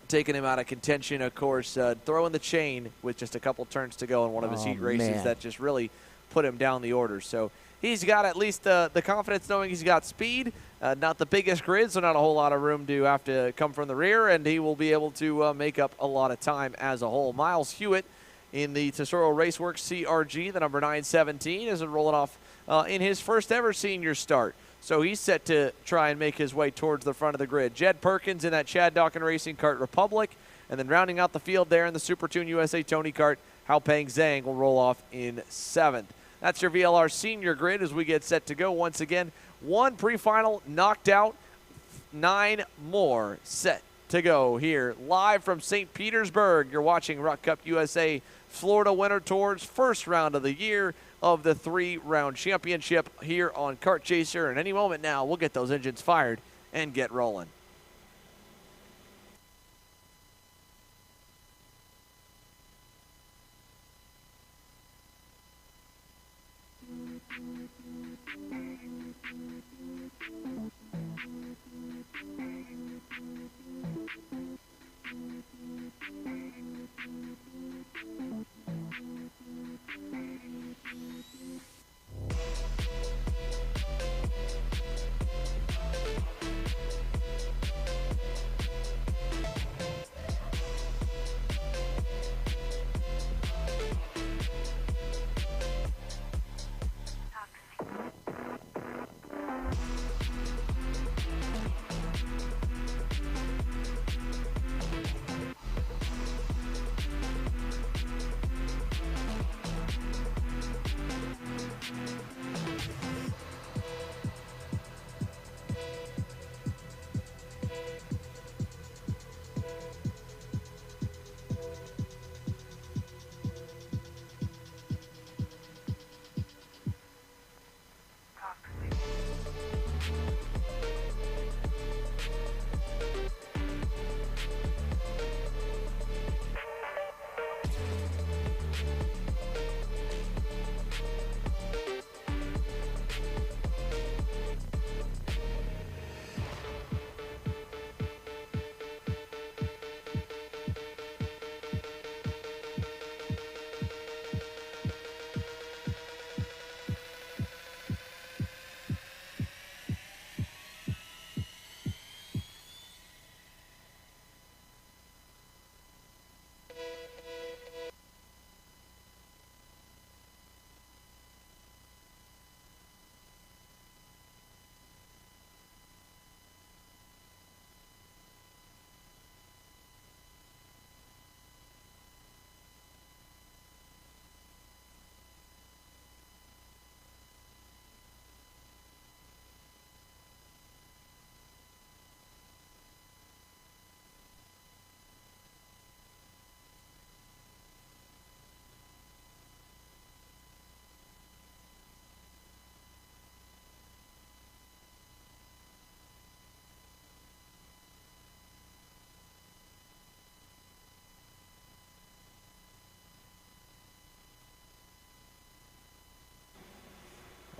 taking him out of contention, of course, throwing the chain with just a couple turns to go in one of his heat races that just really put him down the order. So he's got at least the confidence knowing he's got speed, not the biggest grid, so not a whole lot of room to have to come from the rear, and he will be able to make up a lot of time as a whole. Miles Hewitt in the Tesoro Raceworks CRG, the number 917, is rolling off in his first ever senior start. So he's set to try and make his way towards the front of the grid. Jed Perkins in that Chad Dawkin Racing Kart Republic, and then rounding out the field there in the Super Tune USA Tony Kart, Hao Peng Zhang will roll off in 7th. That's your VLR Senior grid as we get set to go once again. 1 pre-final knocked out, 9 more set to go here. Live from St. Petersburg, you're watching ROK Cup USA Florida Winter Tour's first round of the year of the 3-round championship here on Kart Chaser. And any moment now, we'll get those engines fired and get rolling.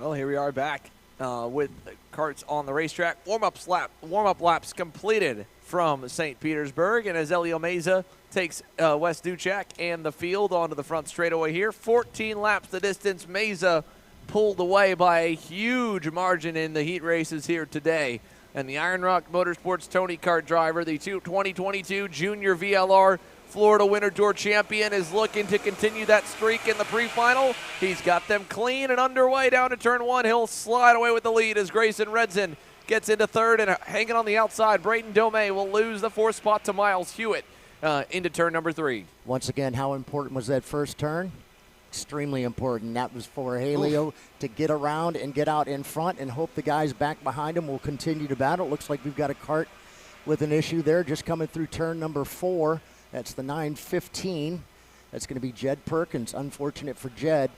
Well, here we are back with karts on the racetrack. Warm-up laps completed from St. Petersburg, and as Elio Meza takes Wes Duchek and the field onto the front straightaway here, 14 laps the distance. Meza pulled away by a huge margin in the heat races here today. And the Iron Rock Motorsports Tony Kart driver, the 2022 Junior VLR Florida Winter Tour champion, is looking to continue that streak in the pre-final. He's got them clean and underway down to turn 1. He'll slide away with the lead as Grayson Redson gets into third, and hanging on the outside, Braden Domey will lose the 4th spot to Miles Hewitt into turn number 3. Once again, how important was that first turn? Extremely important. That was for Helio to get around and get out in front and hope the guys back behind him will continue to battle. It looks like we've got a kart with an issue there just coming through turn number 4. That's the 915. That's going to be Jed Perkins. Unfortunate for Jed,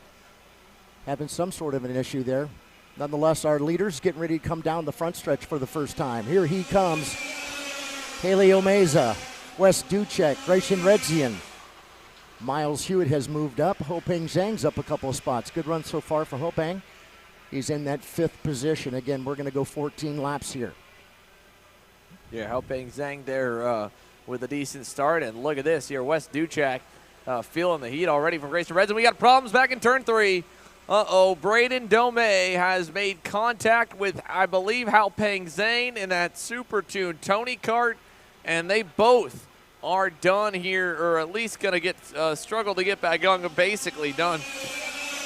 having some sort of an issue there. Nonetheless, our leaders getting ready to come down the front stretch for the first time. Here he comes. Helio Meza, Wes Duchek, Grayson Redzian. Miles Hewitt has moved up. Hopeng Zhang's up a couple of spots. Good run so far for Hopeng. He's in that 5th position. Again, we're going to go 14 laps here. Yeah, Hopeng Zhang there with a decent start. And look at this here, Wes Duchek feeling the heat already from Grayson Redson. We got problems back in turn 3. Braden Domey has made contact with, I believe, Hopeng Zhang in that super tuned Tony Kart, and they both are done here, or at least going to get struggle to get back on, basically done.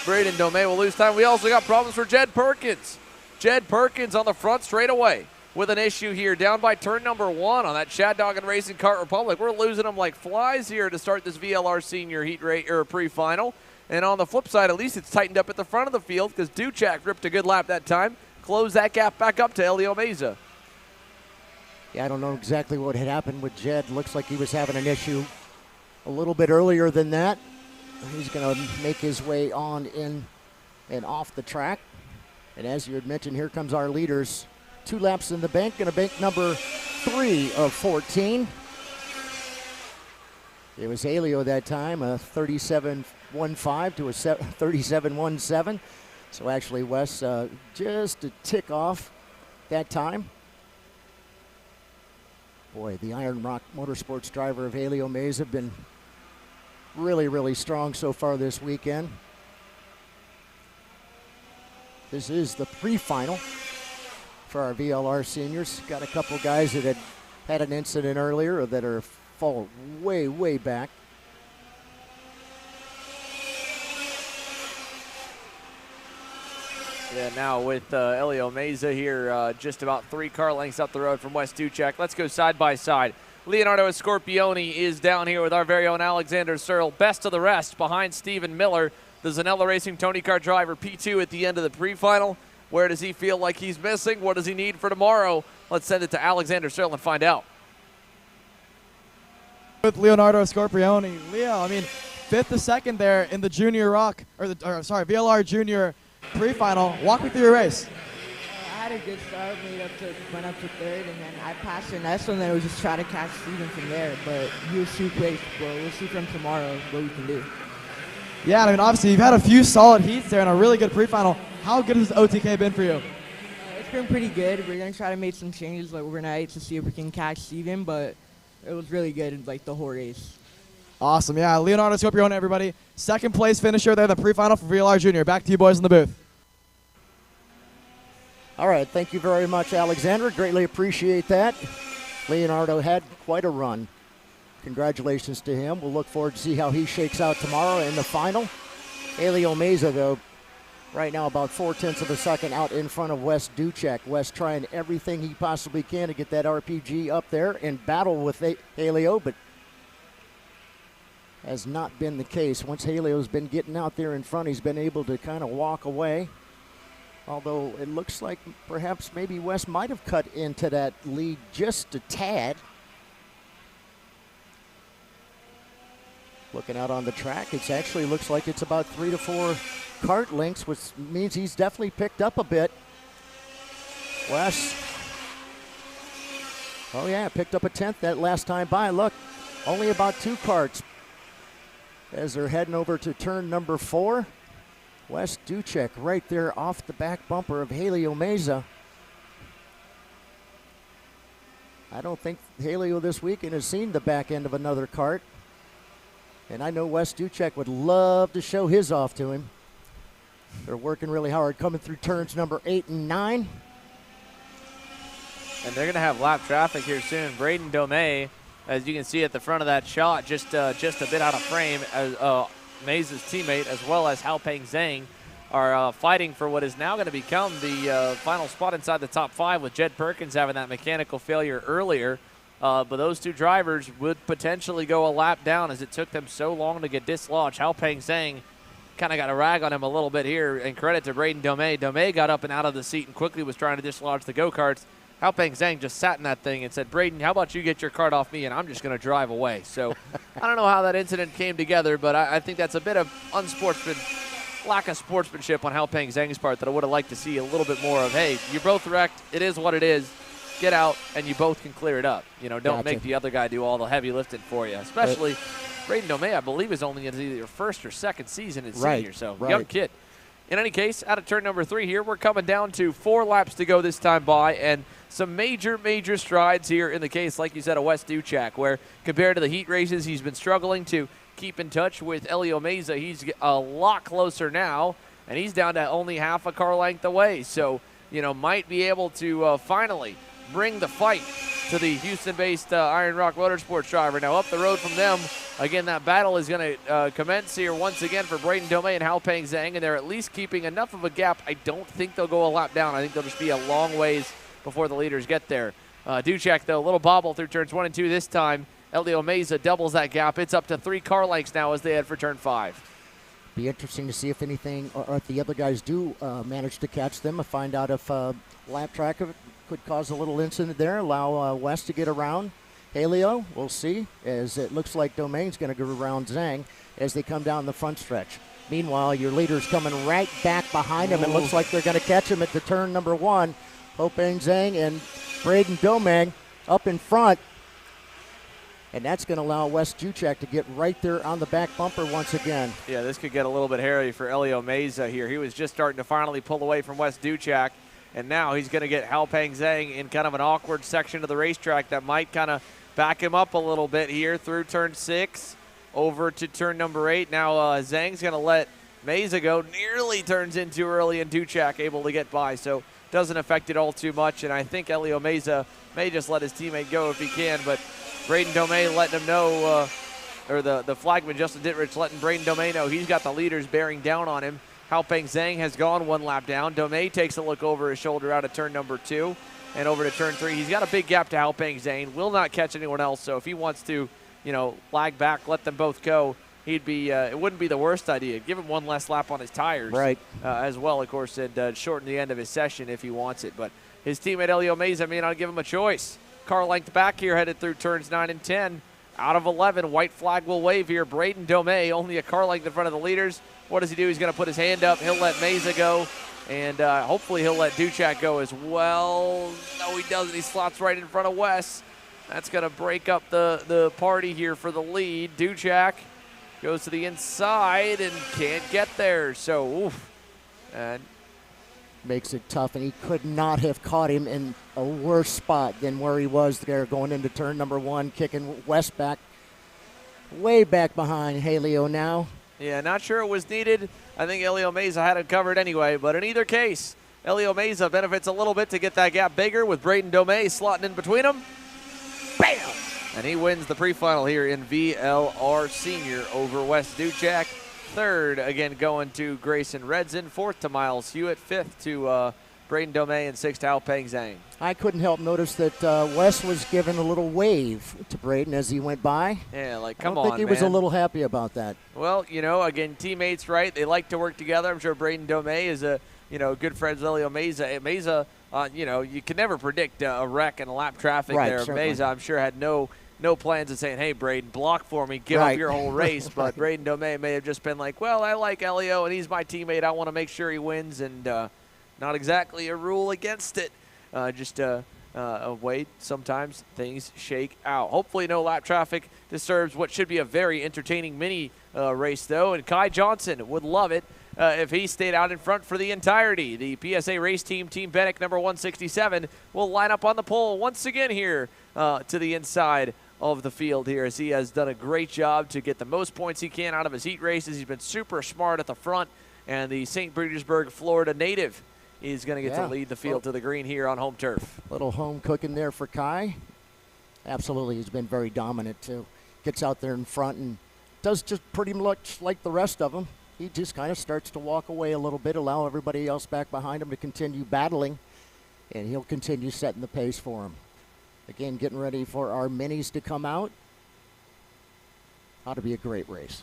Braden Domey will lose time. We also got problems for Jed Perkins. Jed Perkins on the front straightaway with an issue here down by turn number 1 on that Shad Dog and Racing Kart Republic. We're losing them like flies here to start this VLR Sr Heat pre-final. And on the flip side, at least it's tightened up at the front of the field because Duchek ripped a good lap that time. Close that gap back up to Elio Meza. Yeah, I don't know exactly what had happened with Jed. Looks like he was having an issue a little bit earlier than that. He's going to make his way on in and off the track. And as you had mentioned, here comes our leaders. 2 laps in the bank, going to bank number 3 of 14. It was Helio that time, a 37.15 to a 37.17. So actually, Wes just a tick off that time. Boy, the Iron Rock Motorsports driver of Helio Meza have been really, really strong so far this weekend. This is the pre-final for our VLR seniors. Got a couple guys that had an incident earlier or that are fall way, way back. Yeah, now with Elio Meza here, just about 3 car lengths up the road from Wes Duchek. Let's go side by side. Leonardo Scorpioni is down here with our very own Alexander Searle. Best of the rest behind Stephen Miller, the Zanella Racing Tony Kart driver, P2 at the end of the pre-final. Where does he feel like he's missing? What does he need for tomorrow? Let's send it to Alexander Searle and find out. With Leonardo Scorpioni. Leo, I mean, 5th to 2nd there in the Junior ROK, VLR Jr Pre Final. Walk me through your race. I had a good start, went up to 3rd, and then I passed the next one, and then we just try to catch Steven from there. But he was too quick, but we'll see from tomorrow what we can do. Yeah, I mean, obviously you've had a few solid heats there and a really good pre-final. How good has OTK been for you? It's been pretty good. We're gonna try to make some changes like overnight to see if we can catch Steven, but it was really good, like the whole race. Awesome, yeah. Leonardo Scorpione, everybody. 2nd place finisher there in the pre-final for VLR Jr. Back to you boys in the booth. All right, thank you very much, Alexander. Greatly appreciate that. Leonardo had quite a run. Congratulations to him. We'll look forward to see how he shakes out tomorrow in the final. Helio Meza, though, right now about 0.4 of a second out in front of Wes Duchek. Wes trying everything he possibly can to get that RPG up there and battle with Helio, but has not been the case. Once Helio's been getting out there in front, he's been able to kind of walk away. Although it looks like perhaps maybe Wes might have cut into that lead just a tad. Looking out on the track, it actually looks like it's about 3 to 4 kart lengths, which means he's definitely picked up a bit. Wes. Oh yeah, picked up a 10th that last time by. Look, only about 2 karts as they're heading over to turn number 4. Wes Ducek right there off the back bumper of Helio Meza. I don't think Helio this weekend has seen the back end of another kart. And I know Wes Ducek would love to show his off to him. They're working really hard coming through turns number 8 and 9. And they're going to have lap traffic here soon. Braden Domey, as you can see at the front of that shot, just a bit out of frame, as Meza's teammate, as well as Haopeng Zhang, are fighting for what is now going to become the final spot inside the top 5, with Jed Perkins having that mechanical failure earlier. But those two drivers would potentially go a lap down, as it took them so long to get dislodged. Haopeng Zhang kind of got a rag on him a little bit here, and credit to Braden Domey. Domey got up and out of the seat and quickly was trying to dislodge the go-karts. Haopeng Zhang just sat in that thing and said, Braden, how about you get your kart off me and I'm just going to drive away. So I don't know how that incident came together, but I think that's a bit of lack of sportsmanship on Haopeng Zhang's part that I would have liked to see a little bit more of. Hey, you're both wrecked. It is what it is. Get out, and you both can clear it up. You know, don't make the other guy do all the heavy lifting for you. Especially Braden Domey, I believe, is only in either your first or second season in senior, so young kid. In any case, out of turn number 3 here, we're coming down to 4 laps to go this time by, and some major strides here in the case, like you said, of Wes Ducek, where compared to the heat races, he's been struggling to keep in touch with Helio Meza. He's a lot closer now, and he's down to only half a car length away. So, you know, might be able to finally bring the fight to the Houston-based Iron Rock Motorsports driver. Now up the road from them, again, that battle is going to commence here once again for Braden Domey and Haopeng Zhang, and they're at least keeping enough of a gap. I don't think they'll go a lap down. I think they'll just be a long ways before the leaders get there. Ducek, though, a little bobble through turns 1 and 2 this time. Helio Meza doubles that gap. It's up to 3 car lengths now as they head for turn 5. Be interesting to see if anything, or if the other guys do manage to catch them, and find out if lap track could cause a little incident there, allow Wes to get around Helio. We'll see, as it looks like Domein's going to go around Zhang as they come down the front stretch. Meanwhile, your leader's coming right back behind him. It looks like they're going to catch him at the turn number 1. Haopeng Zhang and Braden Domey up in front. And that's going to allow Wes Ducek to get right there on the back bumper once again. Yeah, this could get a little bit hairy for Helio Meza here. He was just starting to finally pull away from Wes Ducek, and now he's going to get Haopeng Zhang in kind of an awkward section of the racetrack that might kind of back him up a little bit here through turn 6 over to turn number 8. Now Zhang's going to let Meza go. Nearly turns in too early, and Ducek able to get by, so doesn't affect it all too much. And I think Helio Meza may just let his teammate go if he can, but Braden Domey letting him know, or the flagman Justin Dittrich letting Braden Domey know he's got the leaders bearing down on him. Haopeng Zhang has gone 1 lap down. Domey takes a look over his shoulder out of turn number 2 and over to turn 3. He's got a big gap to Haopeng Zhang. Will not catch anyone else, so if he wants to, you know, lag back, let them both go, he'd be. It wouldn't be the worst idea. Give him 1 less lap on his tires, as well, of course, and shorten the end of his session if he wants it. But his teammate Helio Meza may not give him a choice. Car length back here, headed through turns 9 and 10. Out of 11, white flag will wave here. Braden Domey, only a car length in front of the leaders. What does he do? He's going to put his hand up. He'll let Meza go, and hopefully he'll let Ducek go as well. No, he doesn't. He slots right in front of Wes. That's going to break up the party here for the lead. Ducek goes to the inside and can't get there. So, oof. And makes it tough, and he could not have caught him in a worse spot than where he was there going into turn number 1, kicking Wes back, way back behind Helio now. Yeah, not sure it was needed. I think Helio Meza had it covered anyway, but in either case, Helio Meza benefits a little bit to get that gap bigger with Braden Domey slotting in between them. Bam! And he wins the pre-final here in VLR Sr over Wes Ducek. 3rd, again, going to Grayson Redzen. 4th to Miles Hewitt. 5th to Braden Domey, and 6th to Haopeng Zhang. I couldn't help notice that Wes was giving a little wave to Braden as he went by. Yeah, like, come on, I think he was a little happy about that. Well, you know, again, teammates, right? They like to work together. I'm sure Braden Domey is a, you know, good friend with Helio Meza. Meza, you know, you can never predict a wreck and lap traffic there. Certainly. Meza, I'm sure, had no plans of saying, hey, Braden, block for me, give up your whole race. But Braden Domey may have just been like, well, I like Helio, and he's my teammate. I want to make sure he wins, and not exactly a rule against it. Just a way sometimes things shake out. Hopefully no lap traffic disturbs what should be a very entertaining mini race, though. And Kai Johnson would love it if he stayed out in front for the entirety. The PSA race team, Team Benek, number 167, will line up on the pole once again here to the inside of the field here, as he has done a great job to get the most points he can out of his heat races. He's been super smart at the front, and the St. Petersburg, Florida native is going to get to lead the field to the green here on home turf. Little home cooking there for Kai. Absolutely, he's been very dominant too. Gets out there in front and does just pretty much like the rest of them. He just kind of starts to walk away a little bit, allow everybody else back behind him to continue battling, and he'll continue setting the pace for him. Again, getting ready for our minis to come out. Ought to be a great race.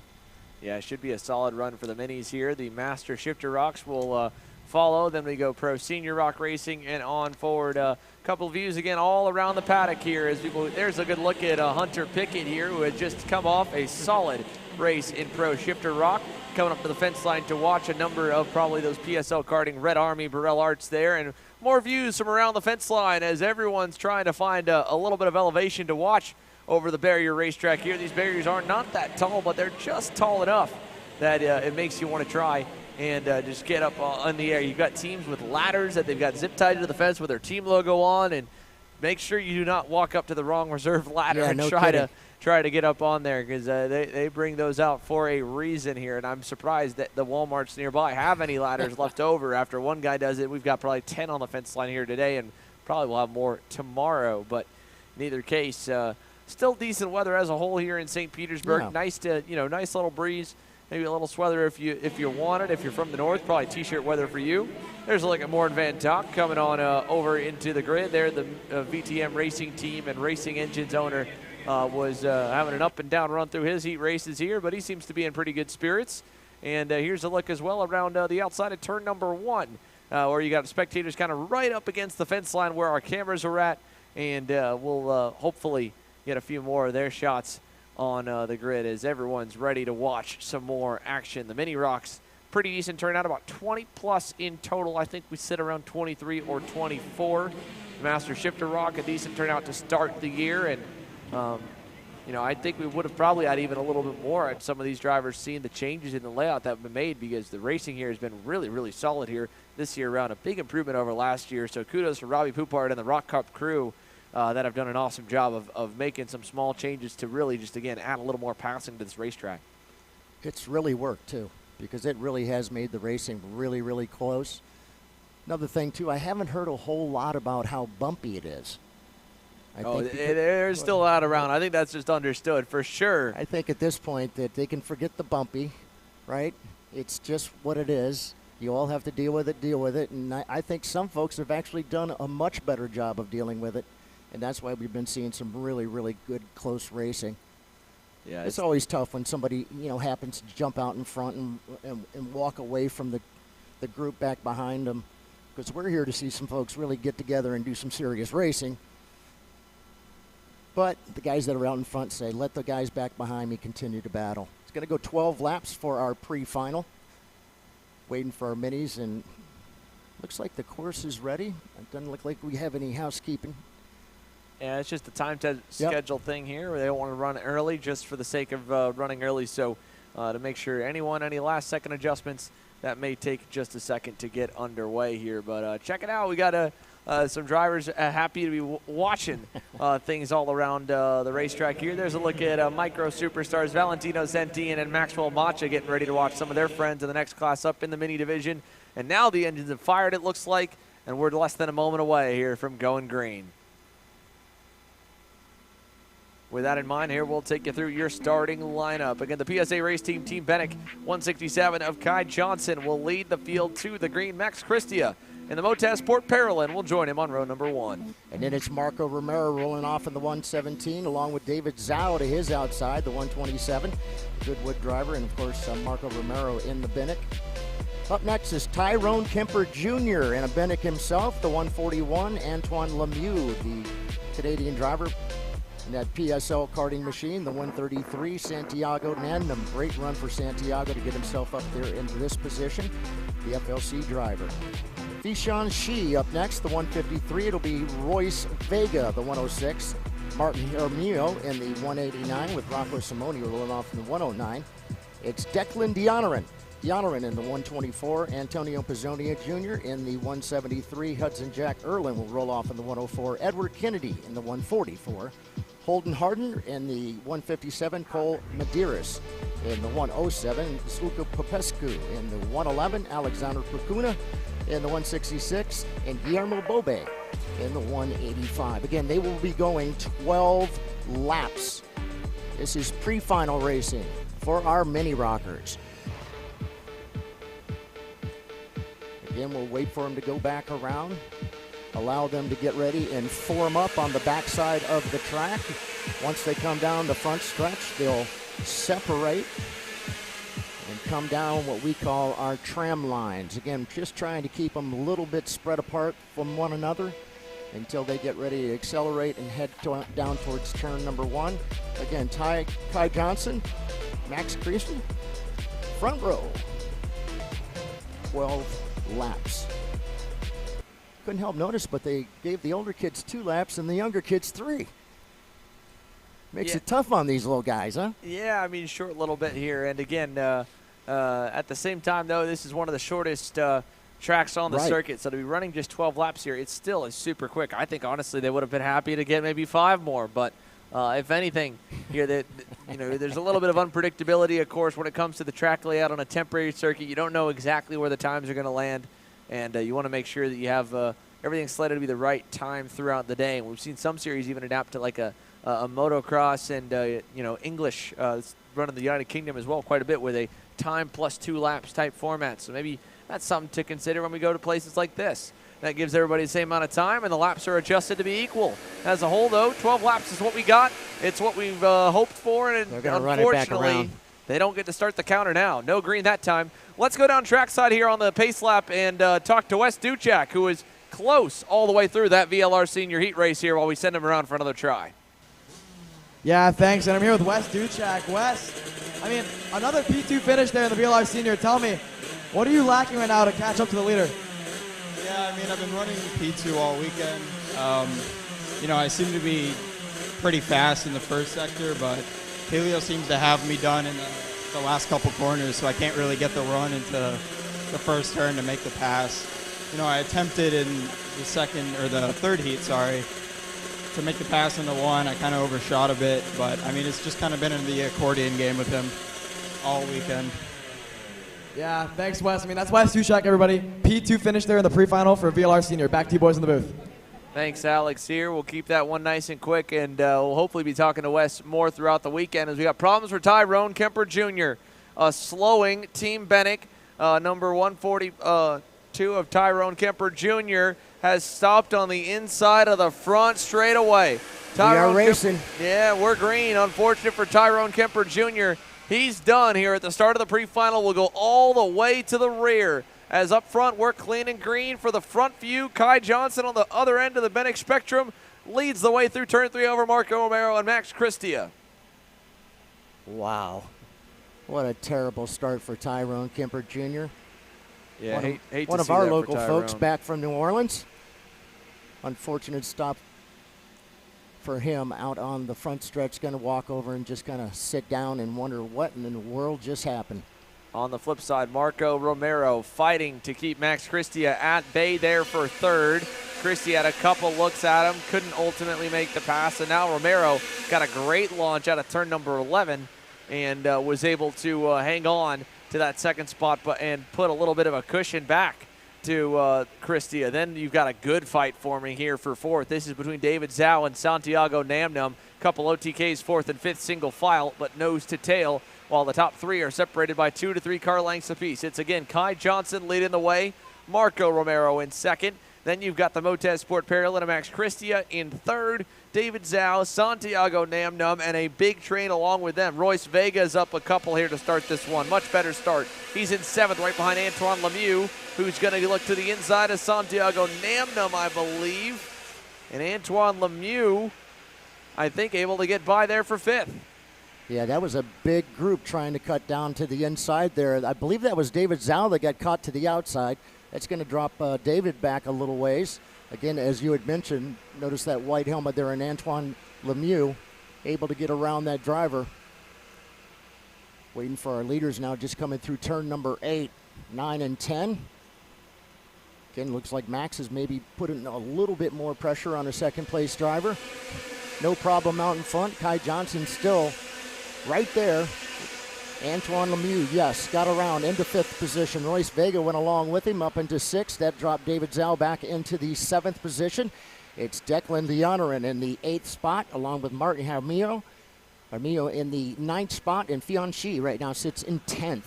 Yeah, it should be a solid run for the minis here. The Master Shifter ROKs will follow. Then we go Pro Senior ROK Racing and on forward. A couple of views again all around the paddock here. As people, there's a good look at Hunter Pickett here, who had just come off a solid race in Pro Shifter ROK. Coming up to the fence line to watch a number of probably those PSL karting Red Army Burrell Arts there, and more views from around the fence line as everyone's trying to find a little bit of elevation to watch over the barrier racetrack here. These barriers are not that tall, but they're just tall enough that it makes you want to try and just get up in the air. You've got teams with ladders that they've got zip tied to the fence with their team logo on, and make sure you do not walk up to the wrong reserve ladder and try to get up on there, because they bring those out for a reason here. And I'm surprised that the Walmarts nearby have any ladders left over after one guy does it. We've got probably 10 on the fence line here today, and probably we'll have more tomorrow. But in either case, still decent weather as a whole here in St. Petersburg. Yeah. Nice nice little breeze. Maybe a little sweater if you want it. If you're from the north, probably t-shirt weather for you. There's a look at Morten Van Dock coming on over into the grid there. The VTM racing team and Racing Engines owner was having an up and down run through his heat races here, but he seems to be in pretty good spirits. And here's a look as well around the outside of turn number 1, where you got spectators kind of right up against the fence line where our cameras are at, and we'll hopefully get a few more of their shots on the grid as everyone's ready to watch some more action. The mini ROKs, pretty decent turnout, about 20 plus in total. I think we sit around 23 or 24. Master Shifter ROK, a decent turnout to start the year, and I think we would have probably had even a little bit more at some of these drivers seeing the changes in the layout that have been made, because the racing here has been really, really solid here this year around. A big improvement over last year. So kudos to Robbie Poupard and the ROK Cup crew that have done an awesome job of making some small changes to really just, again, add a little more passing to this racetrack. It's really worked, too, because it really has made the racing really, really close. Another thing, too, I haven't heard a whole lot about how bumpy it is. There's still a lot around. I think that's just understood for sure. I think at this point that they can forget the bumpy, right? It's just what it is. You all have to deal with it. And I think some folks have actually done a much better job of dealing with it. And that's why we've been seeing some really, really good close racing. Yeah, it's always tough when somebody happens to jump out in front and walk away from the group back behind them, because we're here to see some folks really get together and do some serious racing. But the guys that are out in front say, let the guys back behind me continue to battle. It's going to go 12 laps for our pre-final. Waiting for our minis, and looks like the course is ready. It doesn't look like we have any housekeeping. Yeah, it's just a time schedule thing here where they don't want to run early just for the sake of running early. So to make sure any last second adjustments, that may take just a second to get underway here. But check it out. We got some drivers happy to be watching things all around the racetrack here. There's a look at micro superstars Valentino Centin and Maxwell Macha getting ready to watch some of their friends in the next class up in the mini division. And now the engines have fired, it looks like, and we're less than a moment away here from going green. With that in mind, here we'll take you through your starting lineup. Again, the PSA race team, Team Benek, 167 of Kai Johnson will lead the field to the green. Max Christia in the Motaz Sport Parallel will join him on row number 1. And then it's Marco Romero rolling off in the 117, along with David Zhao to his outside, the 127. Goodwood driver, and of course, Marco Romero in the Benek. Up next is Tyrone Kemper Jr. and a Benek himself, the 141, Antoine Lemieux, the Canadian driver. And that PSL karting machine, the 133, Santiago Nandam. Great run for Santiago to get himself up there into this position, the FLC driver. Fishan Shi up next, the 153. It'll be Royce Vega, the 106. Martin Hermio in the 189 with Rocco Simoni rolling off in the 109. It's Declan Yallerin in the 124. Antonio Pizzonia Jr. in the 173. Hudson Jack Erlin will roll off in the 104. Edward Kennedy in the 144. Holden Harden in the 157. Cole Medeiros in the 107. Sluka Popescu in the 111. Alexander Procuna in the 166. And Guillermo Bobe in the 185. Again, they will be going 12 laps. This is pre-final racing for our mini rockers. Again, we'll wait for them to go back around, allow them to get ready and form up on the backside of the track. Once they come down the front stretch, they'll separate and come down what we call our tram lines. Again, just trying to keep them a little bit spread apart from one another until they get ready to accelerate and head down towards turn number 1. Again, Kai Johnson, Max Christie, front row, 12 laps. Couldn't help notice, but they gave the older kids 2 laps and the younger kids 3. Makes it tough on these little guys, huh? Yeah, I mean, short little bit here. And again, at the same time, though, this is one of the shortest tracks on the circuit, so to be running just 12 laps here, it still is super quick. I think, honestly, they would have been happy to get maybe 5 more, but if anything, here, there's a little bit of unpredictability, of course, when it comes to the track layout on a temporary circuit. You don't know exactly where the times are going to land, and you want to make sure that you have everything slated to be the right time throughout the day. And we've seen some series even adapt to like a motocross and English run in the United Kingdom as well quite a bit with a time plus 2 laps type format. So maybe that's something to consider when we go to places like this. That gives everybody the same amount of time, and the laps are adjusted to be equal. As a whole, though, 12 laps is what we got. It's what we've hoped for, and unfortunately, they don't get to start the counter now. No green that time. Let's go down trackside here on the pace lap and talk to Wes Duchak, who is close all the way through that VLR Sr Heat race here while we send him around for another try. Yeah, thanks, and I'm here with Wes Duchak. Wes, I mean, another P2 finish there in the VLR Sr. Tell me, what are you lacking right now to catch up to the leader? Yeah, I mean, I've been running P2 all weekend. I seem to be pretty fast in the first sector, but Helio seems to have me done in the last couple corners, so I can't really get the run into the first turn to make the pass. I attempted in the third heat, to make the pass into 1. I kind of overshot a bit, but I mean, it's just kind of been in the accordion game with him all weekend. Yeah, thanks, Wes. I mean, that's Wes Duchak, everybody. P2 finished there in the pre-final for VLR Sr. Back to you boys in the booth. Thanks, Alex, here. We'll keep that one nice and quick, and we'll hopefully be talking to Wes more throughout the weekend as we got problems for Tyrone Kemper Jr. Slowing Team Bennick, number 142 of Tyrone Kemper Jr. has stopped on the inside of the front straightaway. We are racing. We're green. Unfortunate for Tyrone Kemper Jr. He's done here at the start of the pre-final. We'll go all the way to the rear. As up front, we're clean and green for the front view. Kai Johnson on the other end of the Bennick spectrum leads the way through turn 3 over Marco Romero and Max Christia. Wow. What a terrible start for Tyrone Kemper Jr. Yeah, hate one to of see our that local for folks Tyrone. back from New Orleans. Unfortunate stop for him out on the front stretch. Going to walk over and just kind of sit down and wonder what in the world just happened. On the flip side, Marco Romero fighting to keep Max Christia at bay there for third. Christie had a couple looks at him, couldn't ultimately make the pass, and now Romero got a great launch out of turn number 11 and was able to hang on to that second spot and put a little bit of a cushion back to Christia. Then you've got a good fight forming here for fourth. This is between David Zhao and Santiago Namnum. Couple OTKs, fourth and fifth single file, but nose to tail, while the top 3 are separated by 2 to 3 car lengths apiece. It's again Kai Johnson leading the way, Marco Romero in second. Then you've got the Motez Sport Parallel and Max Christia in third. David Zhao, Santiago Namnum, and a big train along with them. Royce Vega is up a couple here to start this one. Much better start. He's in seventh right behind Antoine Lemieux, who's going to look to the inside of Santiago Namnum, I believe. And Antoine Lemieux, I think, able to get by there for fifth. Yeah, that was a big group trying to cut down to the inside there. I believe that was David Zhao that got caught to the outside. That's going to drop David back a little ways. Again, as you had mentioned, notice that white helmet there, and Antoine Lemieux able to get around that driver. Waiting for our leaders now, just coming through turn number 8, 9, and 10. Again, looks like Max is maybe putting a little bit more pressure on a second place driver. No problem out in front. Kai Johnson still right there. Antoine Lemieux, yes, got around into 5th position. Royce Vega went along with him up into 6th. That dropped David Zhao back into the 7th position. It's Declan Dionaran in the 8th spot, along with Martin Jaramillo. Jaramillo in the 9th spot, and Fianchy right now sits in 10th.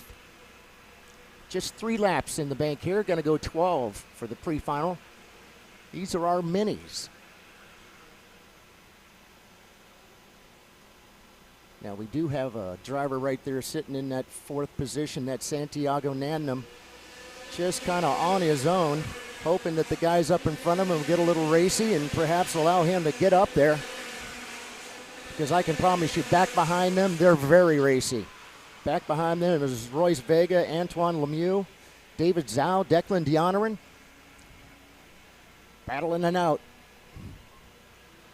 Just 3 laps in the bank here. Going to go 12 for the pre-final. These are our minis. Now we do have a driver right there sitting in that 4th position, that Santiago Nandam, just kind of on his own, hoping that the guys up in front of him will get a little racy and perhaps allow him to get up there. Because I can promise you, back behind them, they're very racy. Back behind them is Royce Vega, Antoine Lemieux, David Zhao, Declan Dionaran. Battling it out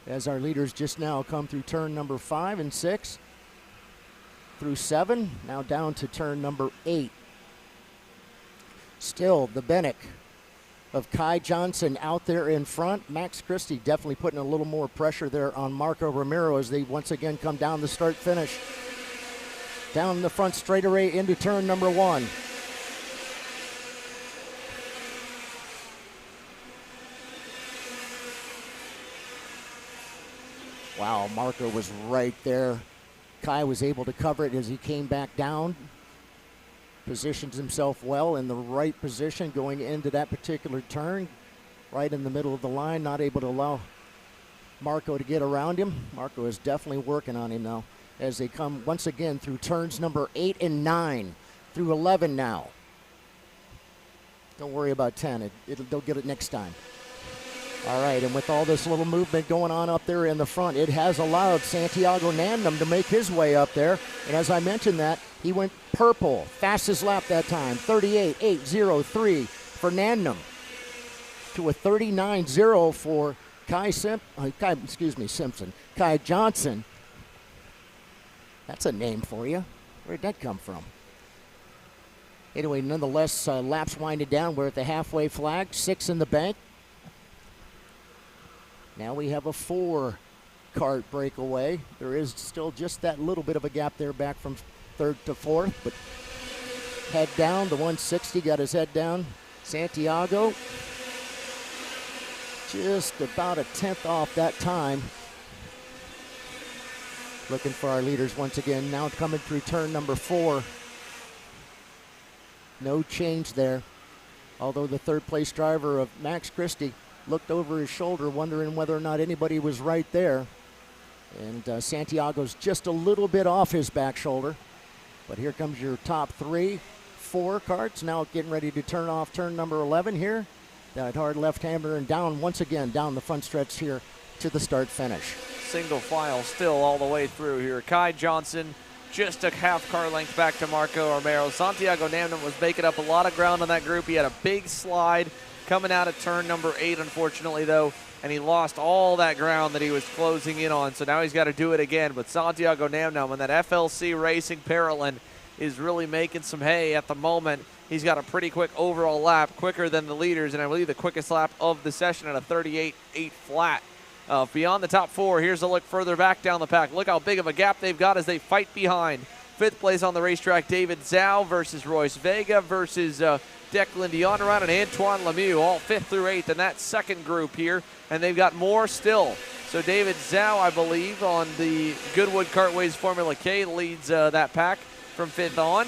as our leaders just now come through turn number 5 and 6. Through 7, now down to turn number 8. Still the Bennett of Kai Johnson out there in front. Max Christie definitely putting a little more pressure there on Marco Romero as they once again come down the start finish. Down the front straightaway into turn number 1. Wow, Marco was right there. Kai was able to cover it as he came back down. Positions himself well in the right position going into that particular turn. Right in the middle of the line, not able to allow Marco to get around him. Marco is definitely working on him now as they come once again through turns number 8 and 9, through 11 now. Don't worry about 10, they'll get it next time. All right, and with all this little movement going on up there in the front, it has allowed Santiago Nandam to make his way up there. And as I mentioned that, he went purple, fastest lap that time, 38.803 for Nandam to a 39.0 for Kai Johnson. That's a name for you. Where'd that come from? Anyway, nonetheless, laps winding down. We're at the halfway flag, 6 in the bank. Now we have a 4 Kart breakaway. There is still just that little bit of a gap there back from 3rd to 4th, but head down, the 160 got his head down. Santiago, just about a 10th off that time. Looking for our leaders once again, now coming through turn number 4. No change there, although the 3rd place driver of Max Christie looked over his shoulder, wondering whether or not anybody was right there. And Santiago's just a little bit off his back shoulder. But here comes your top 3, 4 karts. Now getting ready to turn off turn number 11 here. That hard left-hander and down once again down the front stretch here to the start finish. Single file still all the way through here. Kai Johnson just a half car length back to Marco Romero. Santiago Nandam was making up a lot of ground on that group. He had a big slide coming out of turn number 8, unfortunately, though, and he lost all that ground that he was closing in on, so now he's got to do it again. But Santiago Nandam and that FLC Racing Paralyn is really making some hay at the moment. He's got a pretty quick overall lap, quicker than the leaders, and I believe the quickest lap of the session at a 38.8 flat. Beyond the top 4, here's a look further back down the pack. Look how big of a gap they've got as they fight behind. 5th place on the racetrack, David Zhao versus Royce Vega versus Declan Dionaran and Antoine Lemieux, all 5th through 8th in that second group here, and they've got more still. So David Zhao, I believe, on the Goodwood Kartways Formula K leads that pack from 5th on.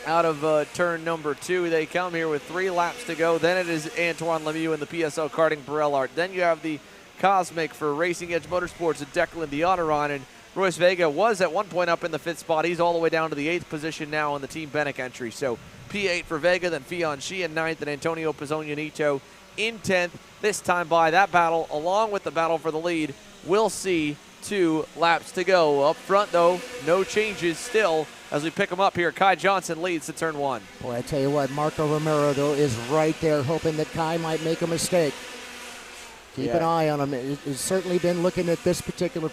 Out of turn number 2, they come here with 3 laps to go. Then it is Antoine Lemieux in the PSL Karting Burrell Art. Then you have the Cosmic for Racing Edge Motorsports at Declan Dionaran, and Royce Vega was at one point up in the 5th spot. He's all the way down to the 8th position now in the Team Bennett entry. So P8 for Vega, then Fianchy in 9th, and Antonio Pizzonianito in 10th. This time by that battle, along with the battle for the lead, we'll see 2 laps to go. Up front, though, no changes still as we pick them up here. Kai Johnson leads to turn 1. Boy, I tell you what, Marco Romero, though, is right there hoping that Kai might make a mistake. Keep an eye on him. He's certainly been looking at this particular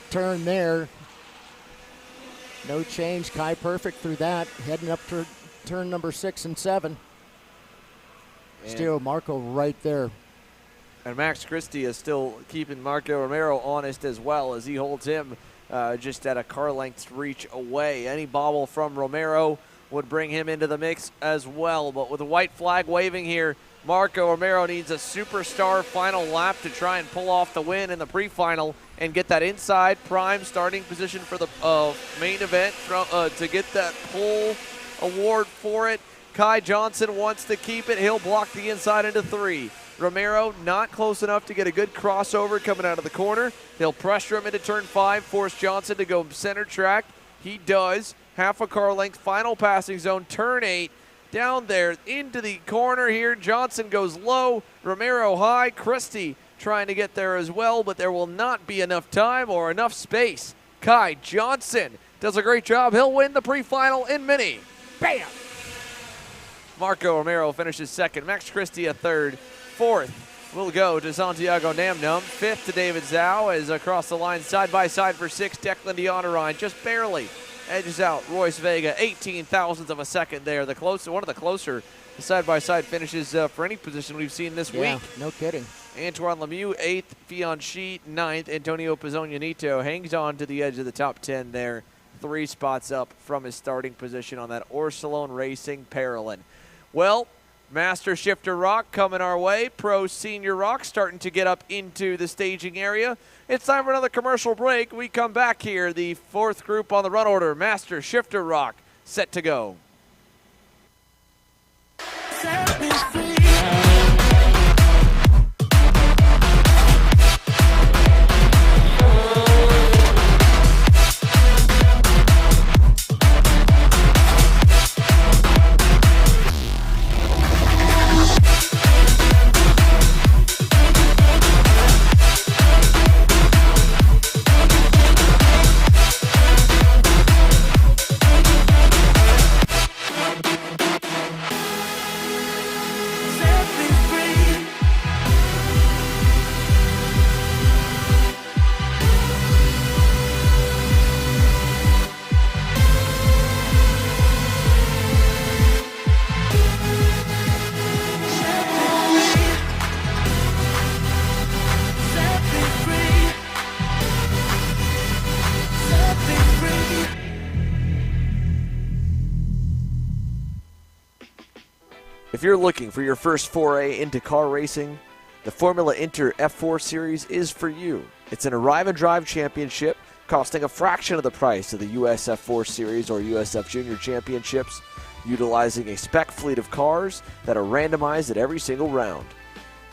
turn there. No change. Kai perfect through that. Heading up to turn number 6 and 7. Still Marco right there. And Max Christie is still keeping Marco Romero honest as well, as he holds him just at a car length's reach away. Any bobble from Romero would bring him into the mix as well. But with the white flag waving here, Marco Romero needs a superstar final lap to try and pull off the win in the pre-final and get that inside prime starting position for the main event to get that pole award for it. Kai Johnson wants to keep it. He'll block the inside into 3. Romero not close enough to get a good crossover coming out of the corner. He'll pressure him into turn 5, force Johnson to go center track. He does. Half a car length, final passing zone, turn 8. Down there into the corner here. Johnson goes low. Romero high. Christie trying to get there as well, but there will not be enough time or enough space. Kai Johnson does a great job. He'll win the pre-final in Mini. Bam! Marco Romero finishes second. Max Christie a third. Fourth will go to Santiago Namnum. Fifth to David Zhao as across the line side by side for 6. Declan D'Honorine just barely edges out Royce Vega. 18 thousandths of a second there. One of the closer side-by-side finishes for any position we've seen this week. No kidding. Antoine Lemieux, 8th. Fianchi, 9th. Antonio Pizzognanito hangs on to the edge of the top 10 there. 3 spots up from his starting position on that Orsilone Racing Parolin. Well, Master Shifter ROK coming our way. Pro Senior ROK starting to get up into the staging area. It's time for another commercial break. We come back here, the 4th group on the run order. Master Shifter ROK set to go. If you're looking for your first foray into car racing, the Formula Inter F4 Series is for you. It's an arrive and drive championship costing a fraction of the price of the US F4 Series or USF Junior Championships, utilizing a spec fleet of cars that are randomized at every single round.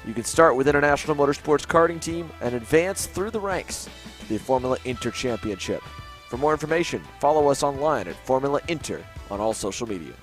You can start with International Motorsports Karting Team and advance through the ranks to the Formula Inter Championship. For more information, follow us online at Formula Inter on all social media.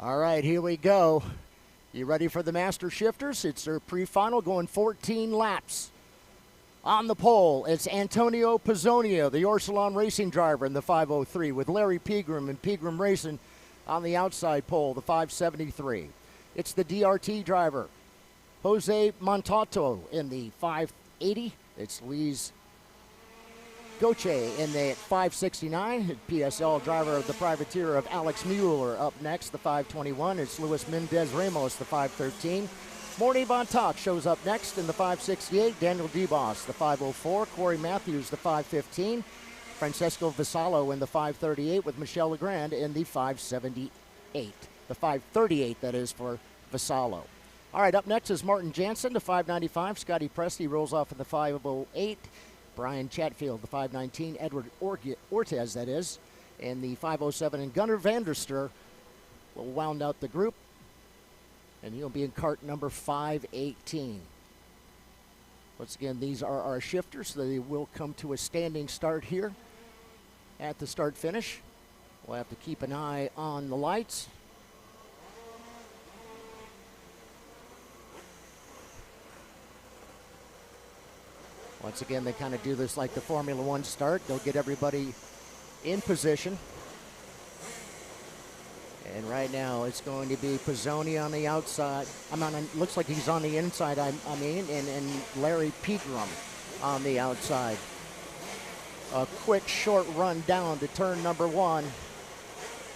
All right, here we go. You ready for the Master Shifters? It's their pre-final going 14 laps. On the pole, it's Antonio Pizzonia, the Orsolon Racing driver in the 503, with Larry Pegram and Pegram Racing on the outside pole, the 573. It's the DRT driver, Jose Montalto in the 580. It's Luis Goche in the 569. PSL driver of the privateer of Alex Mueller up next, the 521. It's Luis Mendez Ramos, the 513. Morty Bontoc shows up next in the 568. Daniel DeBoss, the 504. Corey Matthews, the 515. Francesco Vassallo in the 538 with Michelle Legrand in the 578. The 538, that is, for Vassallo. All right, up next is Martin Jansen, the 595. Scotty Presti rolls off in the 508. Brian Chatfield, the 519. Edward Ortez, that is, in the 507. And Gunnar Vanderster will wound out the group. And he'll be in cart number 518. Once again, these are our shifters. So they will come to a standing start here at the start-finish. We'll have to keep an eye on the lights. Once again, they kind of do this like the Formula One start. They'll get everybody in position. And right now, it's going to be Pizzoni on the outside. Looks like he's on the inside, and Larry Pegram on the outside. A quick, short run down to turn number 1.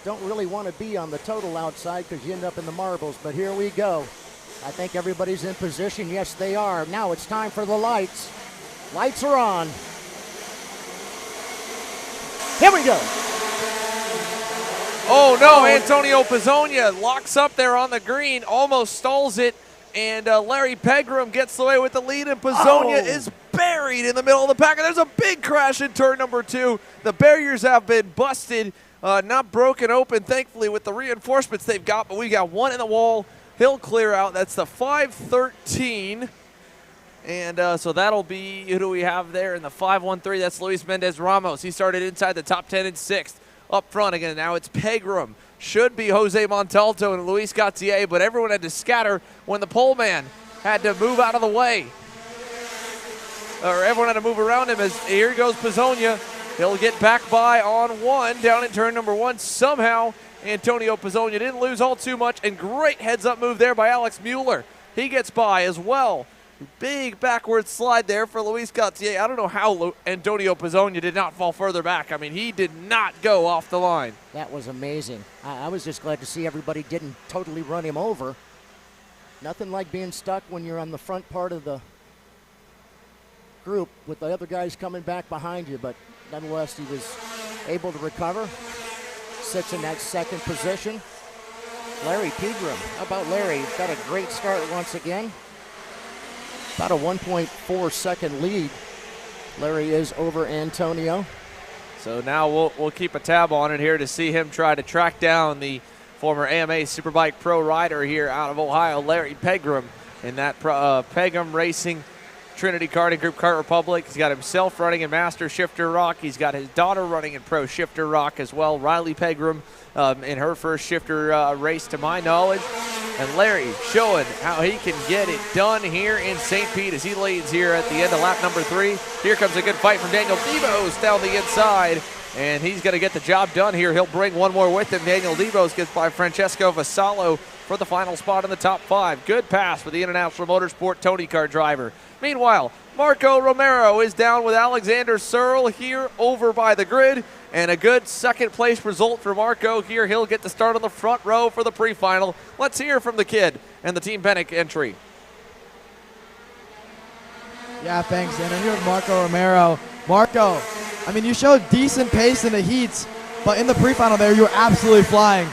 Don't really want to be on the total outside because you end up in the marbles, but here we go. I think everybody's in position. Yes, they are. Now it's time for the lights. Lights are on. Here we go. Oh no, Antonio Pizzonia locks up there on the green, almost stalls it, and Larry Pegram gets away with the lead, and Pizzonia is buried in the middle of the pack, and there's a big crash in turn number 2. The barriers have been busted, not broken open, thankfully, with the reinforcements they've got, but we got one in the wall. He'll clear out. That's the 513. And so that'll be, who do we have there in the 513? That's Luis Mendez Ramos. He started inside the top 10 in 6th. Up front again, now it's Pegram. Should be Jose Montalto and Luis Gautier, but everyone had to scatter when the pole man had to move out of the way. Or everyone had to move around him as here goes Pizzonia. He'll get back by on 1 down in turn number 1. Somehow Antonio Pizzonia didn't lose all too much, and great heads-up move there by Alex Mueller. He gets by as well. Big backward slide there for Luis Gautier. I don't know how Antonio Pizzonia did not fall further back. I mean, he did not go off the line. That was amazing. I was just glad to see everybody didn't totally run him over. Nothing like being stuck when you're on the front part of the group with the other guys coming back behind you, but nonetheless, he was able to recover. Sits in that second position. Larry Pegram. How about Larry? He's got a great start once again. About a 1.4 second lead Larry is over Antonio. So now we'll keep a tab on it here to see him try to track down the former AMA Superbike Pro rider here out of Ohio, Larry Pegram, in that Pegram Racing Trinity Karting Group Kart Republic. He's got himself running in Master Shifter ROK. He's got his daughter running in Pro Shifter ROK as well, Riley Pegram, in her first shifter race to my knowledge. And Larry showing how he can get it done here in St. Pete as he leads here at the end of lap number 3. Here comes a good fight from Daniel Debos down the inside, and he's going to get the job done here. He'll bring one more with him. Daniel Debos gets by Francesco Vassallo for the final spot in the top 5. Good pass for the International Motorsport Tony Kart driver. Meanwhile, Marco Romero is down with Alexander Searle here over by the grid. And a good second place result for Marco here. He'll get the start on the front row for the pre-final. Let's hear from the kid and the Team Penick entry. Yeah, thanks, and I'm here with Marco Romero. Marco, I mean, you showed decent pace in the heats, but in the pre-final there, you were absolutely flying,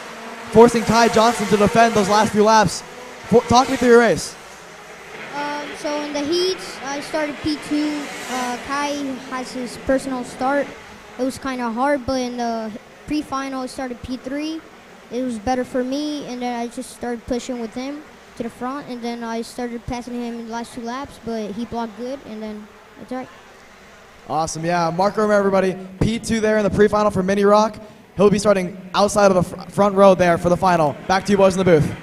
forcing Ty Johnson to defend those last few laps. Talk me through your race. So in the heats, I started P2. Kai has his personal start. It was kind of hard, but in the pre-final, I started P3. It was better for me, and then I just started pushing with him to the front, and then I started passing him in the last 2 laps, but he blocked good, and then it's all right. Awesome, yeah. Marco Romero, everybody. P2 there in the pre-final for Mini ROK. He'll be starting outside of the front row there for the final. Back to you boys in the booth.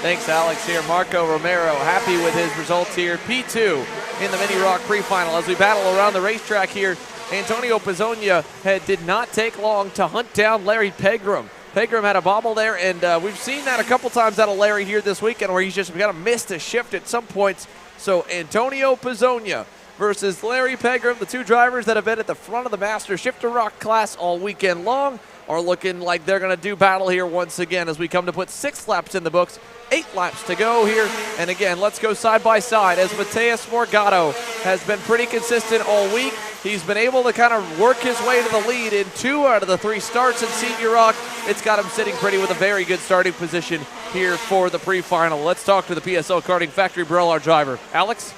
Thanks, Alex. Here, Marco Romero, happy with his results here. P2 in the Mini ROK Pre-Final. As we battle around the racetrack here, Antonio Pizzonia did not take long to hunt down Larry Pegram. Pegram had a bobble there, and we've seen that a couple times out of Larry here this weekend where he's just got to miss a shift at some points. So Antonio Pizzonia versus Larry Pegram, the two drivers that have been at the front of the Master Shifter ROK class all weekend long, are looking like they're going to do battle here once again as we come to put 6 laps in the books. 8 laps to go here. And again, let's go side by side as Mateus Morgado has been pretty consistent all week. He's been able to kind of work his way to the lead in 2 out of the 3 starts in Senior ROK. It's got him sitting pretty with a very good starting position here for the pre-final. Let's talk to the PSL Karting Factory VLR driver. Alex?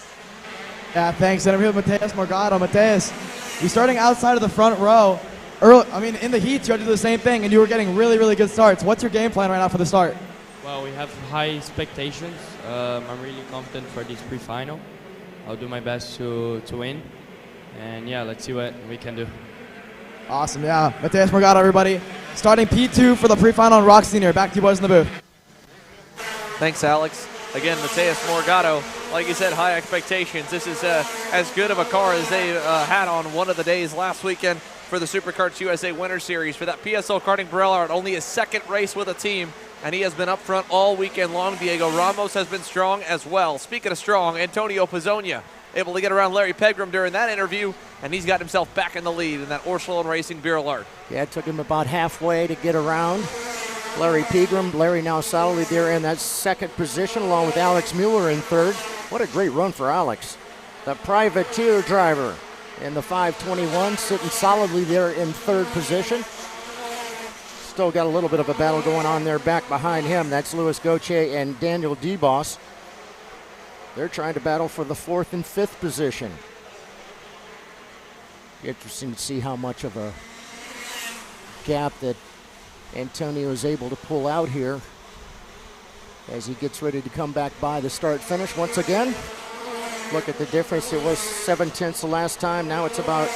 Yeah, thanks. And I'm here with Mateus Morgado. Mateus, you're starting outside of the front row. Early, in the heats, you had to do the same thing, and you were getting really, really good starts. What's your game plan right now for the start? Well, we have high expectations. I'm really confident for this pre-final. I'll do my best to win. And yeah, let's see what we can do. Awesome, yeah. Mateus Morgado, everybody. Starting P2 for the pre-final on ROK Sr. Back to you boys in the booth. Thanks, Alex. Again, Mateus Morgado, like you said, high expectations. This is as good of a car as they had on one of the days last weekend for the SuperKarts USA Winter Series. For that PSL Karting VLR, only his 2nd race with a team, and he has been up front all weekend long. Diego Ramos has been strong as well. Speaking of strong, Antonio Pizzonia able to get around Larry Pegram during that interview, and he's got himself back in the lead in that Orsolon Racing VLR. Yeah, it took him about halfway to get around Larry Pegram. Larry now solidly there in that 2nd position along with Alex Mueller in 3rd. What a great run for Alex. The privateer driver in the 521 sitting solidly there in 3rd position. Still got a little bit of a battle going on there back behind him. That's Luis Gauthier and Daniel DeBoss. They're trying to battle for the 4th and 5th position. Interesting to see how much of a gap that Antonio is able to pull out here as he gets ready to come back by the start finish once again. Look at the difference. It was 7/10 the last time. Now it's about,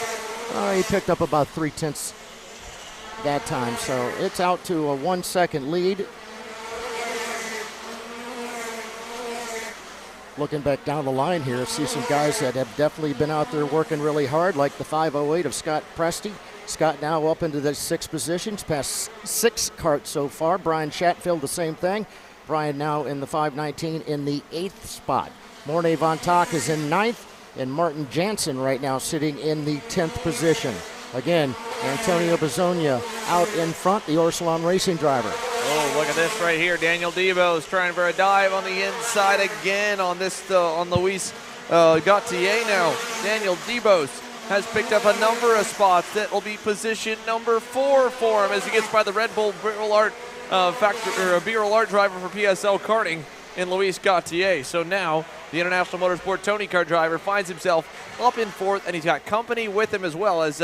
he picked up about 3/10 that time. So it's out to a 1-second lead. Looking back down the line here, see some guys that have definitely been out there working really hard, like the 508 of Scott Presti. Scott now up into the 6th position. He's passed 6 karts so far. Brian Chatfield, the same thing. Brian now in the 519 in the 8th spot. Mornay Von Tock is in 9th, and Martin Jansen right now sitting in the 10th position. Again, Antonio Pizzonia out in front, the Orsolon Racing driver. Oh, look at this right here. Daniel Debos trying for a dive on the inside again on this on Luis Gauthier now. Daniel Debos has picked up a number of spots that will be position number 4 for him as he gets by the Red Bull VLR VLR driver for PSL Karting in Luis Gauthier. So now the International Motorsport Tony Kart driver finds himself up in 4th, and he's got company with him as well as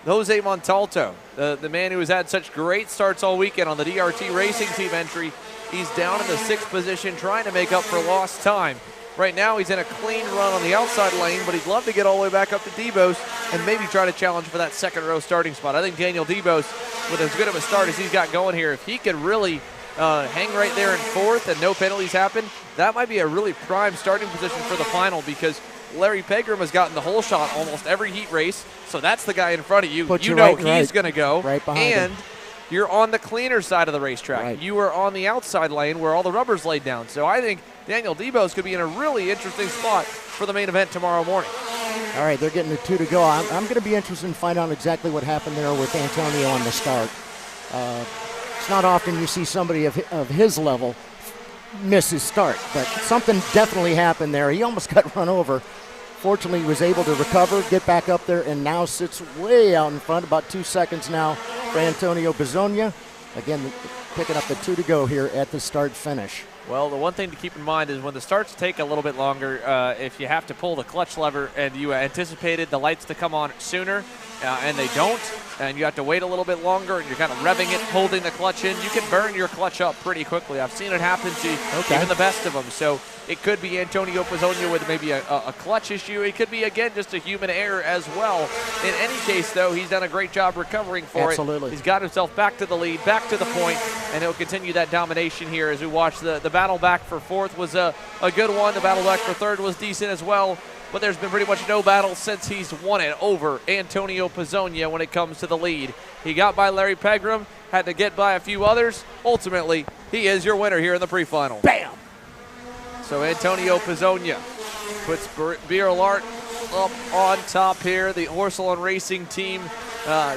Jose Montalto, the man who has had such great starts all weekend on the DRT Racing Team entry. He's down in the 6th position trying to make up for lost time. Right now he's in a clean run on the outside lane, but he'd love to get all the way back up to Debos and maybe try to challenge for that 2nd row starting spot. I think Daniel Debos, with as good of a start as he's got going here, if he could really hang right there in 4th and no penalties happen, that might be a really prime starting position for the final, because Larry Pegram has gotten the whole shot almost every heat race, so that's the guy in front of you. You know he's going to go, right behind and him. You're on the cleaner side of the racetrack. Right. You are on the outside lane where all the rubber's laid down. So I think Daniel Debos could be in a really interesting spot for the main event tomorrow morning. All right, they're getting the 2 to go. I'm going to be interested in finding out exactly what happened there with Antonio on the start. It's not often you see somebody of his level miss his start, but something definitely happened there. He almost got run over. Fortunately, he was able to recover, get back up there, and now sits way out in front, about 2 seconds now for Antonio Pizzonia. Again, picking up the 2 to go here at the start finish. Well, the one thing to keep in mind is when the starts take a little bit longer, if you have to pull the clutch lever and you anticipated the lights to come on sooner and they don't, and you have to wait a little bit longer and you're kind of revving it, holding the clutch in, you can burn your clutch up pretty quickly. I've seen it happen to even the best of them. So it could be Antonio Pizzonia with maybe a clutch issue. It could be, again, just a human error as well. In any case, though, he's done a great job recovering for Absolutely. it. He's got himself back to the lead, back to the point, and he'll continue that domination here as we watch the battle back for fourth was a good one. The battle back for third was decent as well. But there's been pretty much no battle since he's won it over Antonio Pizzonia when it comes to the lead. He got by Larry Pegram, had to get by a few others. Ultimately, he is your winner here in the pre-final. Bam! So Antonio Pizzonia puts VLR up on top here. The Orsolon Racing team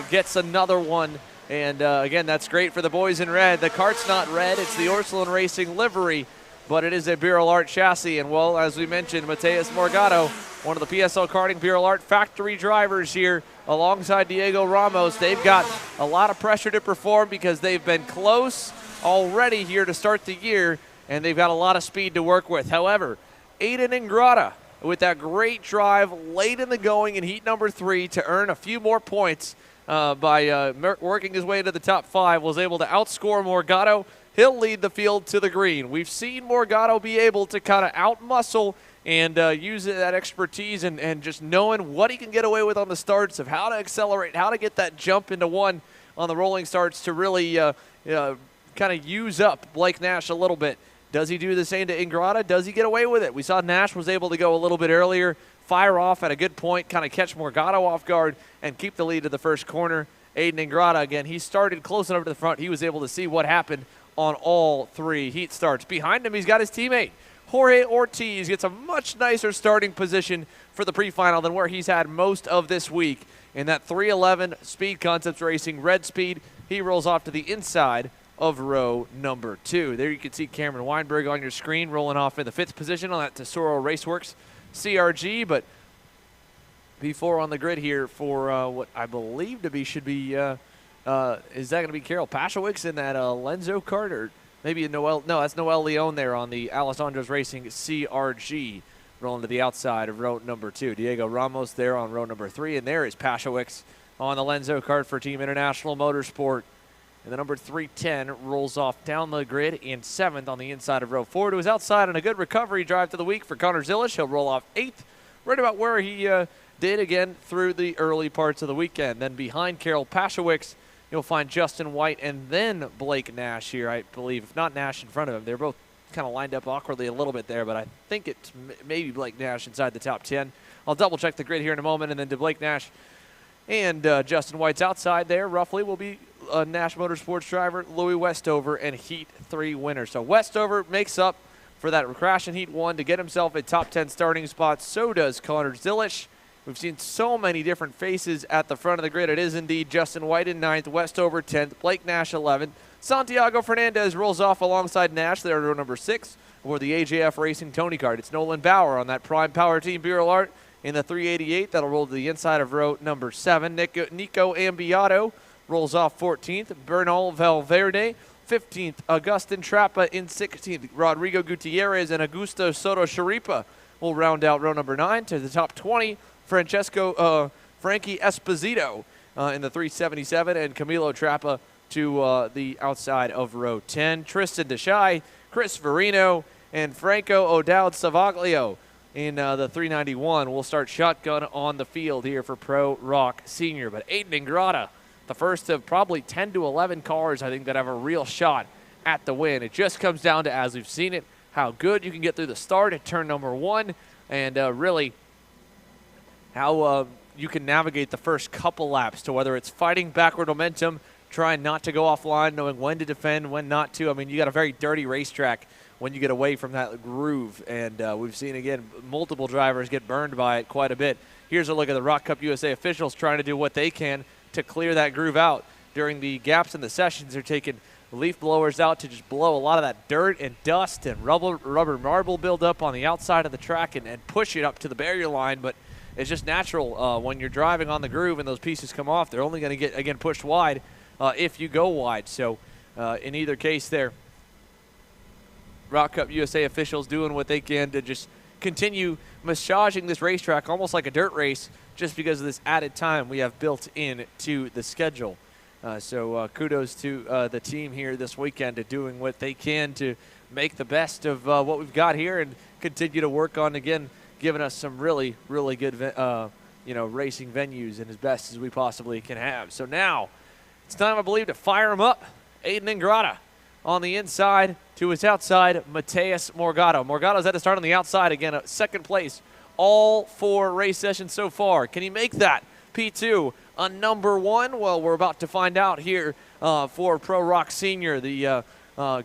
gets another one. And again, that's great for the boys in red. The kart's not red, it's the Orsolon Racing livery, but it is a VLR chassis. And well, as we mentioned, Mateus Morgado, one of the PSL Karting VLR factory drivers here alongside Diego Ramos. They've got a lot of pressure to perform because they've been close already here to start the year, and they've got a lot of speed to work with. However, Aiden Ingrata, with that great drive late in the going in heat number 3 to earn a few more points by working his way into the top 5, was able to outscore Morgado. He'll lead the field to the green. We've seen Morgado be able to kind of outmuscle and use that expertise and just knowing what he can get away with on the starts, of how to accelerate, how to get that jump into one on the rolling starts to really kind of use up Blake Nash a little bit. Does he do the same to Ingrata? Does he get away with it? We saw Nash was able to go a little bit earlier, fire off at a good point, kind of catch Morgado off guard, and keep the lead to the first corner. Aiden Ingrata, again, he started close enough to the front. He was able to see what happened on all 3 heat starts. Behind him, he's got his teammate. Jorge Ortiz gets a much nicer starting position for the pre-final than where he's had most of this week. In that 311 Speed Concepts Racing red speed, he rolls off to the inside of row number 2. There you can see Cameron Weinberg on your screen rolling off in the 5th position on that Tesoro Raceworks CRG, but P4 on the grid here for what I believe to be is that going to be Carol Pashowicz in that Lenzo kart, or maybe Noel? No, that's Noel Leon there on the Alessandro's Racing CRG, rolling to the outside of row number 2. Diego Ramos there on row number 3, and there is Pashowicz on the Lenzo kart for Team International Motorsport. And the number 310 rolls off down the grid in 7th on the inside of row 4 to his outside, and a good recovery drive to the week for Connor Zilish. He'll roll off 8th, right about where he did again through the early parts of the weekend. Then behind Carol Pashowicz, you'll find Justin White and then Blake Nash here, I believe. If not Nash in front of him. They're both kind of lined up awkwardly a little bit there, but I think it's maybe Blake Nash inside the top 10. I'll double-check the grid here in a moment, and then to Blake Nash and Justin White's outside there, roughly, will be Nash Motorsports driver Louis Westover and Heat 3 winner. So Westover makes up for that crash in Heat 1 to get himself a top 10 starting spot. So does Connor Zilish. We've seen so many different faces at the front of the grid. It is indeed Justin White in 9th, Westover 10th, Blake Nash 11th. Santiago Fernandez rolls off alongside Nash there at row number 6 for the AJF Racing Tony Kart. It's Nolan Bauer on that Prime Power Team VLR in the 388. That'll roll to the inside of row number 7. Nico Ambiato rolls off 14th. Bernal Valverde 15th. Agustin Trappa in 16th. Rodrigo Gutierrez and Augusto Soto Sharipa will round out row number 9 to the top 20. Frankie Esposito in the 377, and Camilo Trappa to the outside of row 10. Tristan Desai, Chris Verino, and Franco O'Dowd Savaglio in the 391. We'll start shotgun on the field here for Pro ROK Sr. But Aiden Ingrata, the first of probably 10 to 11 cars, I think, that have a real shot at the win. It just comes down to, as we've seen it, how good you can get through the start at turn number 1, and really how you can navigate the first couple laps to whether it's fighting backward momentum, trying not to go offline, knowing when to defend, when not to. I mean, you got a very dirty racetrack when you get away from that groove, and we've seen, again, multiple drivers get burned by it quite a bit. Here's a look at the ROK Cup USA officials trying to do what they can to clear that groove out. During the gaps in the sessions, they're taking leaf blowers out to just blow a lot of that dirt and dust and rubber marble buildup on the outside of the track and push it up to the barrier line, but it's just natural when you're driving on the groove and those pieces come off. They're only going to get, again, pushed wide if you go wide. So in either case there, ROK Cup USA officials doing what they can to just continue massaging this racetrack almost like a dirt race just because of this added time we have built in to the schedule. So kudos to the team here this weekend to doing what they can to make the best of what we've got here and continue to work on, again, giving us some really, really good racing venues and as best as we possibly can have. So now it's time, I believe, to fire him up. Aiden Ingrata on the inside to his outside, Mateus Morgado. Morgado's had to start on the outside again, second place all 4 race sessions so far. Can he make that P2 a number 1? Well, we're about to find out here for Pro ROK Sr. The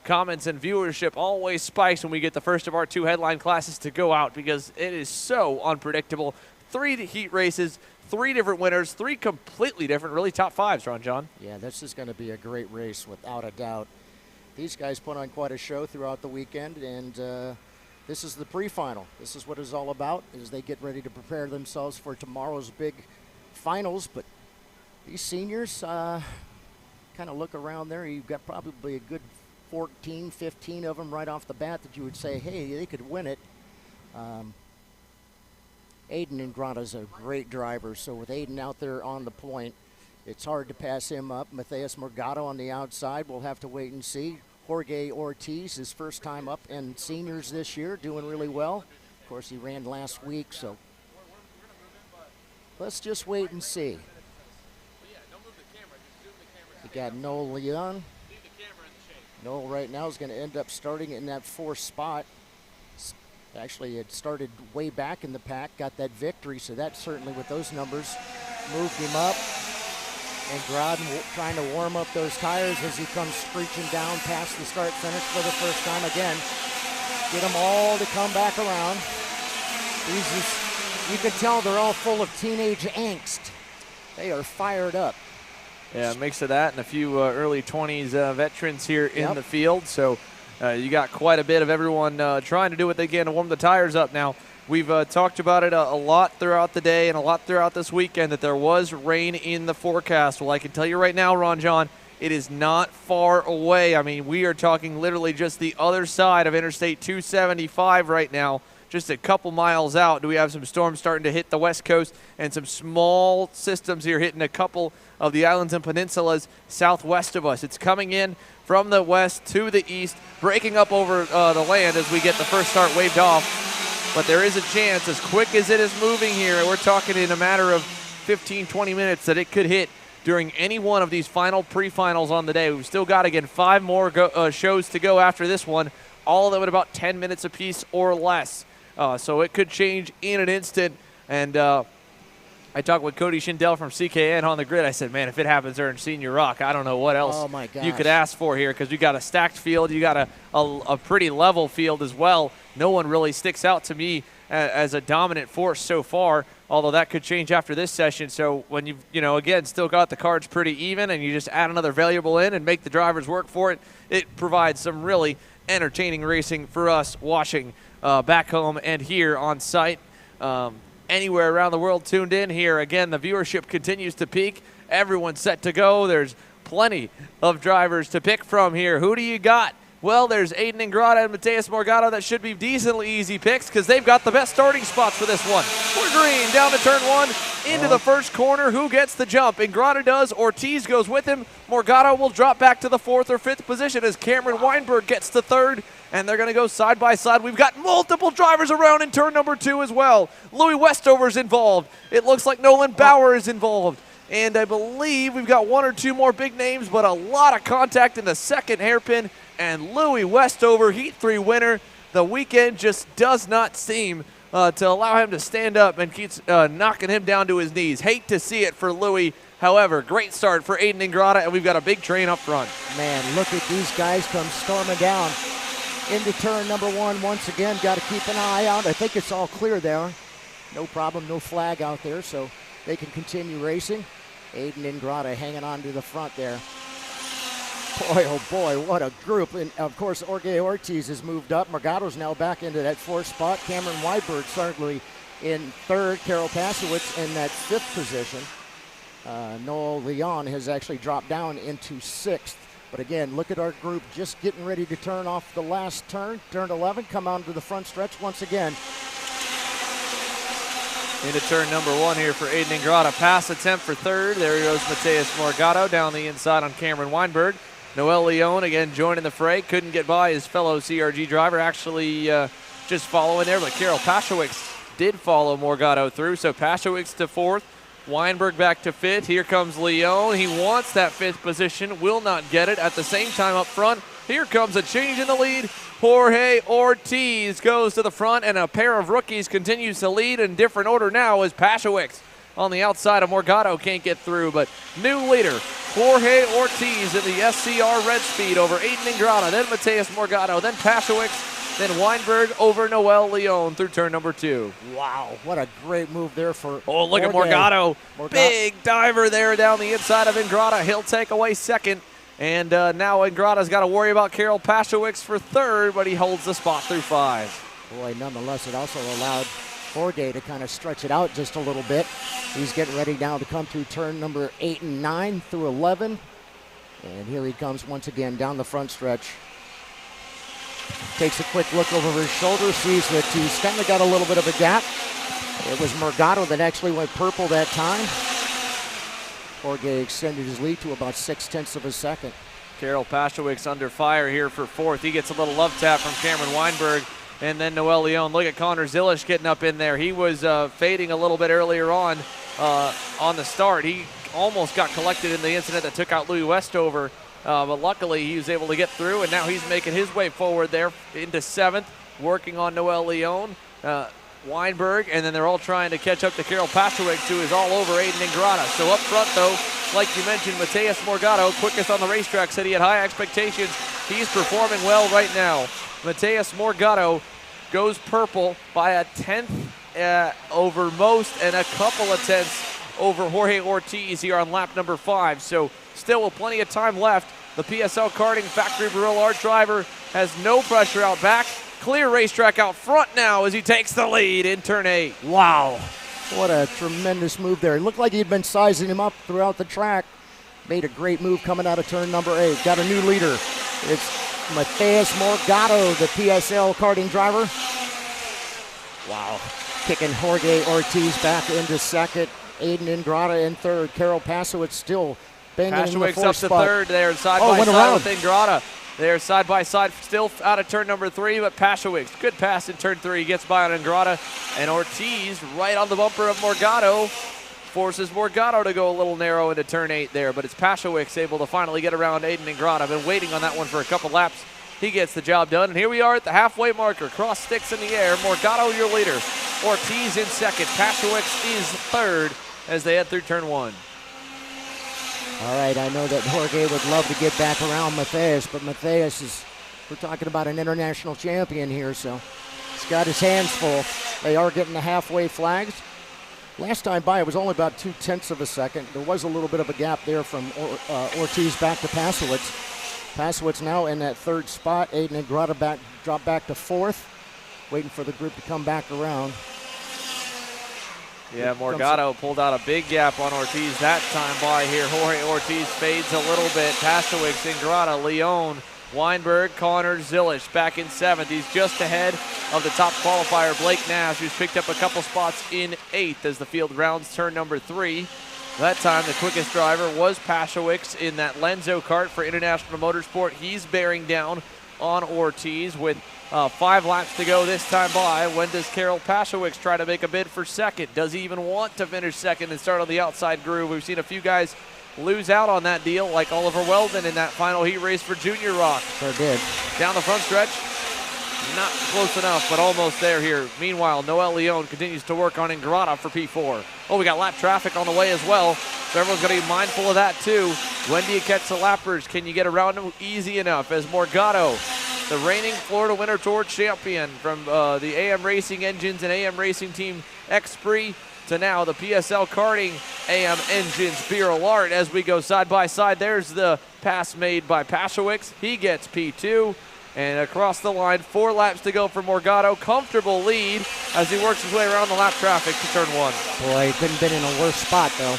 comments and viewership always spikes when we get the first of our 2 headline classes to go out because it is so unpredictable. 3 heat races, 3 different winners, 3 completely different, really top 5s, Ron John. Yeah, this is going to be a great race without a doubt. These guys put on quite a show throughout the weekend, and this is the pre-final. This is what it's all about, as they get ready to prepare themselves for tomorrow's big finals. But these seniors, kind of look around there, you've got probably a good 14, 15 of them right off the bat that you would say, hey, they could win it. Aiden Ingrata's a great driver, so with Aiden out there on the point, it's hard to pass him up. Mateus Morgado on the outside, we'll have to wait and see. Jorge Ortiz, his first time up in seniors this year, doing really well. Of course, he ran last week, so let's just wait and see. We got Noel Leon. Noel right now is going to end up starting in that 4th spot. Actually, it started way back in the pack, got that victory, so that certainly, with those numbers, moved him up. And Groden trying to warm up those tires as he comes screeching down past the start finish for the first time again. Get them all to come back around. You can tell they're all full of teenage angst. They are fired up. Yeah, a mix of that and a few early 20s veterans here in the field. So you got quite a bit of everyone trying to do what they can to warm the tires up. Now, we've talked about it a lot throughout the day and a lot throughout this weekend that there was rain in the forecast. Well, I can tell you right now, Ron John, it is not far away. I mean, we are talking literally just the other side of Interstate 275 right now. Just a couple miles out, do we have some storms starting to hit the west coast and some small systems here hitting a couple of the islands and peninsulas southwest of us. It's coming in from the west to the east, breaking up over the land as we get the first start waved off. But there is a chance, as quick as it is moving here, we're talking in a matter of 15, 20 minutes, that it could hit during any one of these final pre-finals on the day. We've still got, again, 5 more shows to go after this one, all of them at about 10 minutes apiece or less. So it could change in an instant. And I talked with Cody Schindel from CKN on the grid. I said, man, if it happens during Senior ROK, I don't know what else you could ask for here, because you got a stacked field. You got a pretty level field as well. No one really sticks out to me as a dominant force so far, although that could change after this session. So when you've, again, still got the cards pretty even and you just add another variable in and make the drivers work for it, it provides some really entertaining racing for us watching back home and here on site. Anywhere around the world tuned in here. Again, the viewership continues to peak. Everyone's set to go. There's plenty of drivers to pick from here. Who do you got? Well, there's Aiden Ingrata and Mateus Morgado. That should be decently easy picks because they've got the best starting spots for this one. We're green down to turn 1 into the first corner. Who gets the jump? Ingrata does. Ortiz goes with him. Morgado will drop back to the 4th or 5th position as Cameron Weinberg gets to 3rd. And they're going to go side by side. We've got multiple drivers around in turn number 2 as well. Louis Westover's involved. It looks like Nolan Bauer is involved. And I believe we've got 1 or 2 more big names, but a lot of contact in the second hairpin. And Louis Westover, Heat 3 winner. The weekend just does not seem to allow him to stand up and keeps knocking him down to his knees. Hate to see it for Louis. However, great start for Aiden Ingrata, and we've got a big train up front. Man, look at these guys come storming down into turn number 1 once again. Got to keep an eye out. I think it's all clear there. No problem, no flag out there, so they can continue racing. Aiden Ingrata hanging on to the front there. Boy, oh boy, what a group. And of course, Jorge Ortiz has moved up. Morgado's now back into that 4th spot. Cameron Weinberg certainly in 3rd. Carol Pasowitz in that 5th position. Noel Leon has actually dropped down into 6th But again, look at our group just getting ready to turn off the last turn. Turn 11, come onto the front stretch once again. Into turn number 1 here for Aiden Ingrata. Pass attempt for third. There he goes, Mateus Morgado down the inside on Cameron Weinberg. Noel Leon again joining the fray. Couldn't get by his fellow CRG driver. Actually just following there, but Karol Paszewicz did follow Morgado through. So Paszewicz to 4th. Weinberg back to 5th. Here comes Leon. He wants that 5th position. Will not get it. At the same time up front, here comes a change in the lead. Jorge Ortiz goes to the front, and a pair of rookies continues to lead in different order now as Paszewicz on the outside of Morgado can't get through. But new leader, Jorge Ortiz in the SCR Red Speed over Aiden Ingrata, then Mateus Morgado, then Paszewicz, then Weinberg over Noel Leon through turn number 2. Wow, what a great move there for Oh, look at Jorge. Morgado. Big diver there down the inside of Ingrata. He'll take away second. And now Ingrata's got to worry about Karol Paszewicz for third, but he holds the spot through 5. Boy, nonetheless, it also allowed Jorge to kind of stretch it out just a little bit. He's getting ready now to come through turn number 8 and 9 through 11. And here he comes once again down the front stretch. Takes a quick look over his shoulder, sees that he's kind of got a little bit of a gap. It was Morgado that actually went purple that time. Jorge extended his lead to about 0.6 of a second. Karol Paszewicz under fire here for 4th. He gets a little love tap from Cameron Weinberg. And then Noel Leon. Look at Connor Zilish getting up in there. He was fading a little bit earlier on the start. He almost got collected in the incident that took out Louis Westover. But luckily he was able to get through, and now he's making his way forward there into 7th, working on Noel Leon. Weinberg, and then they're all trying to catch up to Karol Paszewicz, who is all over Aiden Ingrata. So up front, though, like you mentioned, Mateus Morgado, quickest on the racetrack, said he had high expectations. He's performing well right now. Mateus Morgado goes purple by a 10th over most and a couple of tenths over Jorge Ortiz here on lap number 5. So still with plenty of time left, the PSL Karting Factory VLR driver has no pressure out back. Clear racetrack out front now as he takes the lead in turn 8. Wow, what a tremendous move there. It looked like he'd been sizing him up throughout the track. Made a great move coming out of turn number 8. Got a new leader. It's Mateus Morgado, the PSL karting driver. Wow, kicking Jorge Ortiz back into 2nd. Aiden Ingrata in 3rd. Karol Paszewicz still banging in the 4th Paszewicz up to 3rd there, side by side with Ingrata. They're side by side, still out of turn number 3, but Paszewicz, good pass in turn 3, gets by on Ingrata, and Ortiz right on the bumper of Morgado, forces Morgado to go a little narrow into turn 8 there, but it's Paszewicz able to finally get around Aiden Ingrata. Been waiting on that one for a couple laps. He gets the job done, and here we are at the halfway marker. Cross sticks in the air. Morgado your leader. Ortiz in 2nd. Paszewicz is 3rd as they head through turn 1. All right, I know that Jorge would love to get back around Mateus, but Mateus is, we're talking about an international champion here, so he's got his hands full. They are getting the halfway flags. Last time by, it was only about 0.2 of a second. There was a little bit of a gap there from Ortiz back to Paszewicz. Paszewicz now in that 3rd spot. Aiden Ingrata dropped back to 4th, waiting for the group to come back around. Yeah, Morgado pulled out a big gap on Ortiz that time by here. Jorge Ortiz fades a little bit. Paszewicz, Ingrata, Leon, Weinberg, Connor Zilish back in 7th. He's just ahead of the top qualifier, Blake Nash, who's picked up a couple spots in 8th as the field rounds turn number 3. That time, the quickest driver was Paszewicz in that Lenzo kart for International Motorsport. He's bearing down on Ortiz with 5 laps to go this time by. When does Karol Paszewicz try to make a bid for 2nd? Does he even want to finish 2nd and start on the outside groove? We've seen a few guys lose out on that deal, like Oliver Weldon in that final heat race for Junior ROK. Sure did. Down the front stretch, not close enough, but almost there here. Meanwhile, Noel Leon continues to work on Ingrata for P4. Oh, we got lap traffic on the way as well, so everyone's going to be mindful of that too. When do you catch the lappers? Can you get around them easy enough? As Morgado, the reigning Florida Winter Tour champion from the AM Racing Engines and AM Racing Team X-Pre to now the PSL Karting AM Engines Bureau Art. As we go side by side, there's the pass made by Paszewicz. He gets P2. And across the line, 4 laps to go for Morgado. Comfortable lead as he works his way around the lap traffic to turn 1. Boy, he couldn't have been in a worse spot, though.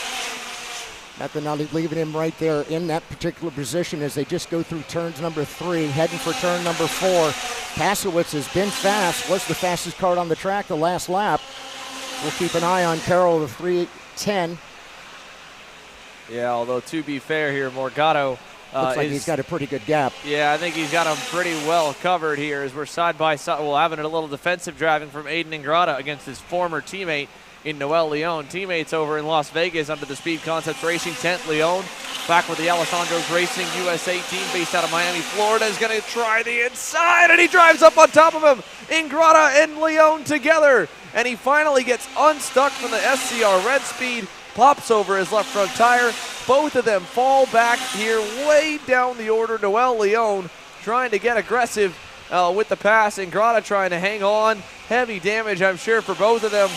Nothing now leaving him right there in that particular position as they just go through turns number 3, heading for turn number 4. Pasowitz has been fast, was the fastest Kart on the track the last lap. We'll keep an eye on Carroll, the 3:10. Yeah, although to be fair here, Morgado looks like he's got a pretty good gap. Yeah, I think he's got him pretty well covered here as we're side by side. Well, having a little defensive driving from Aiden Ingrata against his former teammate in Noel Leon. Teammates over in Las Vegas under the Speed Concepts Racing tent. Leon back with the Alessandro's Racing USA team based out of Miami, Florida, is going to try the inside, and he drives up on top of him. Ingrata and Leon together, and he finally gets unstuck from the SCR Red Speed, pops over his left front tire. Both of them fall back here way down the order. Noel Leon trying to get aggressive with the pass. Ingrata trying to hang on. Heavy damage, I'm sure, for both of them.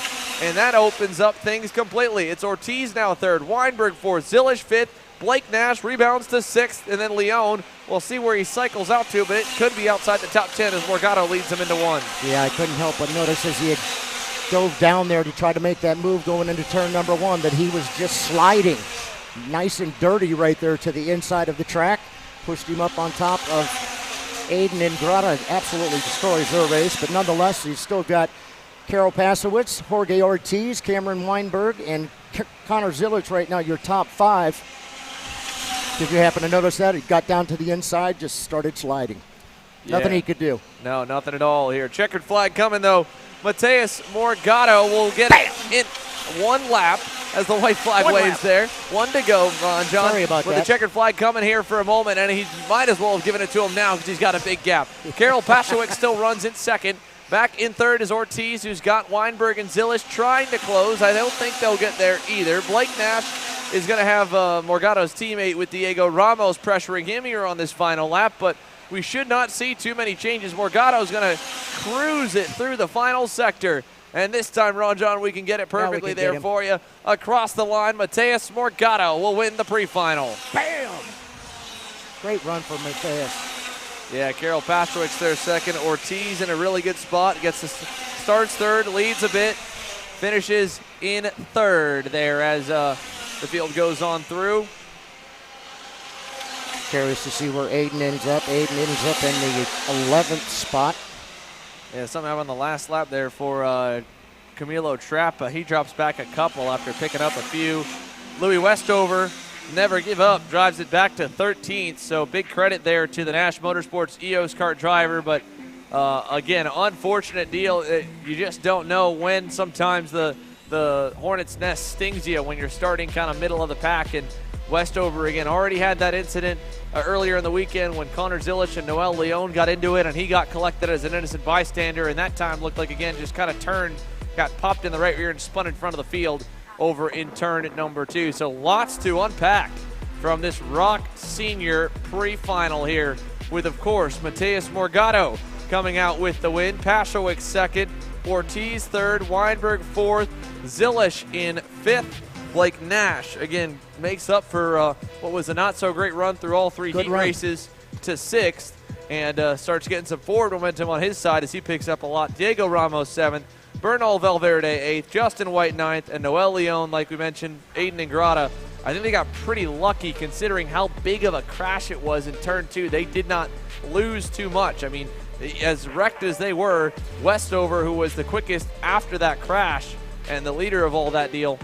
And that opens up things completely. It's Ortiz now third, Weinberg fourth, Zilish fifth, Blake Nash rebounds to sixth, and then Leon, we'll see where he cycles out to, but it could be outside the top 10 as Morgado leads him into 1. Yeah, I couldn't help but notice as he had dove down there to try to make that move going into turn number 1 that he was just sliding nice and dirty right there to the inside of the track. Pushed him up on top of Aiden Ingrata. Absolutely destroys their race, but nonetheless, he's still got Carol Pasowitz, Jorge Ortiz, Cameron Weinberg, and Connor Zilic right now, your top 5. Did you happen to notice that? He got down to the inside, just started sliding. Yeah. Nothing he could do. No, nothing at all here. Checkered flag coming, though. Mateus Morgado will get in 1 lap as the white flag waves there. 1 to go, John. Sorry about with that. the checkered flag coming here for a moment, and he might as well have given it to him now because he's got a big gap. Carol Pashowick still runs in second. Back in third is Ortiz, who's got Weinberg and Zilish trying to close. I don't think they'll get there either. Blake Nash is going to have Morgado's teammate with Diego Ramos pressuring him here on this final lap, but we should not see too many changes. Morgado's going to cruise it through the final sector. And this time, Ron John, we can get it perfectly there for you. Across the line, Mateus Morgado will win the pre-final. Bam! Great run for Mateus. Yeah, Carol Pastrowicz there second. Ortiz in a really good spot. Starts third, leads a bit, finishes in third there as the field goes on through. Curious to see where Aiden ends up. Aiden ends up in the 11th spot. Yeah, somehow on the last lap there for Camilo Trappa. He drops back a couple after picking up a few. Louis Westover, never give up, drives it back to 13th. So big credit there to the Nash Motorsports EOS Kart driver. But again, unfortunate deal. You just don't know when sometimes the hornet's nest stings you when you're starting kind of middle of the pack. And Westover, again, already had that incident earlier in the weekend when Connor Zilish and Noel Leon got into it, and he got collected as an innocent bystander, and that time looked like, again, just kind of turned, got popped in the right rear and spun in front of the field over in turn at number 2. So lots to unpack from this ROK Sr Pre Final here with, of course, Mateus Morgado coming out with the win, Pashowick second, Ortiz third, Weinberg fourth, Zilish in fifth. Blake Nash, again, makes up for what was a not-so-great run through all 3 heat races to sixth, and starts getting some forward momentum on his side as he picks up a lot. Diego Ramos, 7th. Bernal Valverde, 8th. Justin White, 9th. And Noel Leon, like we mentioned, Aiden Ingrata. I think they got pretty lucky considering how big of a crash it was in Turn 2. They did not lose too much. I mean, as wrecked as they were, Westover, who was the quickest after that crash and the leader of all that deal,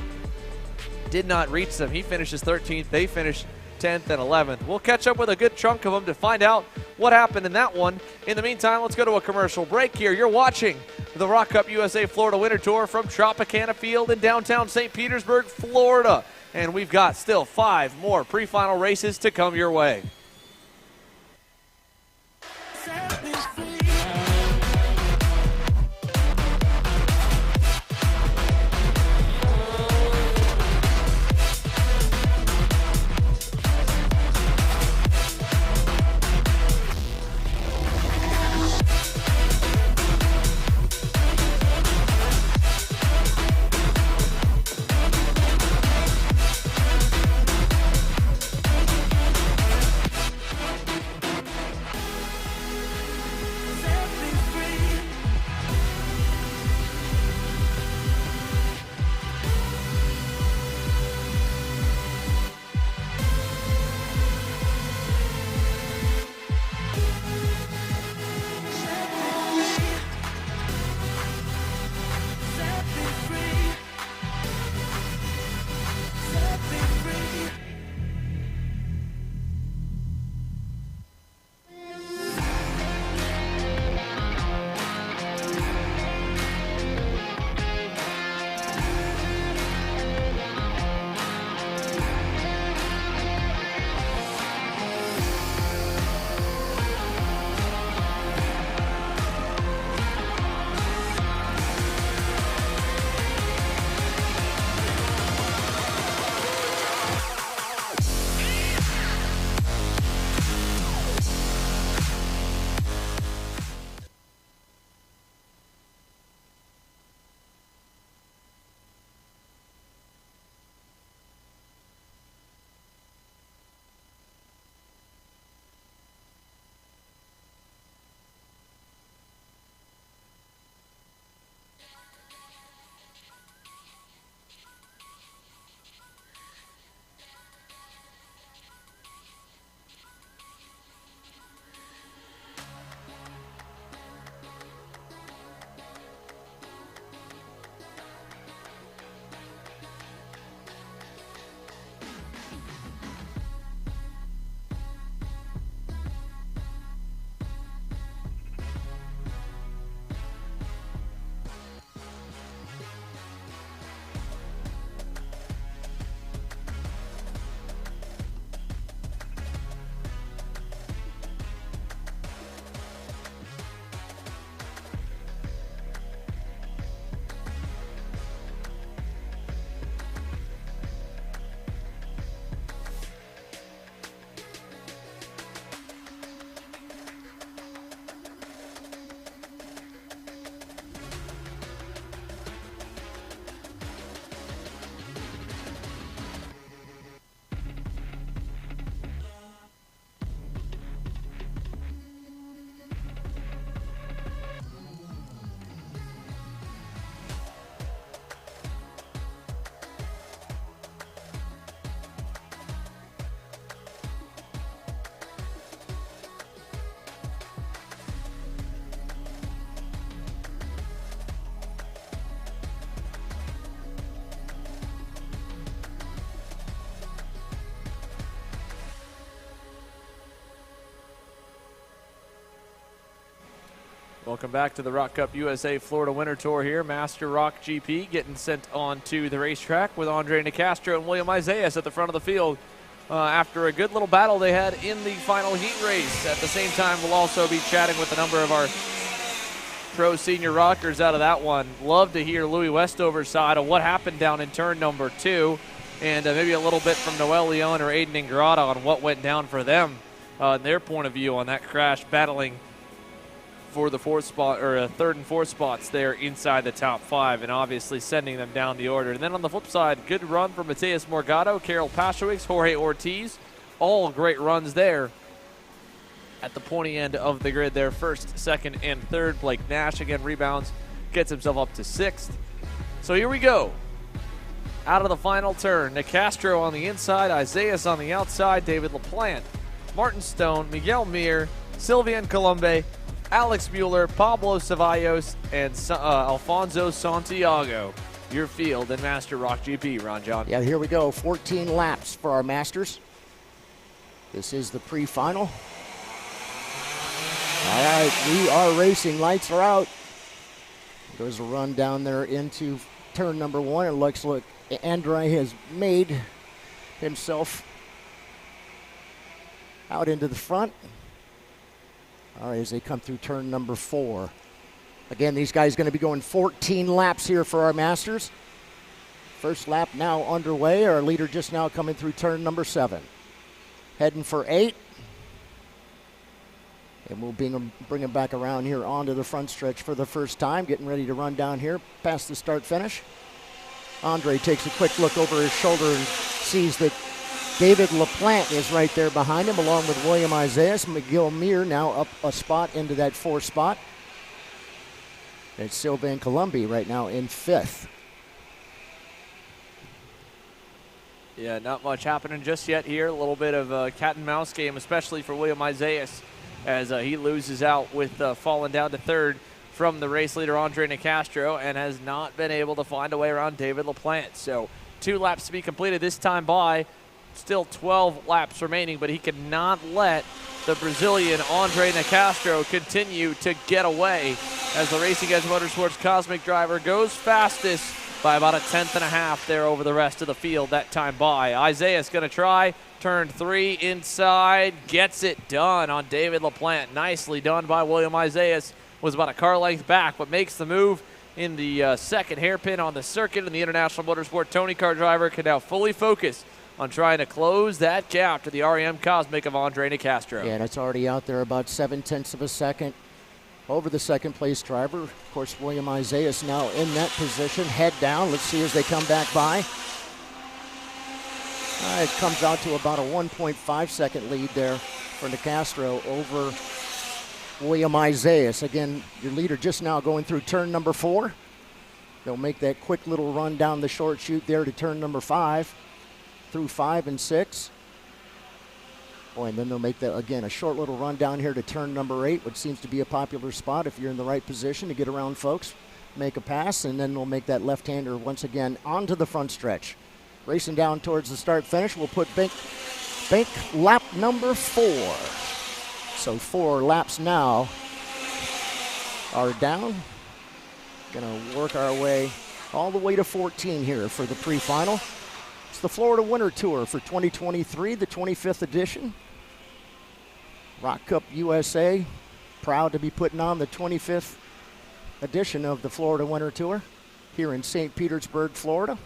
did not reach them. He finishes 13th. They finished 10th and 11th. We'll catch up with a good chunk of them to find out what happened in that one. In the meantime, let's go to a commercial break here. You're watching the ROK Cup USA Florida Winter Tour from Tropicana Field in downtown St. Petersburg, Florida. And we've got still 5 more pre-final races to come your way. Welcome back to the ROK Cup USA Florida Winter Tour here. Master ROK GP getting sent on to the racetrack with Andre Nicastro and William Isaias at the front of the field after a good little battle they had in the final heat race. At the same time, we'll also be chatting with a number of our pro senior rockers out of that one. Love to hear Louis Westover's side of what happened down in turn number 2, and maybe a little bit from Noel Leon or Aiden Ingrata on what went down for them, their point of view on that crash, battling for the fourth spot, or third and fourth spots there inside the top 5, and obviously sending them down the order. And then on the flip side, good run from Mateus Morgado, Carol Pashewicz, Jorge Ortiz, all great runs there at the pointy end of the grid there. First, second, and third. Blake Nash again rebounds, gets himself up to 6th. So here we go. Out of the final turn, Nicastro on the inside, Isaias on the outside, David LaPlante, Martin Stone, Miguel Mir, Sylvian Colombe, Alex Mueller, Pablo Ceballos, and Alfonso Santiago. Your field in Master ROK GP, Ron John. Yeah, here we go. 14 laps for our Masters. This is the pre-final. All right, we are racing. Lights are out. There's a run down there into turn number 1. It looks like Andre has made himself out into the front. All right, as they come through turn number 4. Again, these guys going to be going 14 laps here for our Masters. First lap now underway. Our leader just now coming through turn number 7. Heading for 8. And we'll bring him back around here onto the front stretch for the first time. Getting ready to run down here past the start finish. Andre takes a quick look over his shoulder and sees that David LaPlante is right there behind him, along with William Isaias. Miguel Mir now up a spot into that 4th spot. It's Sylvain Colombi right now in 5th. Yeah, not much happening just yet here. A little bit of a cat and mouse game, especially for William Isaias, as he loses out with falling down to 3rd from the race leader Andre Nicastro, and has not been able to find a way around David LaPlante. So 2 laps to be completed this time by. Still 12 laps remaining, but he cannot let the Brazilian Andre Nicastro continue to get away as the Racing Edge Motorsports Cosmic driver goes fastest by about 1/10.5 there over the rest of the field that time by. Isaiah's going to try turn 3 inside, gets it done on David LaPlante. Nicely done by William Isaias. Was about a car length back, but makes the move in the second hairpin on the circuit, and the International Motorsport Tony Kart driver can now fully focus on trying to close that gap to the REM Cosmic of Andre Nicastro. Yeah, and it's already out there about 0.7 of a second over the second place driver. Of course, William Isaias now in that position. Head down. Let's see as they come back by. It comes out to about a 1.5 second lead there for Nicastro over William Isaias. Again, your leader just now going through turn number 4. They'll make that quick little run down the short chute there to turn number 5. Through 5 and 6. Boy, and then they'll make that, again, a short little run down here to turn number 8, which seems to be a popular spot if you're in the right position to get around folks, make a pass, and then we'll make that left-hander once again onto the front stretch. Racing down towards the start finish, we'll put bank lap number 4. So 4 laps now are down. Gonna work our way all the way to 14 here for the pre-final. It's the Florida Winter Tour for 2023, the 25th edition. ROK Cup USA, proud to be putting on the 25th edition of the Florida Winter Tour here in St. Petersburg, Florida.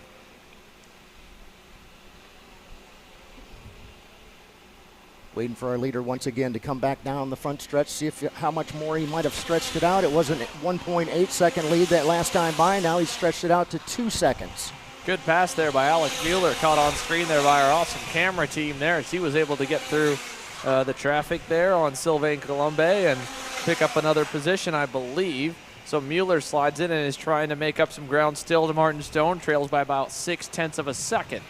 Waiting for our leader once again to come back down the front stretch, see how much more he might have stretched it out. It wasn't a 1.8 second lead that last time by. Now he's stretched it out to 2 seconds. Good pass there by Alex Mueller, caught on screen there by our awesome camera team there as he was able to get through the traffic there on Sylvain Colombe and pick up another position, I believe. So Mueller slides in and is trying to make up some ground still to Martin Stone, trails by about 0.6 of a second.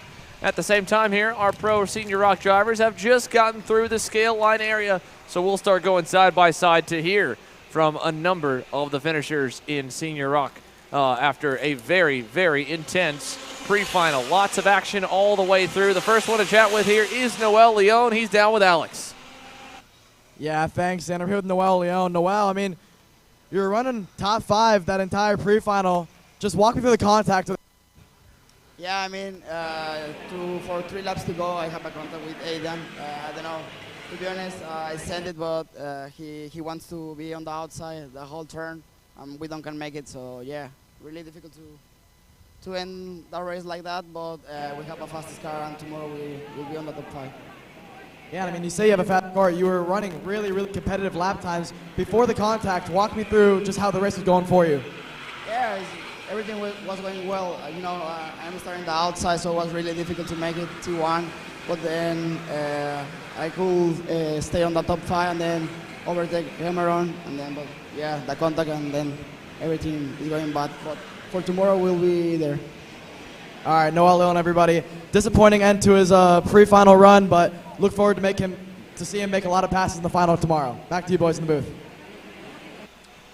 At the same time here, our pro senior ROK drivers have just gotten through the scale line area, so we'll start going side by side to hear from a number of the finishers in senior ROK. After a very, very intense pre-final. Lots of action all the way through. The first one to chat with here is Noel Leon. He's down with Alex. Yeah, thanks, and I'm here with Noel Leon. Noel, I mean, You were running top 5 that entire pre-final. Just walk me through the contact. Yeah, I mean, for 3 laps to go, I have a contact with Aidan. I don't know. To be honest, I sent it, but he wants to be on the outside the whole turn. We don't can make it, so yeah, really difficult to end the race like that. But we have a fastest car, and tomorrow we will be on the top 5. Yeah, I mean, you say you have a fast car. You were running really, really competitive lap times. Before the contact, walk me through just how the race was going for you. Yeah, everything was going well. I'm starting the outside, so it was really difficult to make it T1. But then I could stay on the top 5 and then overtake Cameron. And then, but yeah, the contact and then everything is going bad. But for tomorrow, we'll be there. All right, Noel Leon, everybody. Disappointing end to his pre-final run, but look forward to see him make a lot of passes in the final tomorrow. Back to you boys in the booth.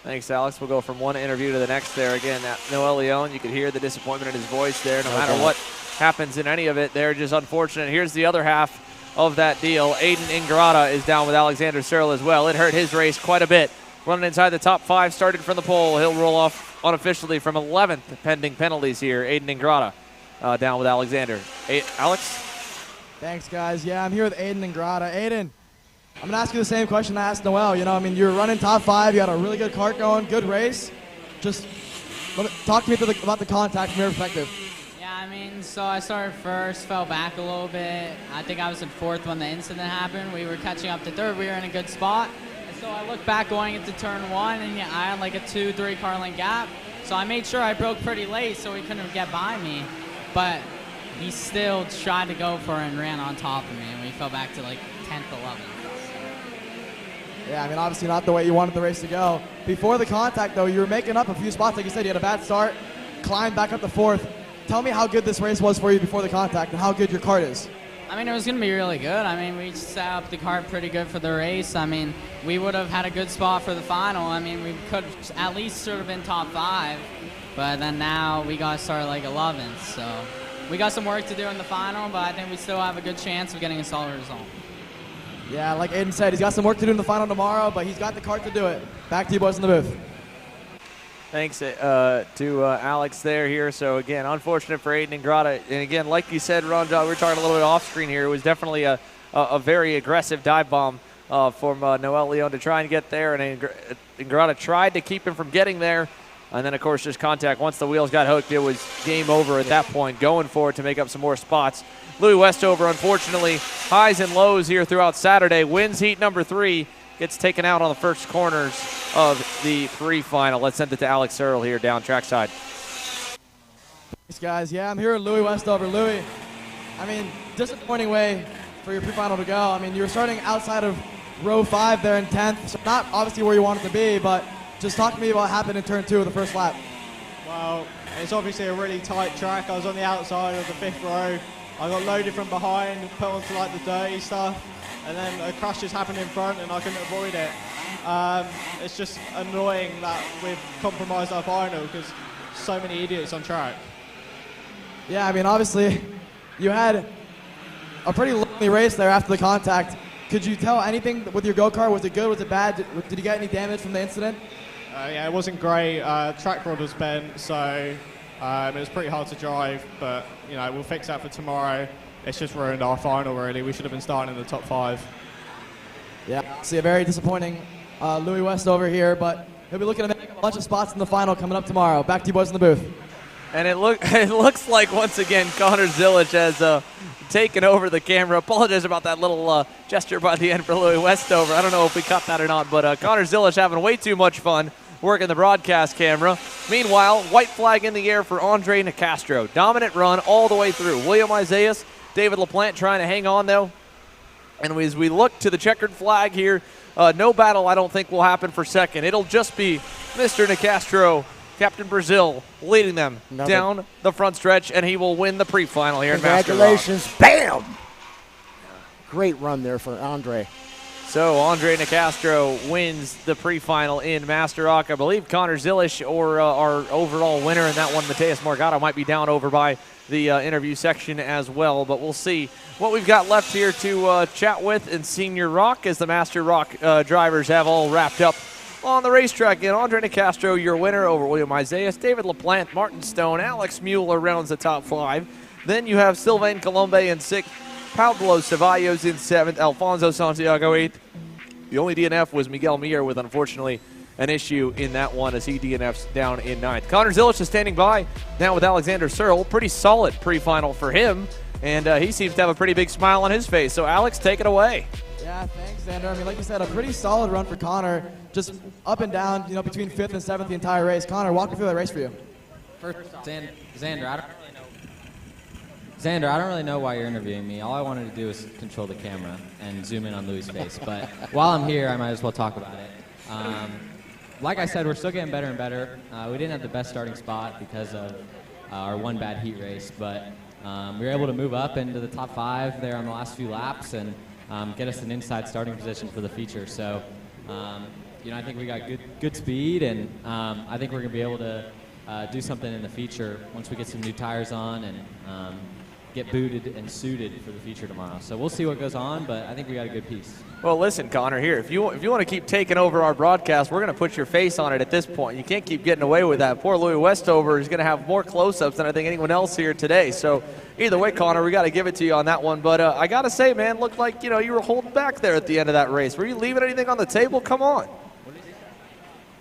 Thanks, Alex. We'll go from one interview to the next there. Again, Noel Leon, you could hear the disappointment in his voice there. No matter what happens in any of it, they're just unfortunate. Here's the other half of that deal. Aiden Ingrata is down with Alexander Searle as well. It hurt his race quite a bit. Running inside the top 5, started from the pole. He'll roll off unofficially from 11th, pending penalties here. Aiden Ingrata down with Alexander. Alex? Thanks, guys. Yeah, I'm here with Aiden Ingrata. Aiden, I'm going to ask you the same question I asked Noel. You know, I mean, you're running top 5. You had a really good kart going, good race. Just talk to me about the contact from your perspective. Yeah, I mean, so I started first, fell back a little bit. I think I was in 4th when the incident happened. We were catching up to 3rd. We were in a good spot. And so I looked back going into turn 1, and I had like a 2-3 car length gap. So I made sure I broke pretty late so he couldn't get by me. But he still tried to go for it and ran on top of me, and we fell back to like 10th, 11th. Yeah, I mean, obviously not the way you wanted the race to go. Before the contact, though, you were making up a few spots. Like you said, you had a bad start, climbed back up to 4th. Tell me how good this race was for you before the contact and how good your kart is. I mean, it was going to be really good. I mean, we set up the kart pretty good for the race. I mean, we would have had a good spot for the final. I mean, we could at least sort of been top 5. But then now we got to start like 11th. So we got some work to do in the final, but I think we still have a good chance of getting a solid result. Yeah, like Aiden said, he's got some work to do in the final tomorrow, but he's got the kart to do it. Back to you boys in the booth. Thanks to Alex here. So, again, unfortunate for Aiden Ingrata. And, again, like you said, Ron, we were talking a little bit off screen here. It was definitely a very aggressive dive bomb from Noel Leon to try and get there. And Ingrata tried to keep him from getting there. And then, of course, just contact. Once the wheels got hooked, it was game over at that point, going for it to make up some more spots. Louis Westover, unfortunately, highs and lows here throughout Saturday. Wins heat number 3, gets taken out on the first corners of the pre-final. Let's send it to Alex Searle here down trackside. Thanks, guys. Yeah, I'm here with Louis Westover. Louis, I mean, disappointing way for your pre-final to go. I mean, you were starting outside of row 5 there in 10th, so not obviously where you wanted to be, but just talk to me about what happened in turn 2 of the first lap. Well, it's obviously a really tight track. I was on the outside of the 5th row. I got loaded from behind, put onto like the dirty stuff, and then a crash just happened in front and I couldn't avoid it. It's just annoying that we've compromised our final because so many idiots on track. Yeah, I mean, obviously, you had a pretty lonely race there after the contact. Could you tell anything with your go-kart? Was it good? Was it bad? Did you get any damage from the incident? Yeah, it wasn't great. Track rod was bent, so it was pretty hard to drive, but you know, we'll fix that for tomorrow. It's just ruined our final, really. We should have been starting in the top 5. Yeah, see a very disappointing Louis Westover here, but he'll be looking to make a bunch of spots in the final coming up tomorrow. Back to you boys in the booth. And it looks like, once again, Connor Zilic has taken over the camera. Apologize about that little gesture by the end for Louis Westover. I don't know if we cut that or not, but Connor Zilic having way too much fun working the broadcast camera. Meanwhile, white flag in the air for Andre Nicastro. Dominant run all the way through. William Isaias, David LaPlante trying to hang on, though. And as we look to the checkered flag here, no battle, I don't think, will happen for second. It'll just be Mr. Nicastro, Captain Brazil, leading them down the front stretch, and he will win the pre-final here in Master ROK. Congratulations. Bam! Great run there for Andre. So Andre Nicastro wins the pre-final in Master ROK. I believe Connor Zilic, or our overall winner in that one, Mateus Morgado, might be down over by the interview section as well. But we'll see what we've got left here to chat with in Senior ROK as the Master ROK drivers have all wrapped up On the racetrack, in Andre Nicastro, your winner over William Isaias, David LaPlante, Martin Stone, Alex Mueller rounds the top 5. Then you have Sylvain Colombe in 6th, Pablo Ceballos in 7th, Alfonso Santiago 8th. The only DNF was Miguel Mier with, unfortunately, an issue in that one as he DNFs down in 9th. Connor Zilich is standing by now with Alexander Searle. Pretty solid pre-final for him, and he seems to have a pretty big smile on his face. So, Alex, take it away. Yeah, thanks, Xander. I mean, like you said, a pretty solid run for Connor. Just up and down, between 5th and 7th the entire race. Connor, walk me through that race for you. First, Xander, I don't really know why you're interviewing me. All I wanted to do was control the camera and zoom in on Louis' face. But while I'm here, I might as well talk about it. Like I said, we're still getting better and better. We didn't have the best starting spot because of our one bad heat race, but we were able to move up into the top 5 there on the last few laps and get us an inside starting position for the feature. So, I think we got good speed, and I think we're going to be able to do something in the feature once we get some new tires on and get booted and suited for the feature tomorrow. So we'll see what goes on, but I think we got a good piece. Well, listen, Connor, here, if you want to keep taking over our broadcast, we're going to put your face on it at this point. You can't keep getting away with that. Poor Louis Westover is going to have more close-ups than I think anyone else here today. So either way, Connor, we got to give it to you on that one. But I got to say, man, looked like, you were holding back there at the end of that race. Were you leaving anything on the table? Come on.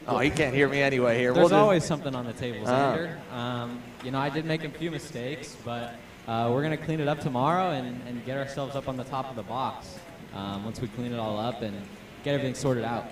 Oh, he can't hear me anyway here. There's always something on the table, Xander. I did make a few mistakes, but we're going to clean it up tomorrow and get ourselves up on the top of the box once we clean it all up and get everything sorted out.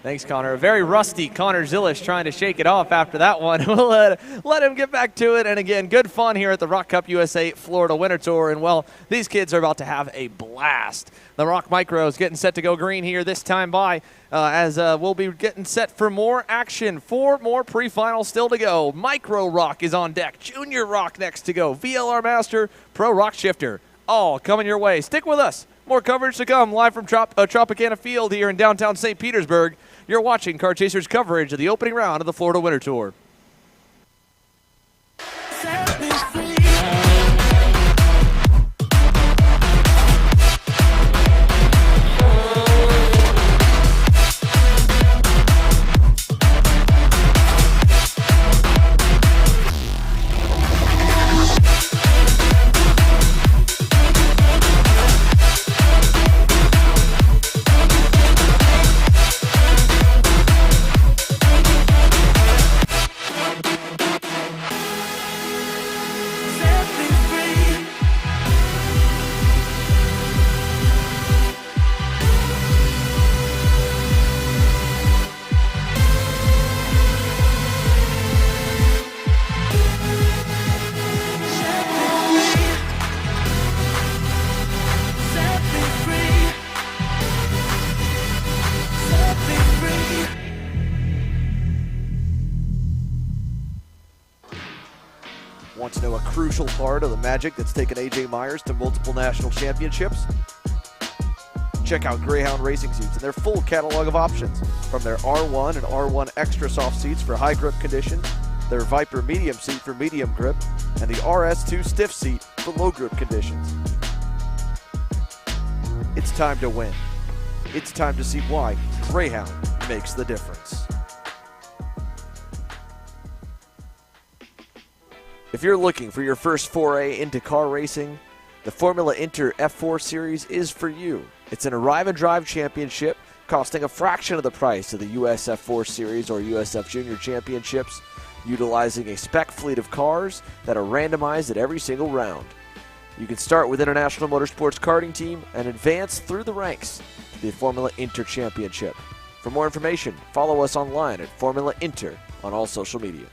Thanks, Connor. A very rusty Connor Zilich trying to shake it off after that one. We'll let him get back to it. And again, good fun here at the ROK Cup USA Florida Winter Tour. And, well, these kids are about to have a blast. The ROK Micro is getting set to go green here this time by as we'll be getting set for more action. 4 more pre-finals still to go. Micro ROK is on deck. Junior ROK next to go. VLR Master, Pro ROK Shifter. All coming your way. Stick with us. More coverage to come live from Tropicana Field here in downtown St. Petersburg. You're watching Kart Chasers coverage of the opening round of the Florida Winter Tour. Want to know a crucial part of the magic that's taken AJ Myers to multiple national championships? Check out Greyhound Racing Seats and their full catalog of options, from their R1 and R1 Extra Soft seats for high grip conditions, their Viper Medium seat for medium grip, and the RS2 Stiff seat for low grip conditions. It's time to win. It's time to see why Greyhound makes the difference. If you're looking for your first foray into car racing, the Formula Inter F4 Series is for you. It's an arrive and drive championship costing a fraction of the price of the US F4 Series or USF Junior Championships, utilizing a spec fleet of cars that are randomized at every single round. You can start with International Motorsports Karting Team and advance through the ranks to the Formula Inter Championship. For more information, follow us online at Formula Inter on all social media.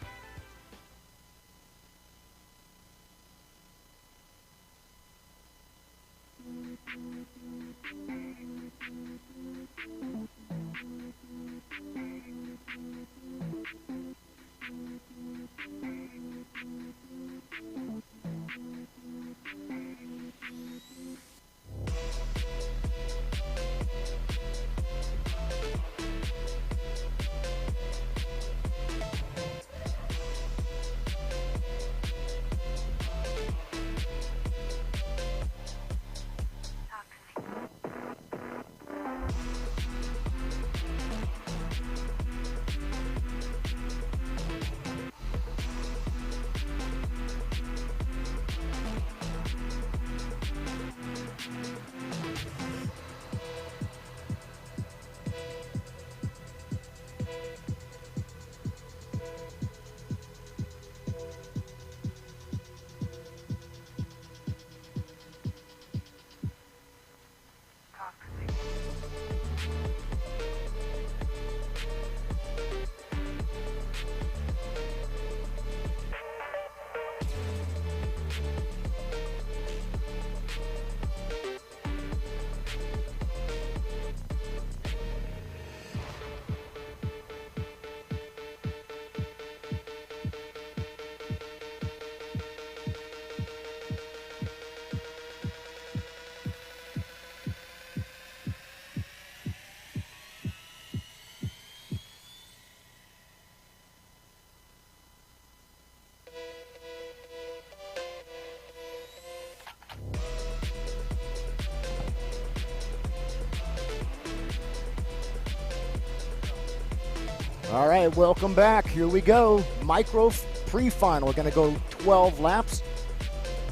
All right, welcome back. Here we go. Micro Pre Final. We're going to go 12 laps.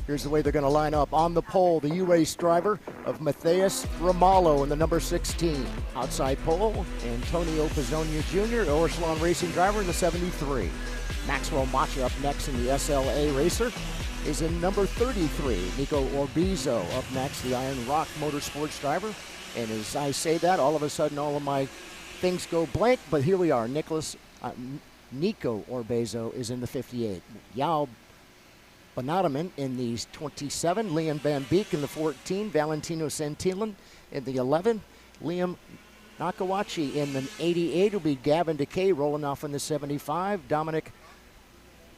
Here's the way they're going to line up. On the pole, the U-Race driver of Matheus Ramalho in the number 16. Outside pole, Antonio Pizzonia Jr., Orsalon Racing driver in the 73. Maxwell Macha up next in the SLA racer is in number 33. Nico Orbizo up next, the Iron Rock Motorsports driver. And as I say that, all of a sudden all of my things go blank, but here we are. Nico Orbezo is in the 58. Yao Bonataman in the 27. Liam Van Beek in the 14. Valentino Santillan in the 11. Liam Nakawachi in the 88 will be Gavin Decay rolling off in the 75. Dominic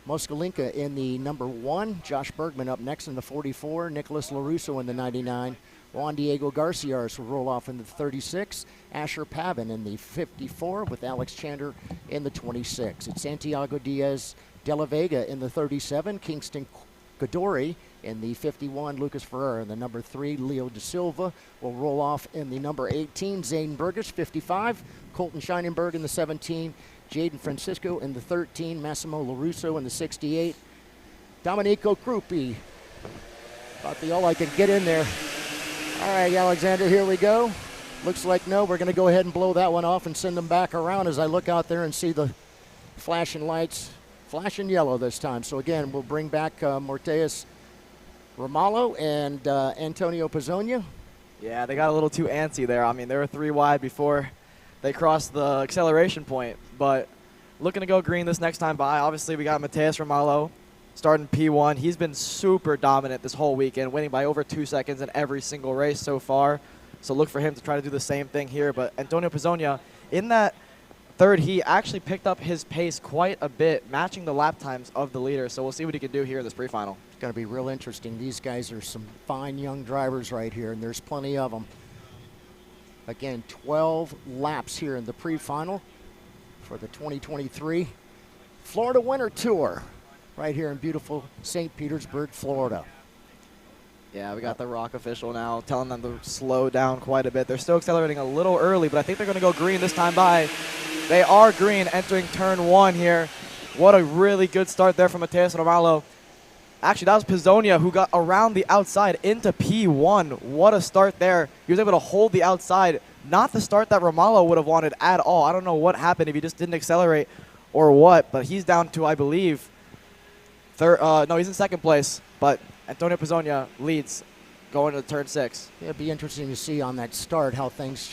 Moskalinka in the number 1. Josh Bergman up next in the 44. Nicholas LaRusso in the 99. Juan Diego Garcias will roll off in the 36. Asher Pavin in the 54 with Alex Chander in the 26. It's Santiago Diaz de la Vega in the 37. Kingston Godori in the 51. Lucas Ferreira in the number 3. Leo De Silva will roll off in the number 18. Zane Burgess, 55. Colton Scheinenberg in the 17. Jaden Francisco in the 13. Massimo LaRusso in the 68. Domenico Cruppi. About the all I could get in there. All right, Alexander, here we go. Looks like no, we're going to go ahead and blow that one off and send them back around as I look out there and see the flashing lights, flashing yellow this time. So again, we'll bring back Matheus Ramalho and Antonio Pizzonia. Yeah, they got a little too antsy there. I mean, they were 3 wide before they crossed the acceleration point, but looking to go green this next time by. Obviously, we got Matheus Ramalho starting P1. He's been super dominant this whole weekend, winning by over 2 seconds in every single race so far. So look for him to try to do the same thing here. But Antonio Pizzonia, in that third heat, actually picked up his pace quite a bit, matching the lap times of the leader. So we'll see what he can do here in this pre-final. It's going to be real interesting. These guys are some fine young drivers right here, and there's plenty of them. Again, 12 laps here in the pre-final for the 2023 Florida Winter Tour right here in beautiful St. Petersburg, Florida. Yeah, we got the ROK official now telling them to slow down quite a bit. They're still accelerating a little early, but I think they're going to go green this time by. They are green entering turn 1 here. What a really good start there from Matheus Ramalho. Actually, that was Pizzonia who got around the outside into P1. What a start there. He was able to hold the outside. Not the start that Ramalho would have wanted at all. I don't know what happened, if he just didn't accelerate or what, but he's down to, I believe, no, he's in second place, but Antonio Pizzonia leads going to turn 6. Yeah, it'd be interesting to see on that start how things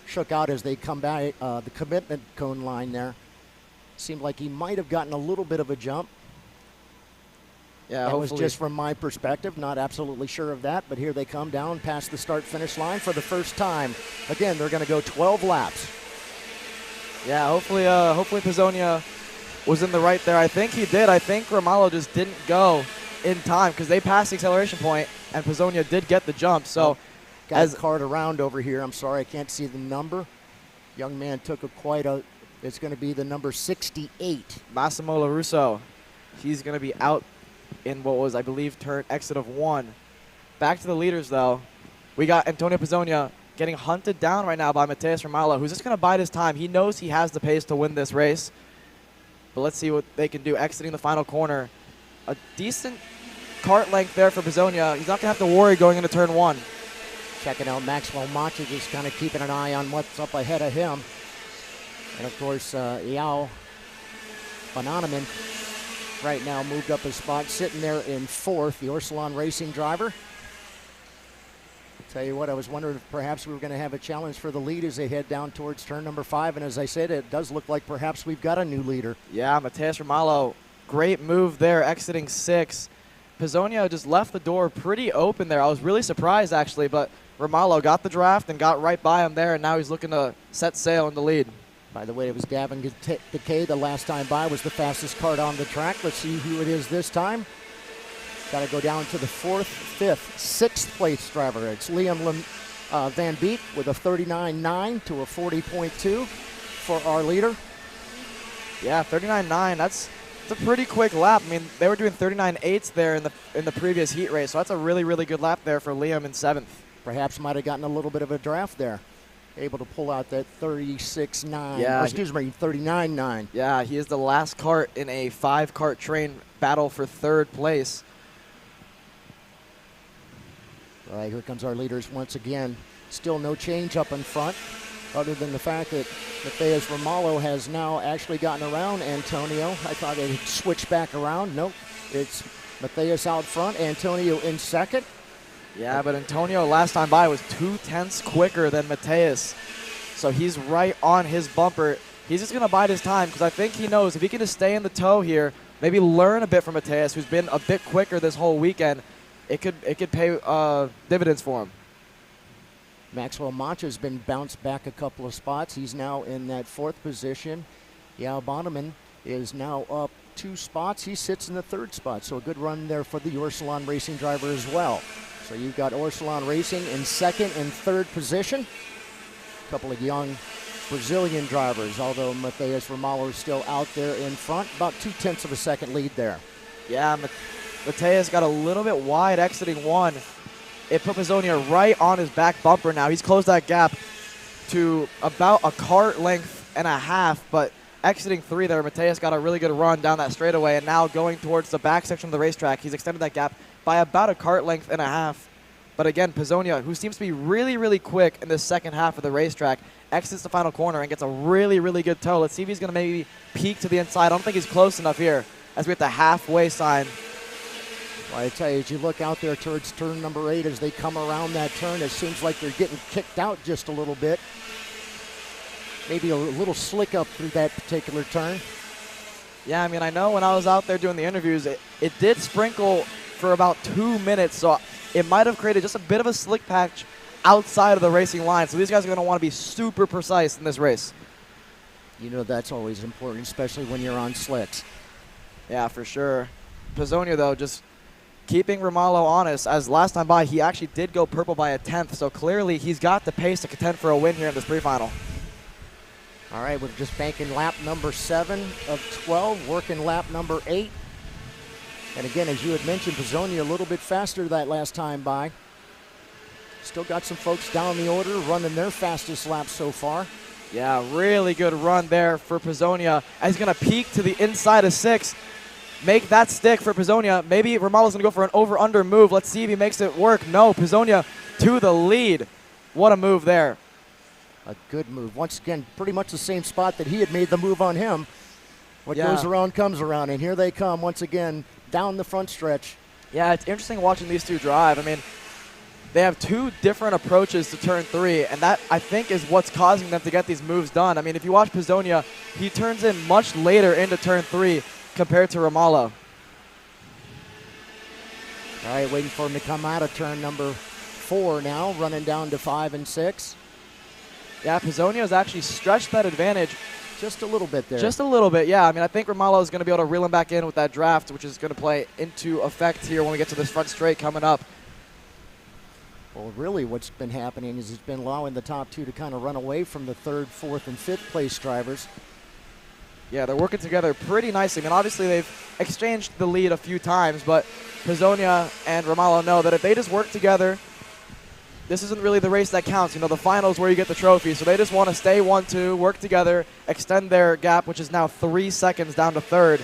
shook out as they come back. The commitment cone line there seemed like he might have gotten a little bit of a jump. Yeah, that was just from my perspective, not absolutely sure of that, but here they come down past the start-finish line for the first time. Again, they're going to go 12 laps. Yeah, hopefully Pizzonia was in the right there. I think he did. I think Ramalho just didn't go in time because they passed the acceleration point and Pizzonia did get the jump. So got a card around over here. I'm sorry, I can't see the number. Young man took it's going to be the number 68. Massimo LaRusso. He's going to be out in what was, I believe, exit of 1. Back to the leaders, though. We got Antonio Pizzonia getting hunted down right now by Matheus Ramalho, who's just going to bide his time. He knows he has the pace to win this race. But let's see what they can do exiting the final corner. A decent kart length there for Pizzonia. He's not going to have to worry going into turn 1. Checking out Maxwell Macha, just kind of keeping an eye on what's up ahead of him. And, of course, Yao Bonanaman right now moved up a spot, sitting there in 4th, the Orsalon Racing driver. Tell you what, I was wondering if perhaps we were going to have a challenge for the lead as they head down towards turn number 5. And as I said, it does look like perhaps we've got a new leader. Yeah, Matheus Ramalho, great move there, exiting 6. Pizzonia just left the door pretty open there. I was really surprised, actually, but Ramalho got the draft and got right by him there, and now he's looking to set sail in the lead. By the way, it was Gavin Decay the last time by, was the fastest kart on the track. Let's see who it is this time. Got to go down to the 4th, 5th, 6th place driver. It's Liam Van Beek with a 39.9 to a 40.2 for our leader. Yeah, 39.9. That's a pretty quick lap. I mean, they were doing 39.8s there in the previous heat race, so that's a really, really good lap there for Liam in 7th. Perhaps might have gotten a little bit of a draft there. able to pull out that 36.9. Yeah, Or excuse me, 39.9. Yeah, he is the last kart in a 5-kart train battle for 3rd place. All right, here comes our leaders once again. Still no change up in front, other than the fact that Matheus Ramalho has now actually gotten around Antonio. I thought they'd switch back around. Nope, it's Matheus out front, Antonio in second. Yeah, but Antonio last time by was 0.2 quicker than Matheus. So he's right on his bumper. He's just going to bide his time because I think he knows if he can just stay in the tow here, maybe learn a bit from Matheus, who's been a bit quicker this whole weekend, it could pay dividends for him. Maxwell Mancha's been bounced back a couple of spots. He's now in that 4th position. Yao Bonneman is now up 2 spots. He sits in the 3rd spot. So a good run there for the Orsilon Racing driver as well. So you've got Orsilon Racing in 2nd and 3rd position. A couple of young Brazilian drivers, although Matheus Ramalho is still out there in front. About 0.2 of a second lead there. Yeah, Matheus got a little bit wide exiting 1. It put Pizzonia right on his back bumper now. He's closed that gap to about a kart length and a half, but exiting 3 there, Matheus got a really good run down that straightaway, and now going towards the back section of the racetrack, he's extended that gap by about a kart length and a half. But again, Pizzonia, who seems to be really, really quick in the second half of the racetrack, exits the final corner and gets a really, really good tow. Let's see if he's going to maybe peek to the inside. I don't think he's close enough here as we hit the halfway sign. Well, I tell you, as you look out there towards turn number 8, as they come around that turn, it seems like they're getting kicked out just a little bit. Maybe a little slick up through that particular turn. Yeah, I mean, I know when I was out there doing the interviews, it did sprinkle for about 2 minutes, so it might have created just a bit of a slick patch outside of the racing line. So these guys are going to want to be super precise in this race. You know that's always important, especially when you're on slicks. Yeah, for sure. Pizzonia, though, just keeping Ramalho honest, as last time by, he actually did go purple by a 10th, so clearly he's got the pace to contend for a win here in this pre-final. All right, we're just banking lap number 7 of 12, working lap number 8. And again, as you had mentioned, Pizzonia a little bit faster that last time by. Still got some folks down the order running their fastest lap so far. Yeah, really good run there for Pizzonia. He's going to peek to the inside of 6. Make that stick for Pizzonia. Maybe Ramalho's going to go for an over-under move. Let's see if he makes it work. No, Pizzonia to the lead. What a move there. A good move. Once again, pretty much the same spot that he had made the move on him. What goes around comes around, and here they come once again down the front stretch. Yeah, it's interesting watching these two drive. I mean, they have 2 different approaches to turn 3, and that, I think, is what's causing them to get these moves done. I mean, if you watch Pizzonia, he turns in much later into turn 3 compared to Ramalho. All right, waiting for him to come out of turn number 4 now, running down to 5 and 6. Yeah, Pizzonia has actually stretched that advantage just a little bit there. Just a little bit, yeah. I mean, I think Ramalho is going to be able to reel him back in with that draft, which is going to play into effect here when we get to this front straight coming up. Well, really what's been happening is it's been allowing the top 2 to kind of run away from the 3rd, 4th, and 5th place drivers. Yeah, they're working together pretty nicely. I mean, obviously they've exchanged the lead a few times, but Pizzonia and Ramalho know that if they just work together, this isn't really the race that counts. You know, the finals where you get the trophy. So they just want to stay 1-2, work together, extend their gap, which is now 3 seconds down to 3rd.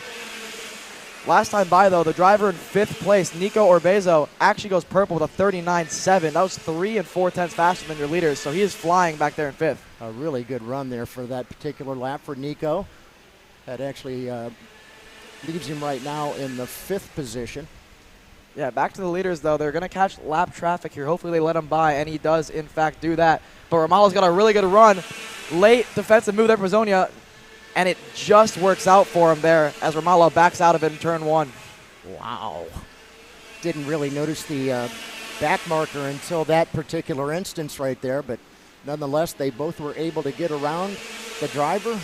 Last time by, though, the driver in 5th place, Nico Orbezo, actually goes purple with a 39.7. That was 3 and 4/10 faster than your leaders, so he is flying back there in 5th. A really good run there for that particular lap for Nico. That actually leaves him right now in the 5th position. Yeah, back to the leaders, though. They're going to catch lap traffic here. Hopefully they let him by, and he does, in fact, do that. But Ramalho's got a really good run. Late defensive move there for Pizzonia, and it just works out for him there as Ramalho backs out of it in turn 1. Wow. Didn't really notice the back marker until that particular instance right there, but nonetheless, they both were able to get around the driver.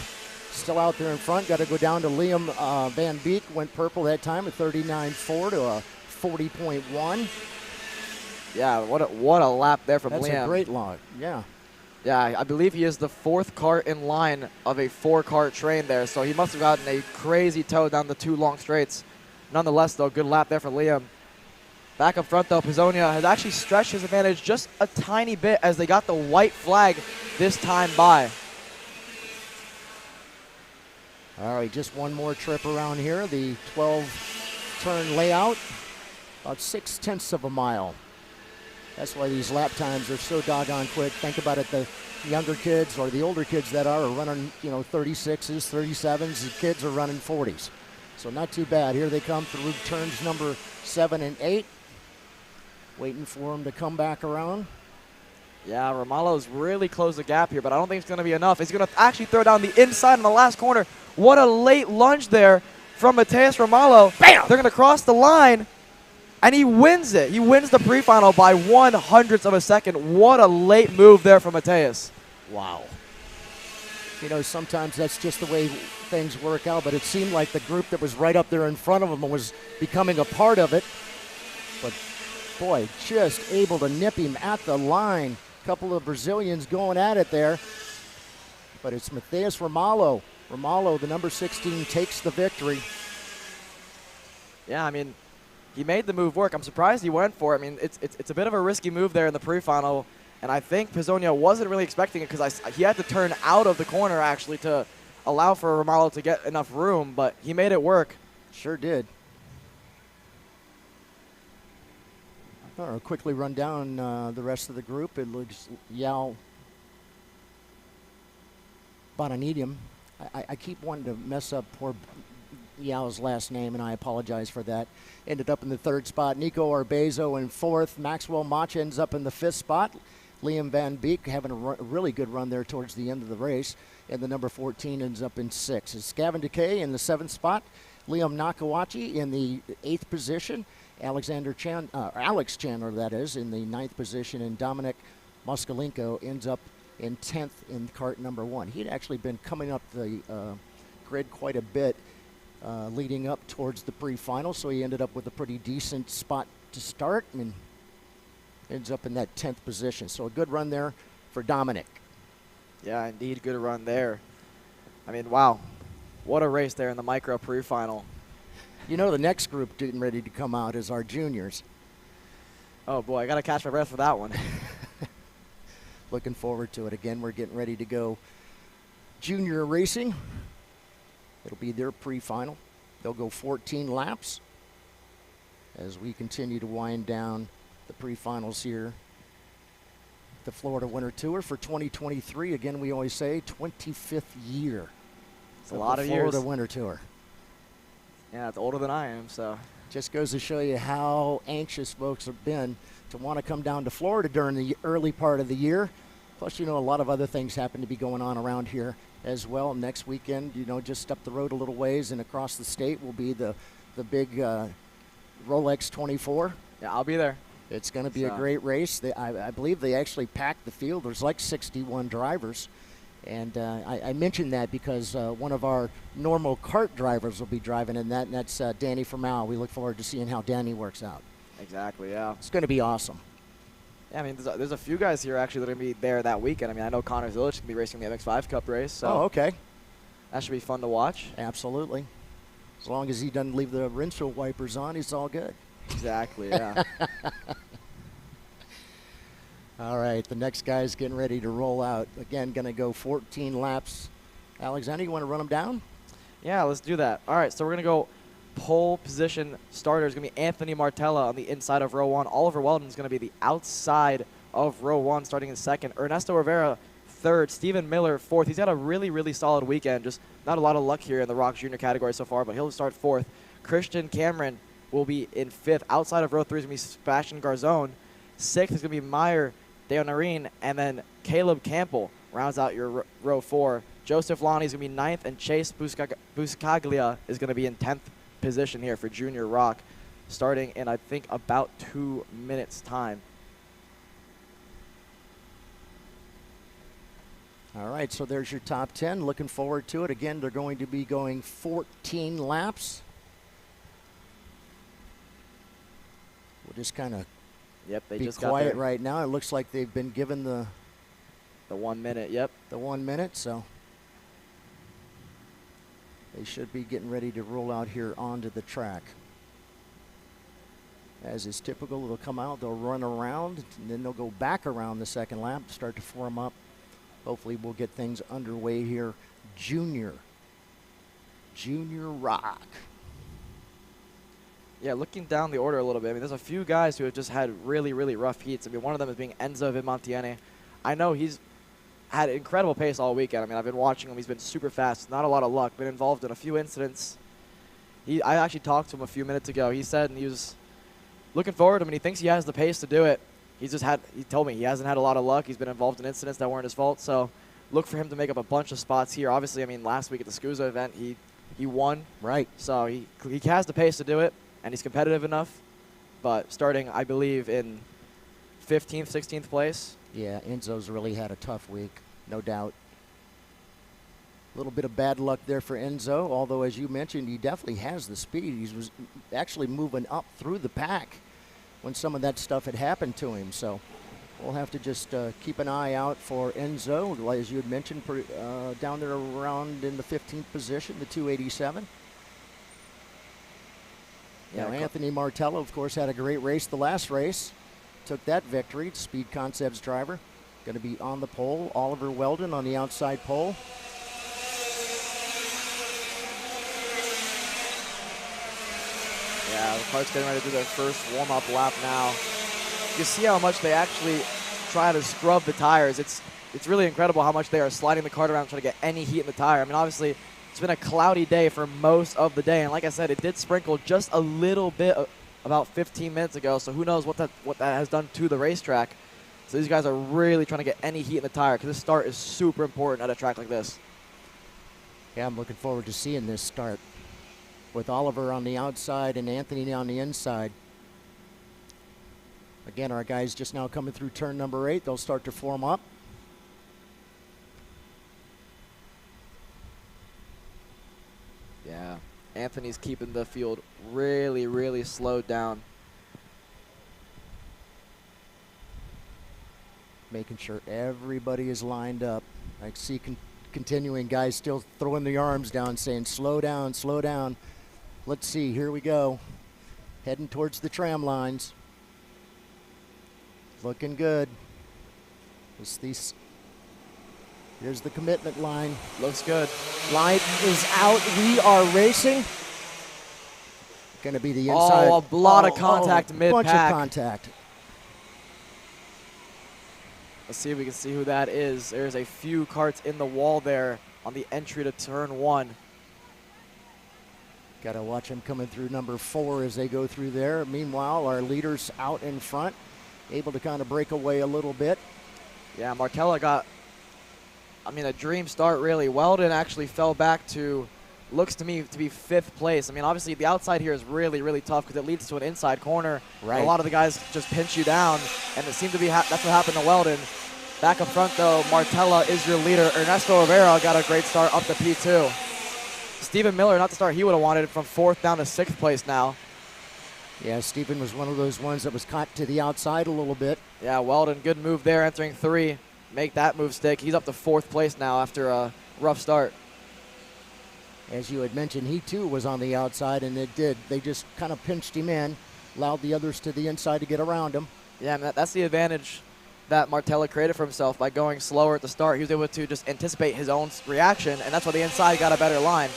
Still out there in front. Got to go down to Liam Van Beek. Went purple that time, a 39.4 to a 40.1. Yeah, what a lap there from Liam. That's a great log, yeah. Yeah, I believe he is the 4th kart in line of a 4-kart train there, so he must have gotten a crazy tow down the 2 long straights. Nonetheless, though, good lap there for Liam. Back up front, though, Pizzonia has actually stretched his advantage just a tiny bit as they got the white flag this time by. All right, just one more trip around here. The 12-turn layout, about 6/10 of a mile. That's why these lap times are so doggone quick. Think about it, the younger kids or the older kids that are running, 36s, 37s. The kids are running 40s. So not too bad. Here they come through turns number 7 and 8. Waiting for them to come back around. Yeah, Romalo's really closed the gap here, but I don't think it's going to be enough. He's going to actually throw down the inside in the last corner. What a late lunge there from Mateus Romalo. Bam! They're going to cross the line, and he wins it. He wins the pre-final by 1/100th of a second. What a late move there from Mateus. Wow. Sometimes that's just the way things work out, but it seemed like the group that was right up there in front of him was becoming a part of it. But, boy, just able to nip him at the line. A couple of Brazilians going at it there. But it's Mateus Romalo. Romalo, the number 16, takes the victory. Yeah, I mean, he made the move work. I'm surprised he went for it. I mean, it's a bit of a risky move there in the pre-final, and I think Pizzonia wasn't really expecting it because he had to turn out of the corner, actually, to allow for Romalo to get enough room, but he made it work. Sure did. I'll quickly run down the rest of the group. It looks Yao Bonanidium. I keep wanting to mess up poor Yao's last name, and I apologize for that. Ended up in the 3rd spot. Nico Arbezo in 4th. Maxwell Mach ends up in the 5th spot. Liam Van Beek having a really good run there towards the end of the race. And the number 14 ends up in 6th. It's Gavin Decay in the 7th spot. Liam Nakawachi in the 8th position. Alex Chandler, that is, in the 9th position. And Dominic Moskalenko ends up in 10th in cart number 1. He'd actually been coming up the grid quite a bit leading up towards the pre-final, so he ended up with a pretty decent spot to start and ends up in that 10th position. So a good run there for Dominic. Yeah, indeed, good run there. I mean, wow, what a race there in the micro pre-final. The next group getting ready to come out is our juniors. Oh boy, I got to catch my breath for that one. Looking forward to it. Again, we're getting ready to go junior racing. It'll be their pre-final. They'll go 14 laps as we continue to wind down the pre-finals here. The Florida Winter Tour for 2023. Again, we always say 25th year. It's a lot of years. Florida Winter Tour. Yeah, it's older than I am, so. Just goes to show you how anxious folks have been to want to come down to Florida during the early part of the year. Plus, a lot of other things happen to be going on around here as well. Next weekend, just up the road a little ways and across the state will be the big Rolex 24. Yeah, I'll be there. It's going to be a great race. I believe they actually packed the field. There's like 61 drivers. And I mentioned that because one of our normal kart drivers will be driving in that, and that's Danny Formal. We look forward to seeing how Danny works out. Exactly, yeah. It's going to be awesome. Yeah, I mean, there's a few guys here actually that are going to be there that weekend. I mean, I know Connor Zilic can be racing the MX5 Cup race. So oh, okay. That should be fun to watch. Absolutely. As long as he doesn't leave the windshield wipers on, he's all good. Exactly, yeah. All right, the next guy's getting ready to roll out. Again, going to go 14 laps. Alexander, you want to run him down? Yeah, let's do that. All right, so we're going to go pole position starter is going to be Anthony Martella on the inside of row 1. Oliver Weldon is going to be the outside of row 1 starting in 2nd. Ernesto Rivera 3rd. Stephen Miller 4th. He's had a really, really solid weekend. Just not a lot of luck here in the ROK Jr category so far, but he'll start 4th. Christian Cameron will be in 5th. Outside of row 3 is going to be Sebastian Garzon. 6th is going to be Meyer Deonarine, and then Caleb Campbell rounds out your row 4. Joseph Lonnie is going to be 9th, and Chase Buscaglia is going to be in 10th position here for Junior ROK, starting in, I think, about 2 minutes' time. All right, so there's your top 10. Looking forward to it. Again, they're going to be going 14 laps. We'll just kind of be quiet right now. It looks like they've been given the 1 minute, yep. The 1 minute, so they should be getting ready to roll out here onto the track. As is typical, they'll come out, they'll run around, and then they'll go back around the second lap, start to form up. Hopefully we'll get things underway here. Junior ROK. Yeah, looking down the order a little bit, I mean, there's a few guys who have just had really, really rough heats. I mean, one of them is being Enzo Vimontieni. I know he's had incredible pace all weekend. I mean, I've been watching him. He's been super fast. Not a lot of luck. Been involved in a few incidents. I actually talked to him a few minutes ago. He said he was looking forward to him, and he thinks he has the pace to do it. He told me he hasn't had a lot of luck. He's been involved in incidents that weren't his fault. So look for him to make up a bunch of spots here. Obviously, I mean, last week at the Scusa event, he won. Right. So he has the pace to do it, and he's competitive enough. But starting, I believe, in 15th, 16th place. Yeah, Enzo's really had a tough week, no doubt. A little bit of bad luck there for Enzo, although, as you mentioned, he definitely has the speed. He was actually moving up through the pack when some of that stuff had happened to him. So we'll have to just keep an eye out for Enzo, as you had mentioned, down there around in the 15th position, the 287. Now, Anthony Martello, of course, had a great race the last race. Took that victory. Speed Concepts driver. Going to be on the pole. Oliver Weldon on the outside pole. Yeah, the cart's getting ready to do their first warm-up lap now. You see how much they actually try to scrub the tires. It's really incredible how much they are sliding the cart around trying to get any heat in the tire. I mean, obviously, it's been a cloudy day for most of the day, and like I said, it did sprinkle just a little bit about 15 minutes ago, so who knows what that has done to the racetrack. So these guys are really trying to get any heat in the tire because this start is super important at a track like this. Yeah, I'm looking forward to seeing this start with Oliver on the outside and Anthony on the inside. Again, our guys just now coming through turn number 8. They'll start to form up. Yeah, Anthony's keeping the field really, really slowed down. Making sure everybody is lined up. I see continuing guys still throwing the arms down, saying, slow down, slow down. Let's see, here we go. Heading towards the tram lines. Looking good. Here's the commitment line. Looks good. Line is out. We are racing. Going to be the inside. Oh, a lot of contact mid-pack. Bunch of contact. Let's see if we can see who that is. There's a few carts in the wall there on the entry to turn 1. Got to watch them coming through number 4 as they go through there. Meanwhile, our leaders out in front, able to kind of break away a little bit. Yeah, Martella got, a dream start, really. Weldon actually fell back to, looks to me to be 5th place. I mean, obviously, the outside here is really, really tough because it leads to an inside corner. Right. A lot of the guys just pinch you down, and it seemed to be that's what happened to Weldon. Back up front, though, Martella is your leader. Ernesto Rivera got a great start up to P2. Stephen Miller, not the start he would have wanted, from 4th down to 6th place now. Yeah, Stephen was one of those ones that was caught to the outside a little bit. Yeah, Weldon, good move there, entering 3. Make that move stick. He's up to 4th place now after a rough start. As you had mentioned, he too was on the outside, and it did. They just kind of pinched him in, allowed the others to the inside to get around him. Yeah, and that's the advantage that Martella created for himself by going slower at the start. He was able to just anticipate his own reaction, and that's why the inside got a better line.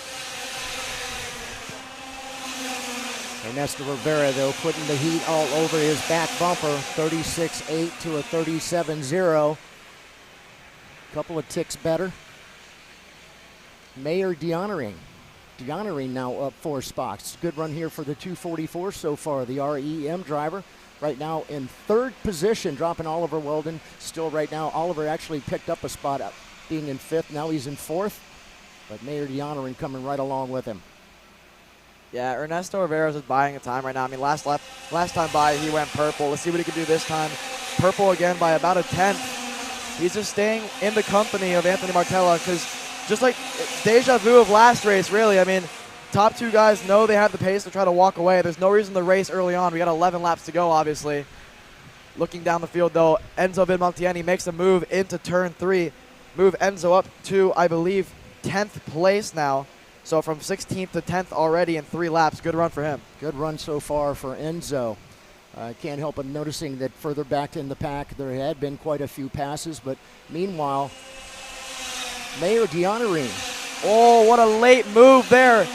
Ernesto Rivera, though, putting the heat all over his back bumper, 36.8 to a 37.0. Couple of ticks better. Mayer Deonering now up 4 spots. Good run here for the 244 so far, the REM driver. Right now in 3rd position, dropping Oliver Weldon. Still right now, Oliver actually picked up a spot up, being in 5th. Now he's in 4th, but Mayer Deonering coming right along with him. Yeah, Ernesto Rivera is buying a time right now. I mean, last time by, he went purple. Let's see what he can do this time. Purple again by about a 10th. He's just staying in the company of Anthony Martella because just like deja vu of last race, really. I mean, top 2 guys know they have the pace to try to walk away. There's no reason to race early on. We got 11 laps to go, obviously. Looking down the field, though, Enzo Vimontieni makes a move into turn 3. Move Enzo up to, I believe, 10th place now. So from 16th to 10th already in 3 laps. Good run for him. Good run so far for Enzo. I can't help but noticing that further back in the pack there had been quite a few passes, but meanwhile, Mayor Dianarine. Oh, what a late move there.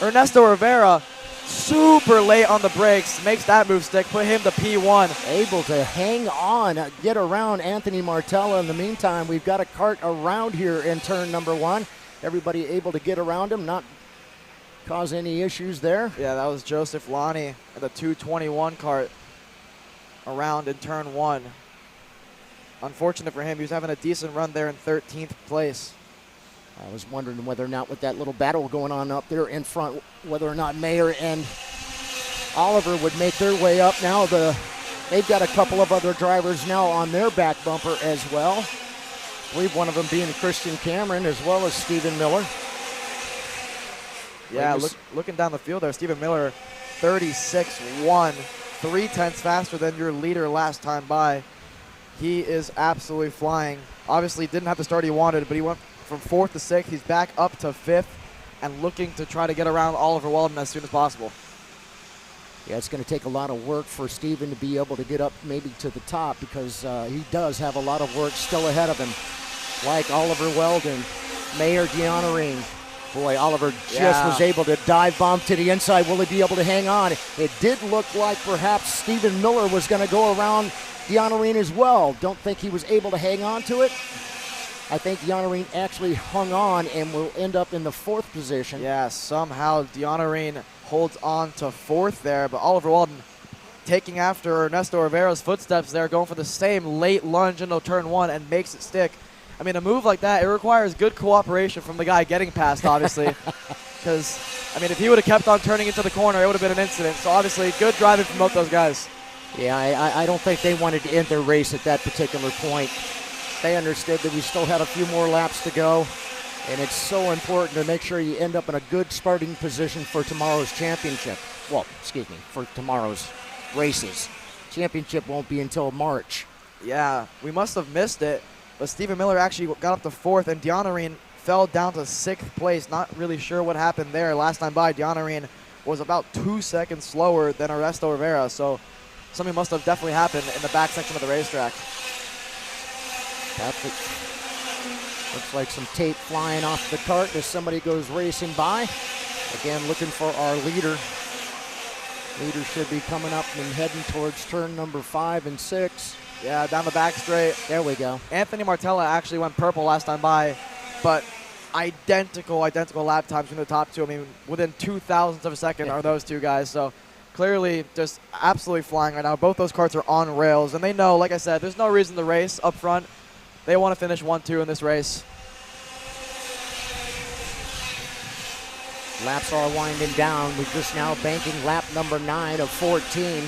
Ernesto Rivera, super late on the brakes, makes that move stick, put him to P1. Able to hang on, get around Anthony Martella. In the meantime, we've got a Kart around here in turn number 1. Everybody able to get around him, not cause any issues there. Yeah, that was Joseph Lonnie at the 221 Kart around in turn 1. Unfortunate for him, he was having a decent run there in 13th place. I was wondering whether or not with that little battle going on up there in front, whether or not Mayer and Oliver would make their way up. Now they've got a couple of other drivers now on their back bumper as well. I believe one of them being Christian Cameron as well as Stephen Miller. Yeah, looking down the field there, Stephen Miller, 36.1, 0.3 faster than your leader last time by. He is absolutely flying. Obviously didn't have the start he wanted, but he went from 4th to 6th. He's back up to 5th and looking to try to get around Oliver Weldon as soon as possible. Yeah, it's going to take a lot of work for Steven to be able to get up maybe to the top because he does have a lot of work still ahead of him. Like Oliver Weldon, Mayor Dianarine. Boy, Oliver just was able to dive bomb to the inside. Will he be able to hang on? It did look like perhaps Stephen Miller was going to go around Dianarine as well. Don't think he was able to hang on to it. I think Dianarine actually hung on and will end up in the 4th position. Yeah, somehow Dianarine holds on to 4th there, but Oliver Weldon taking after Ernesto Rivera's footsteps there, going for the same late lunge into turn 1 and makes it stick. I mean, a move like that, it requires good cooperation from the guy getting past, obviously. Because, I mean, if he would have kept on turning into the corner, it would have been an incident. So, obviously, good driving from both those guys. Yeah, I don't think they wanted to end their race at that particular point. They understood that we still had a few more laps to go. And it's so important to make sure you end up in a good starting position for tomorrow's championship. Well, excuse me, for tomorrow's races. Championship won't be until March. Yeah, we must have missed it. But Stephen Miller actually got up to 4th, and Dianarine fell down to 6th place. Not really sure what happened there. Last time by, Dianarine was about 2 seconds slower than Ernesto Rivera, so something must have definitely happened in the back section of the racetrack. Looks like some tape flying off the cart as somebody goes racing by. Again, looking for our leader. Leader should be coming up and heading towards turn number 5 and 6. Yeah, down the back straight. There we go. Anthony Martella actually went purple last time by, but identical lap times from the top two. I mean, within 0.02 of a second are those two guys. So clearly just absolutely flying right now. Both those carts are on rails, and they know, like I said, there's no reason to race up front. They want to finish 1-2 in this race. Laps are winding down. We're just now banking lap number 9 of 14.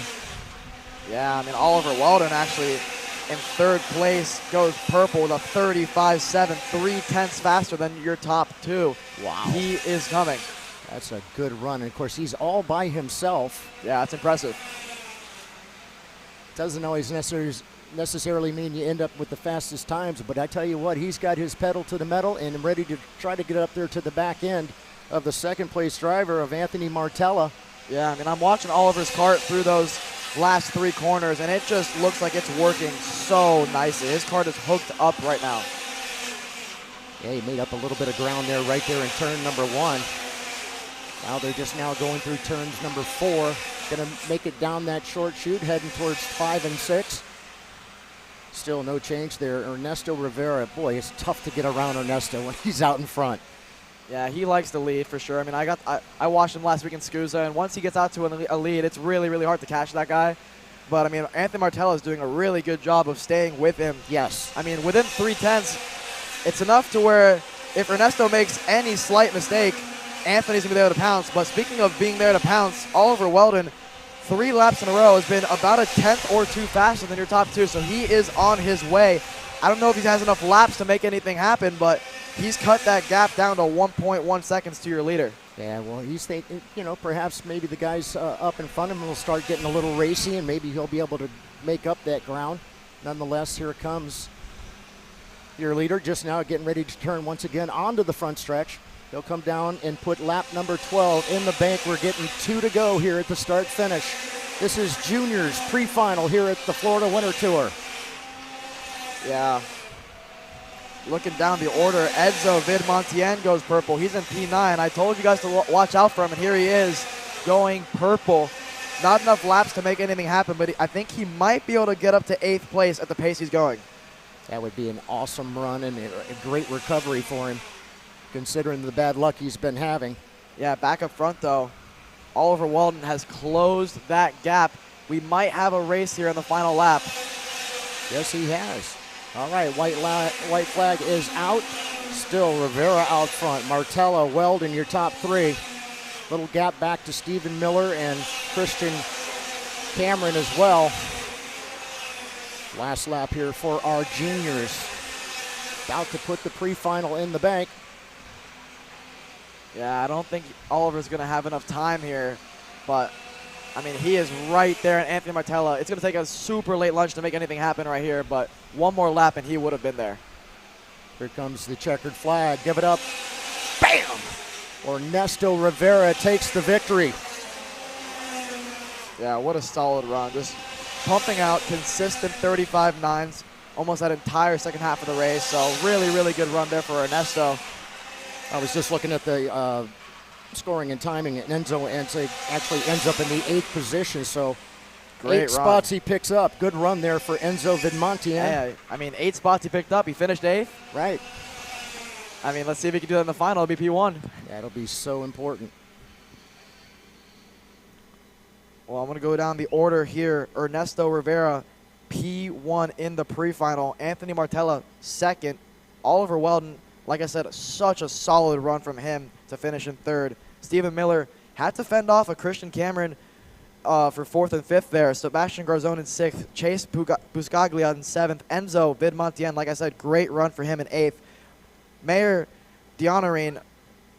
Yeah, I mean, Oliver Weldon actually in 3rd place goes purple with a 35.7, 0.3 faster than your top 2. Wow. He is coming. That's a good run. And of course, he's all by himself. Yeah, it's impressive. Doesn't always necessarily mean you end up with the fastest times, but I tell you what, he's got his pedal to the metal and ready to try to get up there to the back end of the 2nd place driver of Anthony Martella. Yeah, I mean, I'm watching Oliver's kart through those last 3 corners, and it just looks like it's working so nicely. His kart is hooked up right now. Yeah, he made up a little bit of ground there right there in turn number 1. Now they're just now going through turns number 4. Going to make it down that short chute, heading towards 5 and 6. Still no change there. Ernesto Rivera, boy, it's tough to get around Ernesto when he's out in front. Yeah, he likes the lead for sure. I mean, I watched him last week in SCUSA, and once he gets out to a lead, it's really, really hard to catch that guy. But, I mean, Anthony Martella is doing a really good job of staying with him. Yes. I mean, within 0.3, it's enough to where if Ernesto makes any slight mistake, Anthony's going to be there to pounce. But speaking of being there to pounce, Oliver Weldon, 3 laps in a row, has been about a 10th or 2 faster than your top 2. So he is on his way. I don't know if he has enough laps to make anything happen, but he's cut that gap down to 1.1 seconds to your leader. Yeah, well, he's thinking, you know, perhaps maybe the guys up in front of him will start getting a little racy, and maybe he'll be able to make up that ground. Nonetheless, here comes your leader just now getting ready to turn once again onto the front stretch. He'll come down and put lap number 12 in the bank. We're getting 2 to go here at the start-finish. This is Junior's pre-final here at the Florida Winter Tour. Yeah. Looking down the order, Enzo Vidmontien goes purple. He's in P9. I told you guys to watch out for him, and here he is going purple. Not enough laps to make anything happen, but I think he might be able to get up to 8th place at the pace he's going. That would be an awesome run and a great recovery for him, considering the bad luck he's been having. Yeah, back up front, though, Oliver Walden has closed that gap. We might have a race here in the final lap. Yes, he has. All right, white flag is out. Still Rivera out front. Martella, Weldon, your top three. Little gap back to Stephen Miller and Christian Cameron as well. Last lap here for our juniors. About to put the pre-final in the bank. Yeah, I don't think Oliver's going to have enough time here, but I mean, he is right there, and Anthony Martella, it's going to take a super late lunch to make anything happen right here, but one more lap and he would have been there. Here comes the checkered flag. Give it up. Bam! Ernesto Rivera takes the victory. Yeah, what a solid run. Just pumping out consistent 35.9s almost that entire second half of the race. So really, really good run there for Ernesto. I was just looking at the scoring and timing, and Enzo actually ends up in the 8th position. So Great 8 run. spots he picks up. Good run there for Enzo Vidmontien. Yeah, I mean, 8 spots he picked up. He finished 8th. Right. I mean, let's see if he can do that in the final. It'll be P1. That'll be so important. Well, I'm going to go down the order here. Ernesto Rivera, P1 in the pre-final. Anthony Martella, 2nd. Oliver Weldon, like I said, such a solid run from him to finish in 3rd. Stephen Miller had to fend off a Christian Cameron for 4th and 5th there. Sebastian Garzon in 6th. Chase Buscaglia in 7th. Enzo Vidmontien, like I said, great run for him in 8th. Mayor Dionorine,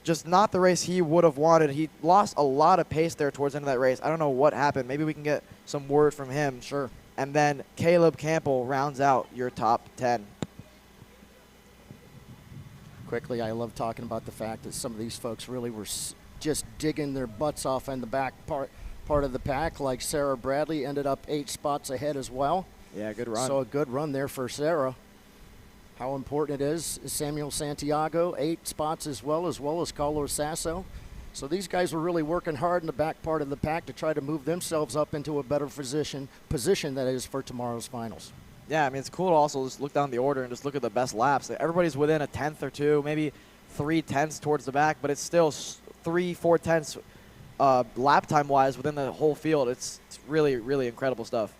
just not the race he would have wanted. He lost a lot of pace there towards the end of that race. I don't know what happened. Maybe we can get some word from him. Sure. And then Caleb Campbell rounds out your top 10. Quickly, I love talking about the fact that some of these folks really were just digging their butts off in the back part of the pack, like Sarah Bradley ended up 8 spots ahead as well. Yeah, good run. So a good run there for Sarah. How important it is. Samuel Santiago, 8 spots as well as Carlos Sasso. So these guys were really working hard in the back part of the pack to try to move themselves up into a better position that is for tomorrow's finals. Yeah, I mean, it's cool to also just look down the order and just look at the best laps. Everybody's within a 10th or 2, maybe 3 tenths towards the back, but it's still 3-4 tenths lap time-wise within the whole field. It's really, really incredible stuff.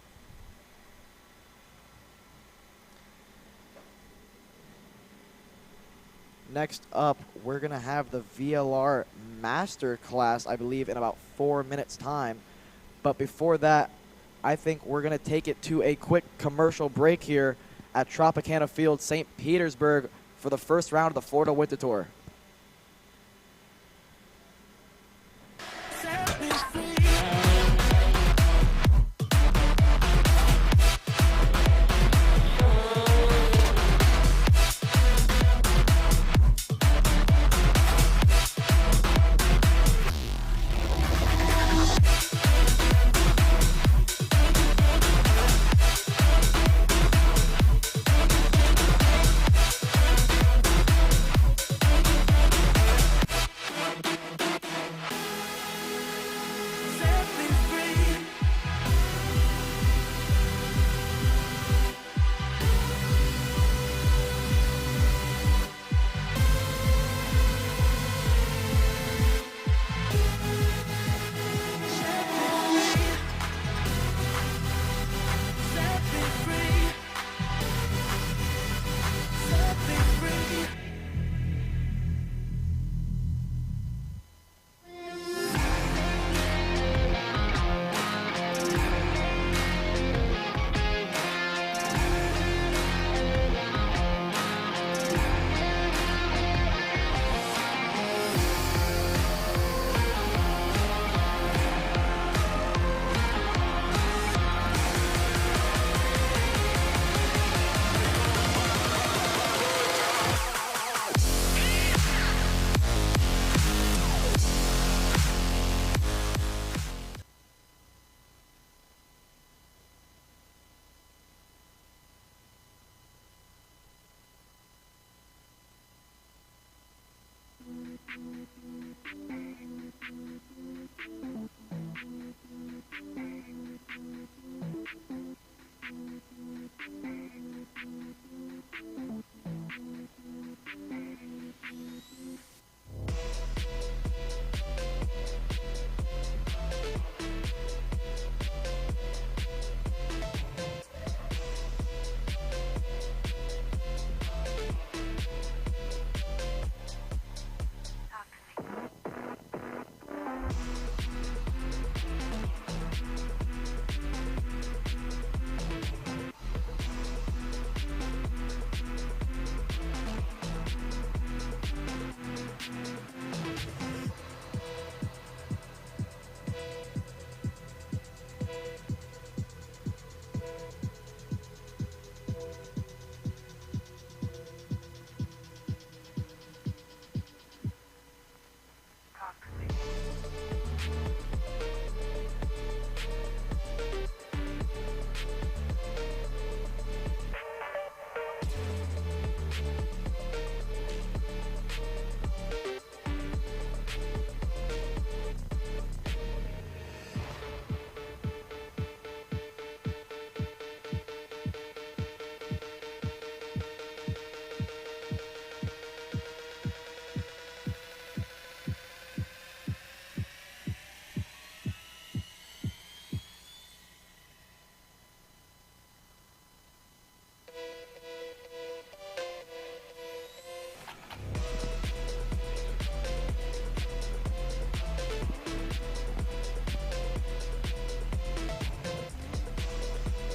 Next up, we're going to have the VLR Master class, I believe, in about 4 minutes' time. But before that, I think we're going to take it to a quick commercial break here at Tropicana Field, St. Petersburg, for the first round of the Florida Winter Tour.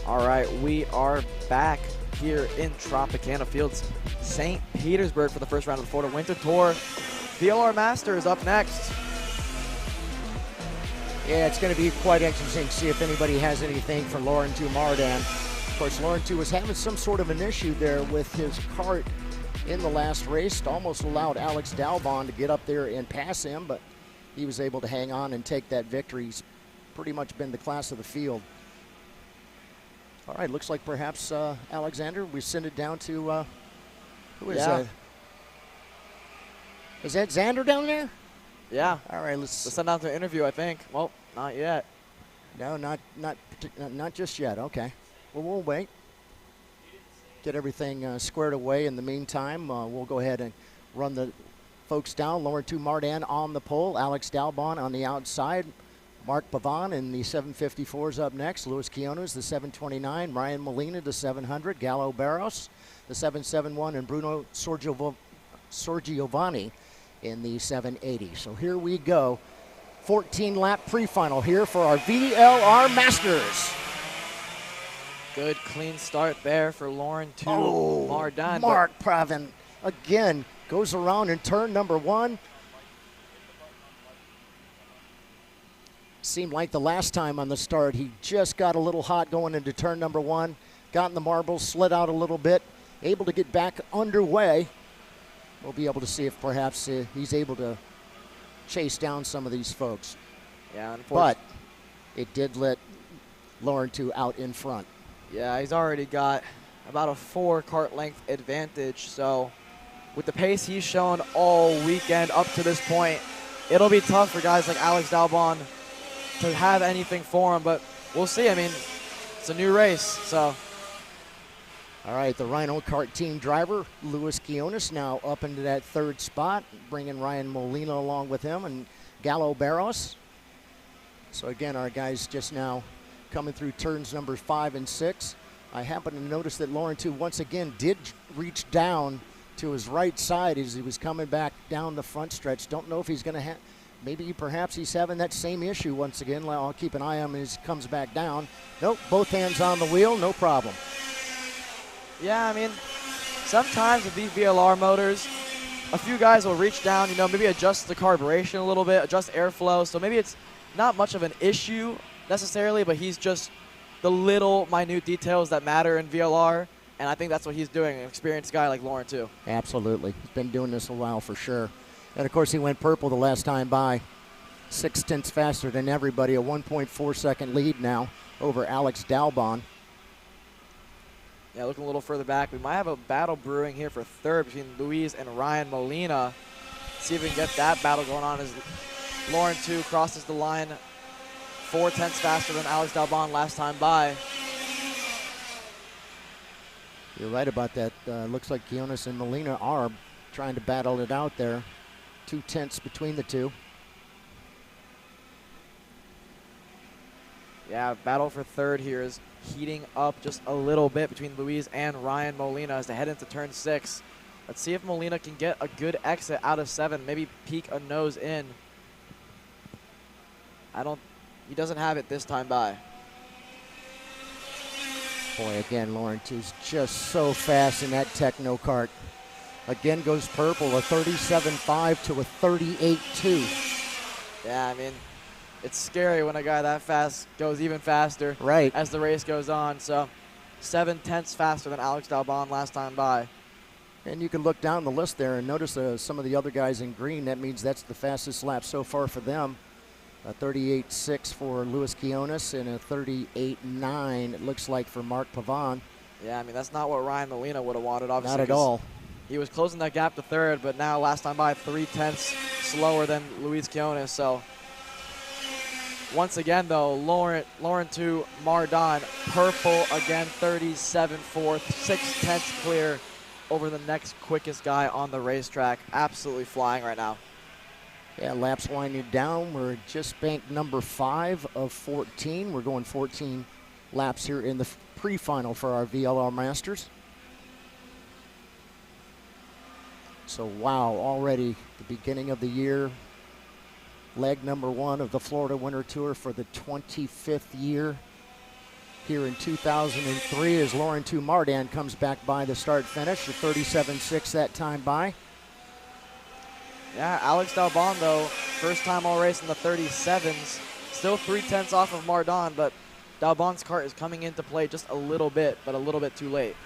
All right, we are back here in Tropicana Field, St. Petersburg for the first round of the Florida Winter Tour. VLR Masters up next. Yeah, it's going to be quite interesting to see if anybody has anything for Lauren Tu Mardan. Of course, Lauren Tu was having some sort of an issue there with his kart in the last race. Almost allowed Alex Dalbon to get up there and pass him, but he was able to hang on and take that victory. He's pretty much been the class of the field. All right, looks like perhaps Alexander, we send it down to, who is that? Is that Xander down there? Yeah. All right, let's send out to an interview, I think. Well, not yet. No, not just yet. Okay. Well, we'll wait. Get everything squared away. In the meantime, we'll go ahead and run the folks down. Lauren Tu Mardan on the pole. Alex Dalbon on the outside. Mark Pavan in the 754s up next. Luis Quiones, the 729. Ryan Molina, the 700. Gallo Barros, the 771. And Bruno Sorgiovanni in the 780. So here we go. 14-lap pre-final here for our VLR Masters. Good clean start there for Lauren Tu Mardan. Mark Pavan again goes around in turn number one. Seemed like the last time on the start, he just got a little hot going into turn number one, got in the marbles, slid out a little bit, able to get back underway. We'll be able to see if perhaps he's able to chase down some of these folks. Yeah, but it did let Lauren Tu out in front. Yeah, he's already got about a 4 kart length advantage. So with the pace he's shown all weekend up to this point, it'll be tough for guys like Alex Dalbon to have anything for him, but we'll see. I mean, it's a new race, so. All right, the Rhino Kart team driver, Luis Quiones, now up into that third spot, bringing Ryan Molina along with him and Gallo Barros. So again, our guys just now coming through turns number 5 and 6. I happen to notice that Lauren Tu once again did reach down to his right side as he was coming back down the front stretch. Don't know if he's going to have, maybe perhaps he's having that same issue once again. I'll keep an eye on him as he comes back down. Nope, both hands on the wheel, no problem. Yeah, I mean, sometimes with these VLR motors, a few guys will reach down, you know, maybe adjust the carburation a little bit, adjust airflow. So maybe it's not much of an issue necessarily, but he's just the little minute details that matter in VLR. And I think that's what he's doing, an experienced guy like Lauren Tu. Absolutely. He's been doing this a while for sure. And, of course, he went purple the last time by. 6/10 faster than everybody. A 1.4-second lead now over Alex Dalbon. Yeah, looking a little further back, we might have a battle brewing here for third between Luis and Ryan Molina. see if we can get that battle going on as Lauren 2 crosses the line 4/10 faster than Alex Dalbon last time by. You're right about that. Looks like Quiones and Molina are trying to battle it out there. 2/10 between the two. Yeah, battle for third here is heating up just a little bit between Luis and Ryan Molina as they head into turn 6. Let's see if Molina can get a good exit out of 7, maybe peek a nose in. He doesn't have it this time by. Boy, again, Lauren 2's just so fast in that techno kart. Again goes purple, a 37.5 to a 38.2. Yeah, I mean, it's scary when a guy that fast goes even faster as the race goes on. So 7/10 faster than Alex Dalbon last time by. And you can look down the list there and notice some of the other guys in green. That means that's the fastest lap so far for them. A 38.6 for Luis Quiones and a 38.9 it looks like for Mark Pavon. Yeah, I mean, that's not what Ryan Molina would have wanted, obviously. Not at all. He was closing that gap to third, but now last time by 3/10 slower than Luis Quiones. So once again, though, Lauren 2, Mardon, purple again, 37.4, 6/10 clear over the next quickest guy on the racetrack. Absolutely flying right now. Yeah, laps winding down. We're just banked number 5 of 14. We're going 14 laps here in the pre-final for our VLR Masters. So, wow, already the beginning of the year. Leg number 1 of the Florida Winter Tour for the 25th year. Here in 2003 as Lauren 2 Mardan comes back by the start finish, a 37.6 that time by. Yeah, Alex Dalbon, though, first time all race in the 37s. Still 3/10 off of Mardon, but Dalbon's kart is coming into play just a little bit, but a little bit too late.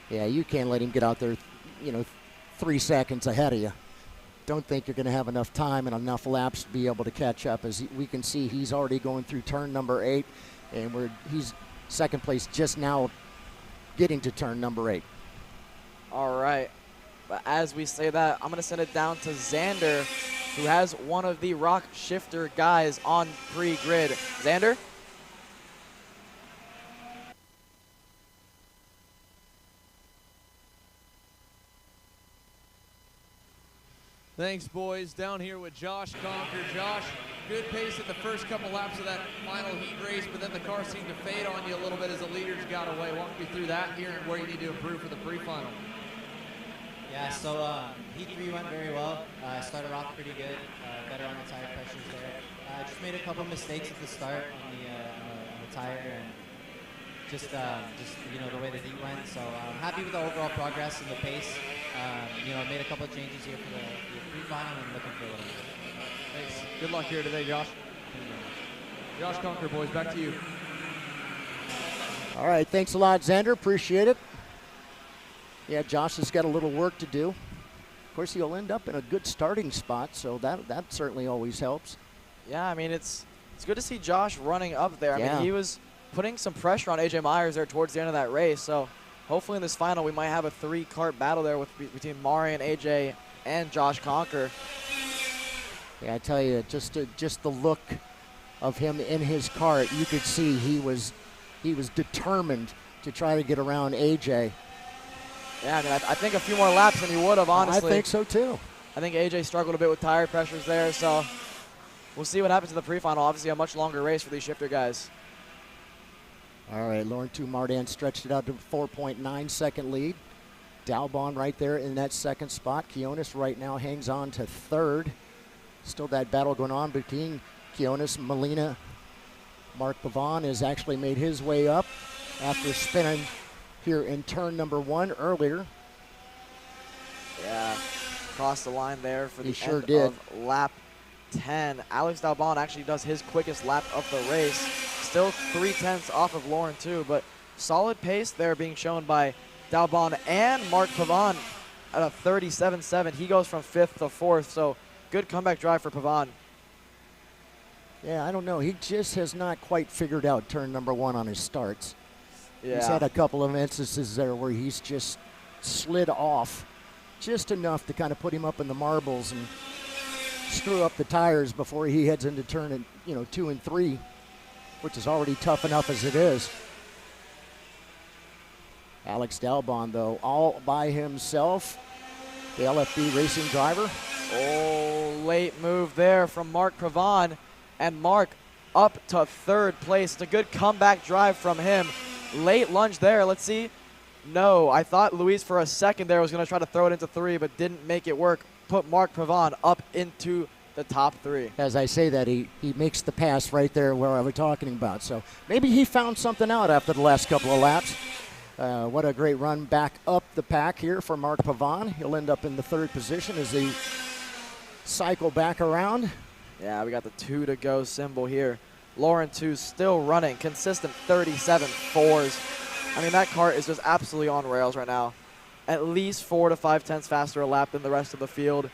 Yeah, you can't let him get out there, 3 seconds ahead of you. Don't think you're going to have enough time and enough laps to be able to catch up. As we can see, he's already going through turn number 8, and he's second place just now getting to turn number 8. All right. But as we say that, I'm going to send it down to Xander, who has one of the ROK Shifter guys on pre-grid. Xander? Thanks, boys. Down here with Josh Conker. Josh, good pace at the first couple laps of that final heat race, but then the car seemed to fade on you a little bit as the leaders got away. Walk me through that here and where you need to improve for the pre-final. Yeah, so Heat 3 went very well. Started off pretty good, better on the tire pressures there. Just made a couple mistakes at the start on the tire and just the way the heat went. So I'm happy with the overall progress and the pace. Made a couple of changes here for the pre-final and looking for a little more. Thanks. Good luck here today, Josh. Josh Conker, boys, back to you. All right, thanks a lot, Xander. Appreciate it. Yeah, Josh has got a little work to do. Of course, he'll end up in a good starting spot, so that certainly always helps. Yeah, I mean, it's good to see Josh running up there. Yeah. I mean, he was putting some pressure on AJ Myers there towards the end of that race, so hopefully in this final we might have a 3-kart battle there between Mari and AJ and Josh Conker. Yeah, I tell you, just the look of him in his kart, you could see he was determined to try to get around AJ. Yeah, I mean, I think a few more laps than he would have, honestly. I think so, too. I think AJ struggled a bit with tire pressures there, so we'll see what happens in the pre-final. Obviously, a much longer race for these shifter guys. All right, Lauren 2 Mardan stretched it out to 4.9 second lead. Dalbon right there in that second spot. Quiones right now hangs on to third. Still that battle going on between Quiones, Molina. Mark Pavon has actually made his way up after spinning here in turn number 1 earlier. Yeah, crossed the line there for the sure end did. of lap 10. Alex Dalbon actually does his quickest lap of the race. Still 3/10 off of Lauren 2, but solid pace there being shown by Dalbon and Mark Pavon at a 37.7. He goes from 5th to 4th, so good comeback drive for Pavon. Yeah, I don't know. He just has not quite figured out turn number 1 on his starts. Yeah. He's had a couple of instances there where he's just slid off just enough to kind of put him up in the marbles and screw up the tires before he heads into turn 2 and 3, which is already tough enough as it is. Alex Dalbon, though, all by himself, the LFB racing driver. Oh, late move there from Mark Provon, and Mark up to third place. It's a good comeback drive from him. Late lunge there. Let's see. No, I thought Luis for a second there was going to try to throw it into 3, but didn't make it work. Put Mark Provon up into the top 3. As I say that, he makes the pass right there where I was talking about. So maybe he found something out after the last couple of laps. What a great run back up the pack here for Mark Pavon. He'll end up in the 3rd position as they cycle back around. Yeah, we got the 2 to go symbol here. Lauren 2 still running, consistent 37 fours. I mean, that Kart is just absolutely on rails right now. At least 4 to 5 tenths faster a lap than the rest of the field.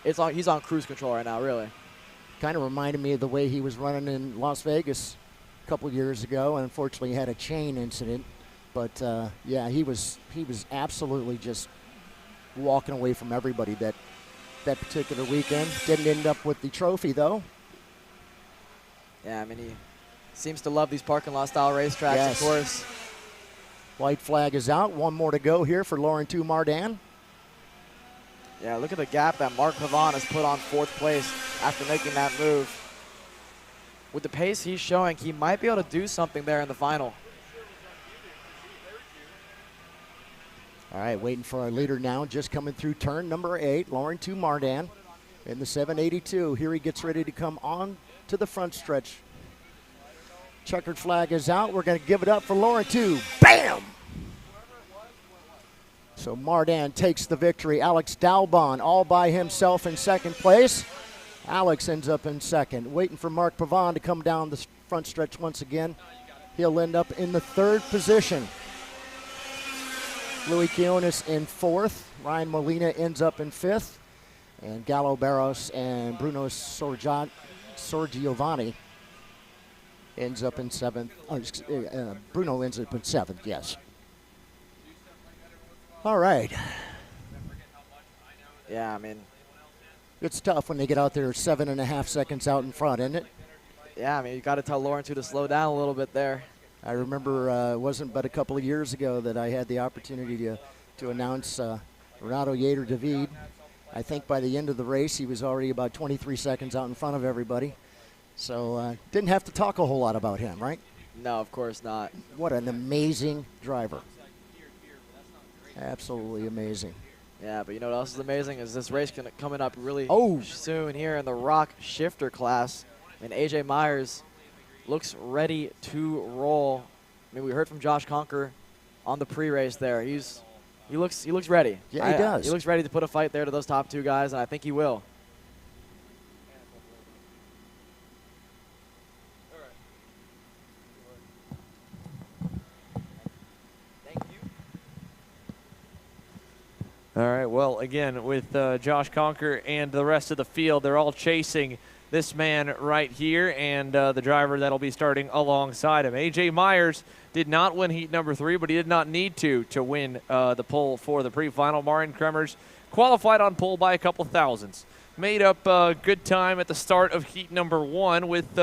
He's on cruise control right now, really. Kind of reminded me of the way he was running in Las Vegas a couple years ago, and unfortunately had a chain incident. But yeah, he was absolutely just walking away from everybody that particular weekend. Didn't end up with the trophy though. Yeah, I mean, he seems to love these parking lot style racetracks, Yes. of course. White flag is out. One more to go here for Lauren 2 Mardan. Yeah, look at the gap that Mark Pavon has put on 4th place after making that move. With the pace he's showing, he might be able to do something there in the final. All right, waiting for our leader now, just coming through turn number 8, Lauren 2 Mardan in the 782. Here he gets ready to come on to the front stretch. Checkered flag is out. We're going to give it up for Lauren 2. Bam! So Mardan takes the victory. Alex Dalbon all by himself in 2nd place. Alex ends up in 2nd. Waiting for Mark Pavon to come down the front stretch once again. He'll end up in the 3rd position. Louis Quiones in 4th. Ryan Molina ends up in 5th. And Gallo Barros and Bruno Sorgiovanni ends up in 7th. Bruno ends up in 7th, yes. All right. Yeah, I mean, it's tough when they get out there 7.5 seconds out in front, isn't it? Yeah, I mean, you got to tell Lauren 2 to slow down a little bit there. I remember it wasn't but a couple of years ago that I had the opportunity to announce Renato Yater David. I think by the end of the race, he was already about 23 seconds out in front of everybody. So didn't have to talk a whole lot about him, right? No, of course not. What an amazing driver. Absolutely amazing. Yeah, but you know what else is amazing is this race coming up really Oh. soon here in the ROK Shifter class. And AJ Myers looks ready to roll. I mean, we heard from Josh Conker on the pre-race there. He looks ready. Yeah, he does. He looks ready to put a fight there to those top 2 guys, and I think he will. All right, well, again, with Josh Conker and the rest of the field, they're all chasing this man right here and the driver that'll be starting alongside him. A.J. Myers did not win heat number 3, but he did not need to win the pole for the pre-final. Marian Kremers qualified on pole by a couple thousandths. Made up a good time at the start of heat number 1 with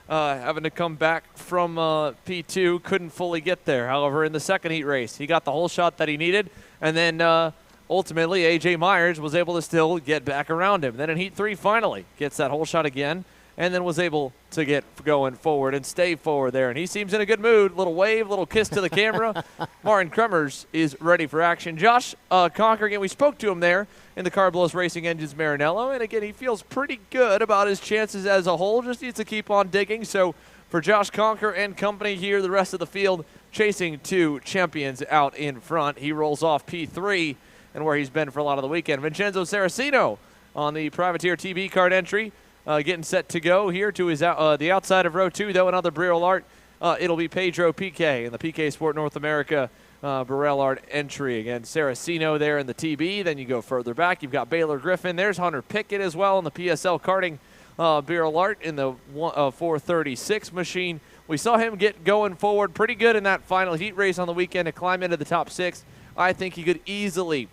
having to come back from P2. Couldn't fully get there. However, in the 2nd heat race, he got the whole shot that he needed, and then ultimately, A.J. Myers was able to still get back around him. Then in Heat 3, finally gets that whole shot again, and then was able to get going forward and stay forward there. And he seems in a good mood. Little wave, little kiss to the camera. Marian Kremers is ready for action. Josh Conker, again, we spoke to him there in the Carblow's Racing Engines Maranello, and again, he feels pretty good about his chances as a whole. Just needs to keep on digging. So for Josh Conker and company here, the rest of the field chasing 2 champions out in front. He rolls off P3. And where he's been for a lot of the weekend. Vincenzo Saraceno on the Privateer TB card entry, getting set to go here to his the outside of row 2, though another Burrell Art. It'll be Pedro Piqué in the PK Sport North America Burrell Art entry. Again, Saraceno there in the TB. Then you go further back. You've got Baylor Griffin. There's Hunter Pickett as well in the PSL karting Burrell Art in the 436 machine. We saw him get going forward pretty good in that final heat race on the weekend to climb into the top 6. I think he could easily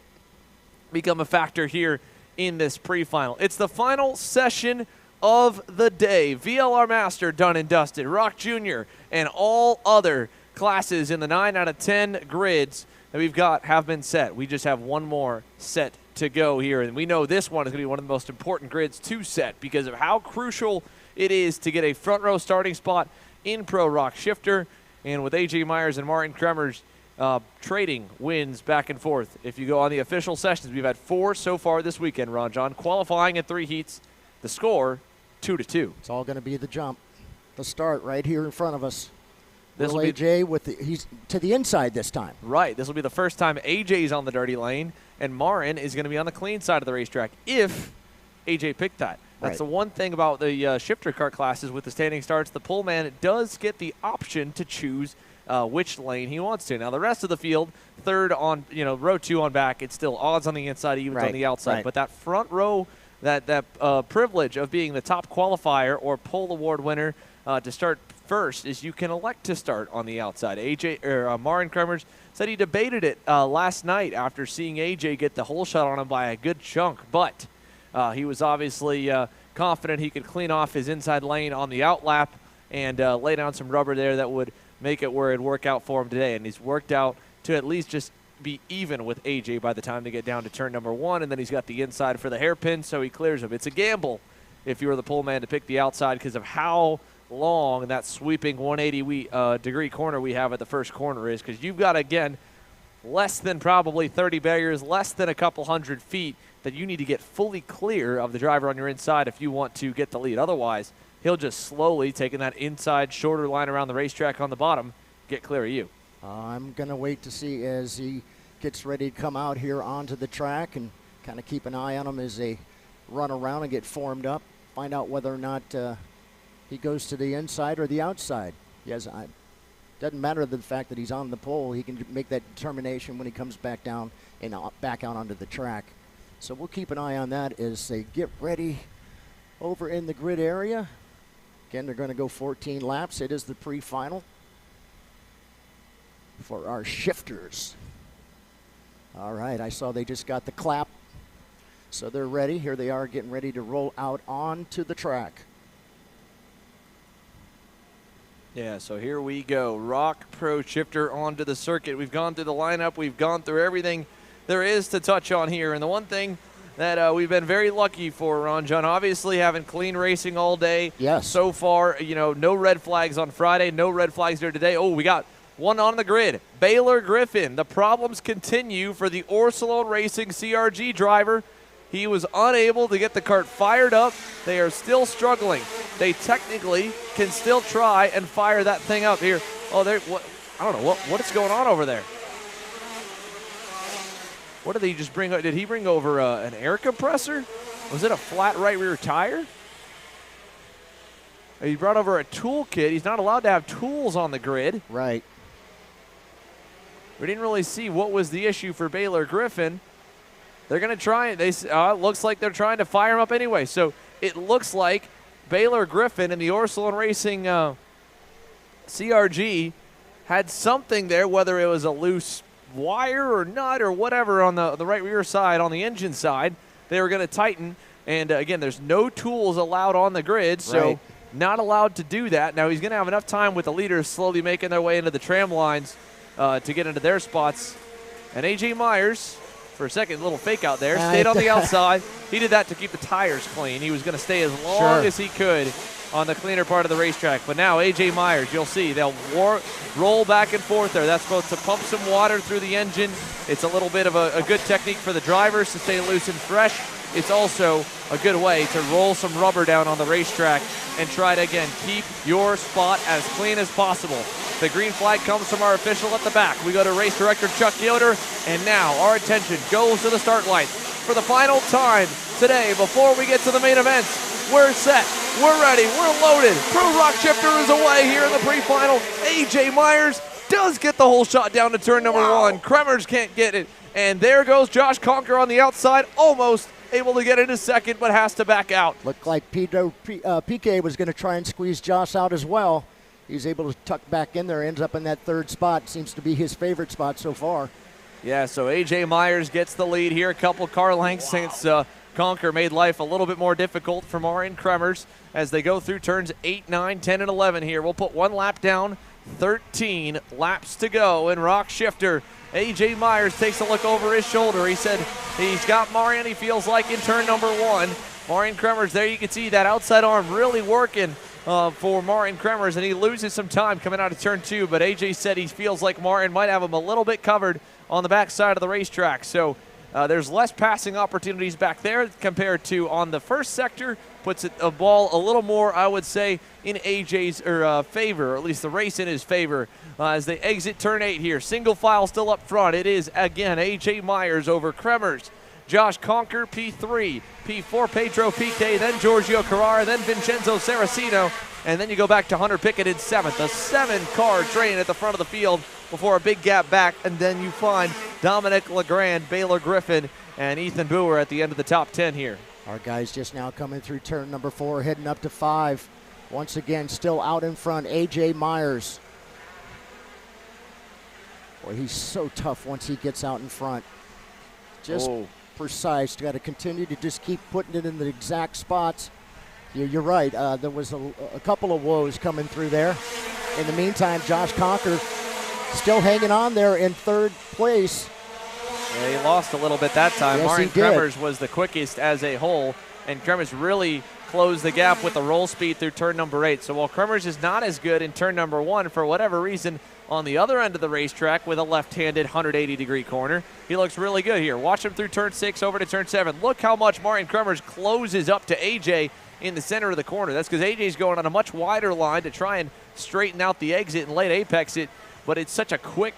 become a factor here in this pre-final. It's the final session of the day. VLR Master done and dusted. ROK Jr. and all other classes in the 9 out of 10 grids that we've got have been set. We just have one more set to go here, and we know this one is going to be one of the most important grids to set because of how crucial it is to get a front row starting spot in Pro ROK Shifter, and with AJ Myers and Martin Kremers trading wins back and forth. If you go on the official sessions, we've had 4 so far this weekend, Ron John, qualifying in 3 heats. The score, 2-2. It's all going to be the jump, the start right here in front of us. This will AJ he's to the inside this time. Right. This will be the first time AJ's on the dirty lane, and Marin is going to be on the clean side of the racetrack if AJ picked that. That's the one thing about the shifter kart classes with the standing starts. The pull man does get the option to choose which lane he wants to. Now, the rest of the field, third on, row 2 on back, it's still odds on the inside, evens on the outside. Right. But that front row, that privilege of being the top qualifier or pole award winner to start first is you can elect to start on the outside. Marin Kremers said he debated it last night after seeing AJ get the hole shot on him by a good chunk, but he was obviously confident he could clean off his inside lane on the outlap and lay down some rubber there that would make it where it'd work out for him today. And he's worked out to at least just be even with AJ by the time they get down to turn number 1, and then he's got the inside for the hairpin, so he clears him. It's a gamble if you were the pole man to pick the outside because of how long that sweeping 180 degree corner we have at the first corner is, because you've got, again, less than probably 30 barriers, less than a couple hundred feet that you need to get fully clear of the driver on your inside if you want to get the lead. Otherwise, he'll just slowly, taking that inside shorter line around the racetrack on the bottom, get clear of you. I'm going to wait to see as he gets ready to come out here onto the track and kind of keep an eye on him as they run around and get formed up, find out whether or not he goes to the inside or the outside. Yes, doesn't matter the fact that he's on the pole. He can make that determination when he comes back down and back out onto the track. So we'll keep an eye on that as they get ready over in the grid area. Again, they're going to go 14 laps. It is the pre-final for our shifters. All right, I saw they just got the clap. So they're ready. Here they are getting ready to roll out onto the track. Yeah, so here we go. ROK Pro Shifter onto the circuit. We've gone through the lineup. We've gone through everything there is to touch on here. And the one thing that we've been very lucky for, Ron John, obviously having clean racing all day. Yes. So far, no red flags on Friday, no red flags there today. Oh, we got one on the grid. Baylor Griffin. The problems continue for the Orsalone Racing CRG driver. He was unable to get the kart fired up. They are still struggling. They technically can still try and fire that thing up here. Oh, I don't know what is going on over there. What did he just bring? Did he bring over an air compressor? Was it a flat right rear tire? He brought over a tool kit. He's not allowed to have tools on the grid. Right. We didn't really see what was the issue for Baylor Griffin. They're going to try it. It looks like they're trying to fire him up anyway. So it looks like Baylor Griffin and the Orsalone Racing CRG had something there, whether it was a loose wire or nut or whatever on the right rear side, on the engine side. They were going to tighten. And, again, there's no tools allowed on the grid, so not allowed to do that. Now he's going to have enough time with the leaders slowly making their way into the tram lines to get into their spots. And A.J. Myers, for a second, a little fake out there, stayed on the outside. He did that to keep the tires clean. He was going to stay as long as he could on the cleaner part of the racetrack. But now A.J. Myers, you'll see, they'll roll back and forth there. That's both to pump some water through the engine. It's a little bit of a good technique for the drivers to stay loose and fresh. It's also a good way to roll some rubber down on the racetrack and try to, again, keep your spot as clean as possible. The green flag comes from our official at the back. We go to race director Chuck Yoder, and now our attention goes to the start line. For the final time today, before we get to the main events, we're set, we're ready, we're loaded. Pro ROK Shifter is away here in the pre-final. AJ Myers does get the whole shot down to turn number 1. Kremers can't get it. And there goes Josh Conker on the outside, almost able to get into second, but has to back out. Looked like PK was going to try and squeeze Josh out as well. He's able to tuck back in there, ends up in that third spot. Seems to be his favorite spot so far. Yeah, so A.J. Myers gets the lead here. A couple car lengths since Conker made life a little bit more difficult for Marian Kremers as they go through turns 8, 9, 10, and 11 here. We'll put 1 lap down, 13 laps to go in ROK Shifter. A.J. Myers takes a look over his shoulder. He said he's got Marian, he feels like, in turn number 1. Marian Kremers, there you can see that outside arm really working for Marian Kremers, and he loses some time coming out of turn 2, but A.J. said he feels like Marian might have him a little bit covered on the back side of the racetrack. So there's less passing opportunities back there compared to on the first sector. Puts a ball a little more, I would say, in AJ's favor, or at least the race in his favor, as they exit turn 8 here. Single file still up front. It is, again, A.J. Myers over Kremers. Josh Conker, P3. P4, Pedro Piquet, then Giorgio Carrara, then Vincenzo Saraceno, and then you go back to Hunter Pickett in 7th. A 7-car train at the front of the field before a big gap back, and then you find Dominic Legrand, Baylor Griffin, and Ethan Boer at the end of the top 10 here. Our guys just now coming through turn number 4, heading up to 5. Once again, still out in front, A.J. Myers. Boy, he's so tough once he gets out in front. Just precise. Got to continue to just keep putting it in the exact spots. You're right. There was a couple of woes coming through there. In the meantime, Josh Conker still hanging on there in 3rd place. Yeah, he lost a little bit that time. Yes, Marian he did. Kremers was the quickest as a whole, and Kremers really closed the gap with the roll speed through turn number 8. So while Kremers is not as good in turn number 1, for whatever reason, on the other end of the racetrack with a left-handed 180-degree corner, he looks really good here. Watch him through turn 6 over to turn 7. Look how much Marian Kremers closes up to AJ in the center of the corner. That's because AJ's going on a much wider line to try and straighten out the exit and late apex it, but it's such a quick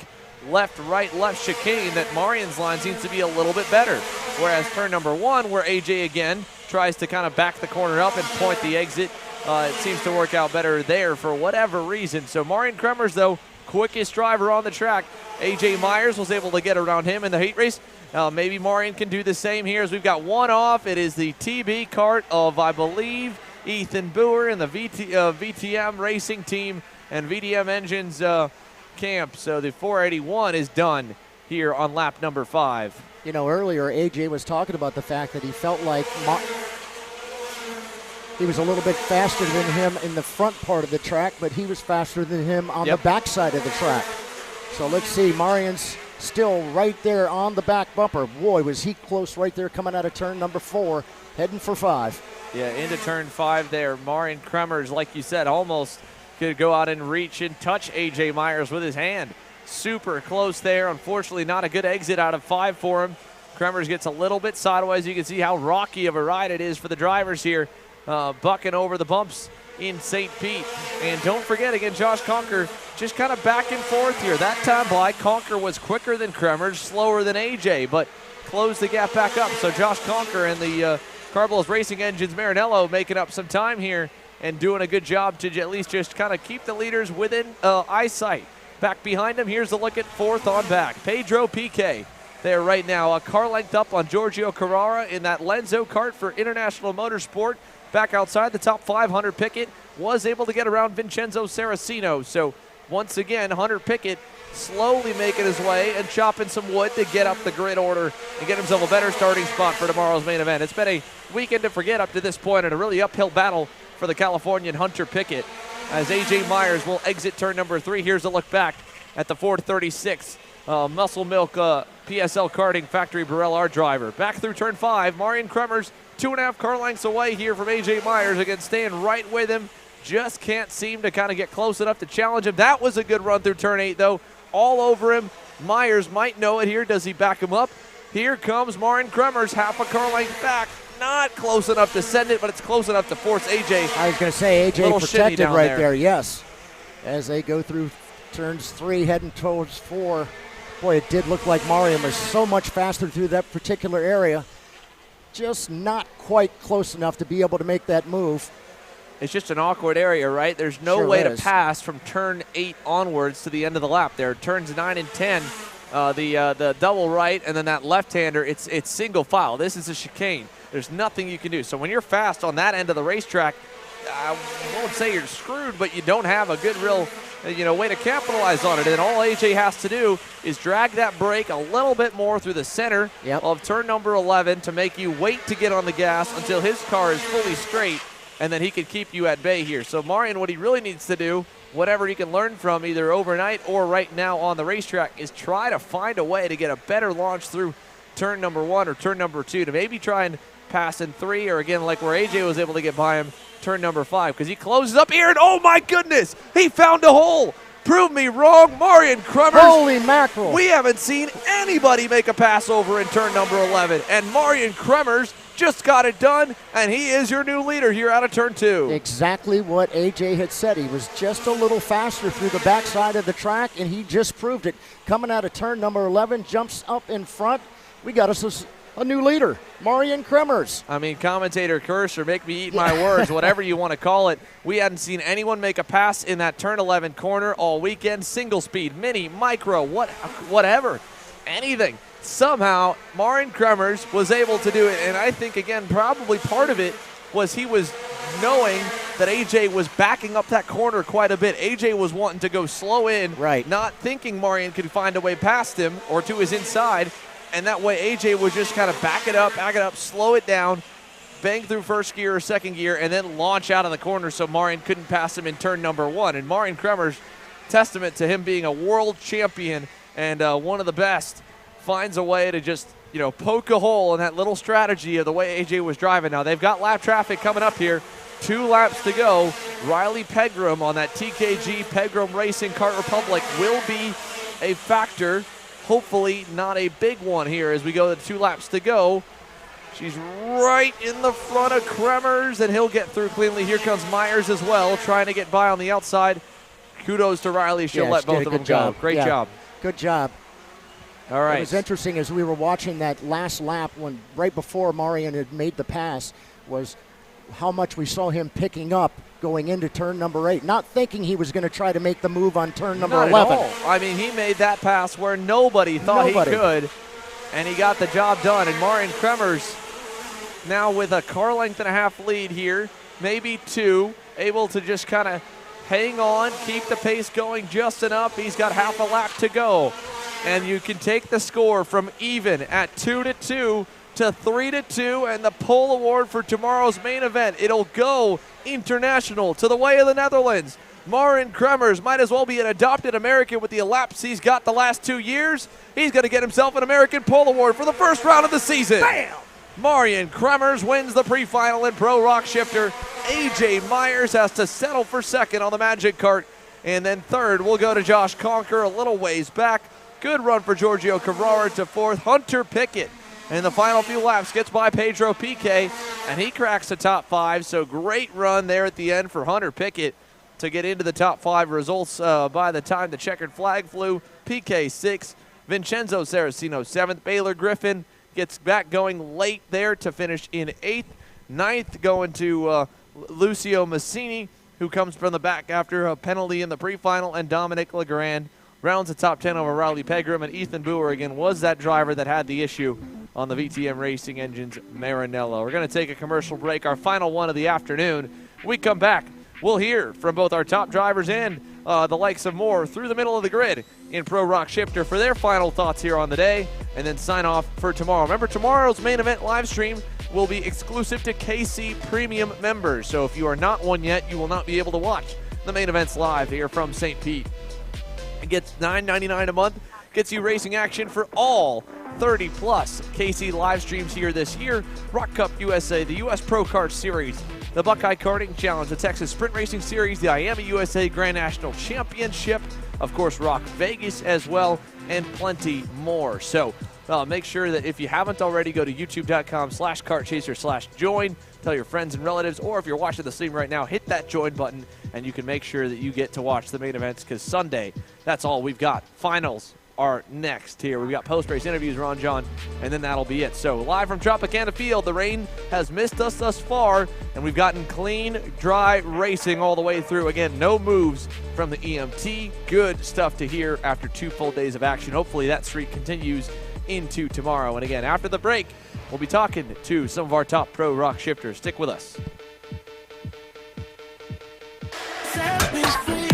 left, right, left chicane that Marian's line seems to be a little bit better. Whereas turn number 1, where AJ again tries to kind of back the corner up and point the exit, it seems to work out better there for whatever reason. So Marian Kremers, though, quickest driver on the track. AJ Myers was able to get around him in the heat race. Maybe Marian can do the same here as we've got one off. It is the TB Kart of, I believe, Ethan Boer and the VTM racing team and VDM Engines camp. So the 481 is done here on lap number 5. You know, earlier AJ was talking about the fact that he felt like he was a little bit faster than him in the front part of the track, but he was faster than him on the back side of the track. So let's see, Marian's still right there on the back bumper. Boy, was he close right there coming out of turn number 4, heading for 5. Yeah, into turn 5 there. Marian Kremers, like you said, almost could go out and reach and touch AJ Myers with his hand. Super close there. Unfortunately, not a good exit out of 5 for him. Kremers gets a little bit sideways. You can see how rocky of a ride it is for the drivers here, bucking over the bumps in St. Pete. And don't forget, again, Josh Conker just kind of back and forth here. That time by, Conker was quicker than Kremers, slower than AJ, but closed the gap back up. So Josh Conker and the Carbolos Racing Engines Maranello making up some time here and doing a good job to at least just kind of keep the leaders within eyesight. Back behind him, here's a look at 4th on back. Pedro Piquet there right now, a car length up on Giorgio Carrara in that Lenzo kart for International Motorsport. Back outside the top 500, Pickett was able to get around Vincenzo Saraceno. So once again, Hunter Pickett slowly making his way and chopping some wood to get up the grid order and get himself a better starting spot for tomorrow's main event. It's been a weekend to forget up to this point and a really uphill battle for the Californian Hunter Pickett as AJ Myers will exit turn number 3. Here's a look back at the 436 Muscle Milk PSL Karting Factory Burrell R driver. Back through turn 5, Marian Kremers 2.5 car lengths away here from AJ Myers. Again, staying right with him. Just can't seem to kind of get close enough to challenge him. That was a good run through turn 8, though. All over him. Myers might know it here. Does he back him up? Here comes Marian Kremers, half a car length back. Not close enough to send it, but it's close enough to force AJ. I was going to say AJ protected right there, yes. As they go through turns 3, heading towards 4. Boy, it did look like Marian was so much faster through that particular area. Just not quite close enough to be able to make that move. It's just an awkward area, right? There's no way to pass from turn 8 onwards to the end of the lap there. Turns 9 and 10, the double right, and then that left-hander, it's single file. This is a chicane. There's nothing you can do. So when you're fast on that end of the racetrack, I won't say you're screwed, but you don't have a good real way to capitalize on it. And all AJ has to do is drag that brake a little bit more through the center of turn number 11 to make you wait to get on the gas until his car is fully straight, and then he can keep you at bay here. So Marian, what he really needs to do, whatever he can learn from either overnight or right now on the racetrack, is try to find a way to get a better launch through turn number 1 or turn number 2 to maybe try and pass in 3, or again, like where AJ was able to get by him, turn number 5, because he closes up here, and oh my goodness, he found a hole. Prove me wrong, Marian Kremers. Holy mackerel. We haven't seen anybody make a pass over in turn number 11, and Marian Kremers just got it done, and he is your new leader here out of turn 2. Exactly what AJ had said. He was just a little faster through the backside of the track, and he just proved it. Coming out of turn number 11, jumps up in front. We got us a new leader, Marian Kremers. I mean, commentator curse or make me eat my words, whatever you want to call it. We hadn't seen anyone make a pass in that turn 11 corner all weekend. Single speed, mini, micro, whatever, anything. Somehow, Marian Kremers was able to do it, and I think, again, probably part of it was he was knowing that AJ was backing up that corner quite a bit. AJ was wanting to go slow in, not thinking Marian could find a way past him or to his inside, and that way AJ would just kind of back it up, slow it down, bang through first gear or second gear, and then launch out of the corner so Marian couldn't pass him in turn number 1. And Marian Kremers, testament to him being a world champion and one of the best, finds a way to just, poke a hole in that little strategy of the way AJ was driving. Now, they've got lap traffic coming up here. 2 laps to go. Riley Pegram on that TKG Pegram Racing Kart Republic will be a factor. Hopefully not a big one here as we go to 2 laps to go. She's right in the front of Kremers, and he'll get through cleanly. Here comes Myers as well, trying to get by on the outside. Kudos to Riley. She'll let both of them go. Great job. Good job. All right. It was interesting as we were watching that last lap when right before Marian had made the pass was how much we saw him picking up going into turn number 8, not thinking he was going to try to make the move on turn number 11. Not at all. I mean, he made that pass where nobody thought he could, and he got the job done. And Marian Kremers now with a car length and a half lead here, maybe 2, able to just kind of hang on, keep the pace going just enough. He's got half a lap to go, and you can take the score from even at 2-2 to 3-2, and the pole award for tomorrow's main event. It'll go international to the way of the Netherlands. Marian Kremers might as well be an adopted American with the laps he's got the last 2 years. He's going to get himself an American pole award for the first round of the season. Bam! Marian Kremers wins the pre-final in Pro ROK Shifter. AJ Myers has to settle for second on the Magic Kart. And then third, we'll go to Josh Conker a little ways back. Good run for Giorgio Carrara to fourth. Hunter Pickett in the final few laps gets by Pedro Piquet, and he cracks the top 5. So great run there at the end for Hunter Pickett to get into the top 5 results by the time the checkered flag flew. Piquet 6th, Vincenzo Saraceno 7th, Baylor Griffin gets back going late there to finish in 8th. 9th going to Lucio Massini, who comes from the back after a penalty in the pre-final, and Dominic Legrand rounds the top 10 over Riley Pegram, and Ethan Boer again was that driver that had the issue on the VTM Racing Engines Maranello. We're going to take a commercial break, our final one of the afternoon. When we come back, we'll hear from both our top drivers and the likes of more through the middle of the grid in Pro ROK Shifter for their final thoughts here on the day, and then sign off for tomorrow. Remember, tomorrow's main event live stream will be exclusive to KC Premium members. So if you are not one yet, you will not be able to watch the main events live here from St. Pete. It gets $9.99 a month, gets you racing action for all 30-plus KC live streams here this year. ROK Cup USA, the U.S. Pro Kart Series, the Buckeye Karting Challenge, the Texas Sprint Racing Series, the IAMA USA Grand National Championship, of course, ROK Vegas as well, and plenty more. So make sure that if you haven't already, go to youtube.com/kartchaser/join. Tell your friends and relatives, or if you're watching the stream right now, hit that join button, and you can make sure that you get to watch the main events, because Sunday, that's all we've got. Finals are next here. We've got post-race interviews, Ron John, and then that'll be it. So live from Tropicana Field, the rain has missed us thus far, and we've gotten clean, dry racing all the way through. Again, no moves from the EMT. Good stuff to hear after 2 full days of action. Hopefully that streak continues into tomorrow. And again, after the break, we'll be talking to some of our top Pro ROK shifters. Stick with us. Set me free.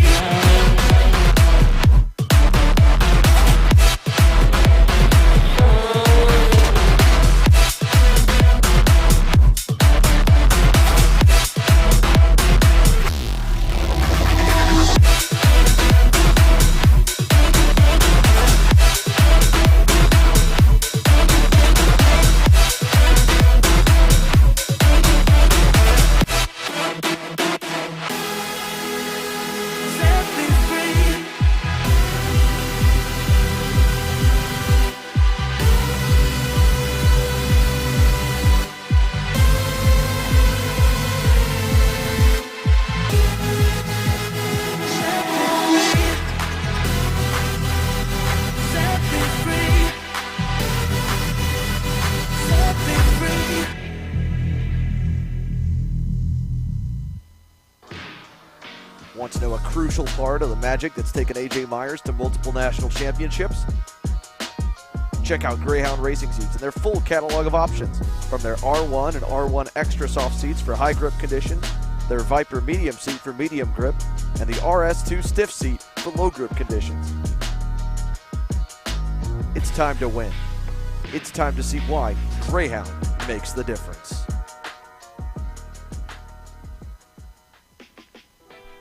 Want to know a crucial part of the magic that's taken AJ Myers to multiple national championships? Check out Greyhound Racing Seats and their full catalog of options, from their R1 and R1 Extra Soft seats for high grip conditions, their Viper Medium seat for medium grip, and the RS2 Stiff seat for low grip conditions. It's time to win. It's time to see why Greyhound makes the difference.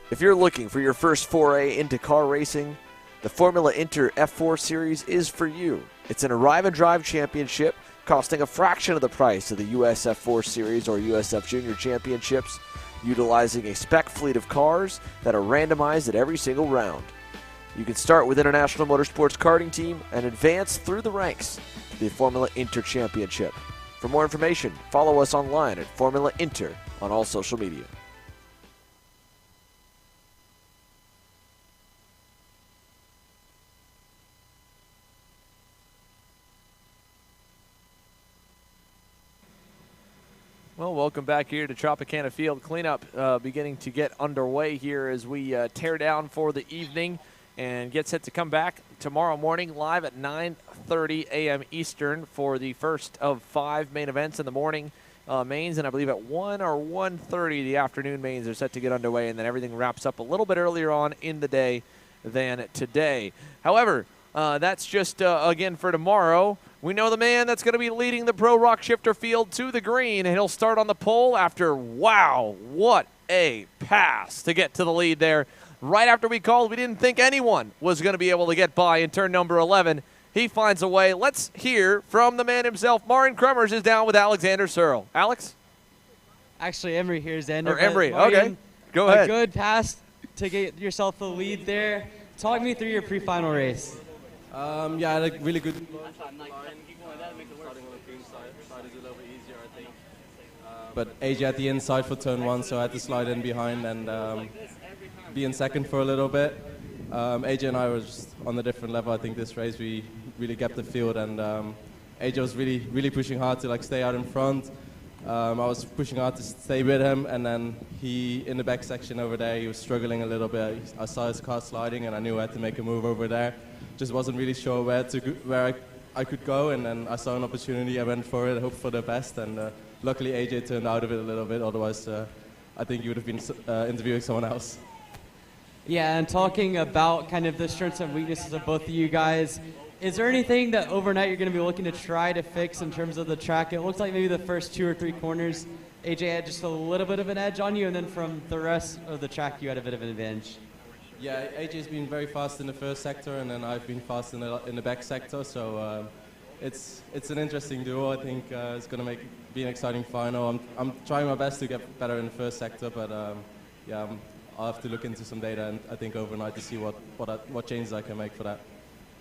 If you're looking for your first foray into car racing, the Formula Inter F4 Series is for you. It's an arrive and drive championship costing a fraction of the price of the US F4 Series or USF Junior Championships, utilizing a spec fleet of cars that are randomized at every single round. You can start with International Motorsports Karting Team and advance through the ranks to the Formula Inter Championship. For more information, follow us online at Formula Inter on all social media. Well, welcome back here to Tropicana Field. Cleanup beginning to get underway here as we tear down for the evening and get set to come back tomorrow morning live at 9:30 a.m. Eastern for the first of 5 main events in the morning mains, and I believe at 1 or 1:30 the afternoon mains are set to get underway, and then everything wraps up a little bit earlier on in the day than today. However, that's just, again, for tomorrow. We know the man that's going to be leading the Pro ROK Shifter field to the green, and he'll start on the pole after, wow, what a pass to get to the lead there. Right after we called, we didn't think anyone was going to be able to get by in turn number 11. He finds a way. Let's hear from the man himself. Marin Kremers is down with Alexander Searle. Alex? Actually, Emery here, Xander. Or Emery, okay. Go ahead. A good pass to get yourself the lead there. Talk me through your pre-final race. Yeah, I had a really good starting on the green side is a little bit easier, I think. But AJ at the inside for turn 1, so I had to slide in behind and be in second for a little bit. AJ and I were just on a different level. I think this race we really kept the field, and AJ was really pushing hard to stay out in front. I was pushing hard to stay with him, and then he, in the back section over there, he was struggling a little bit. I saw his car sliding, and I knew I had to make a move over there. Just wasn't really sure where I could go, and then I saw an opportunity. I went for it, hoped for the best, and luckily AJ turned out of it a little bit. Otherwise, I think he would have been interviewing someone else. Yeah, and talking about kind of the strengths and weaknesses of both of you guys, is there anything that overnight you're going to be looking to try to fix in terms of the track? It looks like maybe the first 2 or 3 corners, AJ had just a little bit of an edge on you, and then from the rest of the track, you had a bit of an advantage. Yeah, AJ's been very fast in the first sector, and then I've been fast in the back sector. So it's an interesting duo. I think it's going to be an exciting final. I'm trying my best to get better in the first sector, but yeah, I'll have to look into some data, and I think overnight to see what changes I can make for that.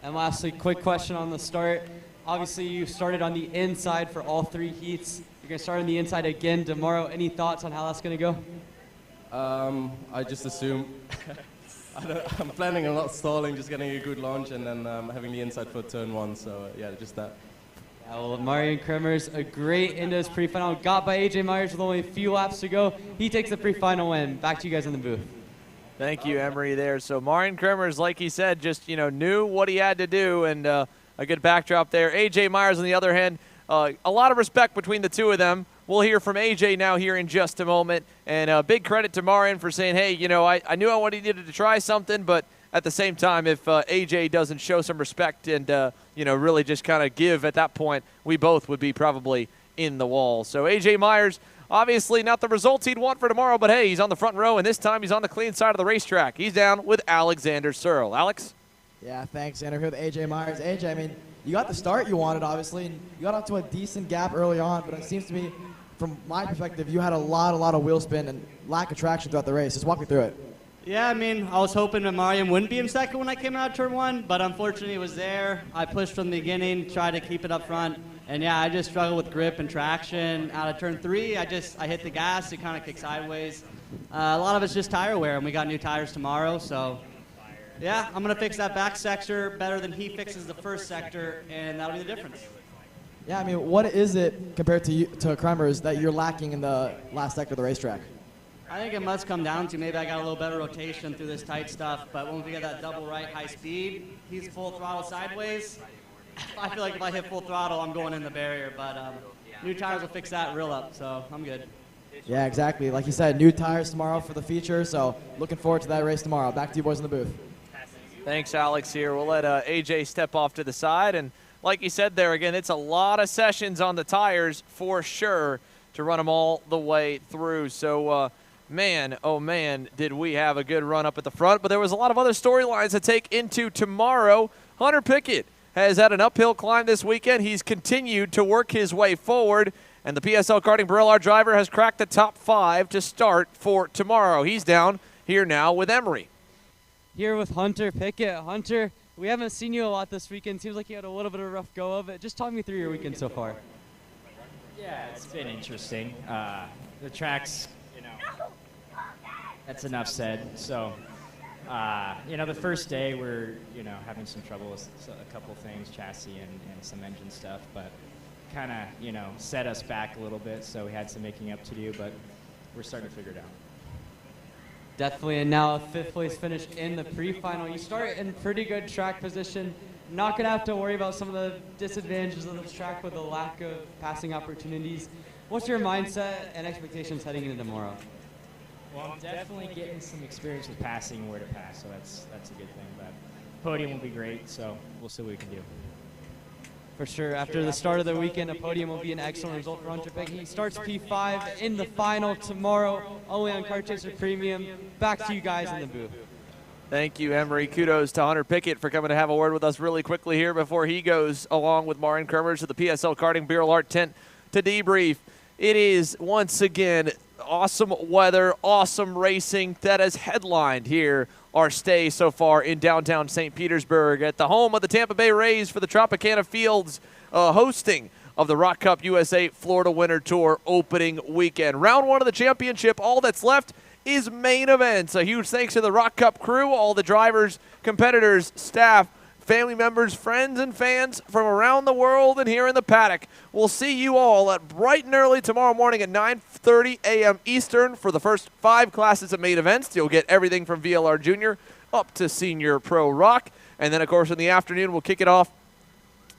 And lastly, quick question on the start. Obviously, you started on the inside for all 3 heats. You're going to start on the inside again tomorrow. Any thoughts on how that's going to go? I just assume. I'm planning on not stalling, just getting a good launch, and then having the inside for turn 1. So yeah, just that. Yeah, well, Marin Kremers, a great into his pre-final. Got by AJ Myers with only a few laps to go. He takes the pre-final win. Back to you guys in the booth. Thank you, Emery, there. So Marin Kremers, like he said, just knew what he had to do, and a good backdrop there. AJ Myers, on the other hand, a lot of respect between the two of them. We'll hear from AJ now here in just a moment. And big credit to Marin for saying, hey, I knew I needed to try something, but at the same time, if AJ doesn't show some respect and, really just kind of give at that point, we both would be probably in the wall. So AJ Myers, obviously not the results he'd want for tomorrow, but hey, he's on the front row, and this time he's on the clean side of the racetrack. He's down with Alexander Searle. Alex? Yeah, thanks, Xander. Here with AJ Myers. AJ, I mean, you got the start you wanted, obviously, and you got off to a decent gap early on, but it seems to me, from my perspective, you had a lot of wheel spin and lack of traction throughout the race. Just walk me through it. Yeah, I mean, I was hoping that Mariam wouldn't be in second when I came out of turn 1, but unfortunately it was there. I pushed from the beginning, tried to keep it up front, and yeah, I just struggled with grip and traction. Out of turn 3, I hit the gas, it kind of kicked sideways. A lot of it's just tire wear, and we got new tires tomorrow, so yeah, I'm going to fix that back sector better than he fixes the first sector, and that'll be the difference. Yeah, I mean, what is it compared to Kremers that you're lacking in the last sector of the racetrack? I think it must come down to maybe I got a little better rotation through this tight stuff, but when we get that double right high speed, he's full throttle sideways. I feel like if I hit full throttle, I'm going in the barrier, but new tires will fix that real up, so I'm good. Yeah, exactly. Like you said, new tires tomorrow for the feature, so looking forward to that race tomorrow. Back to you boys in the booth. Thanks, Alex, here. We'll let AJ step off to the side. And like you said there, again, it's a lot of sessions on the tires for sure to run them all the way through. So, man, oh, man, did we have a good run up at the front. But there was a lot of other storylines to take into tomorrow. Hunter Pickett has had an uphill climb this weekend. He's continued to work his way forward. And the PSL Karting VLR driver has cracked the top 5 to start for tomorrow. He's down here now with Emery. Here with Hunter Pickett. Hunter, we haven't seen you a lot this weekend. Seems like you had a little bit of a rough go of it. Just talk me through your weekend so far. Yeah, it's been interesting. The tracks, you know, that's enough said. So, you know, the first day we're, you know, having some trouble with a couple things, chassis and some engine stuff, but kind of, you know, set us back a little bit. So we had some making up to do, but we're starting to figure it out. Definitely, and now a 5th place finish in the pre-final. You start in pretty good track position. Not going to have to worry about some of the disadvantages of this track with the lack of passing opportunities. What's your mindset and expectations heading into tomorrow? Well, I'm definitely getting some experience with passing and where to pass, so that's a good thing. But podium will be great, so we'll see what we can do. For sure. After the start of the weekend, a podium will be an excellent result for Hunter Pickett. He starts P5 in the final tomorrow, only on Kart Chaser Premium. Back to you guys in the booth. Thank you, Emery. Kudos to Hunter Pickett for coming to have a word with us really quickly here before he goes along with Marin Kermers to the PSL Karting VLR tent to debrief. It is, once again, awesome weather, awesome racing that has headlined here our stay so far in downtown St. Petersburg at the home of the Tampa Bay Rays for the Tropicana Fields hosting of the ROK Cup USA Florida Winter Tour opening weekend. Round 1 of the championship, all that's left is main events. A huge thanks to the ROK Cup crew, all the drivers, competitors, staff, family members, friends, and fans from around the world and here in the paddock. We'll see you all at bright and early tomorrow morning at 9:30 a.m. Eastern for the first 5 classes of main events. You'll get everything from VLR Jr up to Senior Pro ROK. And then, of course, in the afternoon, we'll kick it off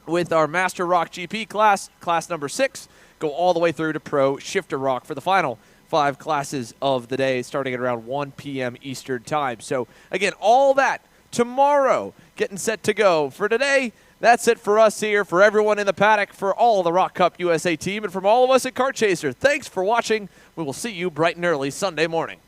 with our Master ROK GP class, class number 6, go all the way through to Pro Shifter ROK for the final 5 classes of the day, starting at around 1 p.m. Eastern time. So, again, all that tomorrow getting set to go. For today, that's it for us here, for everyone in the paddock, for all of the ROK Cup USA team, and from all of us at Kart Chaser. Thanks for watching. We will see you bright and early Sunday morning.